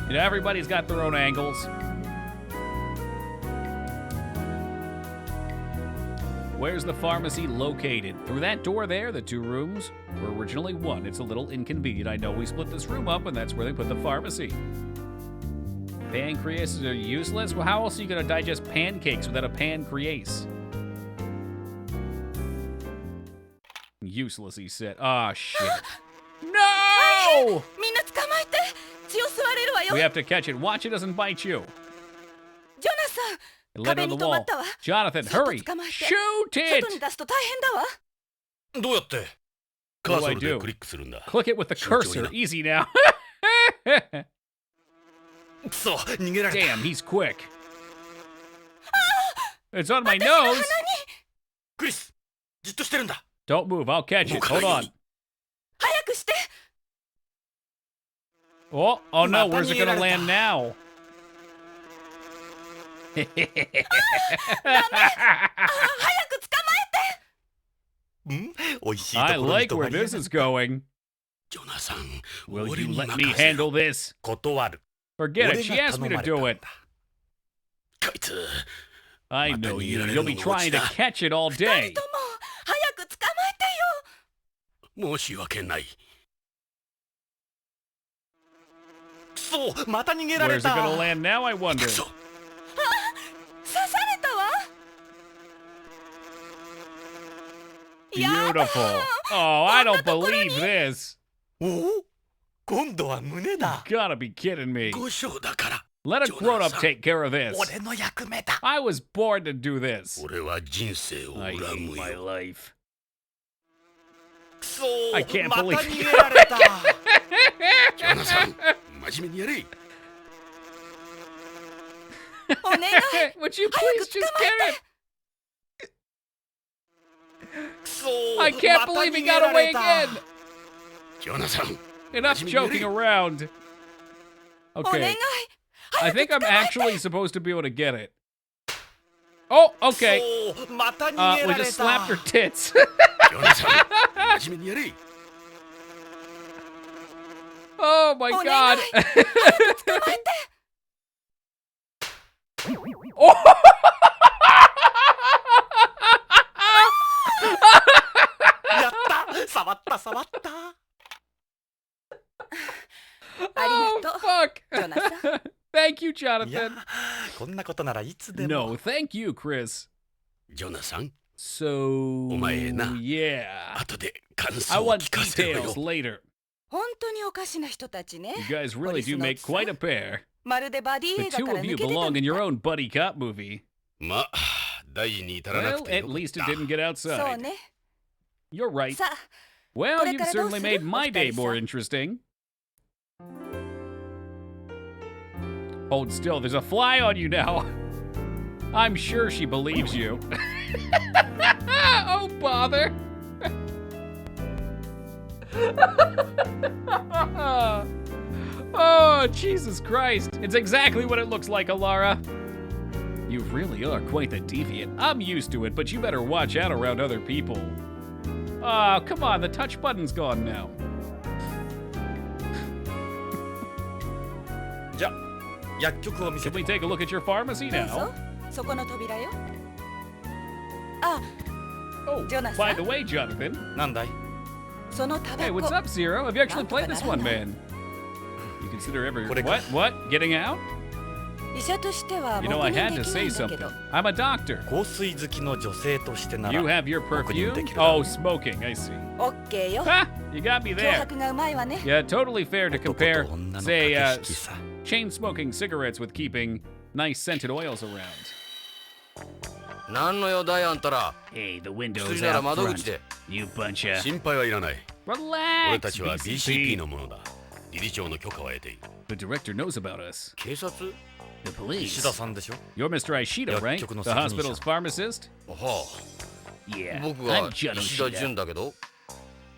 You know, everybody's got their own angles. Where's the pharmacy located? Through that door there, the two rooms were originally one. It's a little inconvenient. I know we split this room up, and that's where they put the pharmacy. Pancreases are useless? Well, how else are you going to digest pancakes without a pancreas? Useless, he said. Ah, shit. No! みんな捕まえて。血を吸われるわよ。 We have to catch it. Watch it doesn't bite you. ジョナサン、 It led 壁 on に the 止ま wall. ったわ。 Jonathan, そっと hurry! 捕まえて。 Shoot 外に it! 出すと大変だわ。どうやってカ What ー do ソ I ルで do? クリックするんだ。 Click it with the cursor. Easy now. くそ、逃げられた。 Damn, he's quick. It's on my nose. クリス、じっとしてるんだ。 Don't move. I'll catch it. Hold on. 早くして。 Oh no. Where's it gonna land now? 早く捕まん？美味しい I ところに like 泊ま where り this is going. ジョナサン、 Will 俺 you に let 任 me せろ。 handle this? 断る。 Forget it. 俺 She が asked me 頼 to まれたん do だ it. こいつ I know you. You'll be trying to catch it all 二 day. 人とも早く捕まえてよ。申し訳ないくそまた逃げら Where's れ it た gonna land now, I wonder? くそ刺されたわ。やだ。 Beautiful. Oh, I don't believe this. おお今度は胸だ Gotta be kidding me. 5章だから Let a grown-up take care of this. 俺の役目だ I was born to do this. 俺は人生を I 恨 hate む my よ life. くそ I can't また believe- 逃げられたジョナサン真面目にやれお願い。 Would you please just get it? くそ I can't また believe 逃 he げ got ら away れた again. ジョナサン Enough joking around. お願い。 Okay, I think I'm actually supposed to be able to get it. Oh, okay. くそまた逃げられ We た just slapped her tits. ジョナサン真面目にやれ Oh my お god. 願い。捕まえて。 Oh! やった触った触ったあり Oh がとう。 fuck. ジョナサン。 Thank you, いや Jonathan. こんなことならいつでも No, thank you, Chris. ジョナサン So, お前な。 yeah. 後で感 I 想を want 聞かせろ details よ later. 本当におかしな人たちね。 You guys really do make quite a pair. まるでバディ The 映画 two から of 抜 you けてた belong み in た your い。 own buddy cop movie. まあ大事に至らな Well, くてよ at かっ least it た didn't get そう outside. ね。 You're right. さあ、 Well, これ you've からどう certainly する？ made my お二 day 人さん。 more interesting. Hold still, there's a fly on you now. I'm sure she believes you. Oh, bother. Oh, Jesus Christ. It's exactly what it looks like, Alara. You really are quite the deviant. I'm used to it, but you better watch out around other people. Oh, come on, the touch button's gone now. じゃ薬局を見せ Can て we take a look at your pharmacy どうぞ now?。そこの扉よ。あ、 Oh, Jonathan? by the way, Jonathan. なんだいそのタバ Hey, コ。 what's up, Zero? Have you actually Not played this one, banana. man? You consider every... What? What? Getting out? 医者としては You 黙 know, I 認 had で to きな say いんだけ something. ど。 I'm a doctor. 香水好きの女性としてなら You have your 黙認 perfume? できるだろ Oh, う smoking. I see. オッケーよ。 Ha! You got me 脅 there. 迫がうまいわね。 Yeah, totally fair to 男 compare, と女の say, 駆け引きさ chain smoking cigarettes with keeping nice scented oils around. 何の用だいあんたら Hey, the window's 薬なら out 窓 front. 口で You bunch of... 心配はいらない俺 Relax, たちは BCP. BCP のものだ理事長の許可は得ている The director knows about us. 警察 The 石 police. 田さんでしょ You're Mr. Ishida, right? Yakyuku no The sekinisha. hospital's pharmacist? は Yeah, あ僕 I'm は Judd 石田 Ishida. 純だけど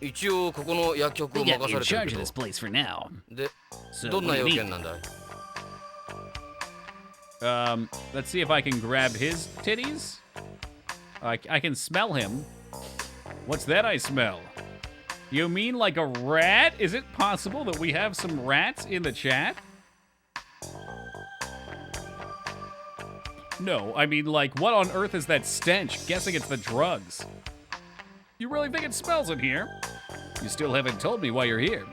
一応ここの薬局 They を got 任 me さ in れて charge る of け this ど place for now. で So, どん what な do you 用 need? 件なんだい Let's see if I can grab his titties. I can smell him. What's that I smell? You mean like a rat? Is it possible that we have some rats in the chat? No, I mean, like, what on earth is that stench? Guessing it's the drugs. You really think it smells in here? You still haven't told me why you're here.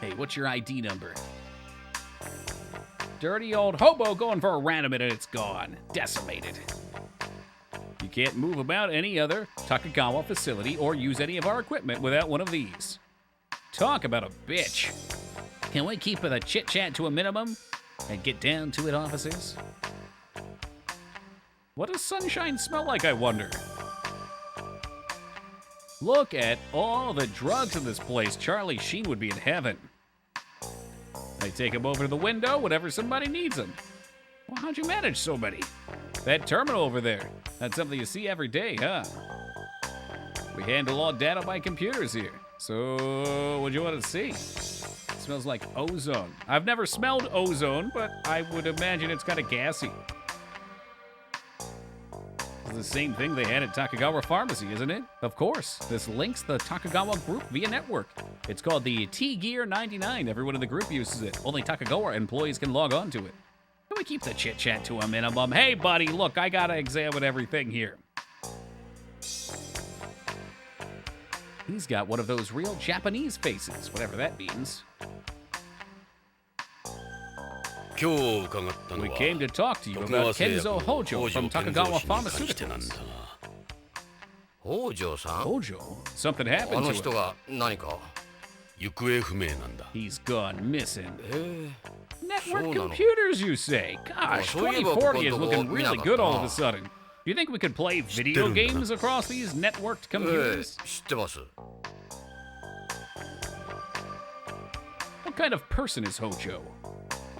Hey, what's your ID number? Dirty old hobo going for a random and it's gone. Decimated. You can't move about any other Takagawa facility or use any of our equipment without one of these. Talk about a bitch. Can we keep the chit-chat to a minimum and get down to it, officers? What does sunshine smell like, I wonder? Look at all the drugs in this place. Charlie Sheen would be in heaven. I take him over to the window whenever somebody needs him. Well, how'd you manage so many? That terminal over there. That's something you see every day, huh? We handle all data by computers here. So, what do you want to see? It smells like ozone. I've never smelled ozone, but I would imagine it's kind of gassy. Is the same thing they had at Takagawa Pharmacy, isn't it? Of course. This links the Takagawa group via network. It's called the T-Gear 99. Everyone in the group uses it. Only Takagawa employees can log on to it. Can we keep the chit-chat to a minimum? Hey, buddy, look, I gotta examine everything here. He's got one of those real Japanese faces, whatever that means. We came to talk to you about Kenzo Hojo from Takagawa Pharmaceuticals. Hojo? Something happened to him. He's gone missing. Network computers, you say? Gosh, 2040 is looking really good all of a sudden. Do you think we could play video games across these networked computers? What kind of person is Hojo?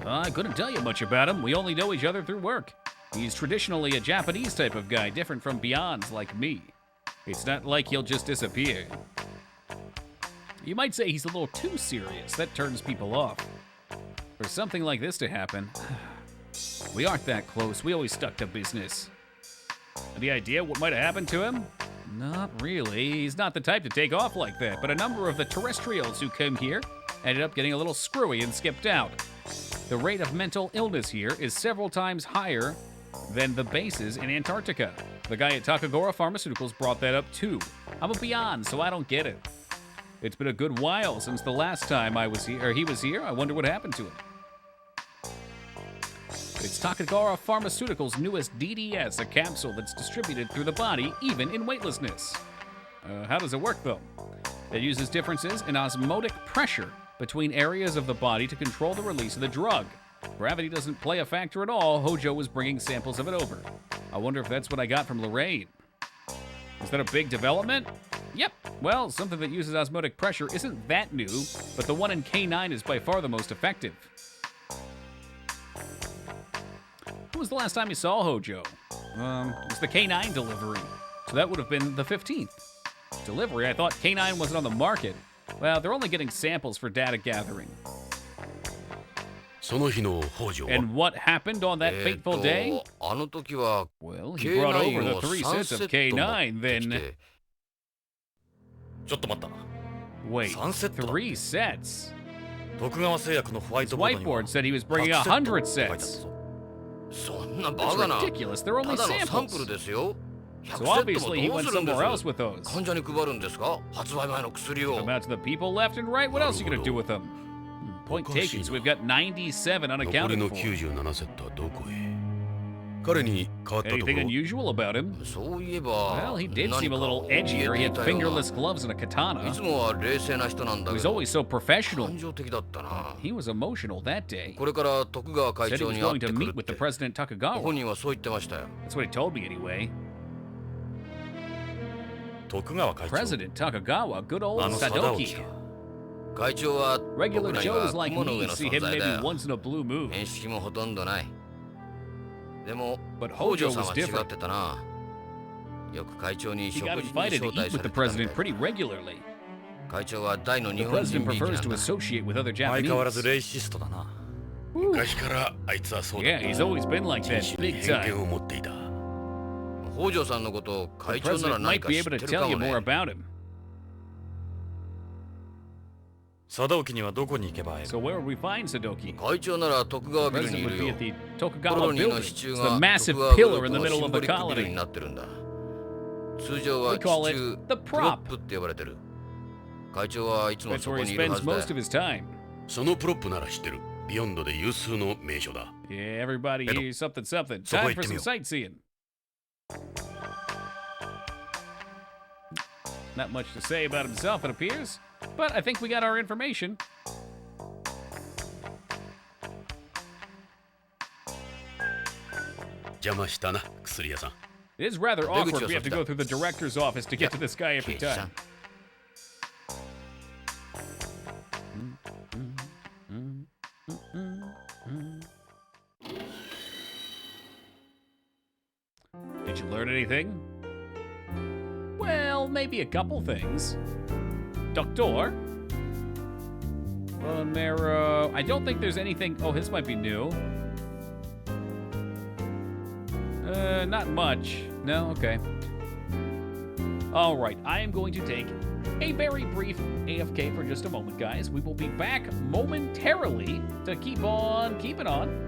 I couldn't tell you much about him. We only know each other through work. He's traditionally a Japanese type of guy, different from Beyonds like me. It's not like he'll just disappear. You might say he's a little too serious. That turns people off. For something like this to happen, we aren't that close. We always stuck to business. Any idea what might have happened to him? Not really. He's not the type to take off like that, but a number of the terrestrials who came here ended up getting a little screwy and skipped out. The rate of mental illness here is several times higher than the bases in Antarctica. The guy at Takagawa Pharmaceuticals brought that up too. I'm a Beyond, so I don't get it. It's been a good while since the last time I was here, or he was here. I wonder what happened to him. It's Takagawa Pharmaceuticals' newest DDS, a capsule that's distributed through the body, even in weightlessness. How does it work, though? It uses differences in osmotic pressure between areas of the body to control the release of the drug. Gravity doesn't play a factor at all. Hojo was bringing samples of it over. I wonder if that's what I got from Lorraine. Is that a big development? Yep. Well, something that uses osmotic pressure isn't that new, but the one in K9 is by far the most effective. When was the last time you saw Hojo? It was the K9 delivery, so that would have been the 15th. Delivery? I thought K9 wasn't on the market. Well, they're only getting samples for data gathering. And what happened on that fateful day? Well, he brought over the 3 sets of K9, then... Wait, 3 sets? His whiteboard said he was bringing 100 sets. That's ridiculous, they're only samples. So obviously he went somewhere else with those. Come out to the people left and right, what else are you gonna do with them? Point taken, so we've got 97 unaccounted for. Anything unusual about him? Well, he did seem a little edgier. He had fingerless gloves and a katana. He was always so professional. He was emotional that day. Said he was going to meet with the President Takagawa. That's what he told me anyway. President Takagawa, good old Sadoki. Regular Joes like me see him maybe once in a blue moon. But Hojo was different. He got invited to eat with the president pretty regularly. The president prefers to associate with other Japanese. Yeah, he's always been like that, big time. The president might be able to tell you more about him. So where would we find Sadoki? The president would be at the Tokugawa building. It's the massive pillar in the middle of the colony. We call it the prop. That's where he spends most of his time. Yeah, everybody here's something something. Time for some sightseeing. Not much to say about himself, it appears. But I think we got our information. It is rather awkward we have to go through the director's office to get to this guy every time. Did you learn anything? Well, maybe a couple things. Doctor? Bone marrow. I don't think there's anything... Oh, this might be new. Not much. No? Okay. All right, I am going to take a very brief AFK for just a moment, guys. We will be back momentarily to keep on keeping on.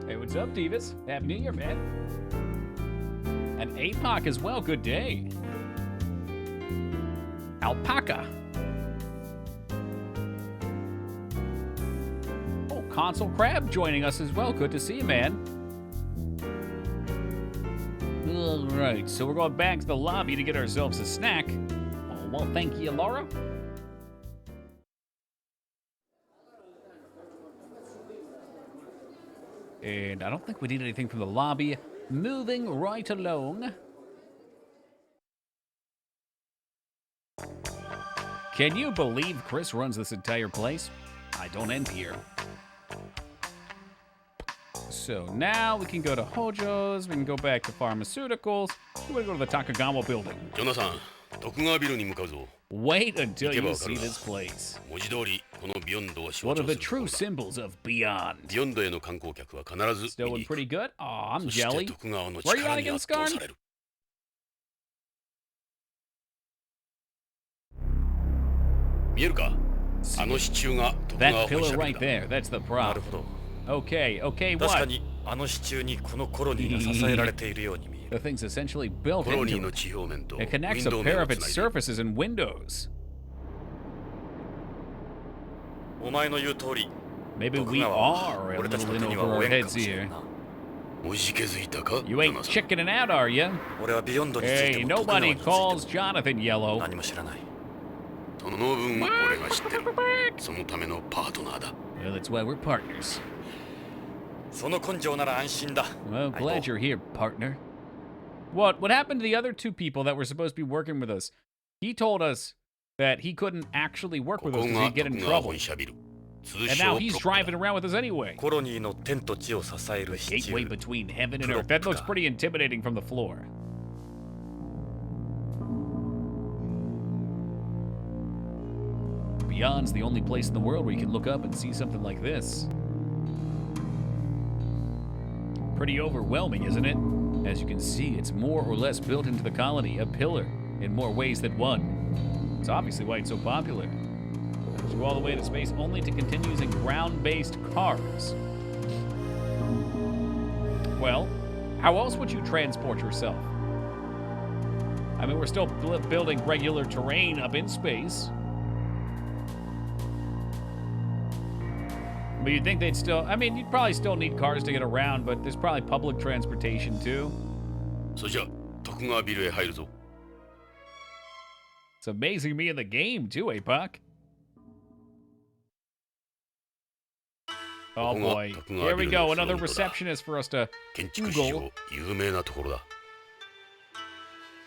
Hey, what's up, Divas? Happy New Year, man. And APOC as well, good day. Alpaca. Oh, Console Crab joining us as well. Good to see you, man. All right, so we're going back to the lobby to get ourselves a snack. Oh, well, thank you, Laura. And I don't think we need anything from the lobby. Moving right along. Can you believe Chris runs this entire place? I don't end here. So now we can go to Hojo's, we can go back to pharmaceuticals, we're gonna go to the Takagawa building. ジョナサン、徳川ビルに向かうぞ。 Wait until you see this place. 文字通りこのビヨンドを象 One 徴 of す the る true ところだ。 symbols of Beyond. ビヨンドへの観光客は必ず見 Still に in 行く。 pretty good? Aw, I'm そして jelly. 徳川の Where you at 力に again, 圧倒 Skarn? される。見えるか？あの支柱が徳川 That 本 pillar 社ビ right ルだ。 there, that's the なる prop. ほど。 Okay, okay, 確か what? にあの支柱にこのコロニーが支えられているように見える。 The thing's essentially built コロニー into の it. 地表面とウ It ィ connects ン a ドウ pair 面を of つ its ないでいる。 surfaces and windows. お前の言う通り、 Maybe 徳 we 川は are a 俺たち little の in 手に over は our 負えんか heads もしれ here. んな。おじけづいたか？ You ジョ ain't ナサン。 chickening out, are you? 俺はビヨンドについて Hey, も徳川 nobody について calls も Jonathan Yellow. 何も知らない。その分俺が知ってる。そのためのパートナーだ。 Well, that's why we're partners. その根性なら安心だ。 Well, glad you're here, partner. What happened to the other two people that were supposed to be working with us? He told us that he couldn't actually work こ with こ us because が he'd get in 徳川 trouble. 本社ビル。通 And 称 now プロ he's ップだ。 driving around with us anyway. コロニーの天と地を支える支 Gateway 柱。 between heaven and earth. That looks pretty intimidating from the floor. Beyond's the only place in the world where you can look up and see something like this. Pretty overwhelming, isn't it? As you can see, it's more or less built into the colony, a pillar, in more ways than one. It's obviously why it's so popular. To go all the way to space only to continue using ground-based cars. Well, how else would you transport yourself? I mean, we're still building regular terrain up in space. But you'd think they'd still... I mean, you'd probably still need cars to get around, but there's probably public transportation, too. それじゃ徳川ビルへ入るぞ。 It's amazing me in the game, too, APOC. Oh, boy. Here we go. Another receptionist for us to 建築史上有名なところだ。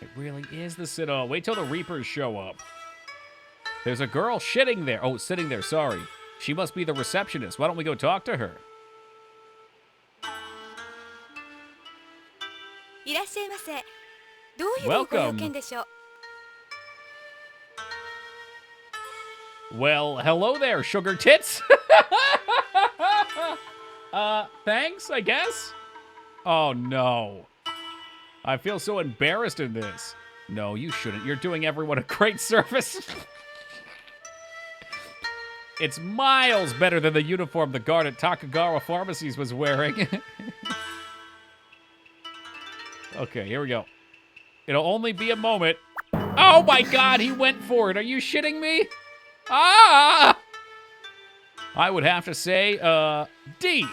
It really is the Citadel. Wait till the Reapers show up. There's a girl shitting there. Oh, sitting there, sorry. She must be the receptionist. Why don't we go talk to her? いらっしゃいませ。どういうご用件でしょう。 Well, hello there, sugar tits. Thanks, I guess? Oh, no. I feel so embarrassed in this. No, you shouldn't. You're doing everyone a great service. It's miles better than the uniform the guard at Takagawa Pharmacies was wearing. Okay, here we go. It'll only be a moment. Oh my god, he went for it. Are you shitting me? Ah! I would have to say, D.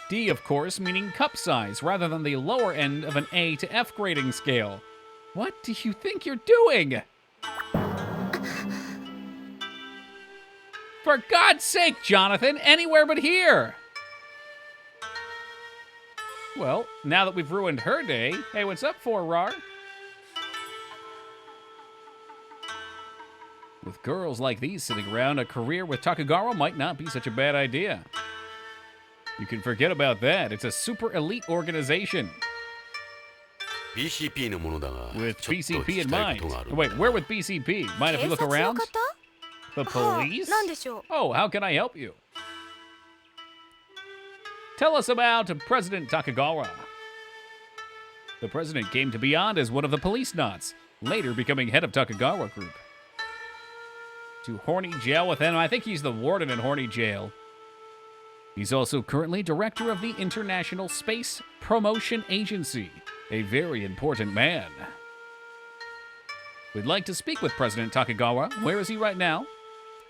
D, of course, meaning cup size, rather than the lower end of an A to F grading scale. What do you think you're doing? For God's sake, Jonathan, anywhere but here. Well, now that we've ruined her day, hey, what's up, 4RAR? With girls like these sitting around, a career with Takagawa might not be such a bad idea. You can forget about that. It's a super elite organization. BCP のものだが、 With ちょっと聞 BCP き in たい mind. ことがあるん Wait, だ。 where with BCP? Mind if 警 you look 察の around? 方？ The はあ、 police? なんでしょう？ Oh, how can I help you? Tell us about President Takagawa. The president came to Beyond as one of the Policenauts, later becoming head of Takagawa Group. To Horny Jail with him. I think he's the warden in Horny Jail. He's also currently director of the International Space Promotion Agency, a very important man. We'd like to speak with President Takagawa. Where is he right now?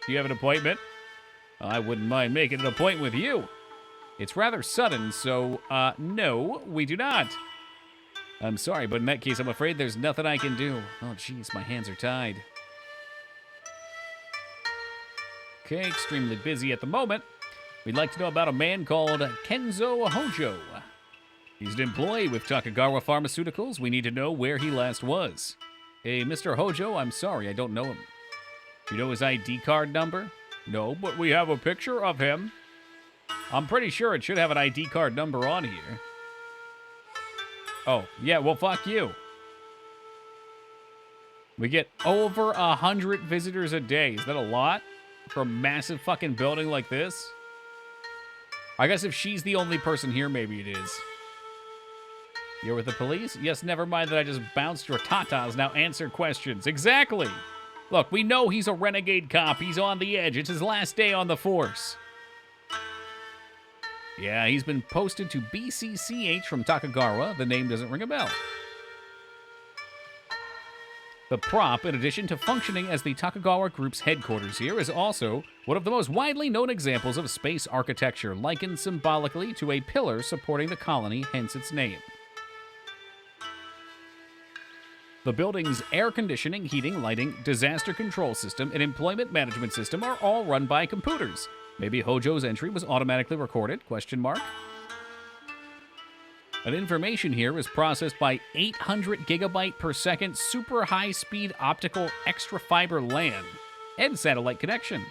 Do you have an appointment? I wouldn't mind making an appointment with you. It's rather sudden, so, no, we do not. I'm sorry, but in that case, I'm afraid there's nothing I can do. Oh, jeez, my hands are tied. Okay, extremely busy at the moment. We'd like to know about a man called Kenzo Hojo. He's an employee with Takagawa Pharmaceuticals. We need to know where he last was. Hey, Mr. Hojo, I'm sorry, I don't know him. Do you know his ID card number? No, but we have a picture of him. I'm pretty sure it should have an ID card number on here. Oh, yeah, well, fuck you. We get over 100 visitors a day. Is that a lot? For a massive fucking building like this? I guess if she's the only person here, maybe it is. You're with the police? Yes, never mind that I just bounced your tatas. Now answer questions. Exactly! Look, we know he's a renegade cop. He's on the edge. It's his last day on the force. Yeah, he's been posted to BCCH from Takagawa. The name doesn't ring a bell. The prop, in addition to functioning as the Takagawa Group's headquarters here, is also one of the most widely known examples of space architecture, likened symbolically to a pillar supporting the colony, hence its name. The building's air conditioning, heating, lighting, disaster control system, and employment management system are all run by computers. Maybe Hojo's entry was automatically recorded? Question mark. An information here is processed by 800 gigabyte per second super high-speed optical extra fiber LAN and satellite connection.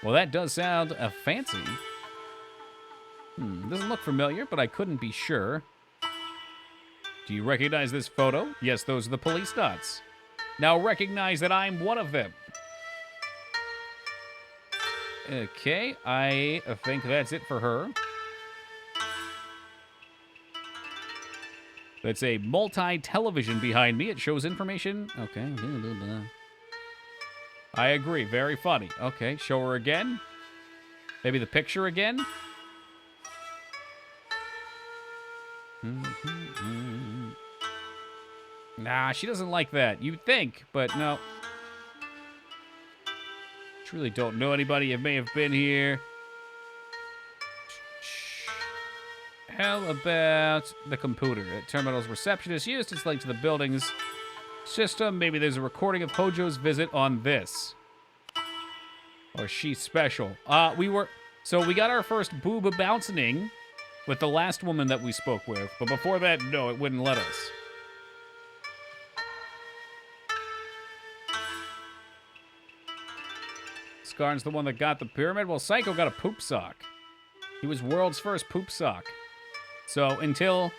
Well, that does sound fancy. Doesn't look familiar, but I couldn't be sure. Do you recognize this photo? Yes, those are the Policenauts. Now recognize that I'm one of them. Okay, I think that's it for her. That's a multi-television behind me. It shows information. Okay. I agree. Very funny. Okay, show her again. Maybe the picture again. Nah, she doesn't like that. You'd think, but no. Truly don't know anybody. It may have been here. How about the computer? The terminal's receptionist used. It's linked to the building's system. Maybe there's a recording of Hojo's visit on this. Or she's special. We got our first boob bouncing with the last woman that we spoke with. But before that, no, it wouldn't let us. Scarn's the one that got the pyramid. Well, Psycho got a poop sock. He was world's first poop sock. So until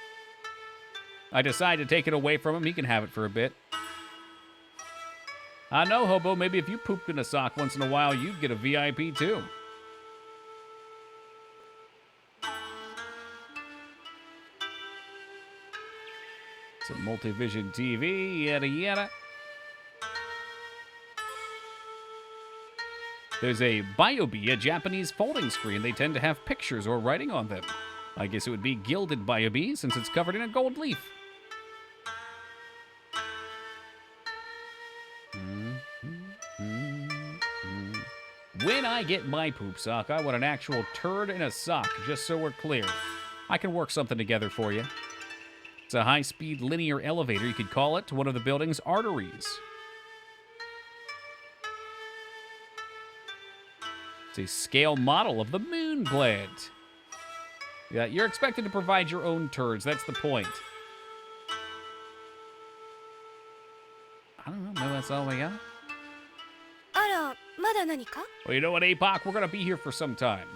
I decide to take it away from him, he can have it for a bit. I know, Hobo, maybe if you pooped in a sock once in a while, you'd get a VIP too. It's a multivision TV, yada yada. There's a Biobi, a Japanese folding screen. They tend to have pictures or writing on them. I guess it would be gilded Biobi since it's covered in a gold leaf. When I get my poop sock, I want an actual turd in a sock, just so we're clear. I can work something together for you. It's a high-speed linear elevator, you could call it, to one of the building's arteries. It's a scale model of the moon plant. Yeah, you're expected to provide your own turds. That's the point. I don't know. Maybe that's all we got. Well, you know what, APOC? We're going to be here for some time.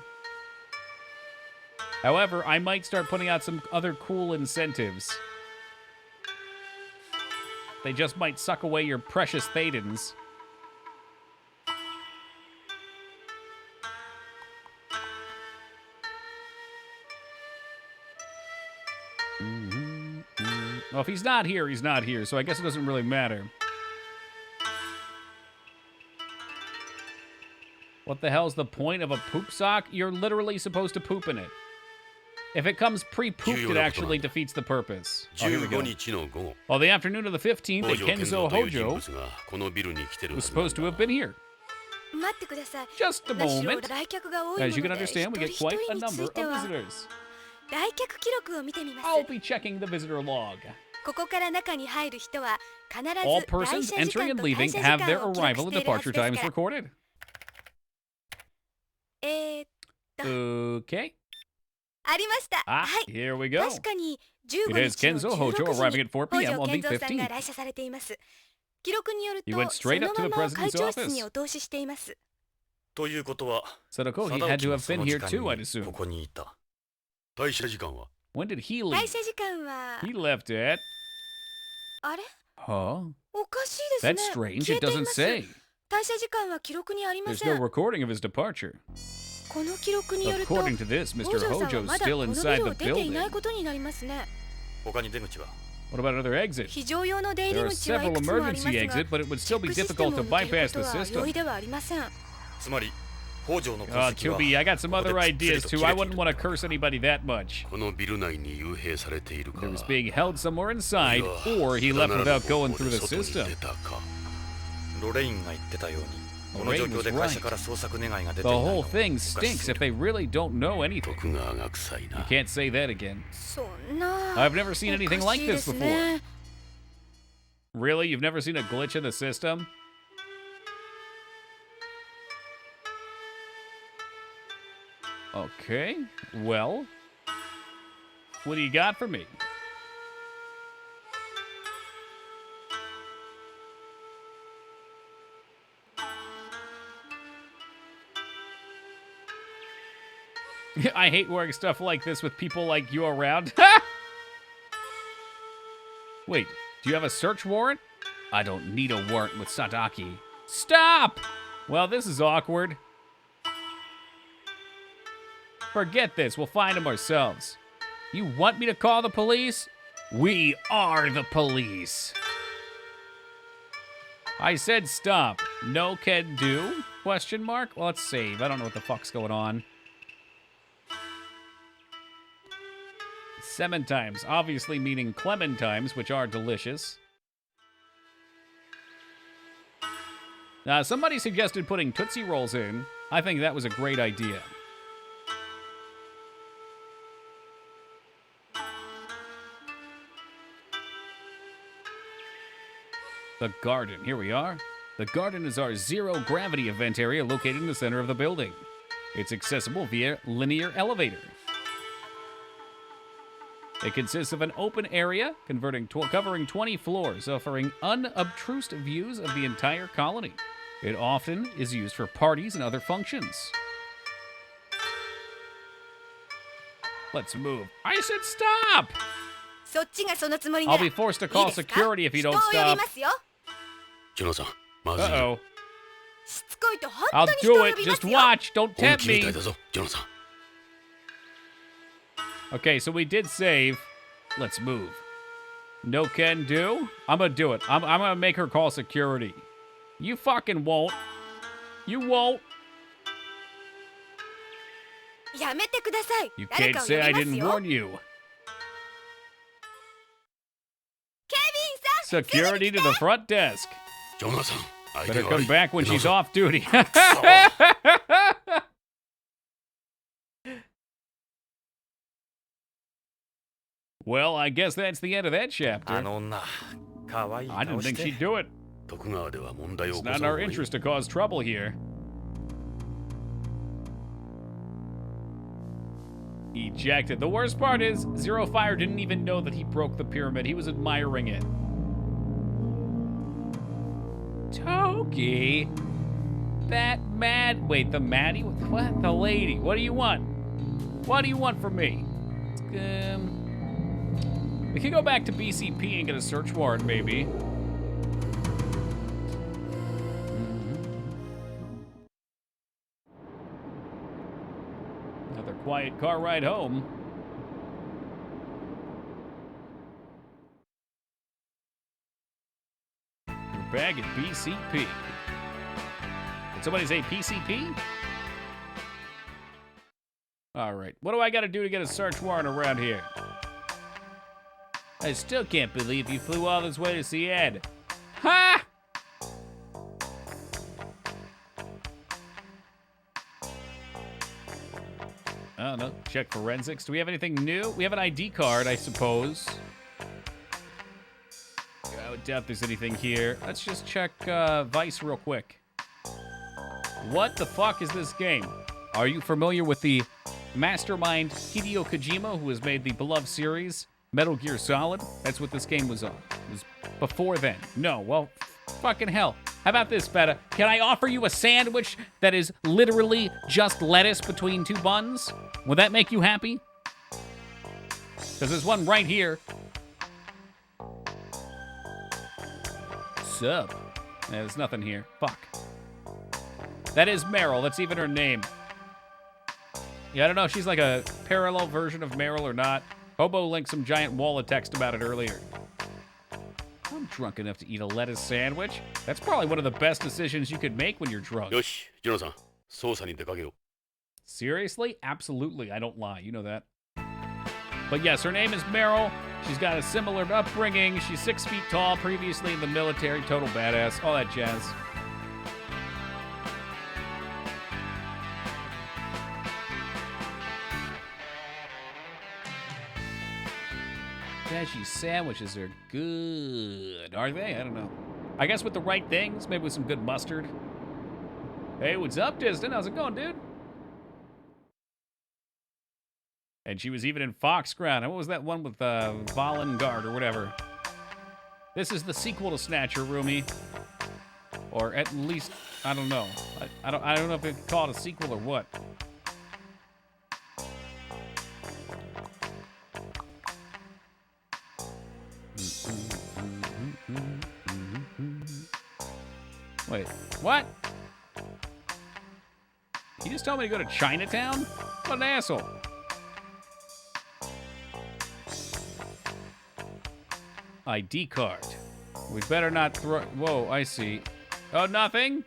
However, I might start putting out some other cool incentives. They just might suck away your precious thetans. Well, if he's not here, he's not here, so I guess it doesn't really matter. What the hell's the point of a poop sock? You're literally supposed to poop in it. If it comes pre-pooped, it actually defeats the purpose. Oh, here we go. Well, the afternoon of the 15th, a Kenzo Hojo was supposed to have been here. Just a moment. As you can understand, we get quite a number of visitors. I'll be checking the visitor log. All persons entering and leaving have their arrival and departure times recorded. Okay. Here we go. It is Kenzo Hojo arriving at 4 p.m. on the 15th. He went straight up to the president's office. Sadako, he had to have been here too, I'd assume. When did he leave? He left at... Huh? That's strange, it doesn't say. There's no recording of his departure. According to this, Mr. Hojo's still inside the building. What about other exits? There are several emergency exits, but it would still be difficult to bypass the system. To be, I got some other ideas too. I wouldn't want to curse anybody that much. He was being held somewhere inside, or he left without going through the system. Lorraine was right. The whole thing stinks if they really don't know anything. You can't say that again. I've never seen anything like this before. Really? You've never seen a glitch in the system? Okay, well, what do you got for me? I hate wearing stuff like this with people like you around. Wait, do you have a search warrant? I don't need a warrant with Sadaki. Stop! Well, this is awkward. Forget this, we'll find him ourselves. You want me to call the police? We are the police. I said stop. No can do? Question mark? Well, let's save. I don't know what the fuck's going on. Clementines, obviously meaning clementines, which are delicious. Now, somebody suggested putting Tootsie Rolls in. I think that was a great idea. The garden, here we are. The garden is our zero-gravity event area located in the center of the building. It's accessible via linear elevator. It consists of an open area covering 20 floors, offering unobtrusive views of the entire colony. It often is used for parties and other functions. Let's move. I said stop! I'll be forced to call security if you don't stop. Uh-oh. I'll do it. Just watch. Don't tempt me. Okay, so we did save. Let's move. No can do? I'm gonna do it. I'm gonna make her call security. You fucking won't. You won't. You can't say I didn't warn you. Security to the front desk. Better come back when she's off duty. Well, I guess that's the end of that chapter. I didn't think she'd do it. It's not in our interest to cause trouble here. Ejected. The worst part is, Zero Fire didn't even know that he broke the pyramid. He was admiring it. Toki. That mad... Wait, the Maddie? What? The lady. What do you want? What do you want from me? We could go back to BCP and get a search warrant, maybe. quiet car ride home. We're back at BCP. Did somebody say PCP? All right. What do I got to do to get a search warrant around here? I still can't believe you flew all this way to see Ed. Ha! I don't know. Check forensics. Do we have anything new? We have an ID card, I suppose. I would doubt there's anything here. Let's just check Vice real quick. What the fuck is this game? Are you familiar with the mastermind Hideo Kojima, who has made the beloved series Metal Gear Solid? That's what this game was on. It was before then. No, well, fucking hell. How about this, Feta? Can I offer you a sandwich that is literally just lettuce between two buns? Would that make you happy? Because there's one right here. Sup? Yeah, there's nothing here. Fuck. That is Meryl. That's even her name. Yeah, I don't know if she's like a parallel version of Meryl or not. Hobo linked some giant wall of text about it earlier. I'm drunk enough to eat a lettuce sandwich. That's probably one of the best decisions you could make when you're drunk. よし、ジュノさん、捜査に出かけよう。 Seriously? Absolutely. I don't lie. You know that. But yes, her name is Meryl. She's got a similar upbringing. She's 6 feet tall, previously in the military. Total badass. All that jazz. Veggie sandwiches are good. Are they? I don't know. I guess with the right things, maybe with some good mustard. Hey, what's up, Distant? How's it going, dude? And she was even in Foxground. What was that one with Volengard or whatever? This is the sequel to Snatcher, Rumi. Or at least, I don't know. I don't know if they call it a sequel or what. Wait, what? He just told me to go to Chinatown? What an asshole. ID card. We better not throw... Whoa, I see. Oh, nothing?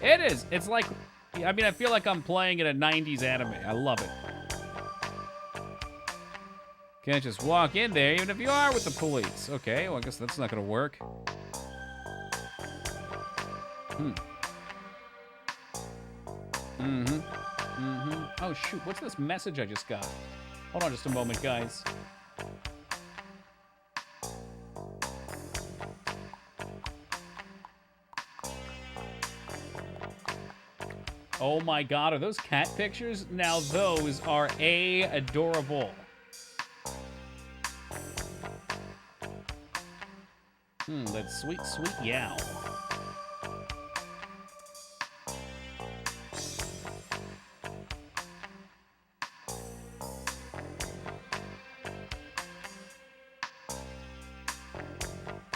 It is. It's like... I mean, I feel like I'm playing in a 90s anime. I love it. Can't just walk in there, even if you are with the police. Okay, well, I guess that's not gonna work. Oh, shoot. What's this message I just got? Hold on just a moment, guys. Oh my god, are those cat pictures? Now those are adorable. That sweet, sweet yow.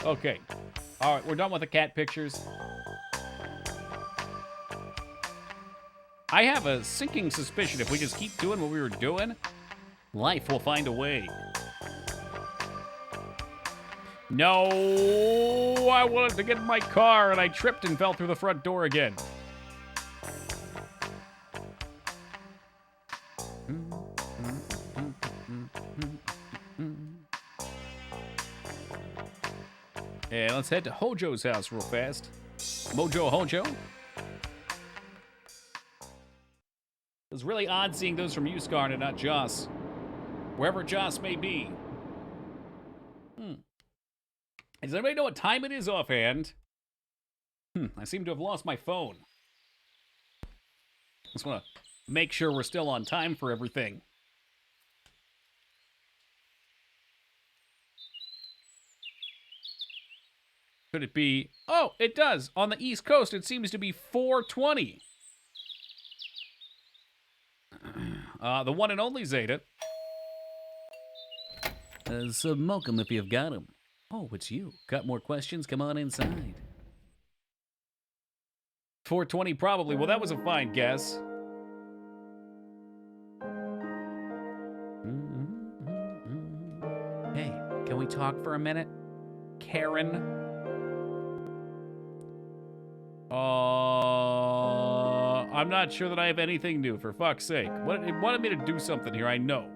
Okay. All right, we're done with the cat pictures. I have a sinking suspicion if we just keep doing what we were doing, life will find a way. No, I wanted to get in my car and I tripped and fell through the front door again. Yeah, let's head to Hojo's house real fast. Mojo Hojo. It was really odd seeing those from Uskarn and not Joss. Wherever Joss may be. Does anybody know what time it is offhand? I seem to have lost my phone. Just want to make sure we're still on time for everything. Could it be... Oh, it does. On the East Coast, it seems to be 4:20. The one and only Zeta. Smoke 'em if you've got 'em. Oh, it's you. Got more questions? Come on inside. 4:20 probably. Well, that was a fine guess. Can we talk for a minute? Karen? I'm not sure that I have anything new, for fuck's sake. It wanted me to do something here, I know.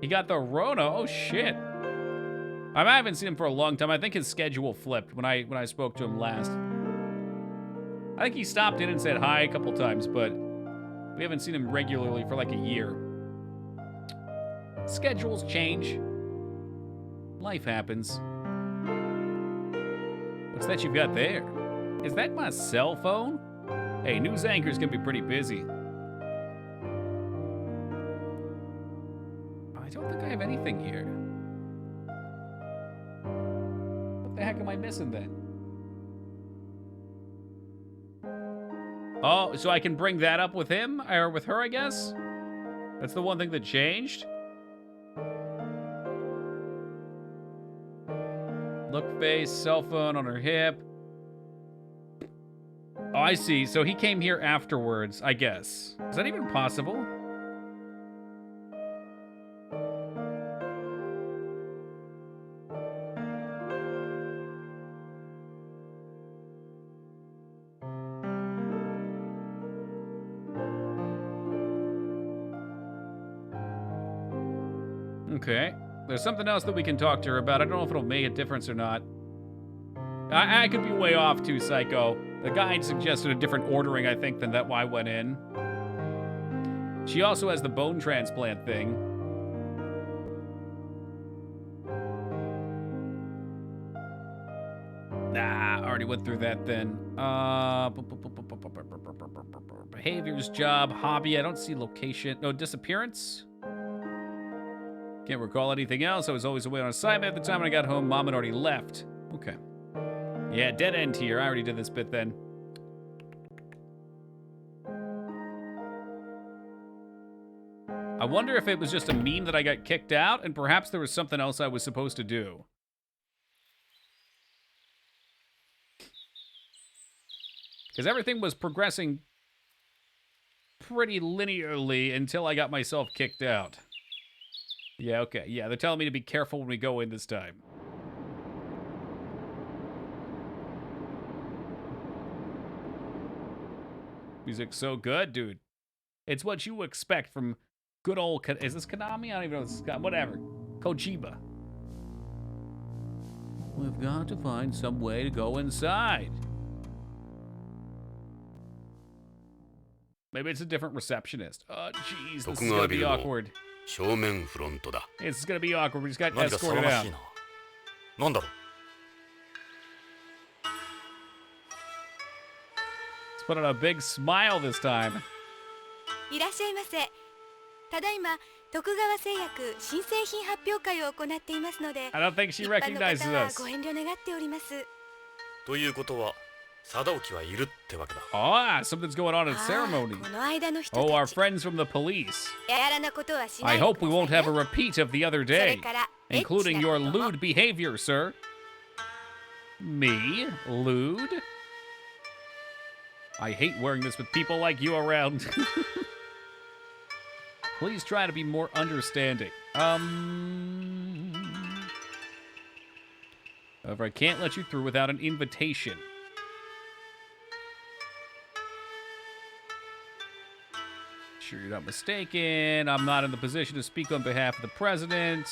He got the Rona. Oh, shit. I haven't seen him for a long time. I think his schedule flipped when I spoke to him last. I think he stopped in and said hi a couple times, but we haven't seen him regularly for like a year. Schedules change. Life happens. What's that you've got there? Is that my cell phone? Hey, news anchors can be pretty busy. I don't think I have anything here. What the heck am I missing then? Oh, so I can bring that up with him? Or with her, I guess? That's the one thing that changed? Look face, cell phone on her hip. Oh, I see. So he came here afterwards, I guess. Is that even possible? Okay. There's something else that we can talk to her about. I don't know if it'll make a difference or not. I could be way off too, Psycho. The guide suggested a different ordering, I think, than that why I went in. She also has the bone transplant thing. Nah, already went through that then. Behaviors, job, hobby. I don't see location. No, disappearance. Can't recall anything else. I was always away on assignment at the time when I got home. Mom had already left. Okay. Yeah, dead end here. I already did this bit then. I wonder if it was just a meme that I got kicked out, and perhaps there was something else I was supposed to do. Because everything was progressing pretty linearly until I got myself kicked out. Yeah, okay. Yeah, they're telling me to be careful when we go in this time. Music's so good, dude. It's what you expect from good old... Is this Konami? I don't even know if this is... Whatever. Kojima. We've got to find some way to go inside. Maybe it's a different receptionist. Oh, jeez. This is going to be awkward. It's going to be awkward. We just got escorted out. Let's put on a big smile this time. いらっしゃいませ。ただいま徳川製薬新製品発表会を行っていますので、 I don't think she recognizes 一般の方は us. ご遠慮願っております。ということは、貞興はいるってわけだ。Ah, something's going on in ceremony. この間の人 Oh, our たち。 friends from the police. やらなことはしな I いで hope く we だ won't さい have a ね。 repeat of the other それ day, からエッチ including な your ことも lewd behavior, sir. Me? Lewd? I hate wearing this with people like you around. Please try to be more understanding. However, I can't let you through without an invitation. Sure you're not mistaken. I'm not in the position to speak on behalf of the president.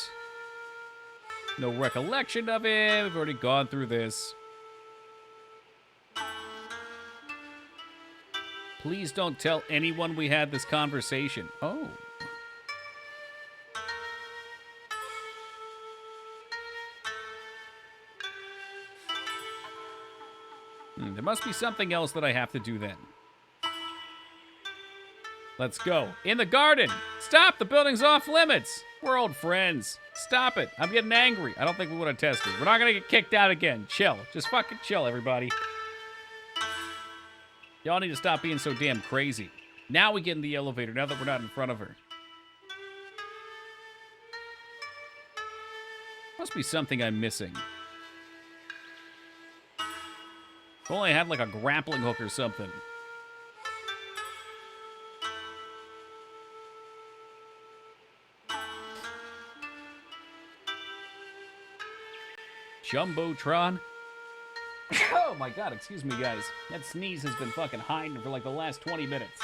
No recollection of it. We've already gone through this. Please don't tell anyone we had this conversation. Oh. There must be something else that I have to do then. Let's go. In the garden! Stop! The building's off limits! We're old friends. Stop it. I'm getting angry. I don't think we would have tested. We're not gonna get kicked out again. Chill. Just fucking chill, everybody. Y'all need to stop being so damn crazy. Now we get in the elevator, now that we're not in front of her. Must be something I'm missing. If only I had like a grappling hook or something. Jumbotron. Oh my god, excuse me, guys. That sneeze has been fucking hiding for like the last 20 minutes.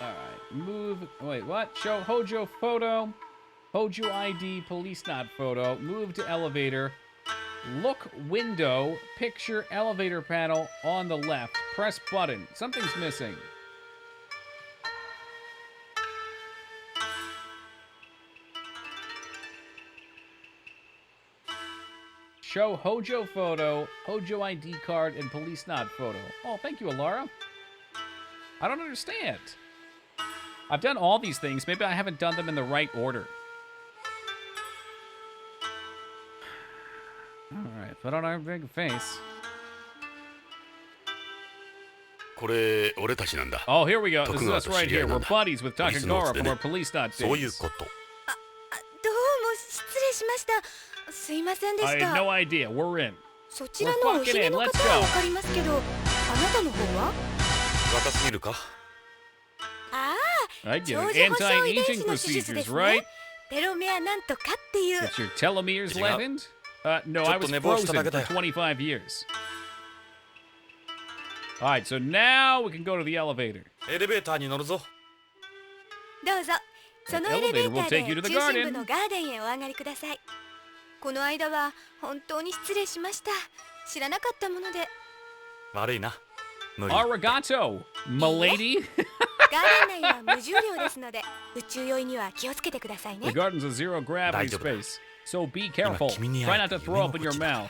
Alright, move. Wait, what? Show Hojo photo. Hojo ID, police not photo. Move to elevator. Look window. Picture elevator panel on the left. Press button. Something's missing. Show Hojo photo, Hojo ID card, and police nod photo. Oh, thank you, Alara. I don't understand. I've done all these things. Maybe I haven't done them in the right order. Alright, put on our big face. Oh, here we go. This is us right here. We're buddies with Takagara from our police nod days. どうも失礼しました。すいませんでし I た。 had no idea. We're in. そちらのお姫の方はわかりますけど、あなたの方は？ああ、 I get 長 it. 寿保障遺伝 Anti-aging 子の手術で procedures, す right? ね。テロメアなんとかっていう。 Get your telomeres leavened? No, I was frozen for 25 years. Alright, so now we can go to the elevator. どうぞ。そのエレベーター Elevator will で take you to the 中心 garden. 部のガーデンへお上がりください。この間は本当に失礼しました。知らなかったもので。 Arigato, milady. ガーデン内は無重量ですので、宇宙酔いには気をつけてください The ね。 garden's a zero gravity space, so be careful. Try not to throw up in your mouth.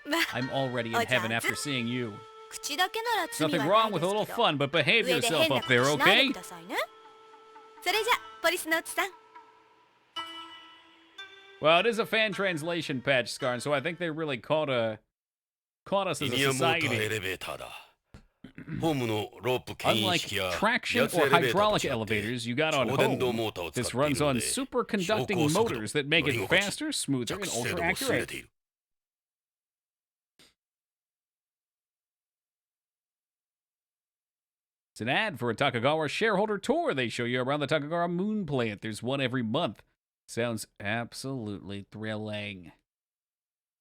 まあ、 I'm already in heaven after seeing you. 口だけなら罪 Nothing はな wrong い with で a す little けど。 fun, but behave 上で yourself 変な up こと there, しないで okay? くださいね。それじゃ、ポリスノーツさん。 Well, it is a fan translation patch, Skarn, so I think they really caught us as a society. Unlike traction or hydraulic elevators you got on home, this runs on superconducting motors that make it faster, smoother, and ultra-accurate. It's an ad for a Takagawa shareholder tour. They show you around the Takagawa moon plant. There's one every month. Sounds absolutely thrilling.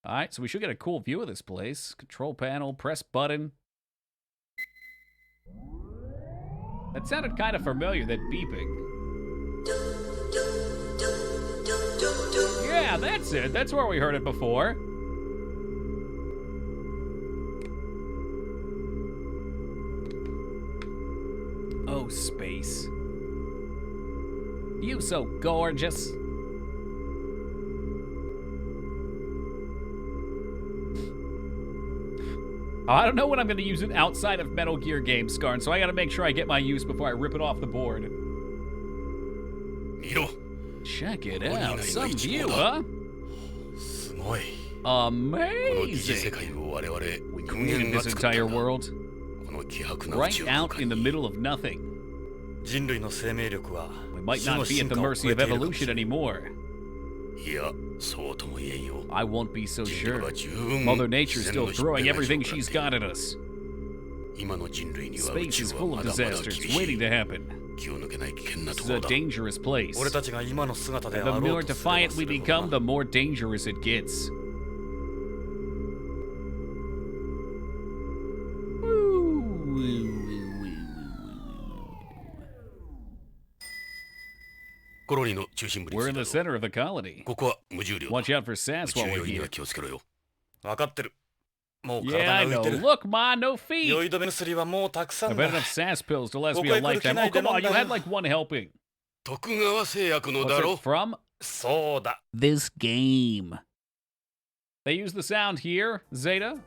All right, so we should get a cool view of this place. Control panel, press button. That sounded kind of familiar, that beeping. Yeah, that's it. That's where we heard it before. Oh, space. You so gorgeous. I don't know when I'm going to use it outside of Metal Gear games, Skarn, so I got to make sure I get my use before I rip it off the board. Check it out. Some view, huh? Amazing. We created this entire world right out in the middle of nothing. We might not be at the mercy of evolution anymore. I won't be so sure. Mother Nature's still throwing everything she's got at us. Space is full of disasters waiting to happen. This is a dangerous place. And the more defiant we become, the more dangerous it gets. We're in the center of the colony. Watch out for sass while we're here. Yeah, I know. Look, Ma, no feet. I've had enough sass pills to last me a lifetime. Oh, come on, you had like one helping. What's it from? This game. They use the sound here, Zeta.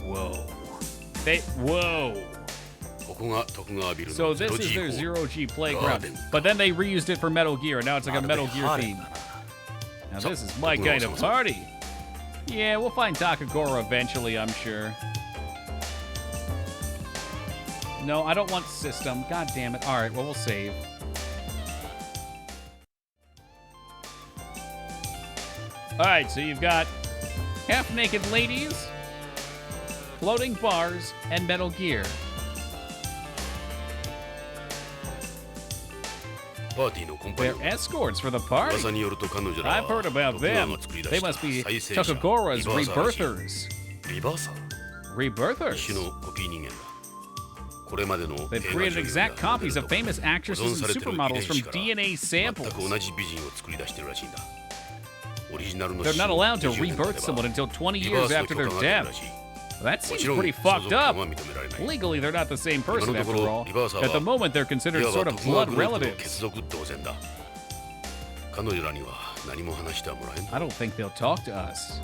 Whoa. Whoa. So this is their zero-G playground. But then they reused it for Metal Gear, and now it's like a Metal Gear theme. Now this is my kind of party. Yeah, we'll find Takagora eventually, I'm sure. No, I don't want system. God damn it. Alright, well, we'll save. Alright, so you've got half-naked ladies, floating bars, and Metal Gear. パーティーのコンパニオ They're ン。 escorts for the party. 噂によると彼女ら I've heard about 徳川 them. が作り出 They した must be 再生者 Tokugawa's リバーサーらしい。 rebirthers. リバーサー Rebirthers. 一種のコピー人間だ。これまでの They've created exact copies of famous actresses and supermodels from DNA 全 samples. く同じ美人を作り出してるらしいんだ。オリジナルの They're not allowed to 20年経 rebirth てば someone until 20リバー years スの after 許 their 可がある death. らしい。 That も seems ちろん pretty 相 fucked 続権は up. 認められない。 Legally, they're not the same person 今のと after こ all. ろリバーサー At the は moment, they're considered いわ sort ば of 徳川 blood グループの relatives. 血族同然だ。彼女らには何も話してはもらえん。 I don't think they'll talk to us.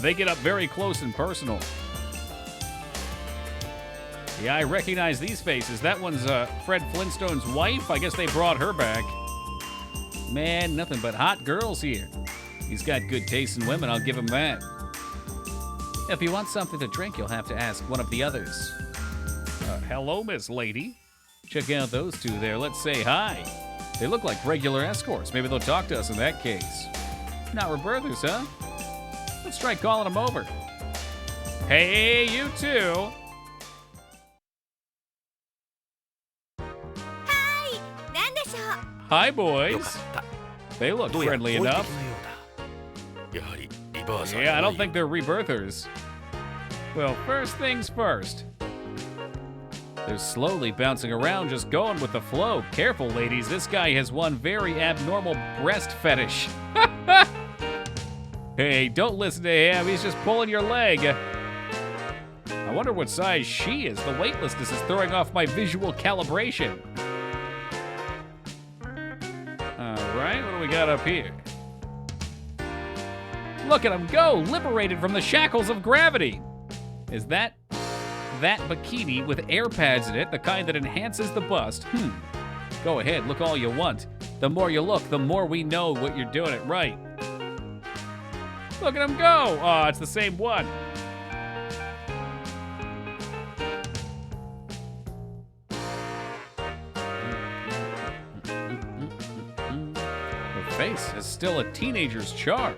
They get up very close and personal. Yeah, I recognize these faces. That one's Fred Flintstone's wife. I guess they brought her back. Man, nothing but hot girls here. He's got good taste in women, I'll give him that. If you want something to drink, you'll have to ask one of the others. Hello, Miss Lady. Check out those two there. Let's say hi. They look like regular escorts. Maybe they'll talk to us in that case. Not rebirthers, huh? Let's try calling them over. Hey, you two. なんでしょう。 Hi, よ boys. かった。 They look どうやら friendly 好意的な enough. ようだ。やはりリバーサー Yeah, I が don't think they're rebirthers. Well, first things first. They're slowly bouncing around, just going with the flow. Careful, ladies. This guy has one very abnormal breast fetish. Hey, don't listen to him. He's just pulling your leg. I wonder what size she is. The weightlessness is throwing off my visual calibration. All right, what do we got up here? Look at him go, liberated from the shackles of gravity. Is that bikini with air pads in it, the kind that enhances the bust? Go ahead, look all you want. The more you look, the more we know what you're doing it right. Look at him go! Oh, it's the same one. The face is still a teenager's charm.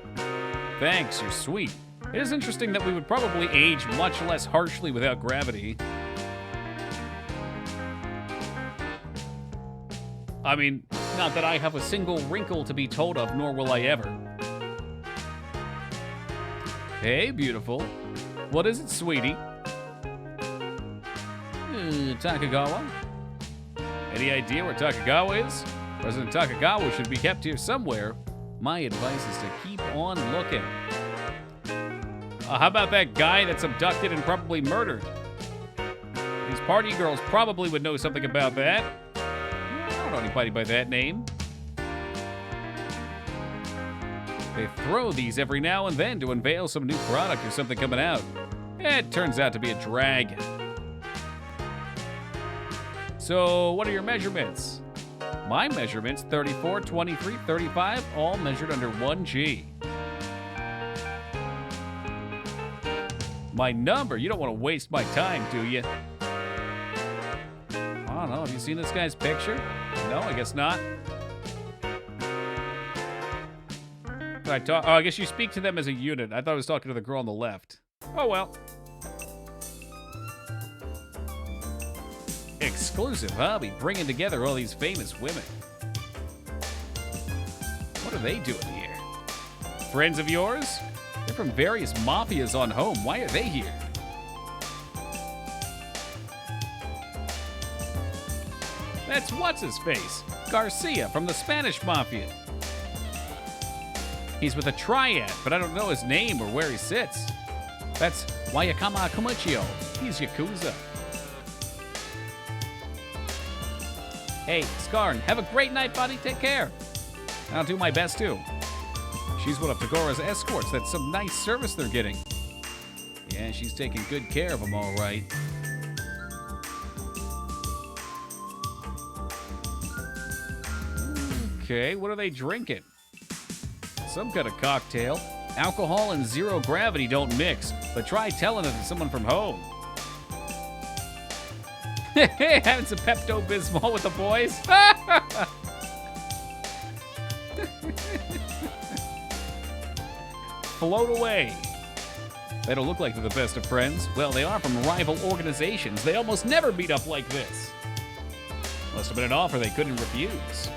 Thanks, you're sweet. It is interesting that we would probably age much less harshly without gravity. I mean, not that I have a single wrinkle to be told of, nor will I ever. Hey, beautiful. What is it, sweetie? Takagawa? Any idea where Takagawa is? President Takagawa should be kept here somewhere. My advice is to keep on looking. How about that guy that's abducted and probably murdered? These party girls probably would know something about that. I don't know anybody by that name. They throw these every now and then to unveil some new product or something coming out. It turns out to be a drag. So, what are your measurements? My measurements, 34, 23, 35, all measured under 1G. My number? You don't want to waste my time, do you? I don't know. Have you seen this guy's picture? No, I guess not. I guess you speak to them as a unit. I thought I was talking to the girl on the left. Oh well. Exclusive hobby, bringing together all these famous women. What are they doing here? Friends of yours? They're from various mafias on home. Why are they here? That's what's-his-face, Garcia from the Spanish Mafia. He's with a triad, but I don't know his name or where he sits. That's Wayakama Kumuchio. He's Yakuza. Hey, Skarn, have a great night, buddy. Take care. I'll do my best, too. She's one of Tagora's escorts. That's some nice service they're getting. Yeah, she's taking good care of them, all right. Okay, what are they drinking? Some kind of cocktail. Alcohol and zero gravity don't mix, but try telling it to someone from home. Having some Pepto-Bismol with the boys? Float away. They don't look like they're the best of friends. Well, they are from rival organizations. They almost never meet up like this. Must have been an offer they couldn't refuse.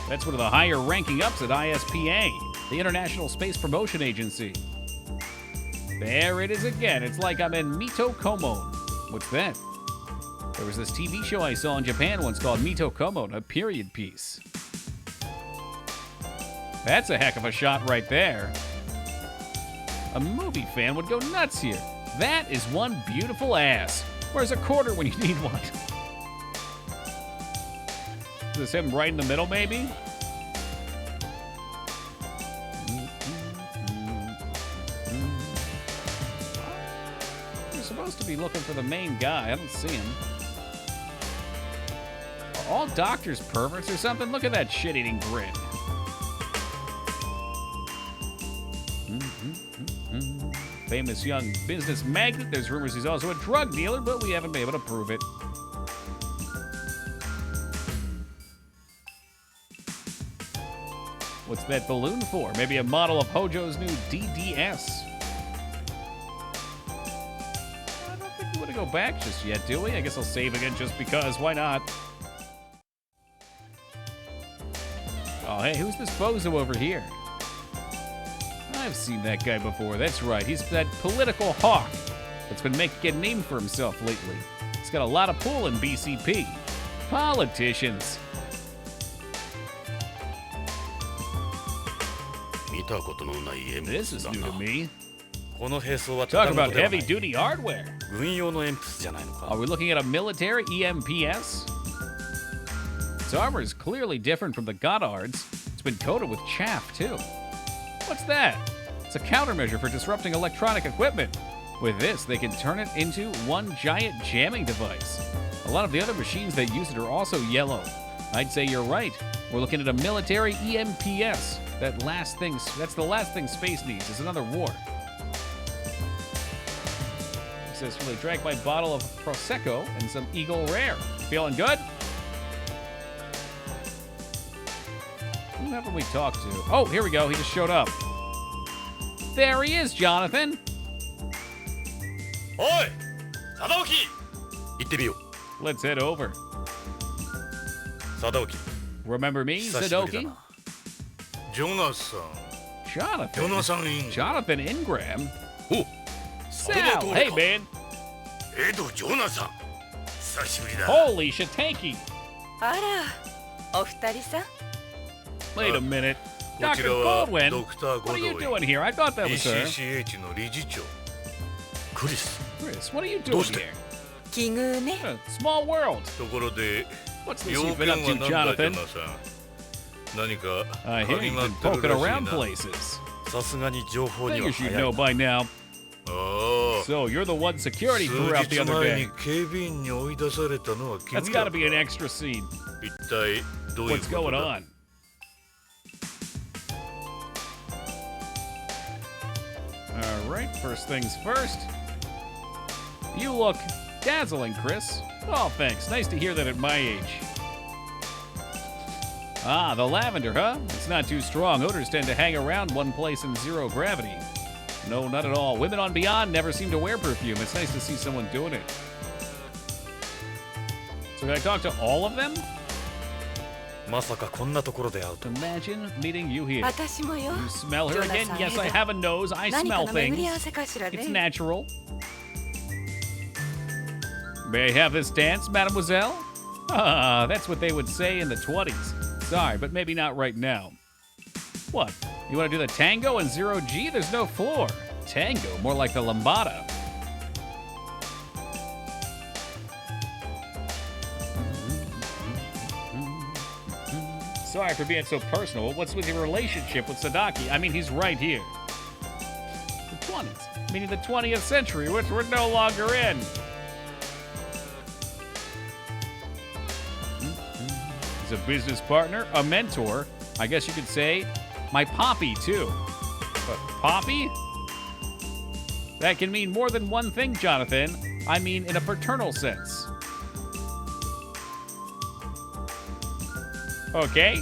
That's one of the higher ranking ups at ISPA, the International Space Promotion Agency. There it is again. It's like I'm in Mito Komon. What's that? There was this TV show I saw in Japan once called Mito Komon, a period piece. That's a heck of a shot right there. A movie fan would go nuts here. That is one beautiful ass. Where's a quarter when you need one? Is this him right in the middle, maybe? You're supposed to be looking for the main guy. I don't see him. Are all doctors perverts or something? Look at that shit-eating grin. Famous young business magnate. There's rumors he's also a drug dealer, but we haven't been able to prove it. What's that balloon for? Maybe a model of Hojo's new DDS. I don't think we want to go back just yet, do we? I guess I'll save again just because. Why not? Oh, hey, who's this bozo over here? I've seen that guy before. That's right. He's that political hawk that's been making a name for himself lately. He's got a lot of pull in BCP. Politicians. This is new to me. Talk about heavy-duty hardware. Are we looking at a military EMPS? Its armor is clearly different from the Goddard's. It's been coated with chaff, too. What's that? It's a countermeasure for disrupting electronic equipment. With this, they can turn it into one giant jamming device. A lot of the other machines that use it are also yellow. I'd say you're right. We're looking at a military EMPS. That's the last thing space needs is another war. It says, really drank my bottle of Prosecco and some Eagle Rare. Feeling good? Who haven't we talked to? Oh, here we go. He just showed up. There he is, Jonathan. Oi! Sadaoki! Let's head over. Sadaoki. Remember me, Sadoki? Jonathan. Jonathan Ingram? Oh, Sal, hey, man. Jonathan. 久しぶりだ. Holy shiitake. あら、お二人さん。 Wait a minute. Dr. Goldwyn, what are you doing here? I thought that was her. Chris, what are you doing here? 奇遇ね。 Small world. ところで、 What's this you've been up to, Jonathan? I hear you've been poking around places. Figures you know by now. So you're the one security threw out the other day. That's gotta be an extra scene. What's going on? Alright, first things first. You look dazzling, Chris. Oh, thanks. Nice to hear that at my age. Ah, the lavender, huh? It's not too strong. Odors tend to hang around one place in zero gravity. No, not at all. Women on Beyond never seem to wear perfume. It's nice to see someone doing it. So can I talk to all of them? Imagine meeting you here. 私もよ。 You smell her again? Yes, I have a nose. I 何 smell かの巡り合 things. わせかしら It's ね。 natural. May I have this dance, mademoiselle? Ah, that's what they would say in the 20s. Sorry, but maybe not right now. What? You want to do the tango in 0G? There's no floor. Tango, more like the lambada. Sorry for being so personal. What's with your relationship with Sadaki? I mean, he's right here. The 20s, meaning the 20th century, which we're no longer in. He's a business partner, a mentor. I guess you could say my poppy, too. But poppy? That can mean more than one thing, Jonathan. I mean in a fraternal sense. Okay.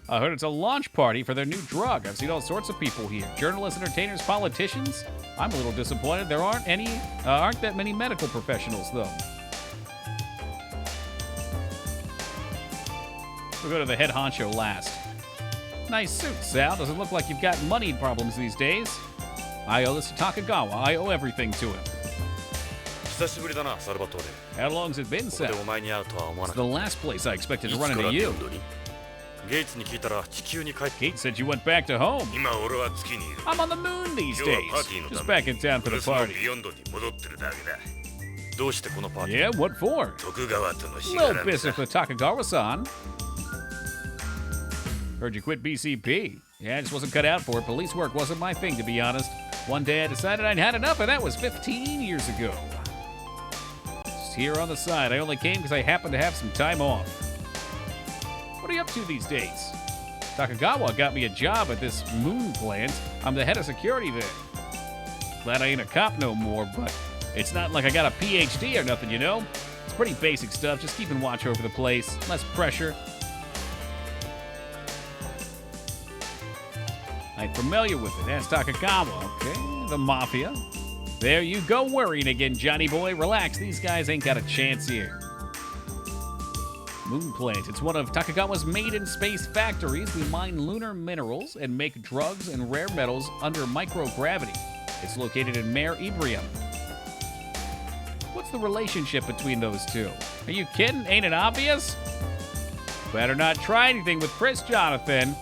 I heard it's a launch party for their new drug. I've seen all sorts of people here. Journalists, entertainers, politicians. I'm a little disappointed there aren't that many medical professionals, though. We'll go to the head honcho last. Nice suit, Sal. Doesn't look like you've got money problems these days. I owe this to Takagawa. I owe everything to him. 久しぶりだな、サルバトーレ。 How long's it been, ここ Sal? でお前に会うとは思わ It's な the かっ last place I expected た。い to つ run から into ビヨ you. ンドに？ゲイツに聞いたら地球に帰って Kate said you went back to home. 今俺は月にいる。 I'm on the moon these 今日は days. パーティーの Just ため back in town に for 古 the 巣の party. ビヨンドに戻ってるだけだ。どうしてこのパーティー？ Yeah, what for? 徳川との日 Little 柄で business さ。 with Takagawa-san. Heard you quit BCP. Yeah, I just wasn't cut out for it. Police work wasn't my thing, to be honest. One day I decided I'd had enough, and that was 15 years ago. Just here on the side. I only came because I happened to have some time off. What are you up to these days? Takagawa got me a job at this moon plant. I'm the head of security there. Glad I ain't a cop no more, but it's not like I got a PhD or nothing, you know? It's pretty basic stuff, just keeping watch over the place. Less pressure. I'm familiar with it. That's Takagawa, okay? The Mafia. There you go worrying again, Johnny boy. Relax, these guys ain't got a chance here. Moon Plant. It's one of Takagawa's made-in-space factories. We mine lunar minerals and make drugs and rare metals under microgravity. It's located in Mare Ibrium. What's the relationship between those two? Are you kidding? Ain't it obvious? Better not try anything with Chris, Jonathan.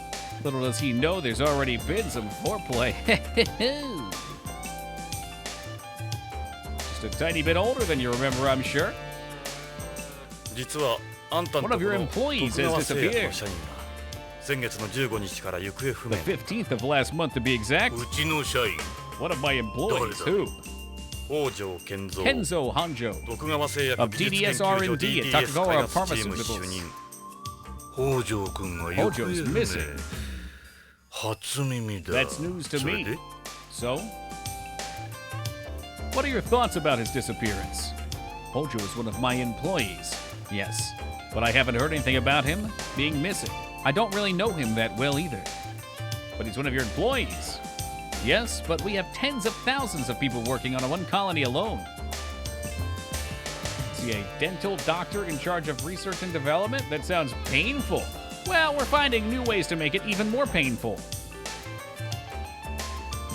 Little does he know there's already been some foreplay. Just a tiny bit older than you remember, I'm sure. 実はあんたの One と of こ your ろ employees 徳 has 川製薬 disappeared. の社員が先月の15日から行方不 The 明。 15th of last month, to be exact. うちの社員 One of my employees, who? 北条健三 Kenzo Hanjo. 徳川製薬 Of 技術研 DDS 究所 R&D at DDS Takagawa 開発チーム Pharmaceuticals 主任。北条君が行方不 Hojo's 明 missing. 初耳だ。 That's news to それ me. で So? What are your thoughts about his disappearance? Hojo is one of my employees. Yes. But I haven't heard anything about him being missing. I don't really know him that well either. But he's one of your employees. Yes, but we have tens of thousands of people working on one colony alone. Is he a dental doctor in charge of research and development? That sounds painful. Well, we're finding new ways to make it even more painful.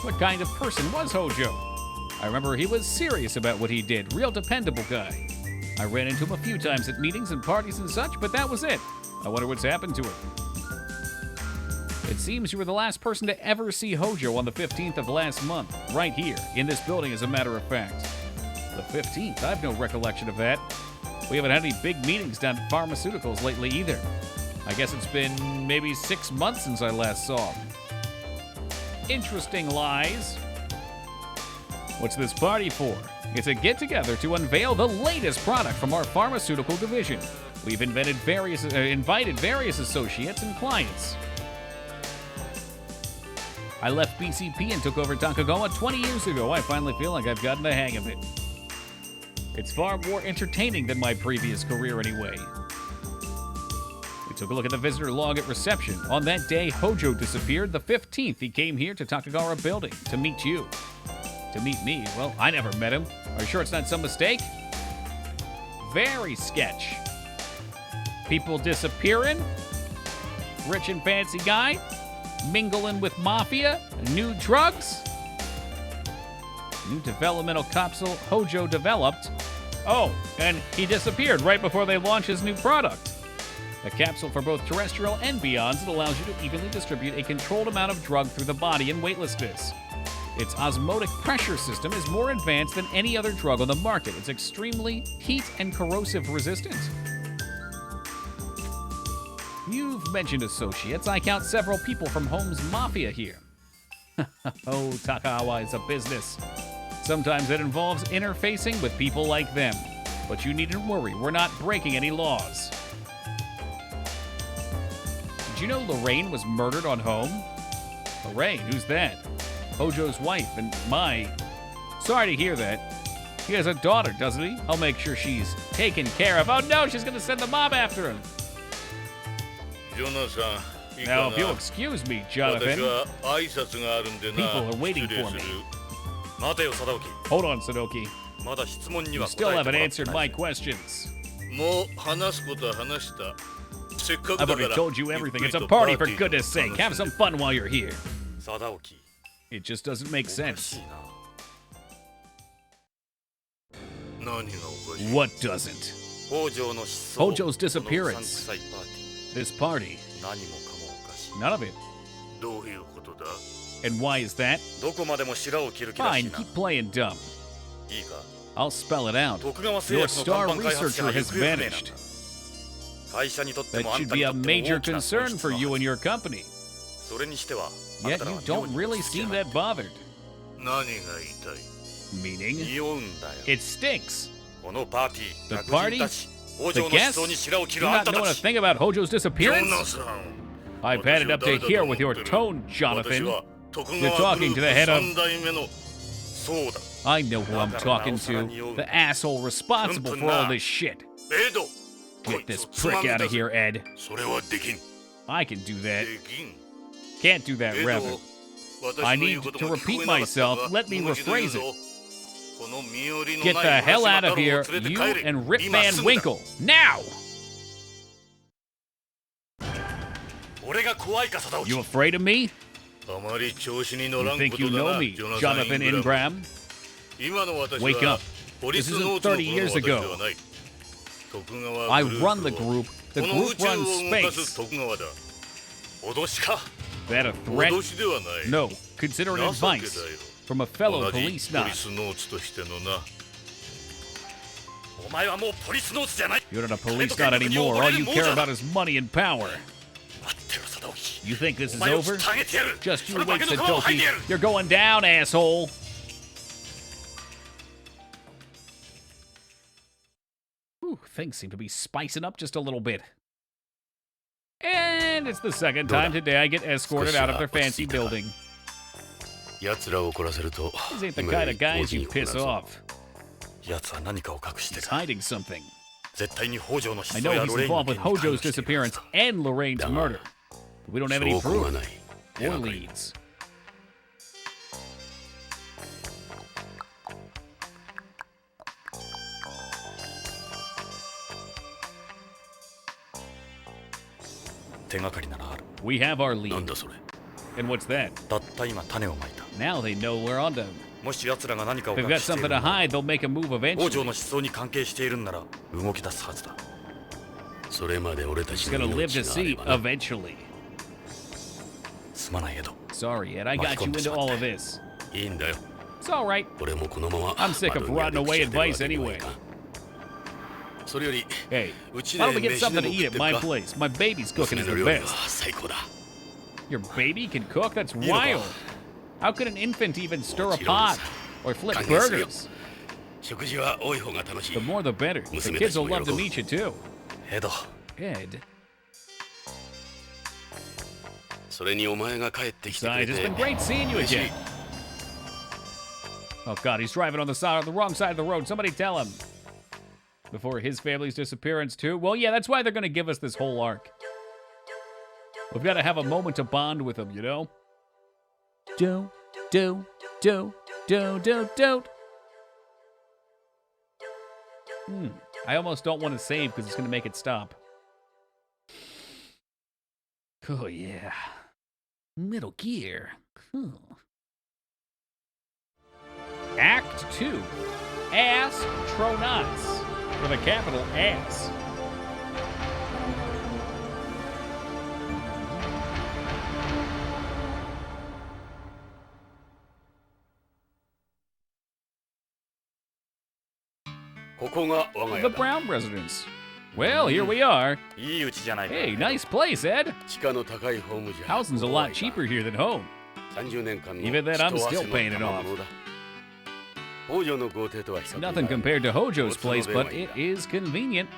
What kind of person was Hojo? I remember he was serious about what he did, real dependable guy. I ran into him a few times at meetings and parties and such, but that was it. I wonder what's happened to him. It seems you were the last person to ever see Hojo on the 15th of last month, right here, in this building as a matter of fact. The 15th? I have no recollection of that. We haven't had any big meetings down at Pharmaceuticals lately either. I guess it's been maybe 6 months since I last saw him. Interesting lies. What's this party for? It's a get-together to unveil the latest product from our pharmaceutical division. We've invited various associates and clients. I left BCP and took over Takagawa 20 years ago. I finally feel like I've gotten the hang of it. It's far more entertaining than my previous career anyway. We took a look at the visitor log at reception. On that day, Hojo disappeared. The 15th, he came here to Takagawa Building to meet you. To meet me? Well, I never met him. Are you sure it's not some mistake? Very sketch. People disappearing? Rich and fancy guy? Mingling with mafia? New drugs? New developmental capsule Hojo developed. Oh, and he disappeared right before they launch his new product. A capsule for both terrestrial and beyonds that allows you to evenly distribute a controlled amount of drug through the body in weightlessness. Its osmotic pressure system is more advanced than any other drug on the market. It's extremely heat and corrosive resistant. You've mentioned associates. I count several people from Holmes Mafia here. Oh, Takagawa is a business. Sometimes it involves interfacing with people like them. But you needn't worry, we're not breaking any laws. Did you know Lorraine was murdered on Home? Lorraine? Who's that? Hojo's wife and my... Sorry to hear that. He has a daughter, doesn't he? I'll make sure she's taken care of. Oh no, she's gonna send the mob after him. Now, if you'll excuse me, Jonathan. People are waiting for me. 待てよ貞興。 Hold on, Sadoki. まだ質問に You は still 答えて haven't もらって answered な my い。 questions. もう話すことは話した。I've already told you everything. It's a party, for goodness sake. Have some fun while you're here. It just doesn't make sense. What doesn't? Hojo's disappearance. This party. None of it. And why is that? Fine, keep playing dumb. I'll spell it out. Your star researcher has vanished. That should be a major concern for you and your company. Yet you don't really seem that bothered. Meaning? It stinks. The party? The guests? Do not know a thing about Hojo's disappearance? I've had it up to here with your tone, Jonathan. You're talking to the head of... I know who I'm talking to. The asshole responsible for all this shit. Get this prick out of here, Ed. I can do that. Can't do that, rather. I need to repeat myself. Let me rephrase it. Get the hell out of here, you and Rip Van Winkle. Now! You afraid of me? You think you know me, Jonathan Ingram? Wake up. This isn't 30 years ago. I run the group. The group runs space. That a threat? No. Consider it advice from a fellow policenaut. You're not a policenaut anymore. All you care about is money and power. You think this is over? Just you wait, Sadoki. You're going down, asshole. Whew, things seem to be spicing up just a little bit. And it's the second time today I get escorted out of their fancy building. These ain't the kind of guys you piss off. He's hiding something. I know he's involved with Hojo's disappearance and Lorraine's murder. But we don't have any proof or leads. We have our lead. And what's that? Now they know we're on them. If they've got something to hide, they'll make a move eventually. It's gonna live to see eventually. Sorry, Ed, I got you into all of this. It's alright. I'm sick of rotting away advice anyway. Hey, why don't we get something to eat at my place? My baby's cooking is the best. Your baby can cook? That's wild. How could an infant even stir a pot or flip burgers? The more the better. The kids will love to meet you too. Ed. Besides, it's been great seeing you again. Oh God, he's driving on the wrong side of the road. Somebody tell him. Before his family's disappearance too? Well, yeah, that's why they're gonna give us this whole arc. We've got to have a moment to bond with him, you know? Do. I almost don't want to save because it's going to make it stop. Oh, yeah. Metal Gear. Act 2. Astronauts. With a capital S. The Brown residence. Well, here we are. Hey, nice place, Ed. Housing's a lot cheaper here than home. Even then, I'm still paying it off. Nothing compared to Hojo's place, but it is convenient.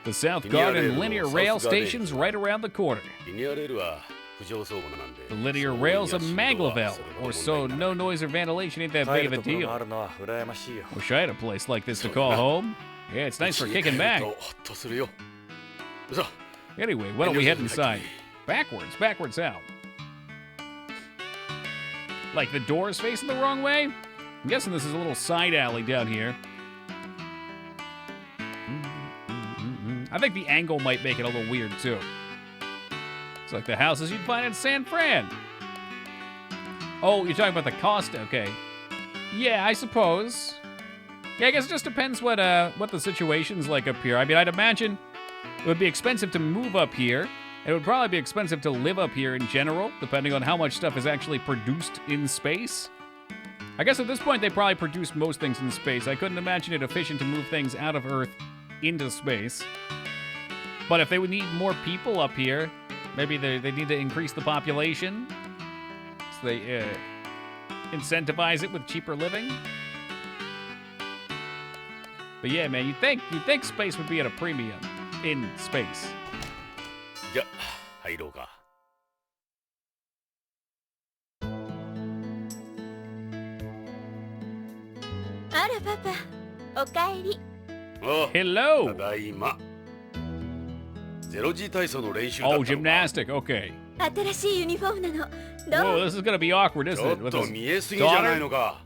The South Garden linear rail station's right around the corner. The linear rail's a Maglevel, or so no noise or ventilation ain't that big of a deal. Wish I had a place like this to call home. Yeah, it's nice for kicking back. Anyway, why don't we head inside? Backwards out. Like the door's facing the wrong way? I'm guessing this is a little side alley down here. I think the angle might make it a little weird, too. It's like the houses you'd find in San Fran. Oh, you're talking about the cost? Okay. Yeah, I suppose. Yeah, I guess it just depends what the situation's like up here. I mean, I'd imagine it would be expensive to move up here. It would probably be expensive to live up here in general, depending on how much stuff is actually produced in space. I guess at this point, they probably produce most things in space. I couldn't imagine it efficient to move things out of Earth into space. But if they would need more people up here, maybe they need to increase the population. So they incentivize it with cheaper living. But yeah, man, you'd think space would be at a premium in space. じゃ、入ろうか。あらパパ、おかえり。あ、 Hello. ただいま。ゼロ時体操の練習だ Oh, ったのか。 gymnastic. Okay. 新しいユニフォームなの。ど Whoa, う this is gonna be awkward, ち isn't ょ it? っ With と this 見えすぎじゃないのか。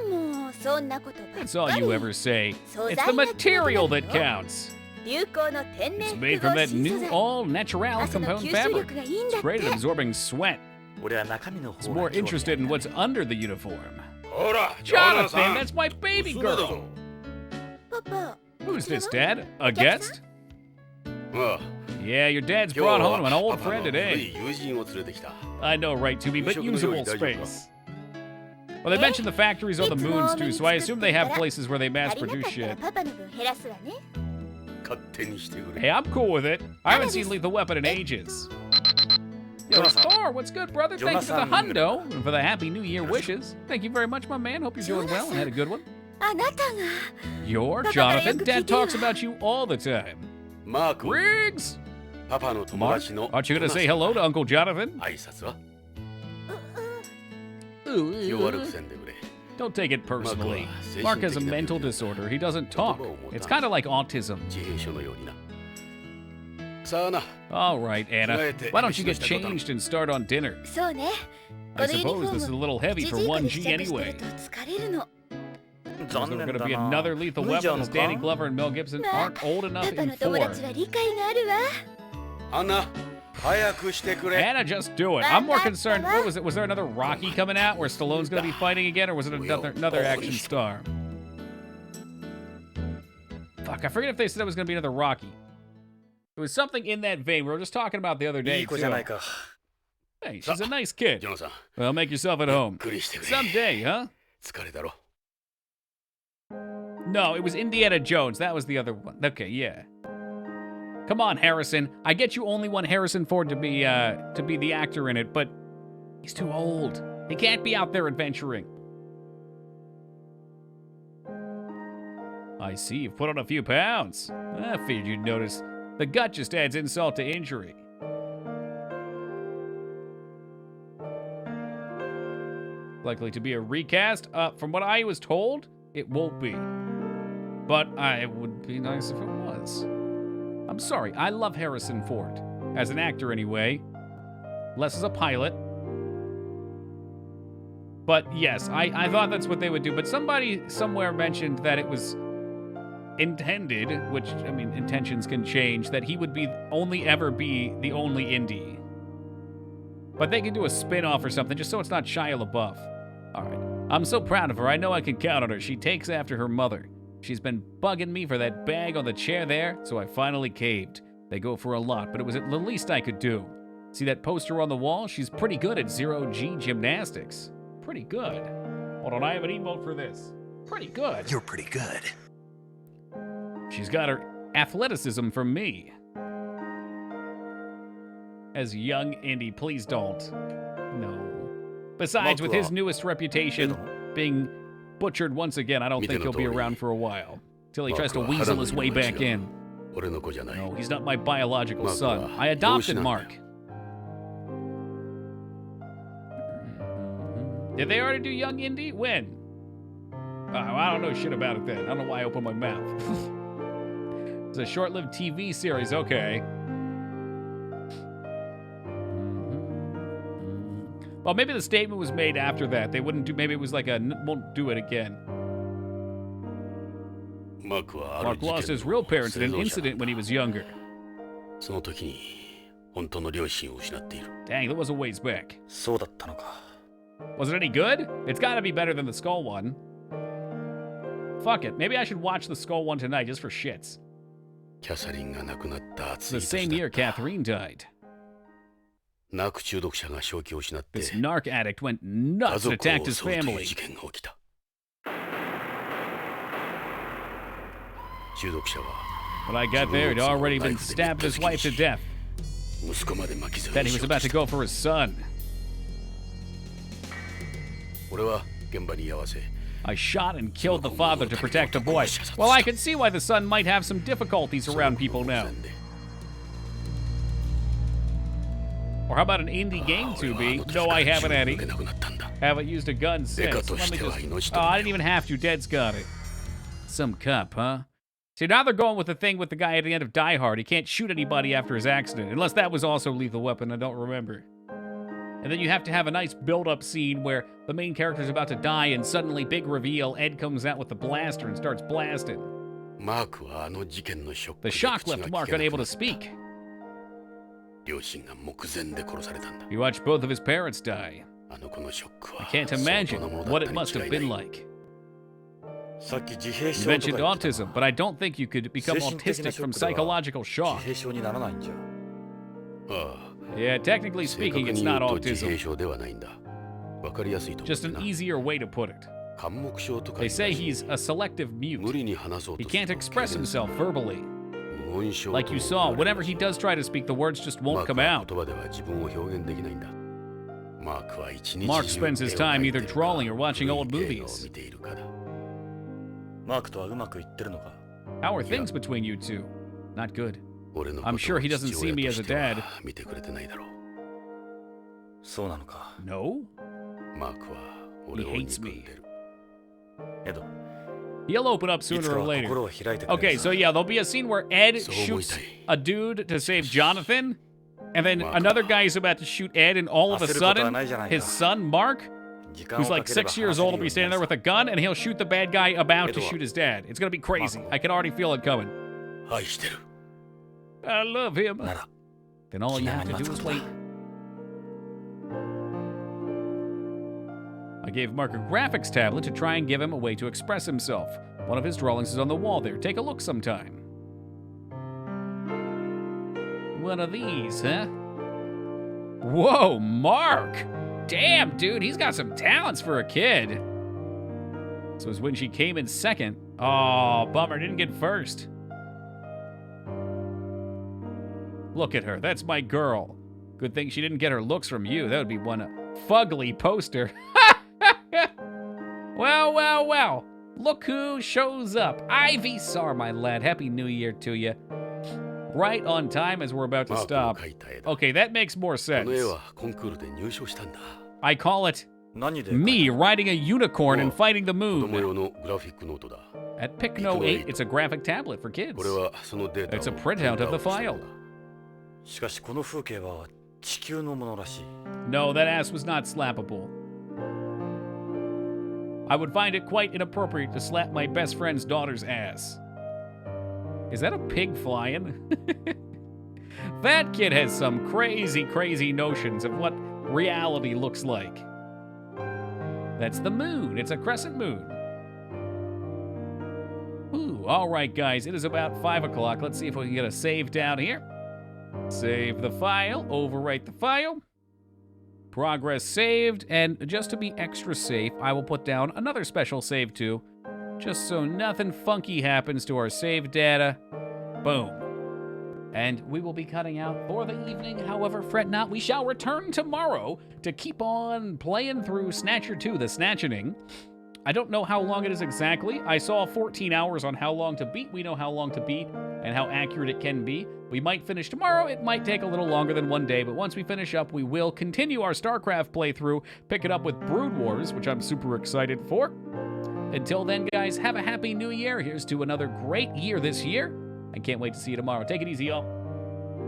もうそんなことばっ That's all か you り。 ever say. 素 It's 材 the が material 決め that るのよ。 counts. 流行の天然 It's 複 made 合 from that 新素 new 材。 all-natural 朝の compound 吸水 fabric. 力がいいんだ It's っ great at て。 absorbing sweat. 俺は中身の It's 方 more が興味あ interested る in んだ what's under the uniform. ほら、ジョナサ Jonathan, ン。 that's my baby 娘だ girl. ぞ。パパ。 Who's this, Dad? A guest? ああ、 Yeah, your dad's 今日 brought home an は old パパ friend の古 today. い友人を連れてきた。 I know, right, to me, but 夕食の用 usable 意大丈夫か？ space. Well, they mentioned the factories on the moons, too, so I assume they have places where they 足りな mass-produce かったら shit. パパの分減らすわね。勝手にしてくれ。 Hey, I'm cool with it. I haven't seen Lethal Weapon in ages. Yo, Jonathan. Star, what's good, brother? Thank you for the Jonathan. hundo and for the Happy New Year wishes. Thank you very much, my man. Hope you're doing well and had a good one. あなたが。 You're Papa, Jonathan. I Dad could talks do. about you all the time. マーク、 Riggs! パパの友 Mark, 達の aren't you gonna say hello to Uncle Jonathan? 挨拶は Ooh, 気を悪くせんでくれ。 Don't take it personally. Mark Mark has a mental disorder. He doesn't talk. It's kind of like autism. 自閉症のようにな。さあな、 All right, Anna. Why don't you get changed and start on dinner? そうね。 I このユニフ suppose ォ this is a ーム。 little heavy じ for じい子 1G で試着してる anyway. と疲れるの。 Is 残 there 念 going to だ be な。 another Lethal 無理じゃ Weapon の as Danny か。 Glover and Mel Gibson まあ aren't old パ enough パ in の友 4? 達は理解があるわ。アンナ、早くしてくれ。 Anna, just do it. I'm more concerned. What was it? Was there another Rocky coming out where Stallone's going to be fighting again, or was it another action star? Fuck, I forget if they said it was going to be another Rocky. It was something in that vein. We were just talking about the other い day, い子 too. じゃないか。 Hey, she's a nice ジ kid. ョナサン、 Well, make yourself at ゆっ home. くりしてくれ。 Someday, huh? 疲れだろ。 No, it was Indiana Jones. That was the other one. Okay, yeah. Come on, Harrison. I get you only want Harrison Ford to be the actor in it, but he's too old. He can't be out there adventuring. I see you've put on a few pounds. I figured you'd notice. The gut just adds insult to injury. Likely to be a recast? From what I was told, it won't be. But it would be nice if it was. I'm sorry, I love Harrison Ford. As an actor, anyway. Less as a pilot. But yes, I thought that's what they would do. But somebody somewhere mentioned that it was intended, which, I mean, intentions can change, that he would only ever be the only indie. But they can do a spin-off or something, just so it's not Shia LaBeouf. All right. I'm so proud of her. I know I can count on her. She takes after her mother. She's been bugging me for that bag on the chair there, so I finally caved. They go for a lot, but it was the least I could do. See that poster on the wall? She's pretty good at 0G gymnastics. Pretty good. Hold on, I have an emote for this. Pretty good. You're pretty good. She's got her athleticism from me. As young Indy, please don't. No. Besides, with his newest reputation being butchered once again, I don't think he'll be around for a while. Till he tries to weasel his way back in. 俺の子じゃない。 No, he's not my biological son. I adopted Mark. Did they already do Young Indy? When? I don't know shit about it then. I don't know why I opened my mouth. It's a short-lived TV series, okay. Well, maybe the statement was made after that. They wouldn't do, maybe it was like won't do it again. Mark lost his real parents in an incident when he was younger. その時に本当の両親を失っている。 Dang, that was a ways back. そうだったのか。 Was it any good? It's gotta be better than the Skull one. Fuck it, maybe I should watch the Skull one tonight just for shits. キャサリンが亡くなった暑 The い same 年 year だった。 Catherine died. ナーク中毒者が正気を失って This narc addict went 家 nuts and 族を attacked 襲 his うという family. 事件が起きた。中毒者は When I got there, he'd already been stabbed his wife to death. 息子まで巻き添え Then に he し was ようと about し to た。 go for his son. 俺は現場に居合わせ I shot and killed the father to protect the boy. Well, I can see why the son might have some difficulties around people now. Or how about an indie game, 2B? No, I haven't any. Haven't used a gun since. Let me just... Oh, I didn't even have to. Dead's got it. Some cop, huh? See, now they're going with the thing with the guy at the end of Die Hard. He can't shoot anybody after his accident. Unless that was also Lethal Weapon, I don't remember. And then you have to have a nice build-up scene where the main character's about to die and suddenly, big reveal, Ed comes out with the blaster and starts blasting. マークはあの事件のショック The で shock 口が left 聞 Mark けな unable くな to った。 speak. 両親が目前で殺されたんだ。 He watched both of his parents die. あの子のショック I は can't 相 imagine 当なものだ what っ it た must に have 違い been ない。 like. さっき自閉 You 症とか mentioned 言ってた autism, な。 but I don't think you could become 精神的な autistic ショ from ックでは psychological 自 shock. 閉症にならないんじゃ。ああ、 Yeah, technically 正 speaking, 確 it's に言う not と自閉 autism. 症ではないんだ。わかりやすいと思 Just って an な。 easier way to put it. 緘黙症とか They 言う say らしい he's a selective 無 mute. 理に話そう He とする can't と express 痙攣する himself verbally. 無音症 Like と you も saw, 言われ whenever るらし he い。 does try to speak, the words just マ won't ーク come は out. 言葉では自分を表現できないんだ。マークは一日 Mark 中 spends his 絵を time 描い either てるか drawing or watching 古い old 映画を movies. 見ているかだ。マークとはうまくいってるのか。 How are things between you two? Not good. 俺の I'm こと sure を he doesn't 父 see 親 me と as a しては dad. 見てくれてないだろう。そうなのか。 No? マークは俺を He hates 憎 me. んでる。エド、 He'll open up い sooner つか or は later. 心を開いてくれ Okay, る so さ。 yeah, there'll be a scene where Ed So shoots much. a dude to save Jonathan, and then Mark. another guy is about to shoot Ed, and all of a 焦ることは sudden, ないじゃないか。 his son, Mark, 時間を who's か like ければ 6 years 話せる old, よ will う be に standing な there る with a gun, and he'll shoot the bad guy about to Edward. shoot his dad. It's gonna be crazy. Mark. I can already feel it coming. 愛してる。 I love him. なら、 Then all you have to do 気長に待つ is ことだ。 wait. I gave Mark a graphics tablet to try and give him a way to express himself. One of his drawings is on the wall there. Take a look sometime. One of these, huh? Whoa, Mark! Damn, dude, he's got some talents for a kid. This was when she came in second. Oh, bummer, didn't get first. Look at her, that's my girl. Good thing she didn't get her looks from you. That would be one fugly poster. Well, well, well. Look who shows up. Ivy Sar, my lad. Happy New Year to you. Right on time as we're about to マークの stop. 描いた絵だ。 Okay, that makes more こ sense. の絵はコンクールで入賞したんだ。 I call it 何で me riding a unicorn and fighting the 子供 moon. 用のグラフィックノートだ。 At Picno 8, it's a graphic tablet for kids. これはそのデータを It's a printout of the file. しかしこの風景は地球のものらしい。 No, that ass was not slappable. I would find it quite inappropriate to slap my best friend's daughter's ass. Is that a pig flying? That kid has some crazy, crazy notions of what reality looks like. That's the moon. It's a crescent moon. Ooh, all right, guys. It is about 5 o'clock. Let's see if we can get a save down here. Save the file. Overwrite the file. Progress saved. And just to be extra safe, I will put down another special save too, just so nothing funky happens to our save data. Boom. And we will be cutting out for the evening. However, fret not, we shall return tomorrow to keep on playing through Snatcher 2, the Snatchening. I don't know how long it is exactly. I saw 14 hours on how long to beat. We know how long to beat and how accurate it can be. We might finish tomorrow. It might take a little longer than one day, but once we finish up, we will continue our StarCraft playthrough, pick it up with Brood Wars, which I'm super excited for. Until then, guys, have a happy new year. Here's to another great year this year. I can't wait to see you tomorrow. Take it easy, y'all.